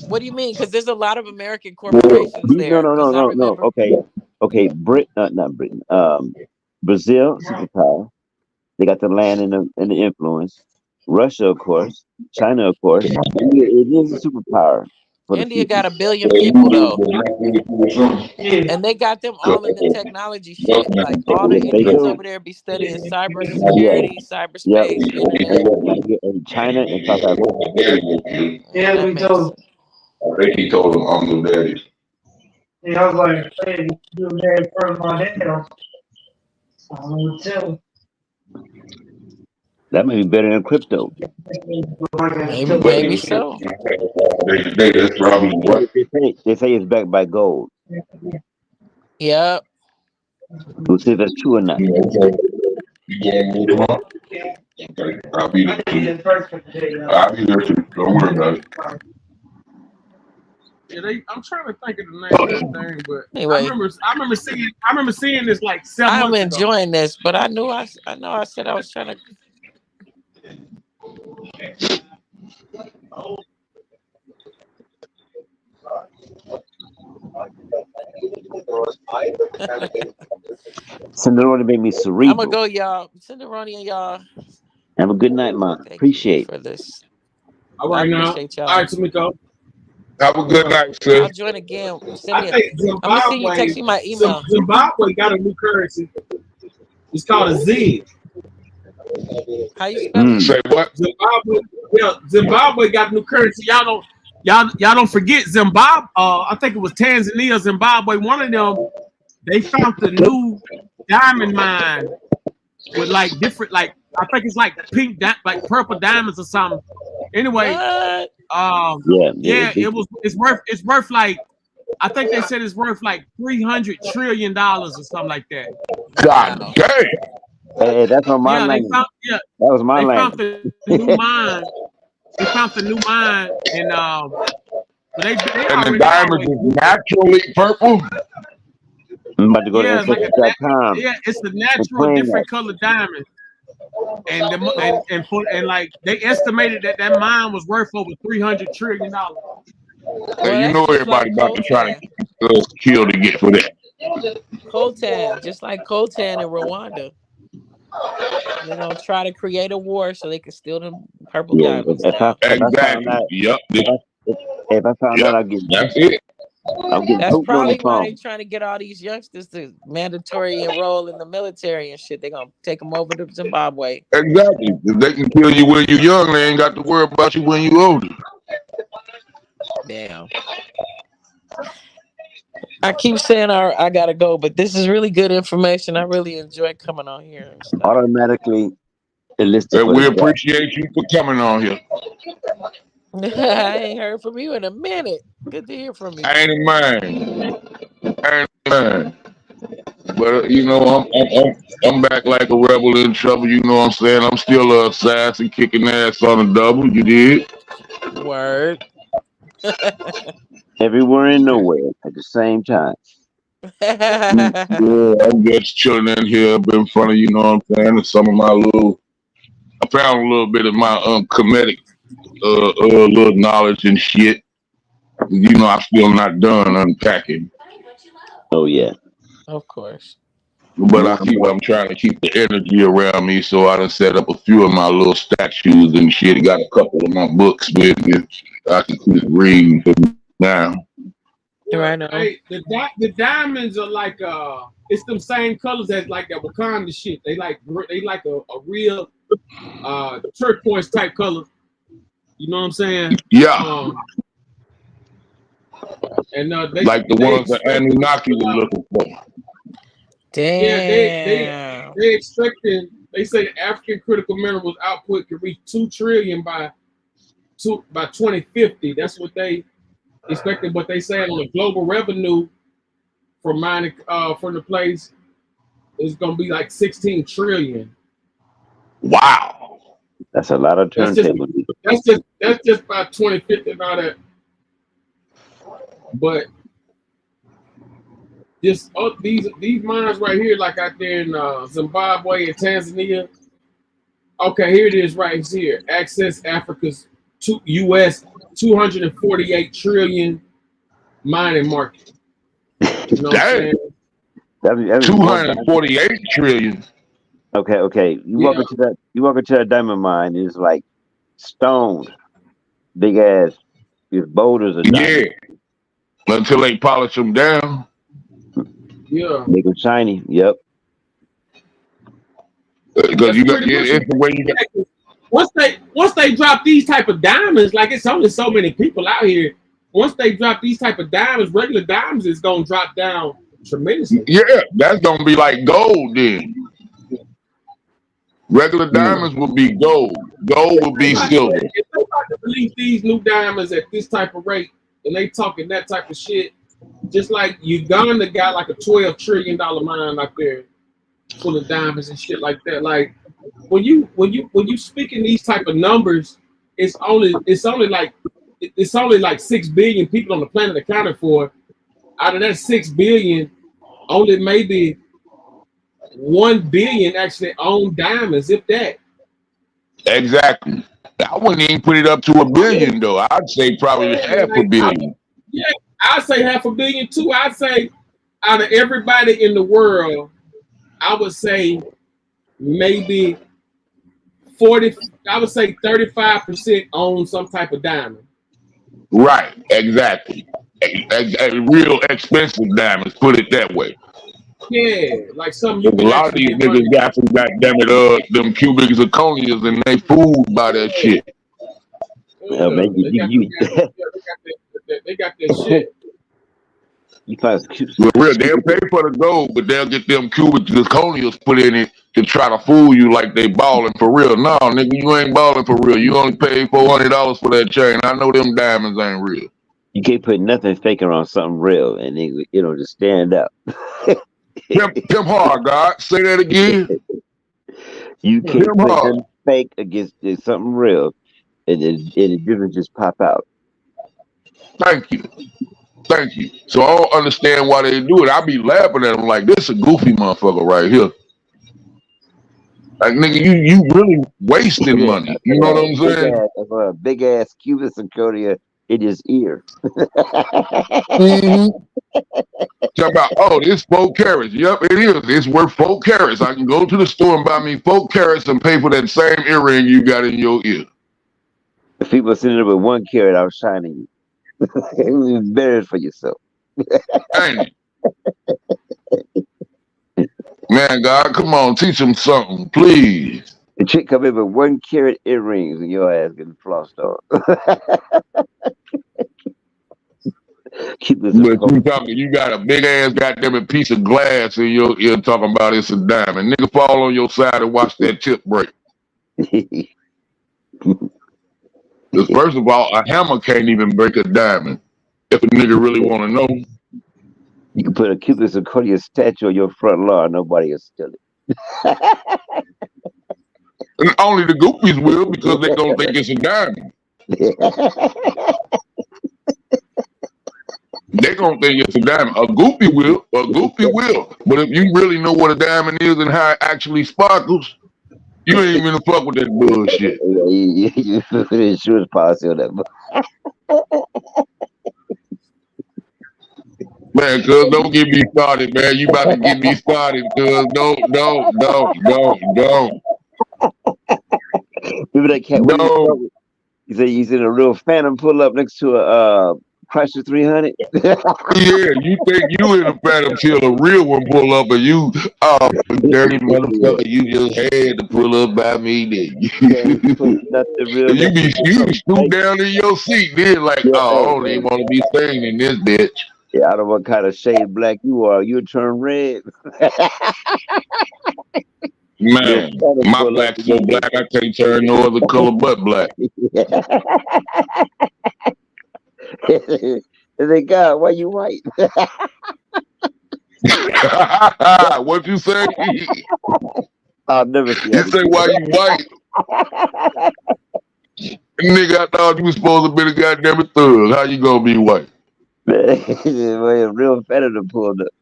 What do you mean? Because there's a lot of American corporations there. No. Okay. Not Britain. Brazil, superpower. They got the land and the influence. Russia, of course. China, of course. India, it is a superpower. India got 1 billion people though, and they got them all in the technology shit. Like all the Indians over there be studying cybersecurity, cyberspace, internet. And China and South Africa. Yeah, we told. I think he told him I'm the daddy. Yeah, I was like, hey, you daddy first my dad. I don't tell. That may be better than crypto. Maybe so. That's probably what they say it's backed by gold. Yep. We'll see if that's true or not. You gonna move them up? Okay, I'll be there too. Don't worry about it. Yeah, I'm trying to think of the name of that thing, but anyway, I remember seeing this like 7 months ago. I'm enjoying this, but I know I said I was trying to. Send the RONI made me cerebral. I'm gonna go, y'all. Send the RONI and y'all. Have a good night, Mom. Appreciate for this. All right, now. Y'all. All right, Tamiko. Have a good night, sis. I'll join again. I'm gonna see you. Text me my email. Zimbabwe got a new currency. It's called a Z. How you spell it? Say what? Zimbabwe got a new currency. Y'all don't forget Zimbabwe. I think it was Tanzania, Zimbabwe. One of them, they found the new diamond mine with like different, like I think it's like pink, like purple diamonds or something. Anyway, it's worth like, I think they said it's worth like $300 trillion or something like that. God damn. Hey, that's on my land. That was my land. Found the new mine. They found the new mine, and the diamond is naturally purple. I'm about to go there. It's the natural different colored diamond, and like they estimated that mine was worth over $300 trillion. And you know everybody about to try to kill to get for that. Coltan, just like Coltan in Rwanda. They're gonna try to create a war so they can steal them purple diamonds. Exactly. Yep. If I found out, I'll get that's it. That's probably why they're trying to get all these youngsters to mandatory enroll in the military and shit. They're gonna take them over to Zimbabwe. Exactly. If they can kill you when you're young, they ain't got to worry about you when you're older. Damn. I keep saying I gotta go, but this is really good information. I really enjoy coming on here and stuff. Automatically enlisted. We appreciate you for coming on here. I ain't heard from you in a minute. Good to hear from you. I ain't mine. But you know, I'm back like a rebel in trouble. You know what I'm saying? I'm still a assassin kicking ass on a double. You did. Word. Everywhere and nowhere at the same time. Yeah, I'm just chilling in here up in front of you know what I'm saying. And some of my I found a little bit of my comedic little knowledge and shit. You know, I'm still not done unpacking. Oh yeah. Of course. But I'm trying to keep the energy around me, so I done set up a few of my little statues and shit. Got a couple of my books with me. I can keep reading for now. Right now. Hey, the diamonds are like it's them same colors as like that Wakanda shit. They like a real turquoise type color. You know what I'm saying? Yeah. And like the ones that Anunnaki were looking for. Yeah, Damn. they expecting. They say the African critical minerals output can reach 2 trillion by 2050. That's what they expecting. But they say on the global revenue for mining from the place is gonna be like 16 trillion. Wow, that's a lot of turntables. That's just by 2050 and all that. But this these mines right here, like out there in Zimbabwe and Tanzania. Okay, here it is right here. Access Africa's U.S. 248 trillion mining market. You know what I'm saying? That 248 trillion. Okay. You walk into that diamond mine, it's like stone, big ass, these boulders of diamonds. Yeah. Until they polish them down. Yeah. Make them shiny. Yep. Because you got it's the way you got. Once they drop these type of diamonds, like it's only so many people out here. Once they drop these type of diamonds, regular diamonds is gonna drop down tremendously. Yeah, that's gonna be like gold then. Regular diamonds will be gold. Gold will be silver. If they about to release these new diamonds at this type of rate, and they talking that type of shit, just like Uganda got like a $12 trillion mine out there full of diamonds and shit like that. Like when you speaking these type of numbers, it's only like 6 billion people on the planet accounted for. Out of that 6 billion, only maybe 1 billion actually own diamonds, if that. Exactly. I wouldn't even put it up to 1 billion though. I'd say probably half a billion. I'd say half a billion too. I'd say out of everybody in the world, I would say maybe 40. I would say 35% own some type of diamond. Right. Exactly. A real expensive diamonds. Put it that way. Yeah, like some. A lot of these niggas got some goddamn it them cubic zirconias and they fooled by that shit. Yeah, man, they got that shit. They'll pay for the gold, but they'll get them cubic zirconias put in it to try to fool you like they balling for real. No, nigga, you ain't balling for real. You only paid $400 for that chain. I know them diamonds ain't real. You can't put nothing fake around something real, and it'll just stand up. Pimp hard, God. Say that again. You can't put nothing fake against something real, and it doesn't just pop out. Thank you. So I don't understand why they do it. I be laughing at them like this a goofy motherfucker right here. Like nigga, you really wasting money. You know what I'm saying? A big ass cubic zirconia in his ear. Talk about, oh, this 4 carats. Yep, it is. It's worth 4 carats. I can go to the store and buy me 4 carats and pay for that same earring you got in your ear. If people sitting there with 1 carat outshining you, you embarrassed for yourself. Ain't it? Man, God, come on, teach them something, please. The chick come in with 1 carat earrings and your ass getting flossed off. But you got a big ass goddamn piece of glass in your ear talking about it's a diamond. Nigga, fall on your side and watch that tip break. Because first of all, a hammer can't even break a diamond. If a nigga really want to know. You can put a cubic zirconia statue on your front lawn, nobody will steal it. And only the goofies will because they don't think it's a diamond. They don't think it's a diamond. A goofy will. But if you really know what a diamond is and how it actually sparkles, you ain't even fuck with that bullshit. You put an insurance policy on that. Man, cuz don't get me started, man. You about to get me started, cuz don't. Remember that cat? No. He said he's in a real Phantom pull up next to a Chrysler 300. Yeah, you think you in a Phantom till a real one pull up and you, dirty motherfucker, you just had to pull up by me then. You be scooped down in your seat then like, I don't even want to be staying in this bitch. Yeah, I don't know what kind of shade black you are. You turn red. Man, my black's so black I can't turn no other color but black. They God, why you white? What you say? I'll never see. You say why you white? Nigga, I thought you was supposed to be the goddamn thug. How you gonna be white? Well, real feather pulled up.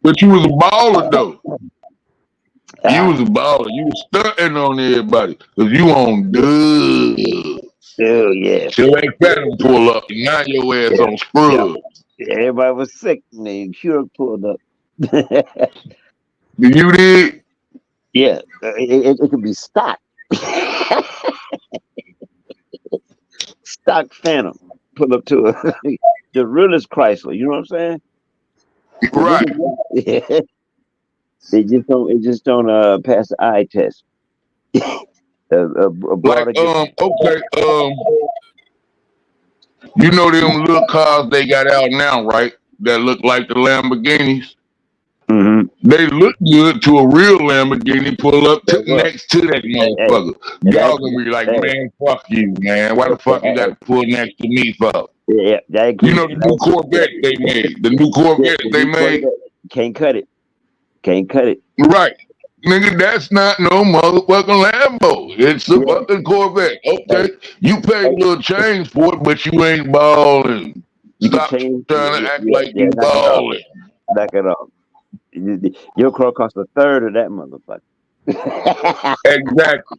But you was a baller though. You was a baller. You was stunting on everybody. Cause you on dubs. Oh yeah. Till that phantom pull up, and now your ass on scrubs. Yeah. Everybody was sick and the cure pulled up. You did? Yeah. It could be stock. Stock Phantom. Pull up to the realest Chrysler. You know what I'm saying? Right. Yeah. It just don't pass the eye test. Like okay, you know them little cars they got out now, right? That look like the Lamborghinis. Mm-hmm. They look good to a real Lamborghini. Pull up next to that motherfucker. Y'all gonna be like, man, fuck you, man. Why the fuck you got to pull next to me for? Yeah, you know the new Corvette they made. The new Corvette they made. Can't cut it. Can't cut it. Right. Nigga, that's not no motherfucking Lambo. It's a fucking Corvette. Okay. You pay a little change for it, but you ain't balling. Stop trying to act like you balling. Back it off. Your car costs a third of that motherfucker. Exactly.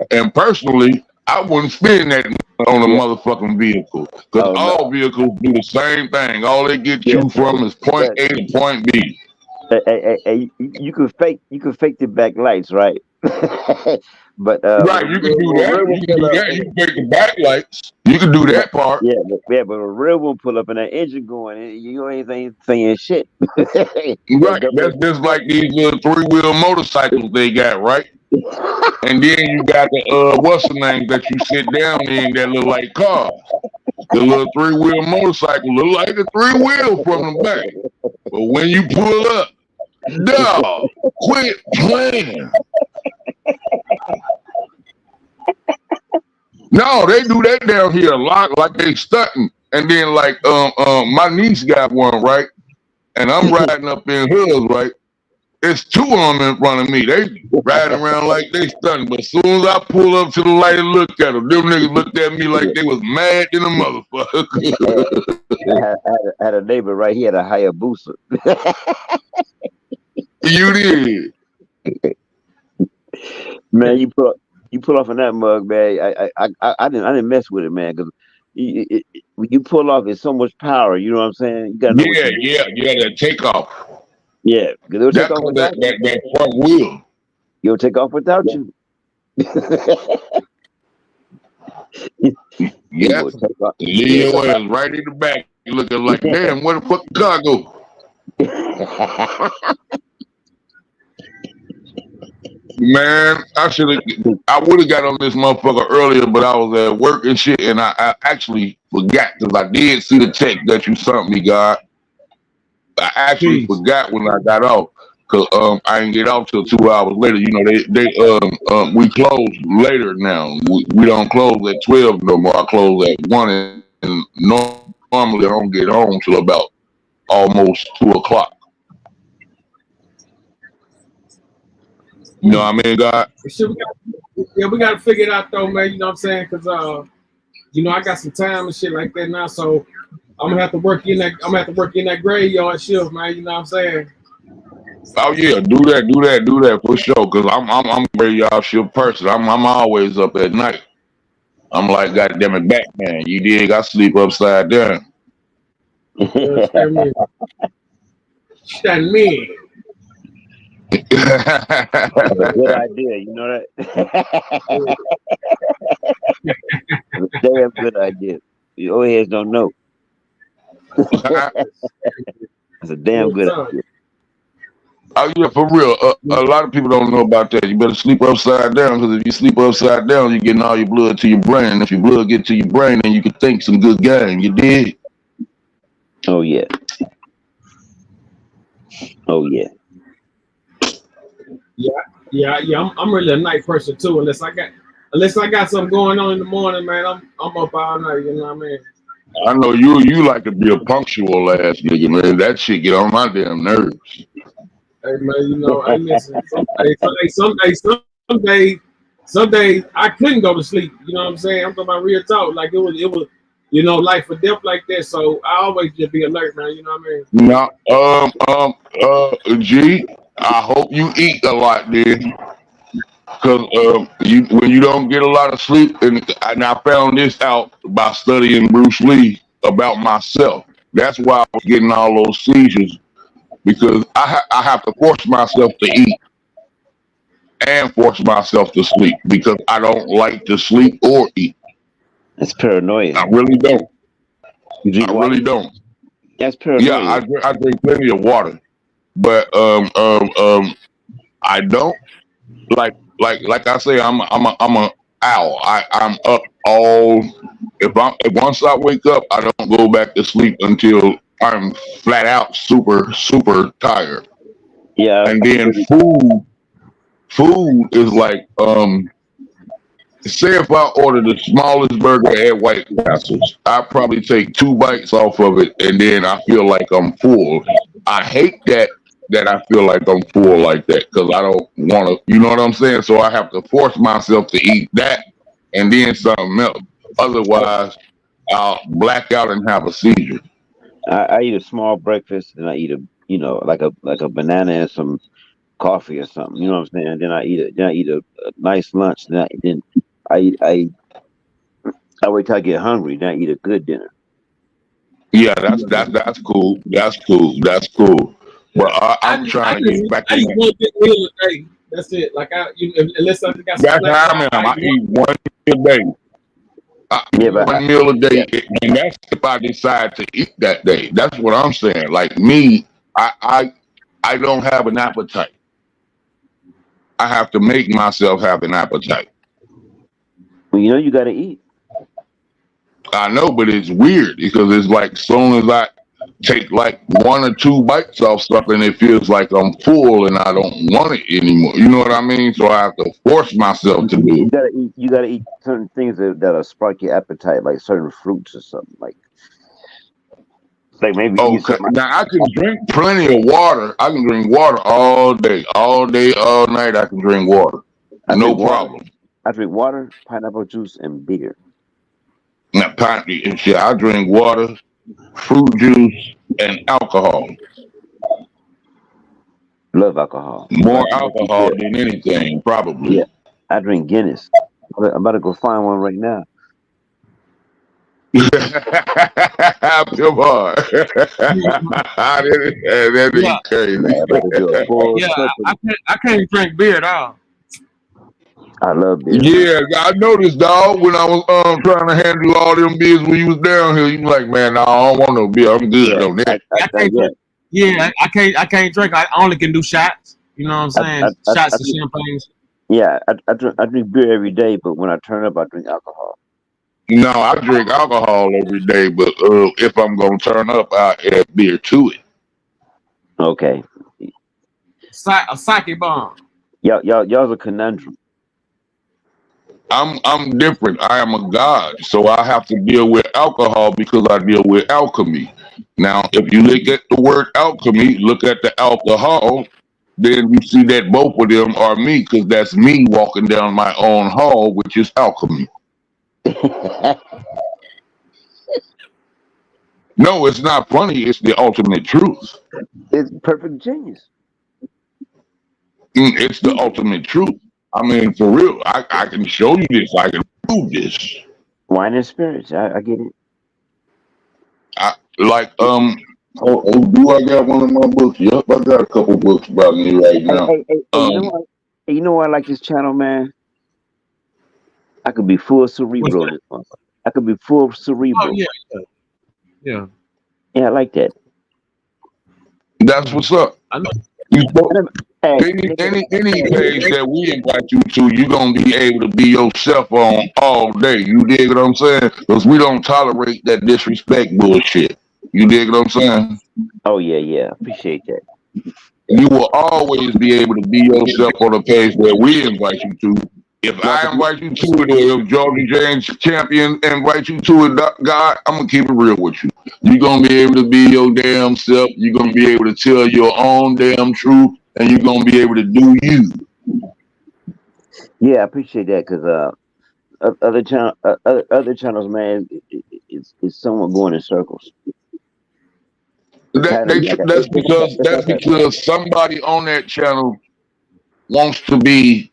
And personally, I wouldn't spend that on a motherfucking vehicle. Because all vehicles do the same thing. All they get you from is point A to point B. Hey, you could fake the back lights, right? But right, you can do that. You can do that. You can fake the back lights. You can do that part. Yeah, but a real one pull up and that engine going, you ain't saying shit. Right, that's just like these little 3-wheel motorcycles they got, right? And then you got the what's the name that you sit down in that look like cars. The little 3-wheel motorcycle look like a 3-wheel from the back. But when you pull up, dog, quit playing. No, they do that down here a lot, like they stunting. And then like my niece got one, right? And I'm riding up in hills, right? It's 2 of them in front of me. They riding around like they stunting. But as soon as I pull up to the light and look at them niggas looked at me like they was mad than a motherfucker. I had a neighbor, right? He had a Hayabusa. You did. Man, you pull off on that mug, man. I didn't mess with it, man, because when you pull off, it's so much power. You know what I'm saying? You gotta know that takeoff. Yeah, because it'll take off without that front wheel. You'll take off without you. Yeah, leave your ass right in the back. You looking like, damn, where the fuck the car go? Man, I would have got on this motherfucker earlier, but I was at work and shit, and I actually forgot because I did see the text that you sent me, God. I actually forgot when I got off because I didn't get off till 2 hours later. You know, we close later now. We don't close at 12 no more. I close at 1, and normally I don't get home till about almost 2 o'clock. You know what I mean, God? We got to figure it out though, man. You know what I'm saying? Because you know, I got some time and shit like that now, so I'm gonna have to work in that graveyard shift, man. You know what I'm saying? Oh yeah, do that for sure. Cause I'm a graveyard shift person. I'm always up at night. I'm like, goddamn it, Batman. You dig? I sleep upside down. Stand me. That's a good idea, you know that? Damn good idea. Your heads don't know. That's a damn good idea. Oh yeah, for real. A lot of people don't know about that. You better sleep upside down, because if you sleep upside down, you're getting all your blood to your brain. And if your blood get to your brain, then you can think some good game. You dig? Oh yeah. Oh yeah. Yeah. I'm really a night person too. Unless I got something going on in the morning, man. I'm up all night. You know what I mean? I know you like to be a punctual ass nigga, man. That shit get on my damn nerves. Hey man, you know, I listen. Some days I couldn't go to sleep. You know what I'm saying? I'm talking about real talk. Like it was, you know, life or death like that. So I always just be alert, man. You know what I mean? Now, G, I hope you eat a lot then. Cause when you don't get a lot of sleep, and I found this out by studying Bruce Lee about myself. That's why I was getting all those seizures, because I have to force myself to eat and force myself to sleep because I don't like to sleep or eat. That's paranoia. I really don't. You drink water? Really don't. That's paranoia. Yeah, I drink plenty of water, but I don't like I say, I'm a owl. I'm up all. If once I wake up, I don't go back to sleep until I'm flat out super tired. Yeah. And then food is like say if I order the smallest burger at White Castle's, I probably take 2 bites off of it, and then I feel like I'm full. I hate that I feel like I'm full like that because I don't want to. You know what I'm saying? So I have to force myself to eat that and then something else. Otherwise, I'll black out and have a seizure. I eat a small breakfast, and I eat like a banana and some coffee or something. You know what I'm saying? Then I eat a nice lunch. Then I wait till I get hungry. Then I eat a good dinner. Yeah, that's cool. That's cool. But I'm trying to get back I in eat that. one big meal a day. That's it. Like unless I got That's how I am. I eat 1 meal a day. One meal a day, and that's if I decide to eat that day. That's what I'm saying. Like me, I don't have an appetite. I have to make myself have an appetite. Well, you got to eat. I know, but it's weird because it's like soon as I take like 1 or 2 bites off something, it feels like I'm full and I don't want it anymore. You know what I mean? So I have to force myself to do it. You gotta eat certain things that'll spark your appetite, like certain fruits or something. Like maybe eat something. Now I can drink plenty of water. I can drink water all day, all night. I can drink water, no problem. I drink water, pineapple juice, and beer. Now, I drink water, fruit juice, and alcohol. Love alcohol. More alcohol than anything, probably. Yeah, I drink Guinness. I'm about to go find one right now. Come on. That is crazy. Yeah, I can't drink beer at all. I love beer. Yeah, I noticed, dog, when I was trying to handle all them beers when you was down here, you was like, man, no, I don't want no beer. I'm good on that. I can't drink. I only can do shots. You know what I'm saying? Shots of champagne. Yeah, I drink beer every day, but when I turn up, I drink alcohol. No, I drink alcohol every day, but if I'm gonna turn up, I add beer to it. Okay. A sake bomb. Y'all's a conundrum. I'm different. I am a god, so I have to deal with alcohol because I deal with alchemy. Now, if you look at the word alchemy, look at the alcohol, then you see that both of them are me, because that's me walking down my own hall, which is alchemy. No, it's not funny. It's the ultimate truth. It's perfect genius. It's the ultimate truth. I mean, for real, I can show you this. I can prove this. Wine and spirits. I get it. Do I got one of my books? Yep, I got a couple books about me right now. Hey, you know why I like this channel, man? I could be full cerebral. I could be full cerebral. Oh, yeah. Yeah, I like that. That's what's up. I know. Any page that we invite you to, you're gonna be able to be yourself on all day. You dig what I'm saying? Because we don't tolerate that disrespect bullshit. You dig what I'm saying? Oh yeah. Appreciate that. You will always be able to be yourself on the page where we invite you to. If I invite you to it, or if Jordan James Champion invite you to it, God, I'm gonna keep it real with you. You're gonna be able to be your damn self. You're gonna be able to tell your own damn truth, and you're gonna be able to do you. Yeah, I appreciate that because other channels, man, it's somewhat going in circles. That's because somebody on that channel wants to be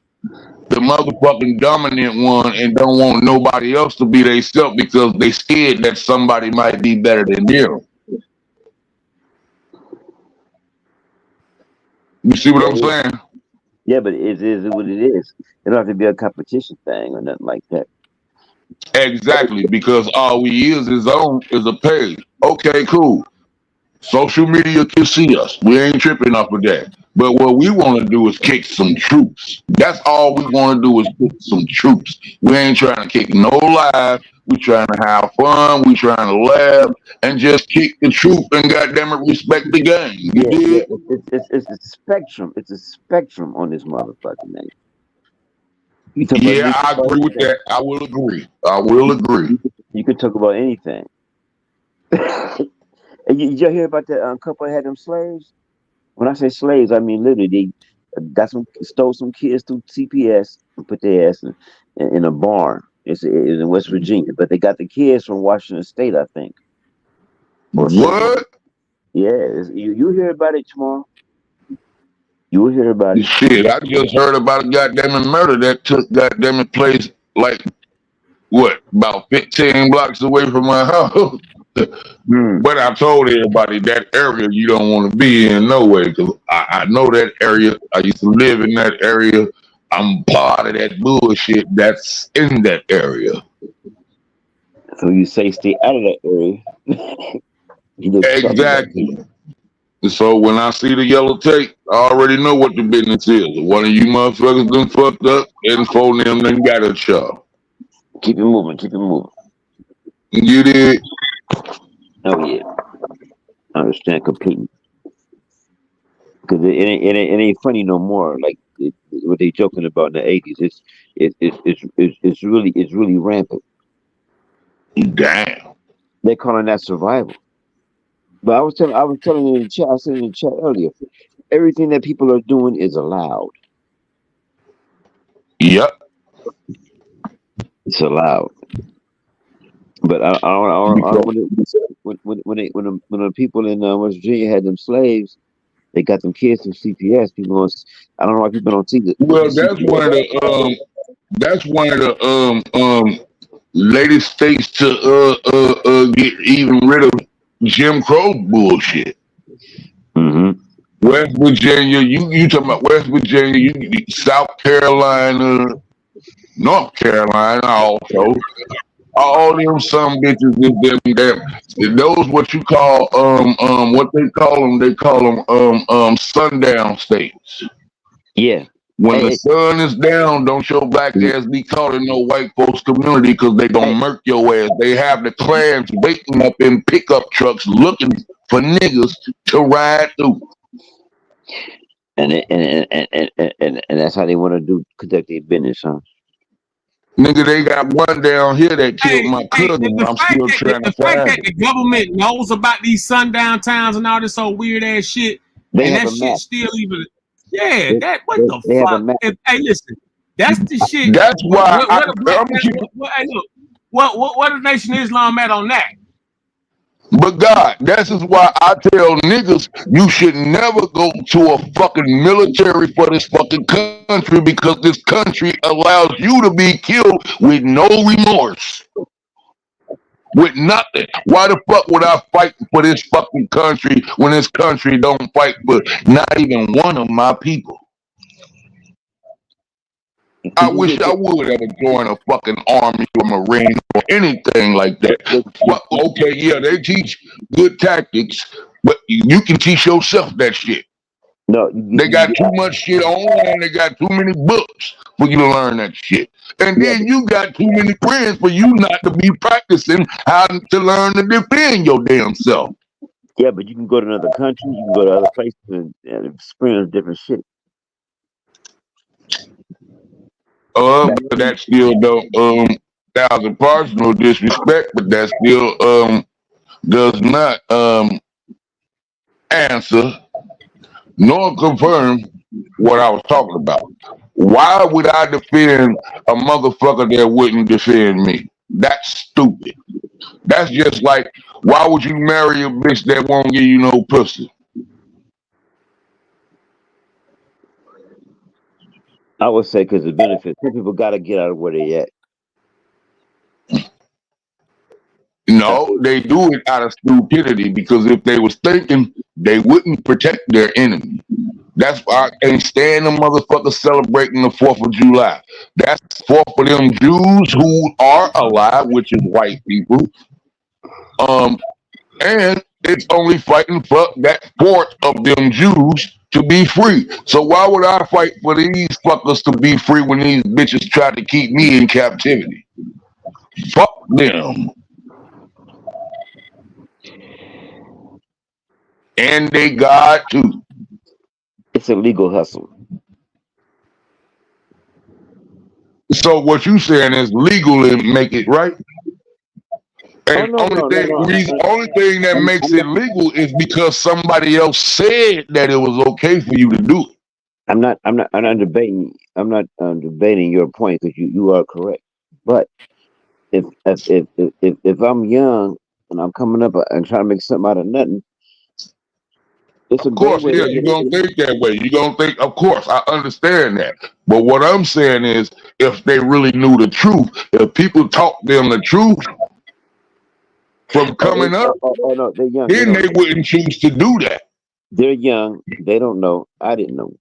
the motherfucking dominant one and don't want nobody else to be themselves because they scared that somebody might be better than them. You see what I'm saying? Yeah, but it is what it is. It don't have to be a competition thing or nothing like that. Exactly, because all we is a page. Okay, cool. Social media can see us. We ain't tripping off of that. But what we want to do is kick some troops. That's all we want to do is kick some troops. We ain't trying to kick no lies. We trying to have fun. We trying to laugh and just kick the truth and goddamn it, respect the game. You dig? It's a spectrum. It's a spectrum on this motherfucking name. Yeah, I agree with that. I will agree. I will agree. You could talk about anything. And you hear about that couple that had them slaves? When I say slaves, I mean literally they stole some kids through CPS and put their ass in a barn. It's in West Virginia, but they got the kids from Washington State, I think. What? Yeah, you hear about it tomorrow. You will hear about it. Shit, I just heard about a goddamn murder that took goddamn place like what, about 15 blocks away from my house. But I told everybody that area you don't want to be in no way, because I know that area. I used to live in that area. I'm part of that bullshit that's in that area. So you say stay out of that area. Exactly. So when I see the yellow tape, I already know what the business is. One of you motherfuckers done fucked up, and four of them done got a job. Keep it moving. Keep it moving. You did? Oh yeah, I understand completely. Because it ain't funny no more. Like what they joking about in the '80s. It's really rampant. Damn. They're calling that survival. But I was telling you in the chat. I said in the chat earlier. Everything that people are doing is allowed. Yep. It's allowed. But I don't when the people in West Virginia had them slaves, they got them kids from CPS. I don't know why people don't see that. Well, that's one of the latest states to get even rid of Jim Crow bullshit. Mm-hmm. West Virginia, you talking about West Virginia, South Carolina, North Carolina also. All them some bitches is them those what you call what they call them sundown states. Yeah. When the sun is down, don't your black ass be caught in no white folks community because they gonna murk your ass. They have the clans waiting up in pickup trucks looking for niggas to ride through. And that's how they want to conduct their business, huh? Nigga, they got one down here that killed my cousin. I'm still trying to find that the government knows about these sundown towns and all this old weird ass shit, and that shit still even. Yeah, what the fuck? Hey, listen, that's the shit. That's why what a Nation of Islam at on that? But God, this is why I tell niggas you should never go to a fucking military for this fucking country because this country allows you to be killed with no remorse. With nothing. Why the fuck would I fight for this fucking country when this country don't fight for not even one of my people? I wish I would ever join a fucking army or marine or anything like that. But, okay, yeah, they teach good tactics, but you can teach yourself that shit. No, they got too much shit online. They got too many books for you to learn that shit. And then you got too many friends for you not to be practicing how to learn to defend your damn self. Yeah, but you can go to another country, you can go to other places and experience different shit. But that still don't thousand parts, no disrespect, but that still does not answer nor confirm what I was talking about. Why would I defend a motherfucker that wouldn't defend me? That's stupid. That's just like, why would you marry a bitch that won't give you no pussy? I would say because the benefits. Some people got to get out of where they at. No, they do it out of stupidity, because if they was thinking, they wouldn't protect their enemy. That's why I can't stand them motherfuckers celebrating the 4th of July. That's for them Jews who are alive, which is white people. And it's only fighting for that port of them Jews to be free. So why would I fight for these fuckers to be free when these bitches try to keep me in captivity? Fuck them. And they God too. It's a legal hustle. So what you saying is legally make it right? And only thing that makes it legal is because somebody else said that it was okay for you to do it. I'm not debating. I'm not debating your point, because you are correct. But if I'm young and I'm coming up and trying to make something out of nothing, it's a great way. Yeah, you're gonna think that way. You're gonna think, of course, I understand that. But what I'm saying is, if they really knew the truth, if people taught them the truth from coming up, no, they're young. Then they wouldn't choose to do that. They're young. They don't know. I didn't know.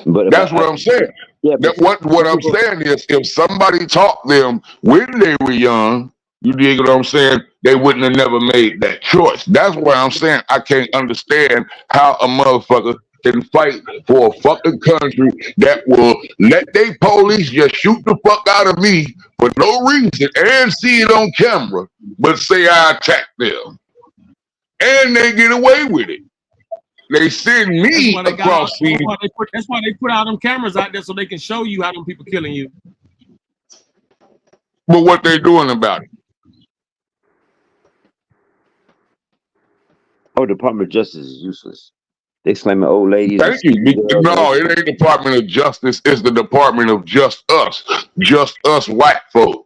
But that's what I'm saying. Yeah, what I'm saying is, if somebody taught them when they were young, you dig what I'm saying, they wouldn't have never made that choice. That's why I'm saying I can't understand how a motherfucker can fight for a fucking country that will let they police just shoot the fuck out of me for no reason and see it on camera, but say I attacked them. And they get away with it. They send me across the. That's why they put all them cameras out there, so they can show you how them people killing you. But what they doing about it? Oh, Department of Justice is useless. They slamming old ladies. Thank you. No, it ain't Department of Justice. It's the Department of Just Us white folk.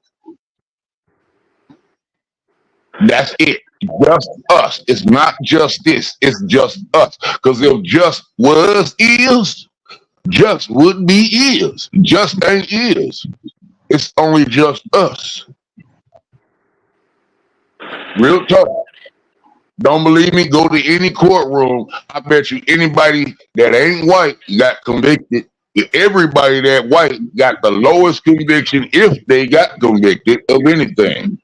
That's it. Just us. It's not justice. It's just us. Because if just was is, just would be is. Just ain't is. It's only just us. Real talk. Don't believe me? Go to any courtroom. I bet you anybody that ain't white got convicted. Everybody that white got the lowest conviction if they got convicted of anything.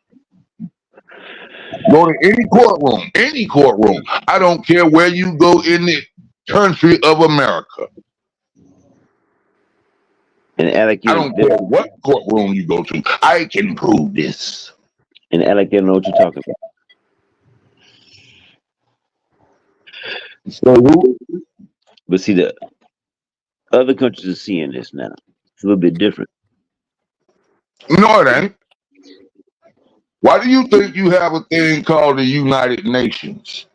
Go to any courtroom. I don't care where you go in the country of America. And Alec, I don't care what courtroom you go to. I can prove this. And Alec, you know what you're talking about. So, but see, the other countries are seeing this now. It's a little bit different. No, it ain't. Why do you think you have a thing called the United Nations?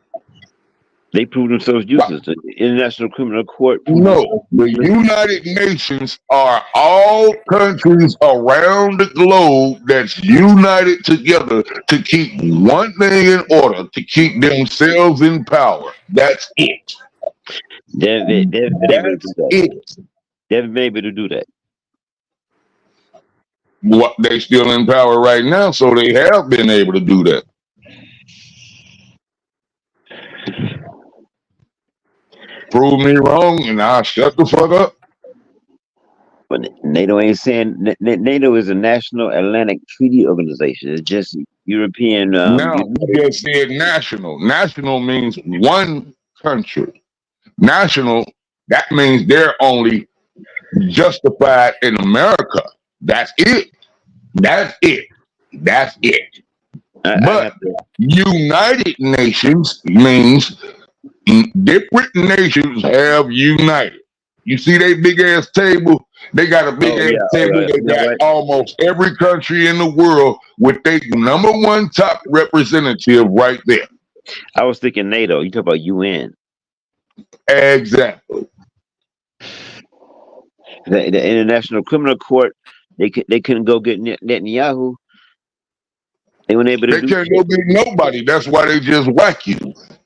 They prove themselves useless. The International Criminal Court. No, the United Nations are all countries around the globe that's united together to keep one thing in order, to keep themselves in power. That's it. They haven't been able to do that. What, they still in power right now, so they have been able to do that. Prove me wrong, and I'll shut the fuck up. But NATO ain't saying. NATO is a National Atlantic Treaty Organization. It's just European. Now, you just said national. National means one country. National, that means they're only justified in America. That's it. That's it. That's it. But United Nations means different nations have united. You see that big ass table? They got a big ass table. They got almost every country in the world with their #1 top representative right there. I was thinking NATO. You talk about UN. Exactly. The International Criminal Court. They couldn't go get Netanyahu. They weren't able to. They can't go get nobody. That's why they just whack you.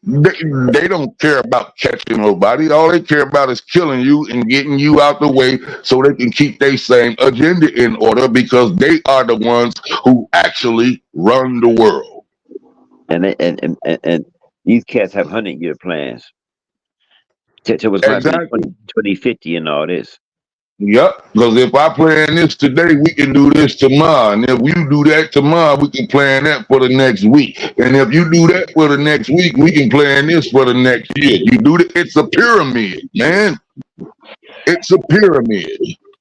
They don't care about catching nobody. All they care about is killing you and getting you out the way so they can keep their same agenda in order because they are the ones who actually run the world. And these cats have 100-year plans. To what's going to happen in 2050 and all this. Yep, because if I plan this today, we can do this tomorrow. And if you do that tomorrow, we can plan that for the next week. And if you do that for the next week, we can plan this for the next year. You do that, it's a pyramid, man. It's a pyramid.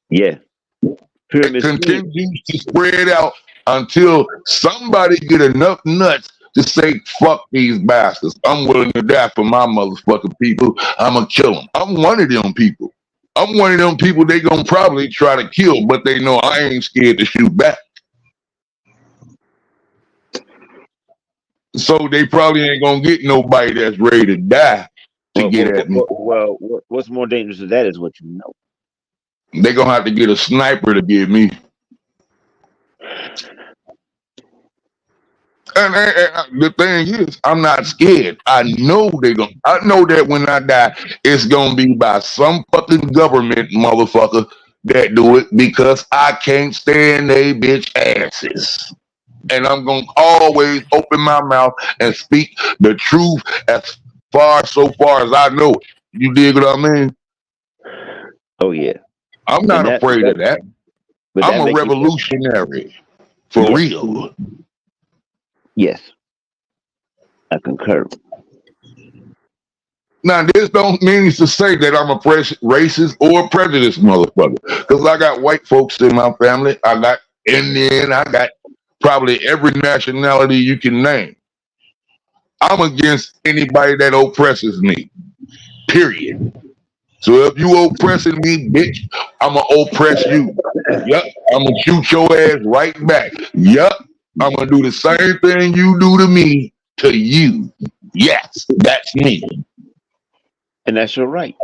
Yeah. Pyramid it continues to spread out until somebody get enough nuts to say, fuck these bastards. I'm willing to die for my motherfucking people. I'm going to kill them. I'm one of them people. I'm one of them people they gonna probably try to kill, but they know I ain't scared to shoot back. So they probably ain't gonna get nobody that's ready to die to get at me. Well, what's more dangerous than that is what you know. They gonna have to get a sniper to get me. And the thing is, I'm not scared. I know I know that when I die, it's gonna be by some fucking government motherfucker that do it because I can't stand they bitch asses. And I'm gonna always open my mouth and speak the truth so far as I know it. You dig what I mean? Oh yeah. I'm not afraid of that. I'm a revolutionary for real. Yes, I concur. Now, this don't mean to say that I'm a racist or prejudiced motherfucker, because I got white folks in my family. I got Indian. I got probably every nationality you can name. I'm against anybody that oppresses me, period. So if you oppressing me, bitch, I'm going to oppress you. Yep, I'm going to shoot your ass right back. Yep. I'm going to do the same thing you do to me, to you. Yes, that's me. And that's your right.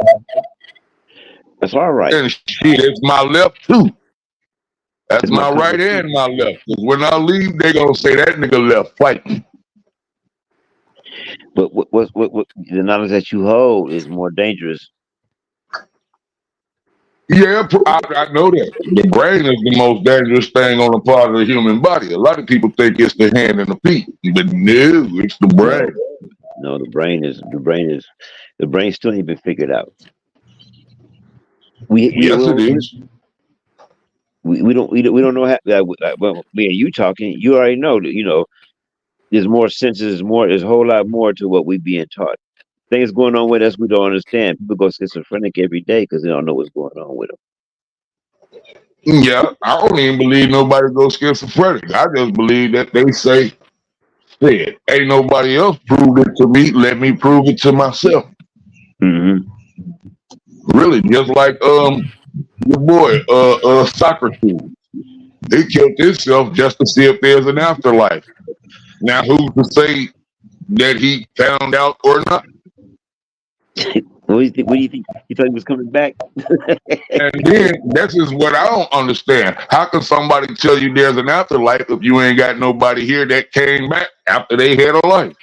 That's all right. And shit, it's my left too. That's my right and my left. Because when I leave, they going to say that nigga left fighting. But what the knowledge that you hold is more dangerous. Yeah, I know that. The brain is the most dangerous thing on the part of the human body. A lot of people think it's the hand and the feet, but no, it's the brain. No, the brain still ain't been figured out. Yes, it is. We don't know how. Well, me and you talking, you already know that there's more senses, there's a whole lot more to what we being taught. Things going on with us we don't understand. People go schizophrenic every day because they don't know what's going on with them. Yeah, I don't even believe nobody goes schizophrenic. I just believe that they say, shit, ain't nobody else proved it to me. Let me prove it to myself. Mm-hmm. Really, just like your boy, Socrates. He killed himself just to see if there's an afterlife. Now, who's to say that he found out or not? What do you think? You thought he was coming back? And then this is what I don't understand. How can somebody tell you there's an afterlife if you ain't got nobody here that came back after they had a life?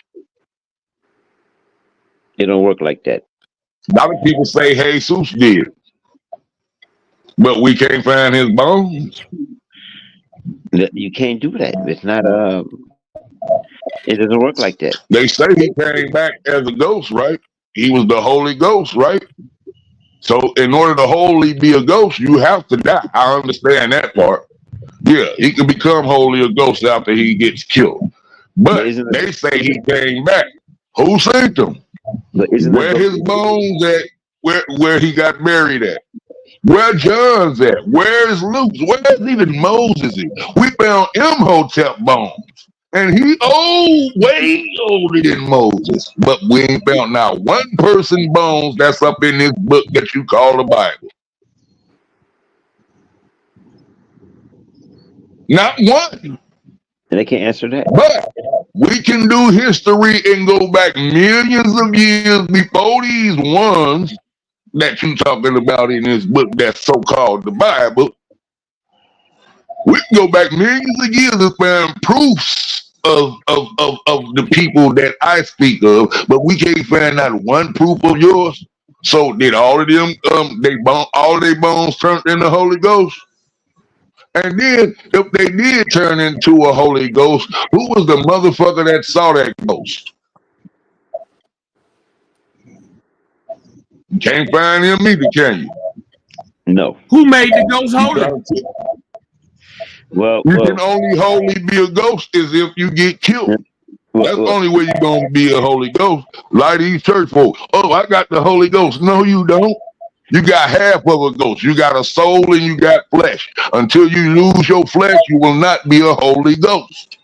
It don't work like that. A lot of people say Jesus did, but we can't find his bones. You can't do that. It's not it doesn't work like that. They say he came back as a ghost, right? He was the Holy Ghost, right? So in order to wholly be a ghost, you have to die. I understand that part. Yeah, he can become wholly a ghost after he gets killed. But they say he came back. Who seen him? Where his bones at? Where he got buried at? Where John's at? Where's Luke's? Where's even Moses at? We found Imhotep bones. And he old, way older than Moses. But we ain't found not one person bones that's up in this book that you call the Bible. Not one. And they can't answer that. But we can do history and go back millions of years before these ones that you talking about in this book that's so-called the Bible. We can go back millions of years and find proofs of the people that I speak of, but we can't find not one proof of yours. So did all of them all of their bones turn into the Holy Ghost? And then if they did turn into a Holy Ghost, who was the motherfucker that saw that ghost? You can't find him either, can you? No. Who made the ghost holy? Well, you can only holy be a ghost is if you get killed. That's the only way you're gonna be a Holy Ghost. Like these church folks. Oh, I got the Holy Ghost. No, you don't. You got half of a ghost. You got a soul and you got flesh. Until you lose your flesh, you will not be a Holy Ghost.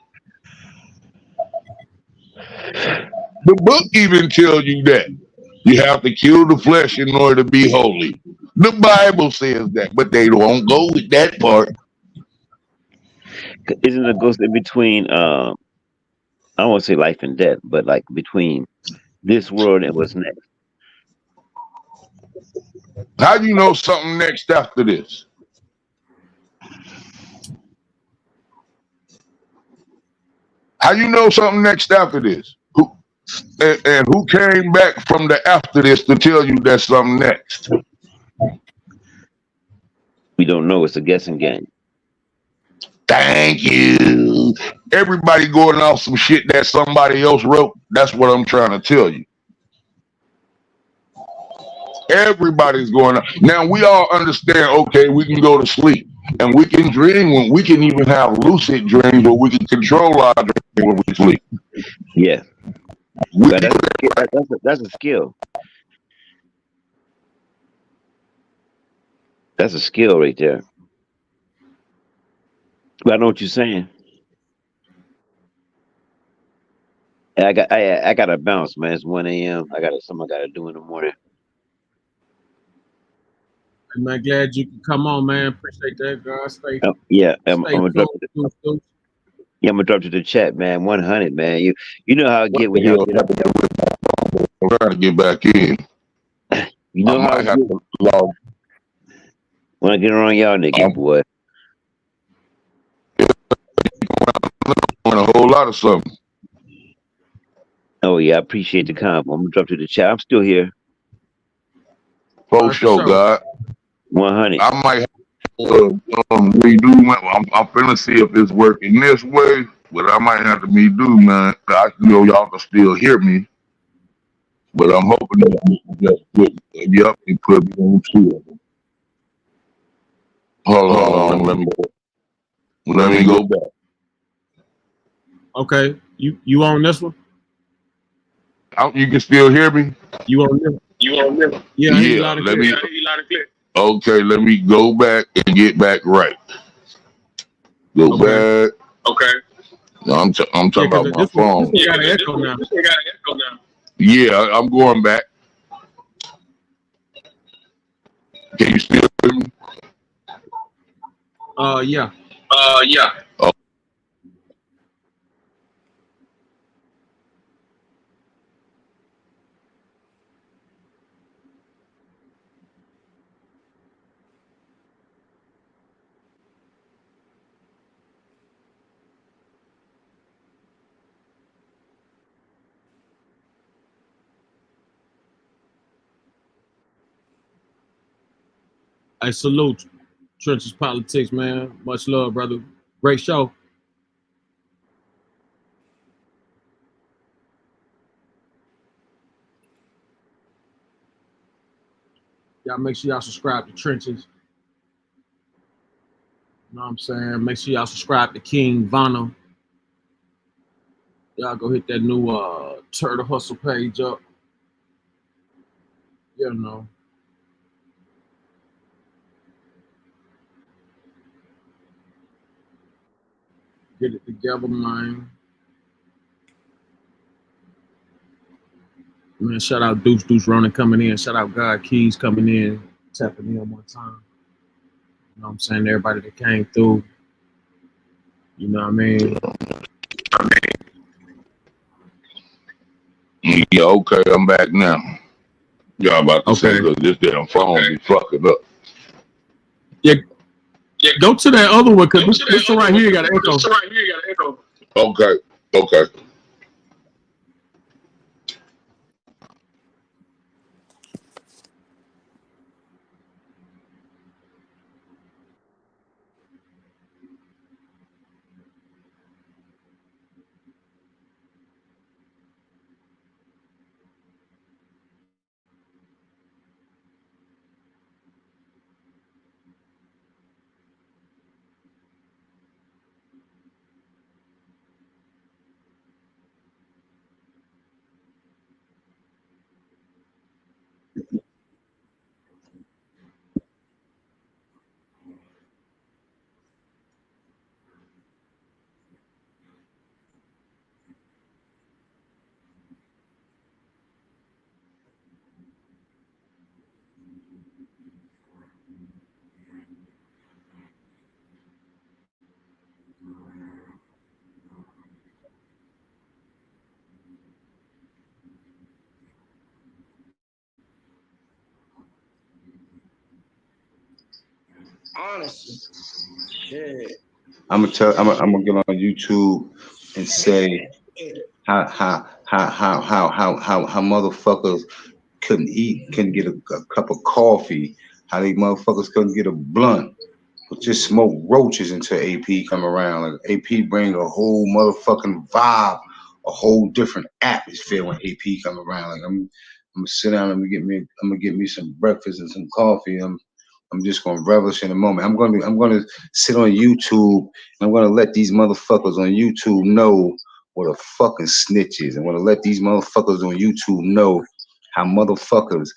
The book even tells you that. You have to kill the flesh in order to be holy. The Bible says that, but they don't go with that part. Isn't a ghost in between? I don't want to say life and death, but like between this world and what's next. How do you know something next after this? How you know something next after this? And who came back from the after this to tell you there's something next? We don't know. It's a guessing game. Thank you. Everybody going off some shit that somebody else wrote. That's what I'm trying to tell you. Everybody's going on. Now we all understand, okay, we can go to sleep and we can dream when we can even have lucid dreams where we can control our dreams when we sleep. Yeah. That's a skill. That's a skill right there. But I know what you're saying. I gotta bounce, man. It's 1 a.m. I got something I gotta do in the morning. I'm glad you can come on, man. Appreciate that, girl. Stay. I'm gonna drop it. Yeah, I'm gonna drop to the chat, man. 100, man. You know how I get when y'all get up. I'm trying to get back in. You know how I get when I get around y'all niggas, boy. A whole lot of something. Oh yeah, I appreciate the comp. I'm gonna drop to the chat. I'm still here. For sure, God. 100. I might have to redo. I'm finna see if it's working this way, but I might have to redo, man. I know y'all can still hear me, but I'm hoping that just put it put me on two of them. Hold on, let me go back. Okay, you on this one? You can still hear me? You on this? Yeah. Let me. Okay, let me go back and get back right. Go back. Okay. No, I'm talking about my phone. This got an echo now. Yeah, I'm going back. Can you still hear me? Yeah. Oh. I salute Trenches Politics, man. Much love, brother. Great show. Y'all make sure y'all subscribe to Trenches. You know what I'm saying? Make sure y'all subscribe to King Vanna. Y'all go hit that new Turtle Hustle page up. You know. Get it together, man. Man, shout out Deuce Ronin coming in. Shout out God Keys coming in, tapping in one time. You know what I'm saying? Everybody that came through. You know what I mean? Yeah, okay, I'm back now. Y'all about to say because this damn phone be fucking up. Yeah, go to that other one because this one right here got an echo. Okay. Honestly, shit. I'm gonna get on YouTube and say how motherfuckers couldn't get a cup of coffee, how they motherfuckers couldn't get a blunt, but just smoke roaches until AP come around. Like AP bring a whole motherfucking vibe, a whole different atmosphere when AP come around. Like I'm gonna sit down and I'm gonna get me some breakfast and some coffee. I'm just gonna relish in the moment. I'm gonna sit on YouTube and I'm gonna let these motherfuckers on YouTube know what a fucking snitch is. I'm gonna let these motherfuckers on YouTube know how motherfuckers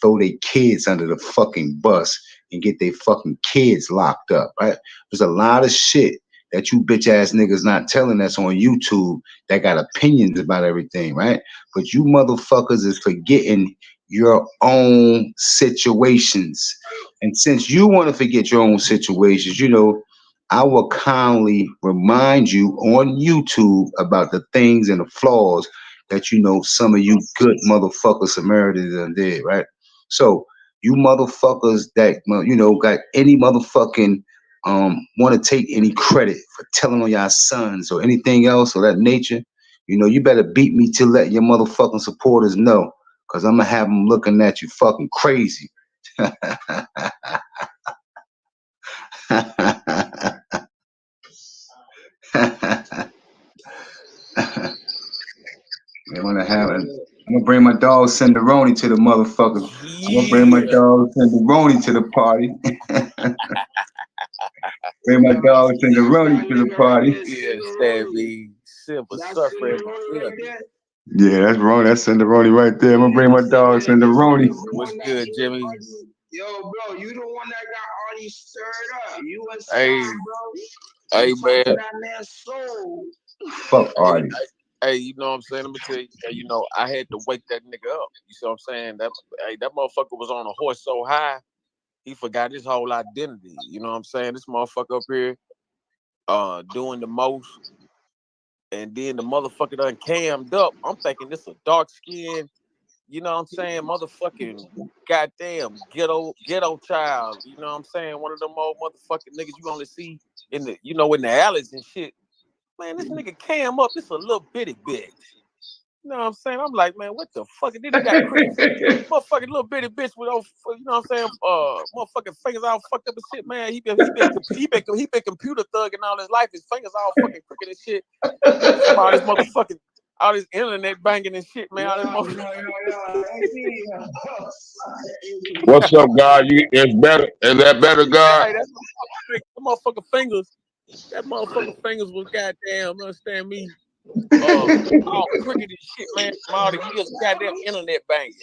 throw their kids under the fucking bus and get their fucking kids locked up, right? There's a lot of shit that you bitch ass niggas not telling us on YouTube that got opinions about everything, right? But you motherfuckers is forgetting your own situations. And since you want to forget your own situations, you know, I will kindly remind you on YouTube about the things and the flaws that you know some of you good motherfuckers Samaritans done did, right? So you motherfuckers that you know got any motherfucking want to take any credit for telling on y'all sons or anything else of that nature, you know, you better beat me to let your motherfucking supporters know, cause I'm gonna have them looking at you fucking crazy. I'm gonna bring my dog Cinderoni to the motherfuckers. I'm gonna bring my dog Cinderoni to the party. Bring my dog Cinderoni to the party. Yeah, Stabby, Silver Surfer. Yeah, that's Ronnie. That's Cinderoni right there. I'm gonna bring my dog Cinderoni. What's good, Jimmy? Yo, bro, you the one that got Artie stirred up. You and Hey, bro. Hey, man. That man's soul. Fuck Artie. Hey, you know what I'm saying? Let me tell you, you know, I had to wake that nigga up. You see what I'm saying? That motherfucker was on a horse so high, he forgot his whole identity. You know what I'm saying? This motherfucker up here doing the most. And then the motherfucker done cammed up. I'm thinking this a dark skin, you know what I'm saying? Motherfucking goddamn ghetto child. You know what I'm saying? One of them old motherfucking niggas you only see in the, you know, in the alleys and shit. Man, this nigga cam up. This a little bitty bitch. You know what I'm saying? I'm like, man, what the fuck? And then he got motherfucking little bitty bitch with those, you know what I'm saying? Motherfucking fingers all fucked up and shit, man. He been computer thugging all his life. His fingers all fucking crooked and shit. All this motherfucking, all this internet banging and shit, man. All this What's up, God? It's better. Is that better, God? Hey, that motherfucking fingers. That motherfucking fingers was goddamn, understand me? All crooked and shit, man, from all the years of goddamn internet banging.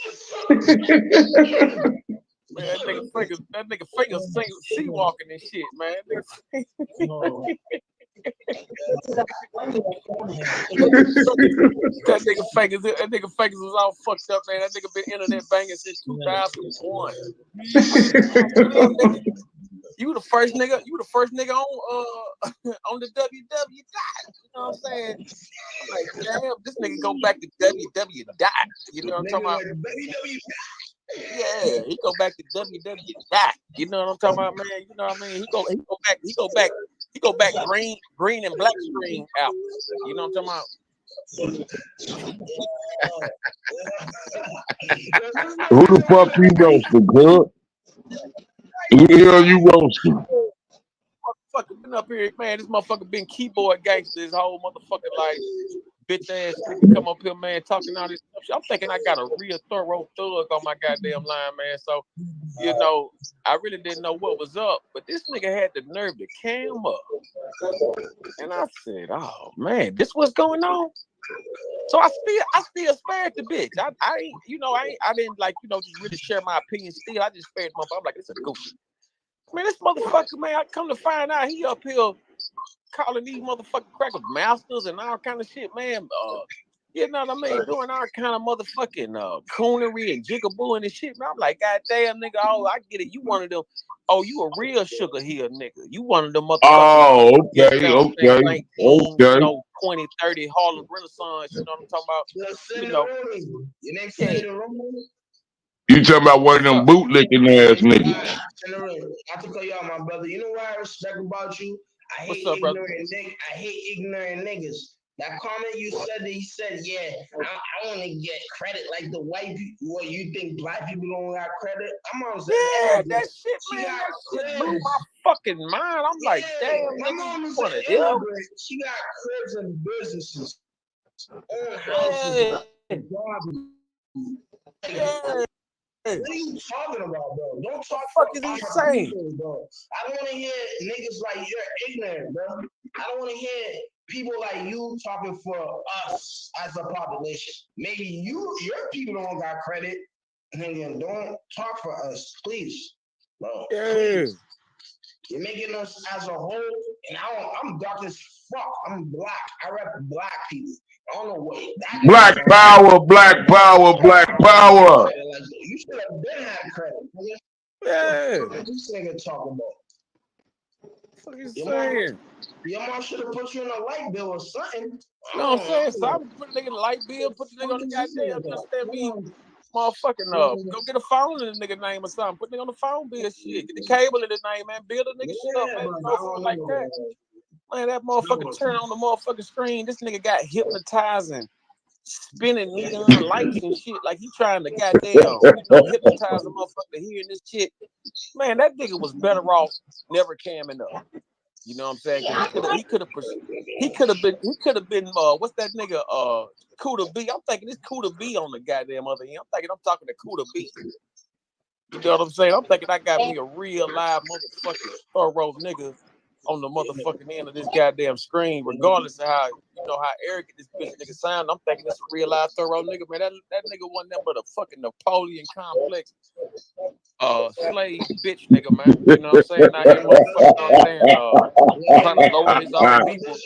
Man, that nigga fingers sea walking and shit, man. That nigga fakers was all fucked up, man. That nigga been internet banging since 2001. You the first nigga on on the WW. You know what I'm saying? I'm like, damn, this nigga go back to WW dot. You know what I'm talking about? Yeah, he go back to WW dot. You know what I'm talking about, man? You know what I mean? He go back green and black screen out. You know what I'm talking about? Who the fuck you roasting, good? Who the hell you roasting? Motherfucker been up here, man. This motherfucker been keyboard gangster his whole motherfucking life. Bitch ass nigga come up here, man, talking all this stuff. I'm thinking I got a real thorough thug on my goddamn line, man. So, you know, I really didn't know what was up, but this nigga had the nerve to cam up. And I said, oh man, this what's going on? So I still spared the bitch. I didn't like, just really share my opinion still. I just spared the motherfucker. I'm like, it's a goofy. Man, this motherfucker, man, I come to find out he up here calling these motherfucking cracker masters and all kind of shit, man. You know what I mean? Doing all kind of motherfucking coonery and jigaboo and shit, man. I'm like, goddamn, nigga, oh, I get it. You one of them. Oh, you a real sugar hill nigga. You one of them motherfuckers. Oh, okay. 20, 30 Harlem Renaissance. You know what I'm talking about? Your name said You talking about one of them bootlicking ass niggas? I have to call y'all my brother. You know what I respect about you? I hate ignorant niggas. That comment you said that he said, yeah, I want to get credit like the white people. What, you think black people don't got credit? I'm on that shit, man. That shit blew my fucking mind. I'm like, damn, nigga, you want to deal? She got cribs and businesses, own houses. What are you talking about, bro? Don't talk. Fuck is he saying, bro? I don't want to hear niggas like you're ignorant, bro. I don't want to hear people like you talking for us as a population. Maybe your people don't got credit, nigga. Don't talk for us, please, bro. Please. You're making us as a whole, and I'm dark as fuck. I'm black. I rep black people. I don't know what. Black power, black power, black power. You should have been had credit. Yeah. What this nigga talking about? What you saying? Your mom should have put you in a light bill or something. You know what I'm saying? So I'm put a nigga in a light bill, put the nigga on the goddamn, you understand me? Motherfucking go get a phone in the nigga name or something. Put the nigga on the phone bill shit. Get the cable in the name, man. Build a nigga shit up, man. Something like that. Man, that motherfucker turn on the motherfucking screen. This nigga got hypnotizing, spinning neon lights and shit. Like he trying to goddamn, hypnotize the motherfucker hearing this shit. Man, that nigga was better off never camming up. You know what I'm saying? He could have been what's that nigga Kuda B? I'm thinking it's Kuda B on the goddamn other end. I'm talking to Kuda B. You know what I'm saying? I'm thinking I got me a real live motherfucking thorough nigga on the motherfucking end of this goddamn screen, regardless of how arrogant this bitch nigga sound. I'm thinking it's a real live thorough nigga, man. That nigga wasn't nothing but a fucking Napoleon complex slave bitch nigga, man. You know what I'm saying? Now here motherfucking trying to lower his own people.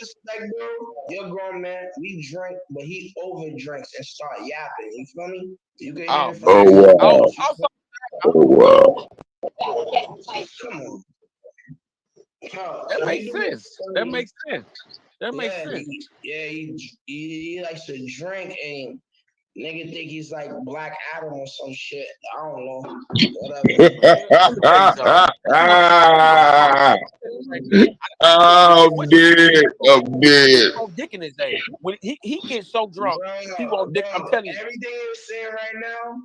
You're grown man. We drink, but he over drinks and start yapping. You feel me? You can hear wow. Wow. Come on. That makes sense. That makes sense. He likes to drink and nigga think he's like Black Adam or some shit. I don't know. Whatever. I'm dead. Dick in his day. When he gets so drunk, he won't dick. I'm telling you. Everything you're saying right now,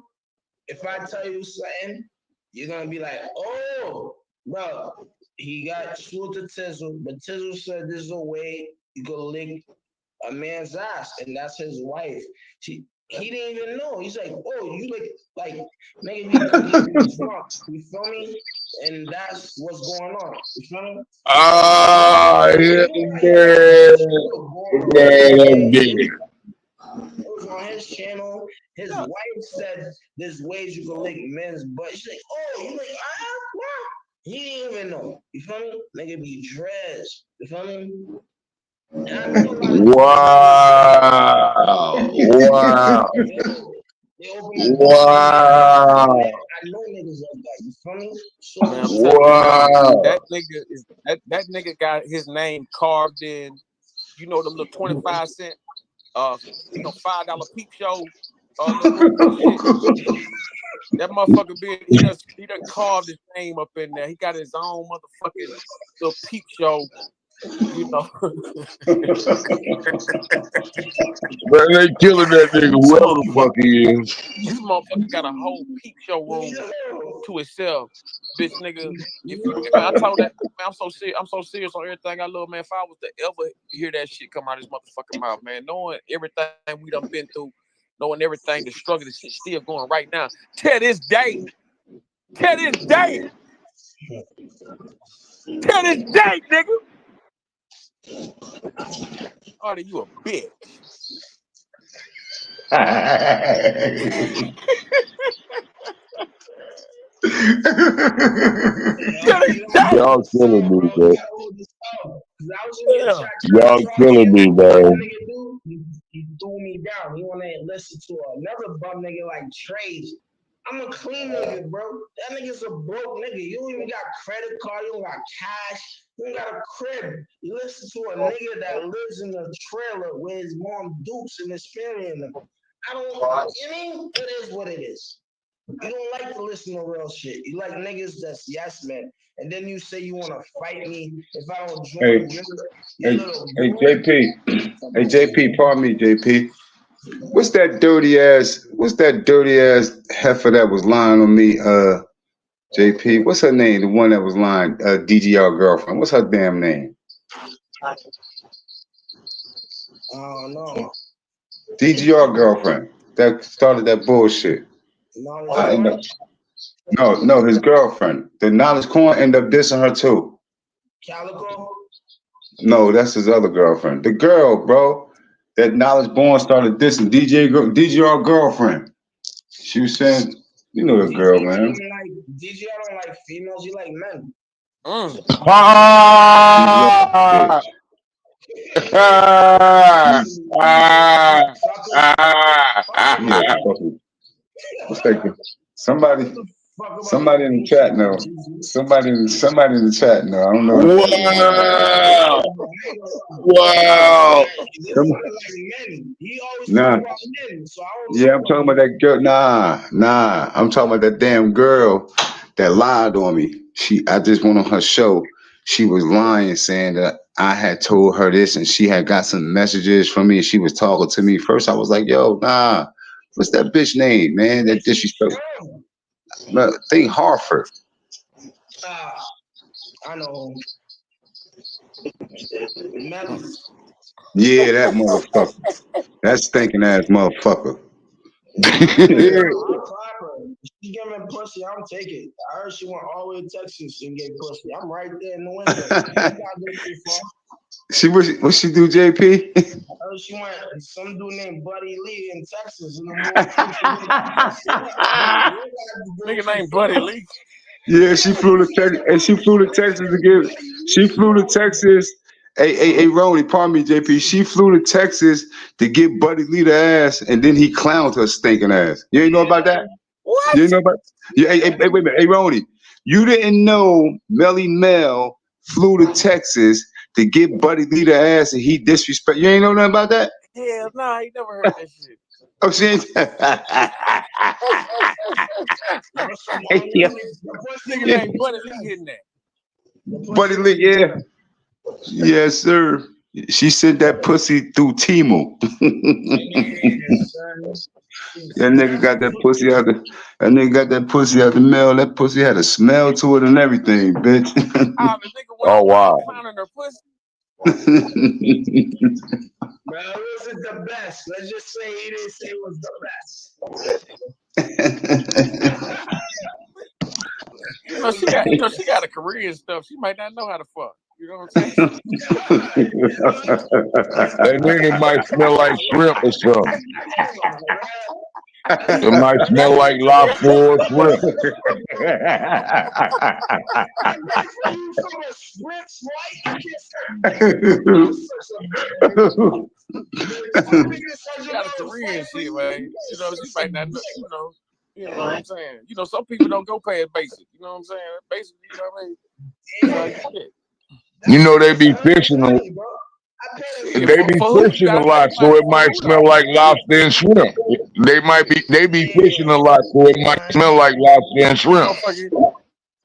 if I tell you something, you're gonna be like, oh, bro. He got sued to Tizzle, but Tizzle said there's a way you could lick a man's ass, and that's his wife. He didn't even know. He's like, oh, you like nigga be drunk. You feel me? And that's what's going on. You feel me? It was on his channel. His wife said there's ways you can lick men's butt. She's like, oh, you like He didn't even know. You feel me? Nigga be dreads. You feel me? Wow. Wow. Wow. I know niggas like that. You feel me? So, man, I'm telling you, man, that nigga got his name carved in, you know, them little 25-cent, $5 peep show, little movies and shit. That motherfucker he done carved his name up in there. He got his own motherfucking little peep show, you know. Man, they killing that nigga, whoever the fuck he is. This motherfucker got a whole peep show room to itself. Bitch nigga, man, I told that, man, I'm so serious on everything I love, man. If I was to ever hear that shit come out of this motherfucking mouth, man, knowing everything we done been through, knowing everything, the struggle, the shit still going right now. To this day, nigga. Oh, you a bitch. Y'all killing me, bro. Y'all killing me, man. He threw me down. He wanna listen to another bum nigga like Trey. I'm a clean nigga, bro. That nigga's a broke nigga. You don't even got credit card. You don't got cash. You don't got a crib. You listen to a nigga that lives in a trailer with his mom dukes and his family in them. I mean, it is what it is. You don't like to listen to real shit. You like niggas that's yes man. And then you say you want to fight me if I don't join Hey, JP. Hey, JP, pardon me, JP. What's that dirty ass heifer that was lying on me, JP? What's her name? The one that was lying, DGR girlfriend. What's her damn name? Oh, no. DGR girlfriend. That started that bullshit. No, his girlfriend. The Knowledge Corn ended up dissing her too. Calico? No, that's his other girlfriend. The girl, bro. That Knowledge Born started dissing DGR girlfriend. She was saying, you know the girl, man. DGR don't like females, you like men. Somebody in the chat know. Somebody in the chat know. I don't know. Wow. Nah. Yeah, I'm talking about that girl. Nah. I'm talking about that damn girl that lied on me. I just went on her show. She was lying, saying that I had told her this, and she had got some messages from me, and she was talking to me. First, I was like, "Yo, nah, what's that bitch name, man? That disrespect." I think Hartford. I know. Yeah, that motherfucker. That stinking ass motherfucker. She give me pussy, I'm take it. I heard she went all the way to Texas and get pussy. I'm right there in the window. What she do, JP? I heard she went some dude named Buddy Lee in Texas. Nigga named Buddy Lee. Yeah, she flew to Texas, and she flew to Texas to get. She flew to Texas. Hey, Ronnie, pardon me, JP. She flew to Texas to get Buddy Lee the ass, and then he clowned her stinking ass. You ain't know about that? What? You ain't know about? Yeah. Hey, wait a minute. Hey, Ronnie, you didn't know Melly Mel flew to Texas to get Buddy Lee the ass, and he disrespect. You ain't know nothing about that? Hell no, I ain't never heard that shit. Oh, she ain't. Nigga named Buddy Lee hitting that. Buddy Lee, yeah. Yes, sir. She sent that pussy through Timu. That nigga got that pussy out the. That nigga got that pussy out the mail. That pussy had a smell to it and everything, bitch. Oh wow. Her pussy. Bro, it wasn't the best. Let's just say he didn't say it was the best. She got a career and stuff. She might not know how to fuck. You know what I'm saying? That nigga might smell like shrimp or something. It might smell like lobster or shrimp. got a career and shit, man. You know, she might not, you know what I'm saying? You know, some people don't go past basic. You know what I'm saying? Basic, you know what I mean? You know, they be fishing. They be fishing a lot, so it might smell like lobster and shrimp. They be fishing a lot, so it might smell like lobster and shrimp.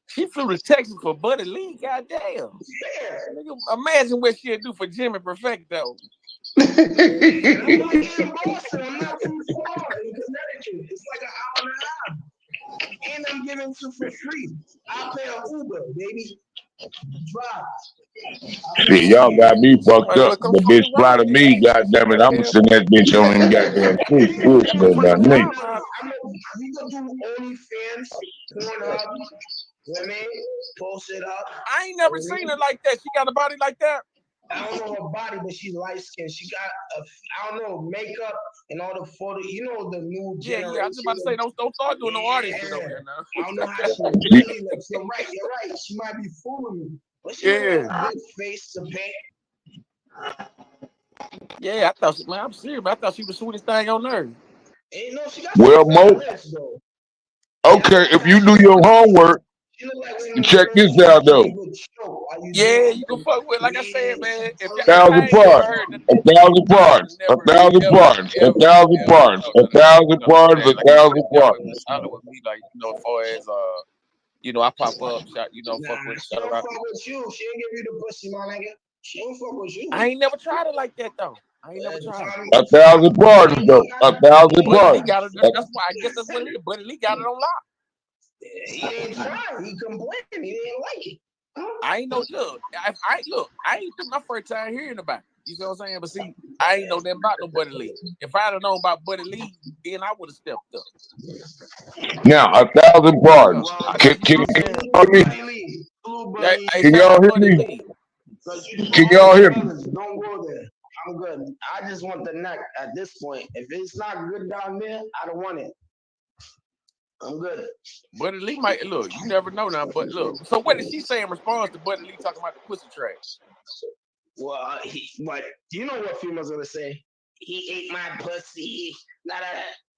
She flew to Texas for Buddy Lee, goddamn. Imagine what she'd do for Jimmy Perfecto. I'm in Boston. I'm not too far in Connecticut. It's like an hour and a half. And I'm giving two for free. I'll pay an Uber, baby. Drive. Shit, y'all got me fucked up. The bitch fly to me, goddammit. I'm sitting that bitch on them goddamn street. Bullshit about me. We gonna do OnlyFans, Pornhub, women, post it up. I ain't never seen her like that. She got a body like that. I don't know her body, but she's light skinned. She got I don't know, makeup and all the photos. You know the new generation. Yeah, I was just about to say don't start doing no artist shit over here now. I don't know how she really looks. You're right. She might be fooling me. But she has a good face to paint. Yeah, I thought I'm serious, but I thought she was the sweetest thing on earth. Ain't no, she got well, Mo. Okay, if you do your homework, check this out though. Yeah, you can fuck with, like I said, man. If 1,000 parts, 1,000 parts, 1,000 parts, 1,000 parts, 1,000 parts, 1,000 parts. With me, like, you know, as far as you know, I pop up, shot, you know, fuck with. She don't fuck with you. She ain't give you the pussy, my nigga. She don't fuck with you. I ain't never tried it like that though. I ain't never tried it. 1,000 parts though. 1,000 parts. That's why I guess that's what it is. Buddy Lee got it on lock. He didn't try. He complained. He didn't like it. I ain't know. Look, I ain't my first time hearing about it. You know what I'm saying? But see, I ain't know nothing about no Buddy Lee. If I'd have known about Buddy Lee, then I would have stepped up. Now 1,000 parts. Can y'all hear me? Can y'all hear me? Can y'all hear me? Don't go there. I'm good. I just want the neck at this point. If it's not good down there, I don't want it. I'm good. Buddy Lee might look. You never know now. But look. So what did she say in response to Buddy Lee talking about the pussy trash? Well, but you know what females gonna say? He ate my pussy.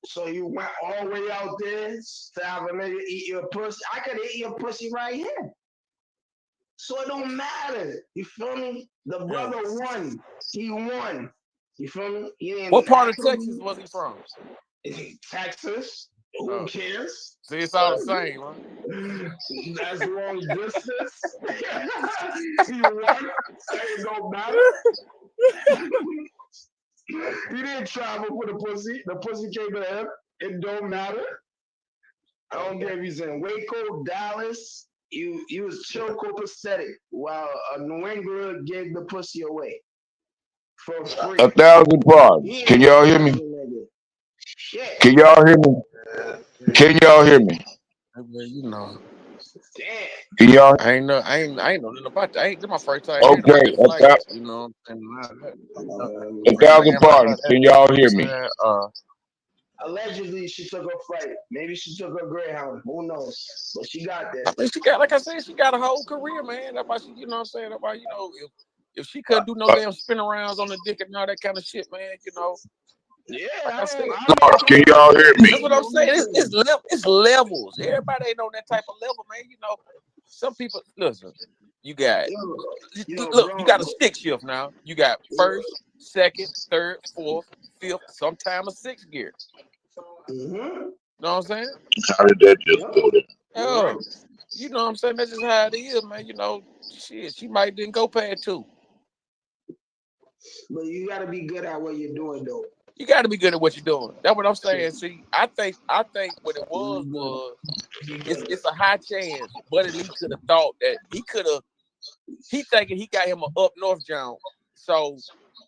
So you went all the way out there to have a nigga eat your pussy. I could eat your pussy right here. So it don't matter. You feel me? The brother won. He won. You feel me? What part of Texas was he from? Texas. Who cares? See, it's all the same, huh? That's long distance. He won. It don't matter. He didn't travel for the pussy. The pussy came to him. It don't matter. I don't care if he's in Waco, Dallas. You was chill copacetic while a New England gave the pussy away for free. 1,000 parts. Can y'all hear me? Can y'all hear me? Can y'all hear me? You know. Damn. Can y'all? I ain't know nothing about that. This my first time. Okay. You know. 1,000 parts. Can y'all hear me? Allegedly, she took a flight. Maybe she took a Greyhound. Who knows? But she got there. I mean, she got, like I said, she got a whole career, man. That's why she, you know what I'm saying? That's why, you know, if she couldn't do no damn spin arounds on the dick and all that kind of shit, man, you know. Yeah, like I said, can y'all hear me? That's what I'm saying. It's levels. Everybody ain't on that type of level, man. You know, some people, listen, you got a stick shift now. You got first, second, third, fourth, fifth, sometimes a sixth gear. Mm-hmm. Know what I'm saying? How did that just go there? Oh, you know what I'm saying? That's just how it is, man. You know, shit, she might didn't go past 2. But you got to be good at what you're doing, though. You got to be good at what you're doing. That's what I'm saying. See, I think what it was it's a high chance Buddy Lee could have thought that he thinking he got him an up north John, so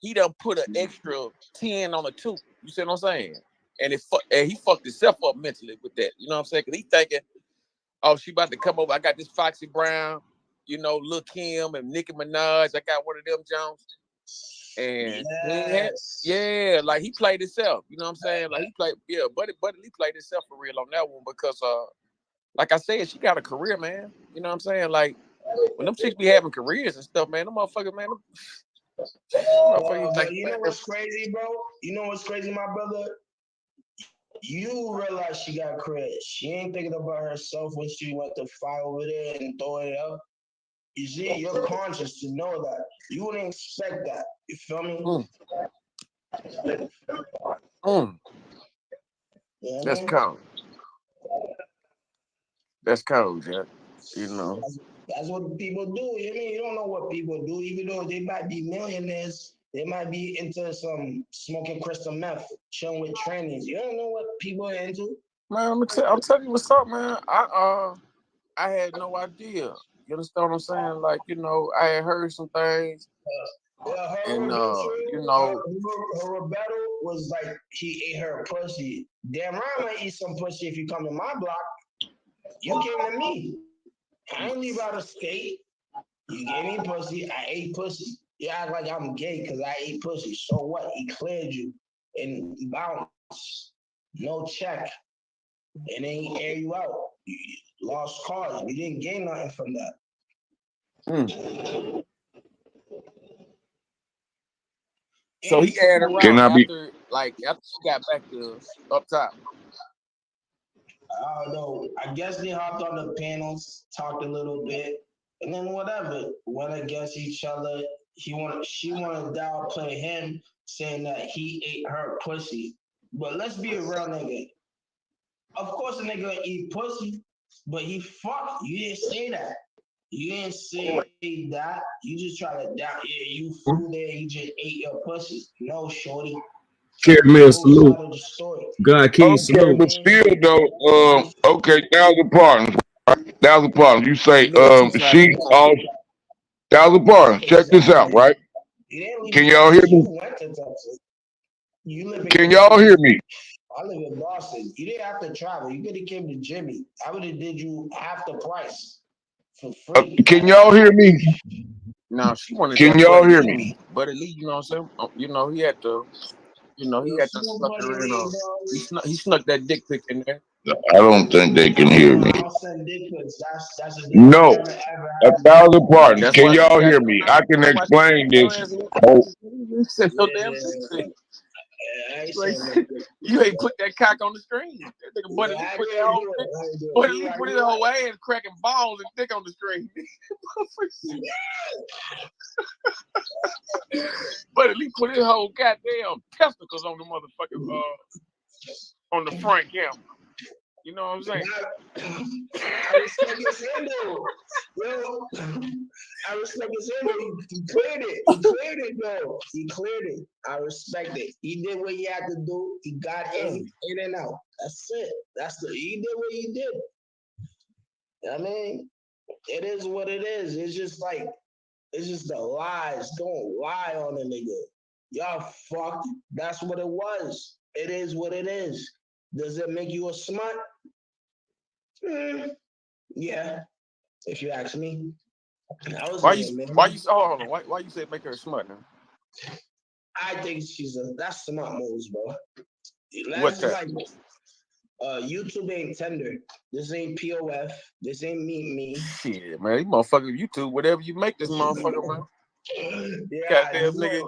he done put an extra 10 on a 2. You see what I'm saying? And he fucked himself up mentally with that. You know what I'm saying? Because he thinking, oh, she about to come over. I got this Foxy Brown, you know, Lil Kim and Nicki Minaj. I got one of them Jones. And like he played himself. You know what I'm saying? Like he played, Buddy Lee played himself for real on that one because like I said, she got a career, man. You know what I'm saying? Like When them chicks be having careers and stuff, man, them motherfuckers, man. But you know what's crazy, bro? You know what's crazy, my brother? You realize she got credit. She ain't thinking about herself when she went to fight over there and throw it up. You see, you're conscious to know that. You wouldn't expect that. You feel me? That's cold. That's cold, Jack. You know. That's what people do. You mean you don't know what people do, even though they might be millionaires. They might be into some smoking crystal meth, chilling with trannies. You don't know what people are into. Man, I'm telling you what's up, man. I had no idea. You understand what I'm saying? Like, you know, I had heard some things. Yeah, and you know, her rebuttal was like he ate her pussy. Damn right, I might eat some pussy if you come to my block. You came to me. I ain't leave out of state. You gave me pussy. I ate pussy. You act like I'm gay because I ate pussy. So what? He cleared you and bounced. No check. And then he air you out. You lost cause. You didn't gain nothing from that. So he aired around after she got back to up top. I don't know. I guess they hopped on the panels, talked a little bit, and then whatever went against each other. She wanted to downplay him, saying that he ate her pussy. But let's be a real nigga. Of course, a nigga eat pussy, but he fucked. You didn't say that. You didn't say that. You just try to doubt. Yeah, you flew there. You just ate your pussy. No, shorty. Carry me a salute. God, can you salute? But still though, okay, 1,000 partners. 1,000 partners. You say she 1,000 partners. Check this out, right? Can y'all hear me? Can y'all hear me? I live in Boston. You didn't have to travel. You could have came to Jimmy. I would have did you half the price for free. Can y'all hear me? No, she wanted. Can y'all hear me? But at least you know what I'm saying. You know he had to. You know he had to suck her in. He snuck that dick pic in there. I don't think they can hear me. I'll send dick pics. That's a No, 1,000 partners. Can y'all hear me? I can explain this. You ain't put that cock on the screen. That nigga Buddy Lee put that whole thing. Buddy Lee put his whole ass cracking balls and dick on the screen. Buddy Lee put his whole goddamn testicles on the motherfucking on the front camera. You know what I'm saying? I respect his handle. Yo, I respect his handle. He cleared it. He cleared it, though. He cleared it. I respect it. He did what he had to do. He got in and out. That's it. He did what he did. I mean, it is what it is. It's just the lies. Don't lie on a nigga. Y'all fucked. That's what it was. It is what it is. Does it make you a smut? Yeah, if you ask me. Why you say make her a smut now? I think that's smart moves, bro. What's that? YouTube ain't Tinder. This ain't POF. This ain't Meet Me. Shit, man, you motherfucker YouTube, whatever you make this motherfucker, man. Yeah, goddamn nigga,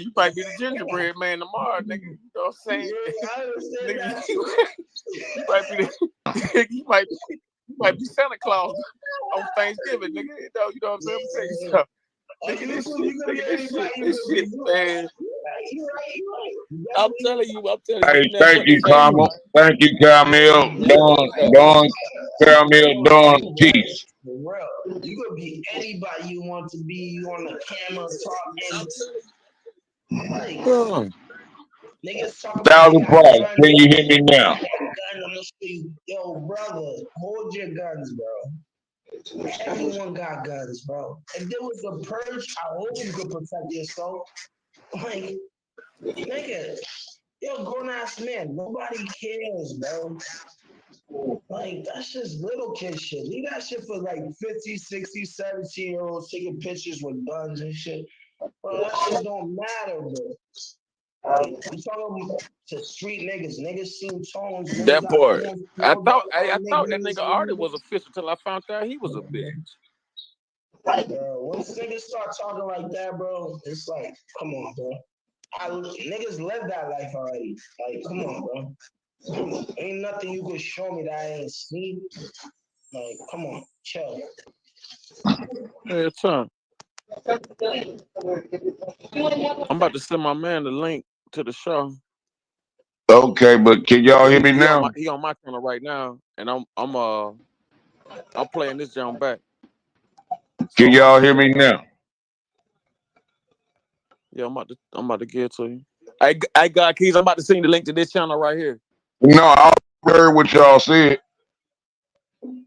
you might be the gingerbread man tomorrow, nigga. You know what I'm saying? Yeah, I understand nigga, that. you might be Santa Claus on Thanksgiving, nigga. You know what I'm saying? I'm telling you something. This shit, man. I'm telling you. Hey, thank you, Carmel. Thank you, Camille. Don, Camille, Don, peace. For real. You could be anybody you want to be. You on the camera talking. Niggas talk about 1,000 price. Can you hear me now? Yo, brother, hold your guns, bro. Everyone got guns, bro. If there was a purge, I hope you could protect yourself. Like, nigga, you're a grown-ass man. Nobody cares, bro. Like, that's just little kid shit. Leave that shit for like 50, 60, 17-year-olds taking pictures with guns and shit. Bro, that shit don't matter, bro. Like, we talking to street niggas. Niggas seen tones. Niggas that part. Tones, I thought that nigga Artie was official till I found out he was a bitch. Once niggas start talking like that, bro, it's like, come on, bro. Niggas live that life already. Like, come on, bro. Ain't nothing you could show me that I ain't seen. Like, come on, chill. Hey, son. I'm about to send my man the link to the show. Okay, but can y'all hear me now? He on my channel right now, and I'm playing this down back. Can y'all hear me now? Yeah, I'm about to get it to you. I got keys. I'm about to send you the link to this channel right here. No, I heard what y'all said.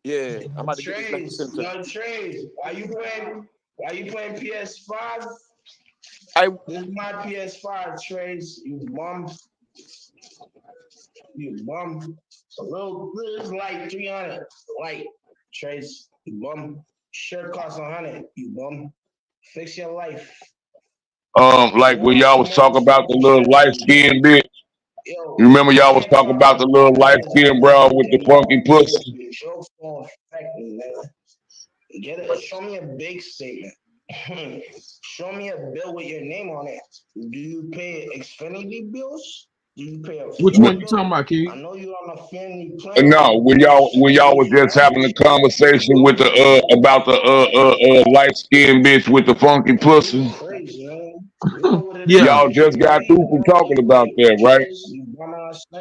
Yeah, I'm about to get this link to send to you. No trades. Why you playing PS5? This is my PS5 trades. You bum. You bum. This is like 300. Like trades. You bum. Shirt costs 100. You bum. Fix your life. Like when y'all was talking about the little light skinned bitch. You remember y'all was talking about the little light skinned bro with the funky pussy? Get it. Show me a big statement. Show me a bill with your name on it. Do you pay Xfinity bills? Do you pay a Which one you talking about, kid? I know you're on a family plan. No, when y'all was just having a conversation with the about the light skinned bitch with the funky pussy. Yeah. Y'all just got through from talking about that, right?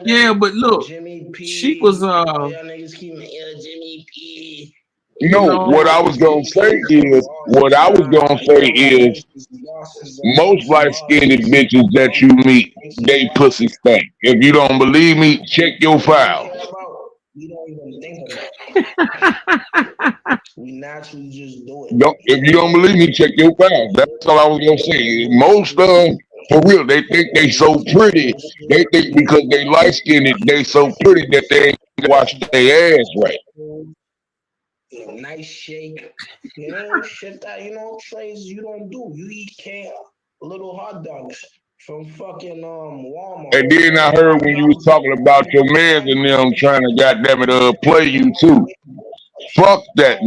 Yeah, but look, she was No, what I was gonna say is most light skinned bitches that you meet, they pussy stank. If you don't believe me, check your files. We don't even think about. We naturally just do it. If you don't believe me, check your files. That's all I was gonna say. Most for real, they think they so pretty. They think because they light skinned, they so pretty that they ain't wash their ass right. Nice shake. Shit that trays you don't do. You eat little hot dogs from fucking Walmart. And then I heard when you was talking about your mans and them trying to goddamn it play you too. Fuck that.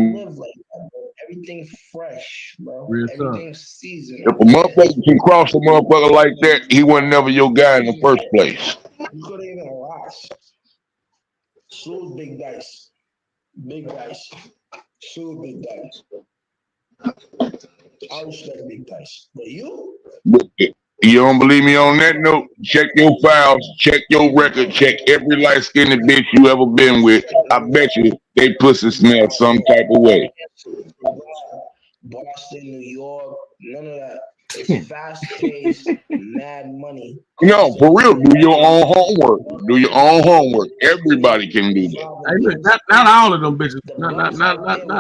Everything fresh, bro. Real Everything seasoned. If a motherfucker can cross a motherfucker like that, he wasn't never your guy in the first place. You couldn't even last. Sued big dice. Big dice. Sued big dice. I respect big dice. But you? You don't believe me on that note? Check your files, check your record, check every light skinned bitch you ever been with. I bet you they pussy smell some type of way. Boston, New York, none of that. It's fast paced, mad money. No, for real. Do your own homework. Do your own homework. Everybody can do that. Hey, look, not all of them bitches. Not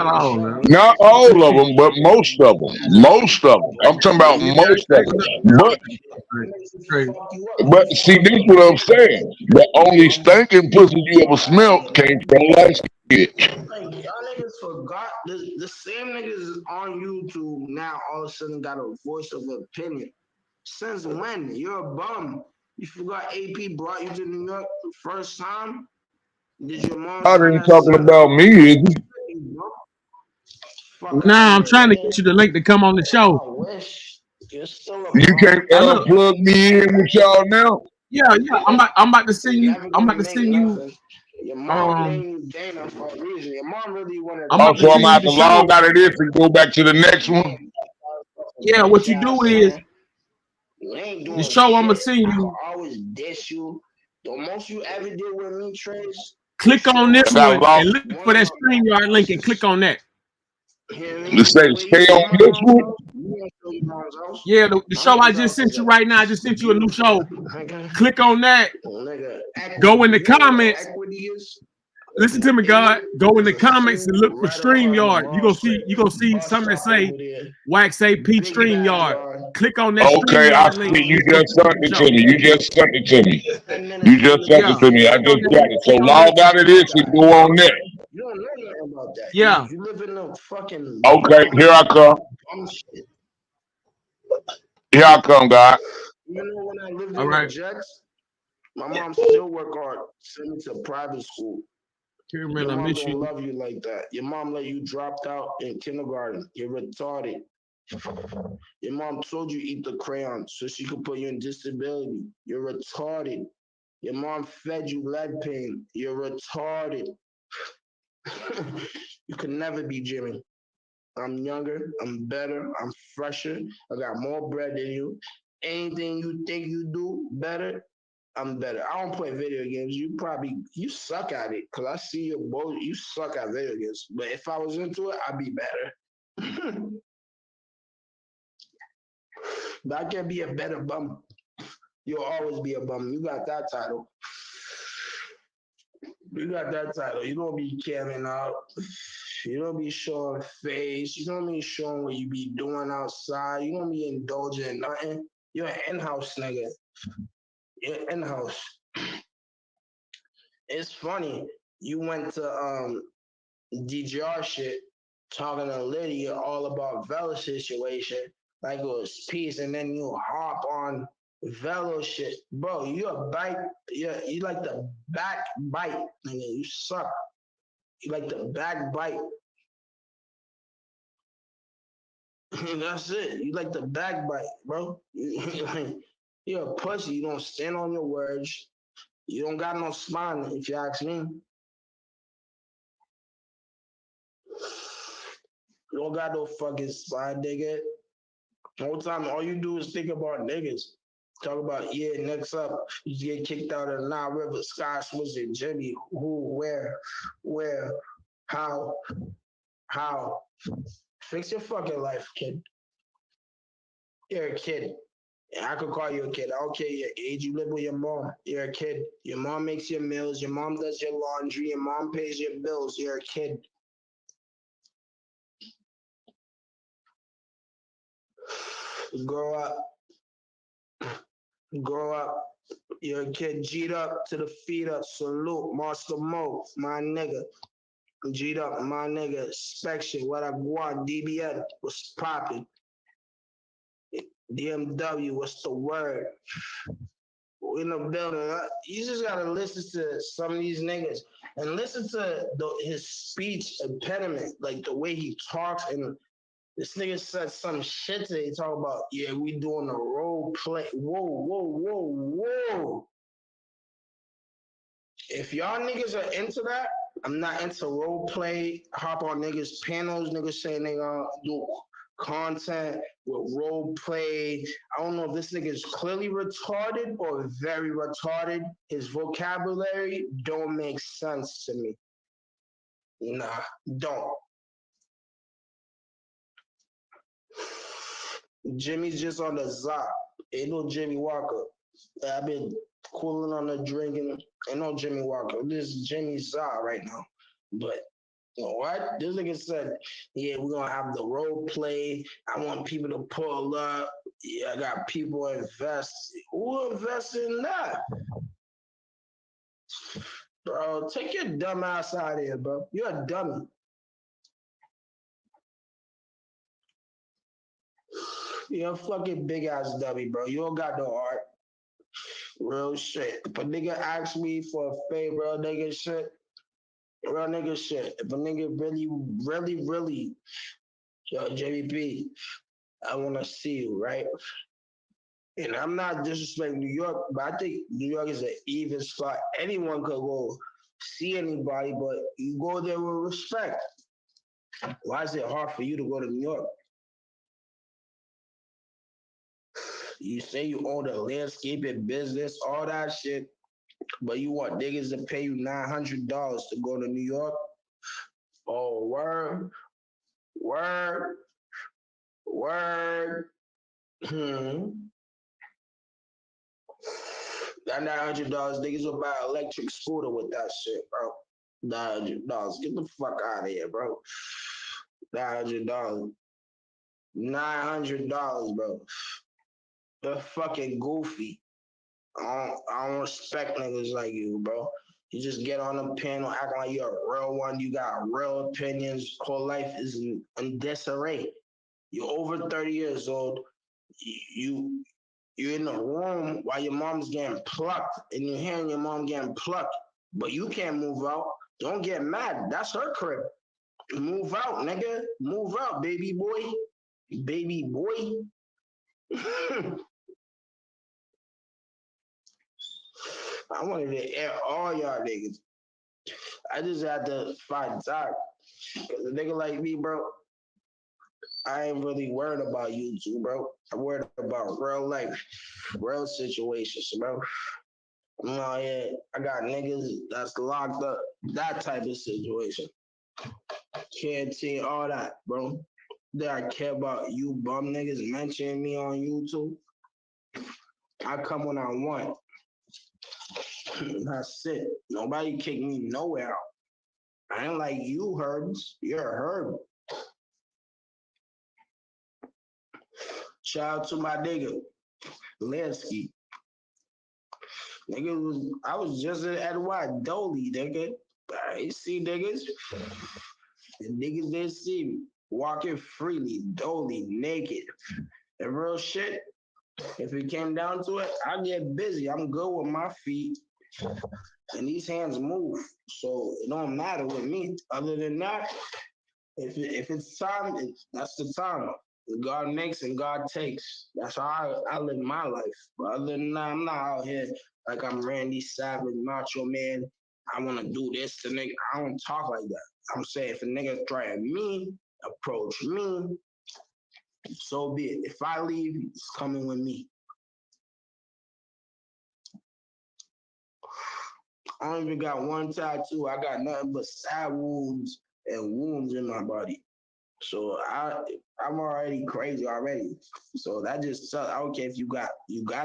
all of them. Not all of them, but most of them. Most of them. I'm talking about most of them. But see, this is what I'm saying. The only stinking pussy you ever smelled came from light skin. Y'all niggas forgot the same niggas on YouTube now all of a sudden got a voice of opinion. Since when? You're a bum. You forgot AP brought you to New York the first time? Did your mom? I ain't talking about me, is he? Nah, I'm trying to get you the link to come on the show. I wish. You're still a You can't plug me in with y'all now. Yeah. I'm about to send you. I'm about to send you. Your mom named you Dana for a reason. Your mom really wanted. So I'm gonna have to log out of this and go back to the next one. Yeah, what you do is the show I'm gonna send you. I always diss you. The most you ever did with me, Trace. Click on this one and look for that StreamYard link and click on that. You say stay on this one? Yeah, the show I just sent you right now. I just sent you a new show. Click on that. Go in the comments. Listen to me, God. Go in the comments and look for StreamYard. You gonna see something that say Wax AP StreamYard. Click on that. Okay, I see. You just sent it to me. You just sent it to me. You just sent it to me. I just got it. So log out of this and go on there. You don't know nothing about that. Yeah. You live in a fucking. Okay, here I come. Here I come, God. You know when I lived in the Jets, my mom still worked hard, sent me to private school. Your mom don't love you like that. Your mom let you dropped out in kindergarten. You're retarded. Your mom told you eat the crayon so she could put you in disability. You're retarded. Your mom fed you lead paint. You're retarded. You can never be Jimmy. I'm younger. I'm better. I'm fresher. I got more bread than you. Anything you think you do better, I'm better. I don't play video games. You suck at it because I see your both. You suck at video games. But if I was into it, I'd be better. But I can be a better bum. You'll always be a bum. You got that title. You got that title. You don't be camming out. You don't be showing face. You don't be showing what you be doing outside. You don't be indulging in nothing. You're an in-house nigga. You're in-house. It's funny. You went to DGR shit, talking to Lydia all about Velo situation, like it was peace, and then you hop on Velo shit. Bro, you a bite, you like the back bite, nigga. You suck. You like the back bite. That's it. You like the back bite, bro. You're a pussy. You don't stand on your words. You don't got no spine, if you ask me. You don't got no fucking spine, nigga. The whole time, all you do is think about niggas. Talk about, yeah, next up, you get kicked out of the Nile River, Sky Swiss and Jimmy. Who, where, how? Fix your fucking life, kid. You're a kid. I could call you a kid. I don't care your age. You live with your mom. You're a kid. Your mom makes your meals. Your mom does your laundry. Your mom pays your bills. You're a kid. Grow up. Grow up. You're a kid. G'd up to the feet up. Salute. Master Mo. My nigga. G'd up. My nigga. Inspection. What I want. DBN. What's popping? DMW. What's the word? In the building. You just gotta listen to some of these niggas and listen to his speech impediment, like the way he talks. And this nigga said some shit today. Talk about, yeah, we doing a role play. Whoa. If y'all niggas are into that, I'm not into role play. Hop on niggas panels. Niggas saying they gonna do content with role play. I don't know if this nigga is clearly retarded or very retarded. His vocabulary don't make sense to me. Nah, don't. Jimmy's just on the zop. Ain't no Jimmy Walker. I've been cooling on the drinking. Ain't no Jimmy Walker. This is Jimmy Zah right now. But you know what? This nigga said, yeah, we're gonna have the role play. I want people to pull up. Yeah, I got people invest. Who invest in that? Bro, take your dumb ass out of here, bro. You're a dummy. You're a fucking big ass dummy, bro. You don't got no heart. Real shit. If a nigga asks me for a favor, real nigga shit. If a nigga really, yo, JBP, I want to see you, right? And I'm not disrespecting New York, but I think New York is an even spot. Anyone could go see anybody, but you go there with respect. Why is it hard for you to go to New York? You say you own a landscaping business, all that shit, but you want niggas to pay you $900 to go to New York? Oh, word. That $900, niggas will buy an electric scooter with that shit, bro. $900. Get the fuck out of here, bro. $900. $900, bro. You're fucking goofy. I don't respect niggas like you, bro. You just get on the panel acting like you're a real one. You got real opinions. Whole life is in disarray. You're over 30 years old. You're in the room while your mom's getting plucked, and you're hearing your mom getting plucked, but you can't move out. Don't get mad. That's her crib. Move out, nigga. Move out, baby boy. Baby boy. I wanted to air all y'all niggas. I just had to find time. Cause a nigga like me, bro, I ain't really worried about YouTube, bro. I'm worried about real life, real situations, bro. No, yeah, I got niggas that's locked up. That type of situation. Can't see all that, bro. That I care about you bum niggas mentioning me on YouTube. I come when I want. That's it. Nobody kick me nowhere out. I ain't like you, Herbs. You're a Herb. Shout out to my nigga, Lansky. I was just at what? Dolly, nigga. I see niggas. The niggas didn't see me. Walking freely, Dolly, naked. And real shit, if it came down to it, I get busy. I'm good with my feet. And these hands move. So it don't matter with me. Other than that, if it's time, that's the time. God makes and God takes. That's how I live my life. But other than that, I'm not out here like I'm Randy Savage, Macho Man. I want to do this to nigga. I don't talk like that. I'm saying if a nigga try me, approach me, so be it. If I leave, it's coming with me. I don't even got one tattoo. I got nothing but sad wounds and wounds in my body. So I'm already crazy already. So that just sucks. I don't care if you got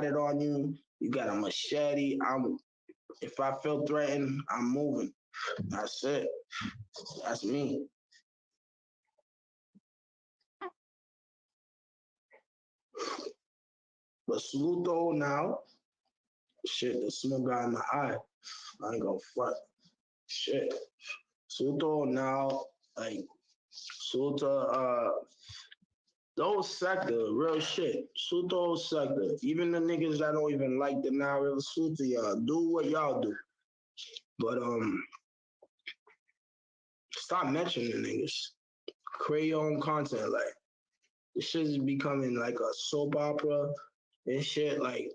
it on you, you got a machete. If I feel threatened, I'm moving. That's it. That's me. But Sluto now, shit, the smoke got in my eye. I ain't gonna front. Shit. Sluto now, like Sluta, those sector, real shit. Shoot those sector. Even the niggas that don't even like the now real shoot to y'all. Do what y'all do. But stop mentioning niggas. Create your own content. Like this shit is becoming like a soap opera and shit. Like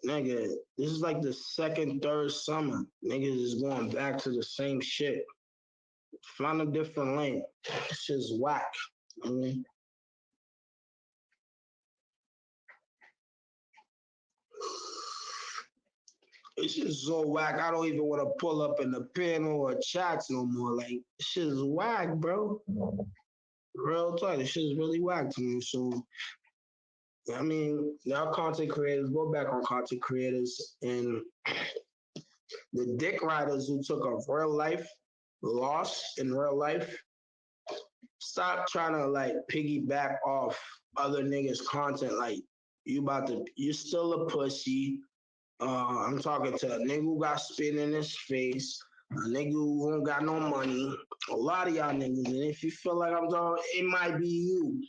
nigga, this is like the second, third summer. Niggas is going back to the same shit. Find a different lane. This shit's whack. I mean, it's just so whack. I don't even want to pull up in the panel or chats no more. Like, this shit is whack, bro. Real talk. This shit is really whack to me. So, I mean, now content creators, go back on content creators and the dick riders who took a real life loss in real life. Stop trying to like piggyback off other niggas' content. Like, you still a pussy. I'm talking to a nigga who got spit in his face, a nigga who don't got no money, a lot of y'all niggas. And if you feel like I'm talking, it might be you.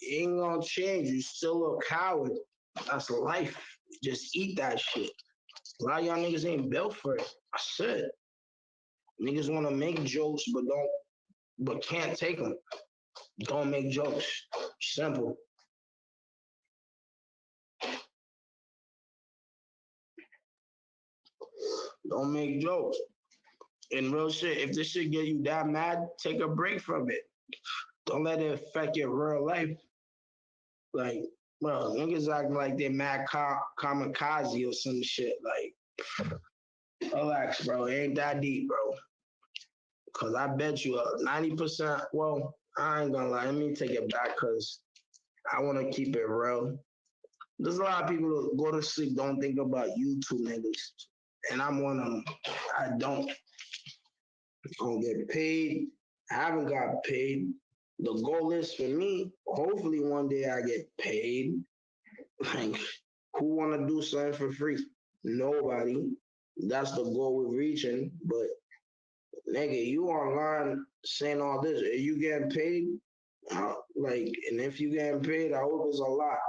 It ain't gonna change. You still a coward. That's life. Just eat that shit. A lot of y'all niggas ain't built for it. I said. Niggas wanna make jokes, but can't take them. Don't make jokes. Simple. Don't make jokes. And real shit, if this shit get you that mad, take a break from it. Don't let it affect your real life. Like, bro, niggas acting like they're mad kamikaze or some shit. Like, relax, bro. It ain't that deep, bro. Cause I bet you 90%. Well, I ain't gonna lie. Let me take it back because I want to keep it real. There's a lot of people who go to sleep, don't think about YouTube niggas. And I'm one of them. I don't get paid. I haven't got paid. The goal is for me, hopefully one day I get paid. Like, who want to do something for free? Nobody. That's the goal we're reaching. But, nigga, you online saying all this. Are you getting paid? And if you getting paid, I hope it's a lot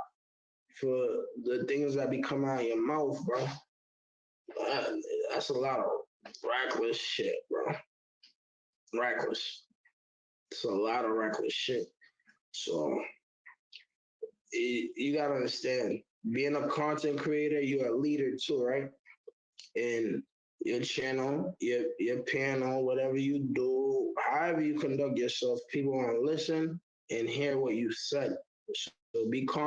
for the things that be coming out of your mouth, bro. That's a lot of Reckless shit, bro. Reckless. It's a lot of reckless shit. So you gotta understand, being a content creator, you're a leader too, right? And your channel, your panel, whatever you do, however you conduct yourself, people want to listen and hear what you said. So be calm.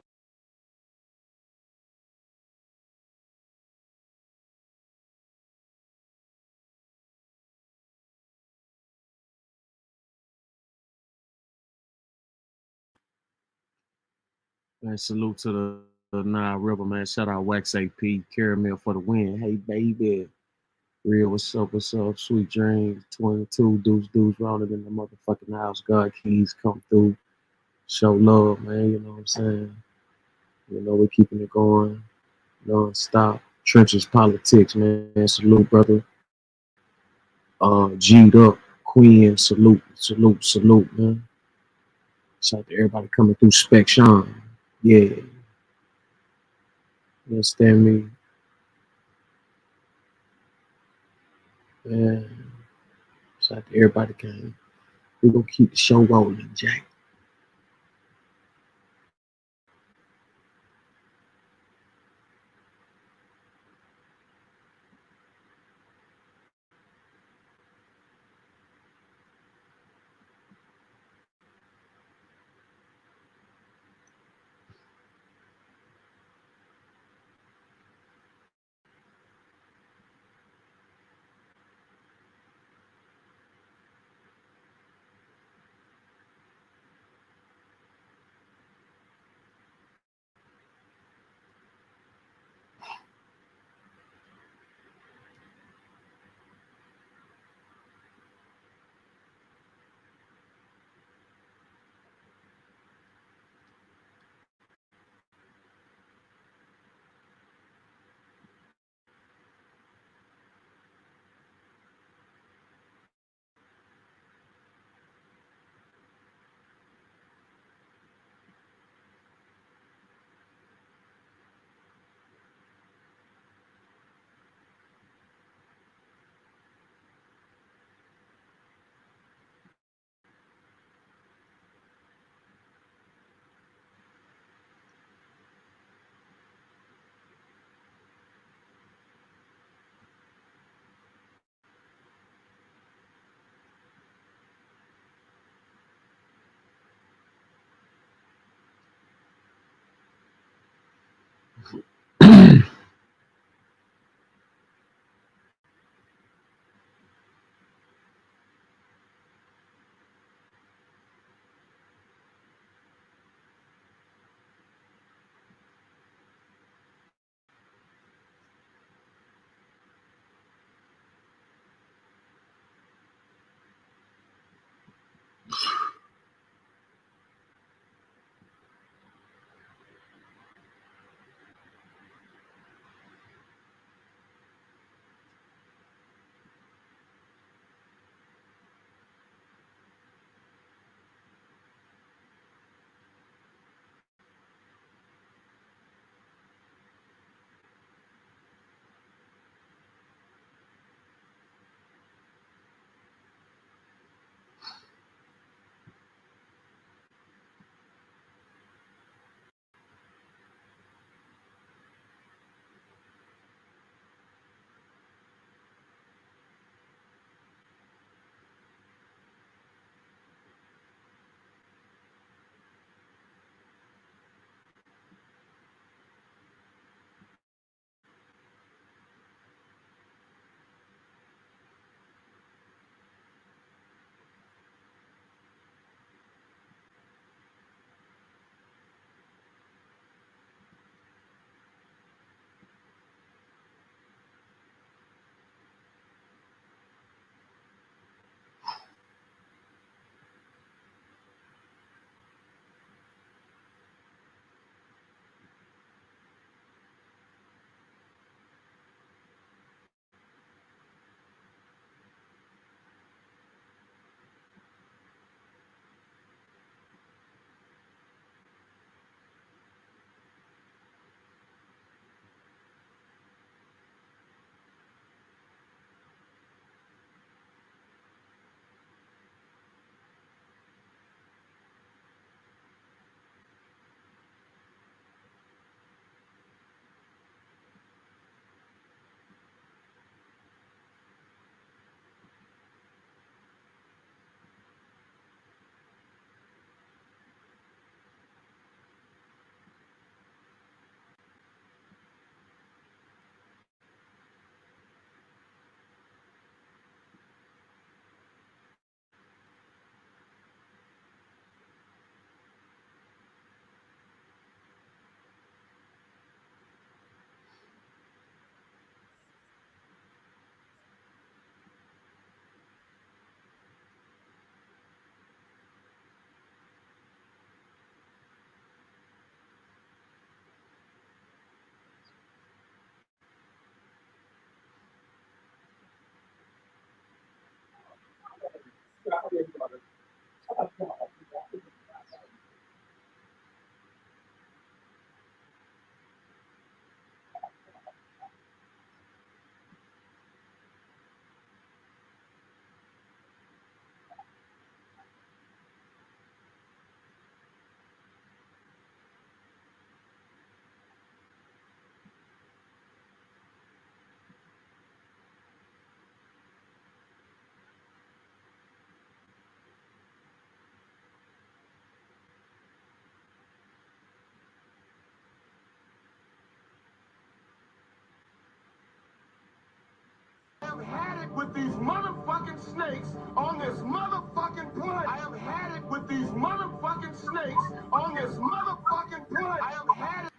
Man, salute to the Nile River, man. Shout out Wax AP, Caramel for the win. Hey, baby. Real, what's up, what's up? Sweet dreams, 22, dudes rolling in the motherfucking house. God keys come through. Show love, man. You know what I'm saying? You know, we're keeping it going non-stop. Trenches politics, man. Salute, brother. G'd up. Queen, salute, man. Shout out to everybody coming through Spec Sean. Yeah. You understand me? Yeah. Shout out to everybody came. We're gonna keep the show rolling, Jack. with these motherfucking snakes on this motherfucking planet. I have had it with these motherfucking snakes on this motherfucking planet. I have had it.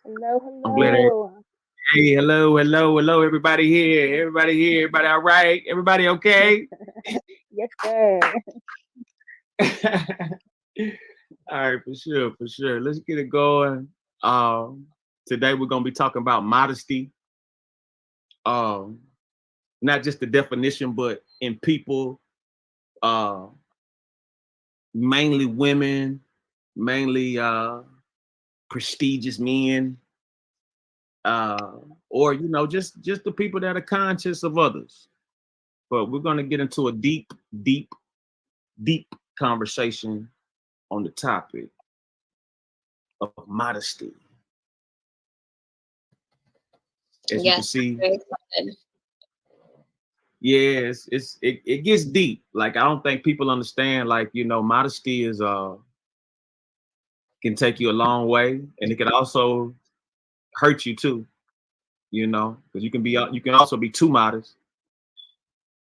Hello, I'm glad. Hey, hello, everybody here. Everybody all right? Everybody okay? Yes, sir. All right, for sure. Let's get it going. Today we're gonna be talking about modesty. Not just the definition, but in people, mainly women, mainly prestigious men, or just the people that are conscious of others. But we're gonna get into a deep conversation on the topic of modesty. As you can see, yes, it gets deep. Like, I don't think people understand, like, modesty is can take you a long way, and it can also hurt you too, because you can also be too modest.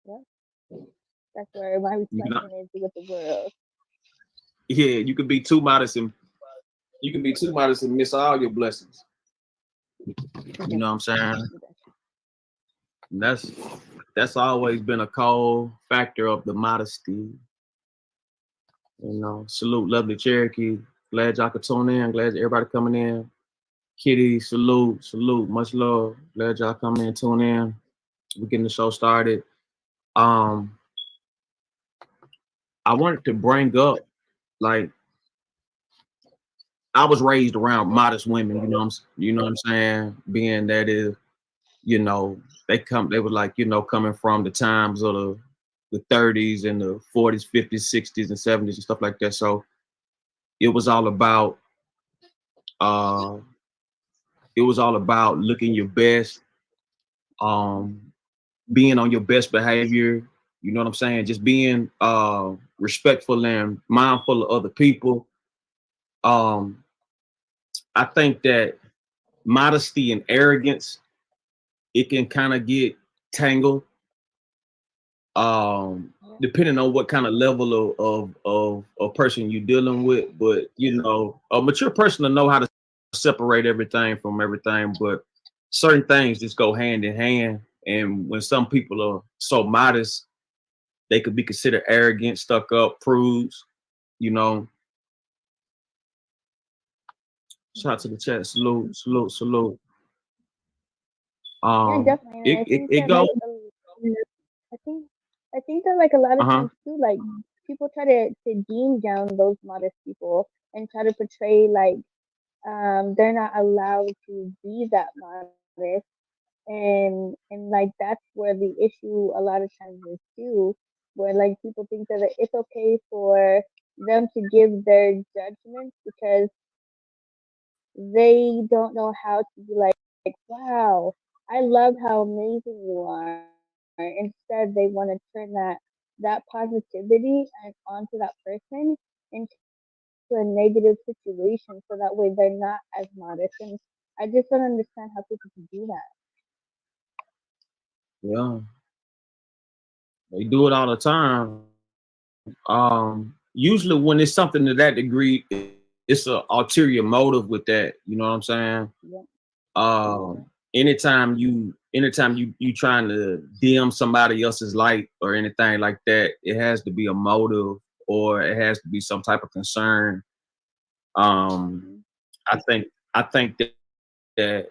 Yeah. That's where everybody reflection is with the world. Yeah, you can be too modest and miss all your blessings. You know what I'm saying? And that's always been a core factor of the modesty. Salute, lovely Cherokee. Glad y'all could tune in. Glad everybody coming in. Kitty, salute, much love. Glad y'all coming in, tune in. We're getting the show started. I wanted to bring up, like, I was raised around modest women, you know what I'm saying? Being that is, they were like, coming from the times of the 30s and the 40s, 50s, 60s, and 70s and stuff like that. So it was all about looking your best, being on your best behavior, you know what I'm saying? Just being respectful and mindful of other people. I think that modesty and arrogance, it can kind of get tangled. depending on what kind of level of person you're dealing with. But you know, a mature person will know how to separate everything from everything. But certain things just go hand in hand. And when some people are so modest, they could be considered arrogant, stuck up, prudes. You know. Shout out to the chat. Salute, salute, salute. Yeah, definitely. And I think It that goes. I think that like a lot of Uh-huh. times too, like people try to deem down those modest people and try to portray like they're not allowed to be that modest, and like that's where the issue a lot of times is too, where like people think that it's okay for them to give their judgments because they don't know how to be like, wow, I love how amazing you are. Instead, they want to turn that positivity and onto that person into a negative situation, so that way they're not as modest. And I just don't understand how people can do that. Yeah, they do it all the time. Usually when it's something to that degree, it's an ulterior motive with that. You know what I'm saying? Yeah. Anytime you trying to dim somebody else's light or anything like that, it has to be a motive or it has to be some type of concern. Um, I think that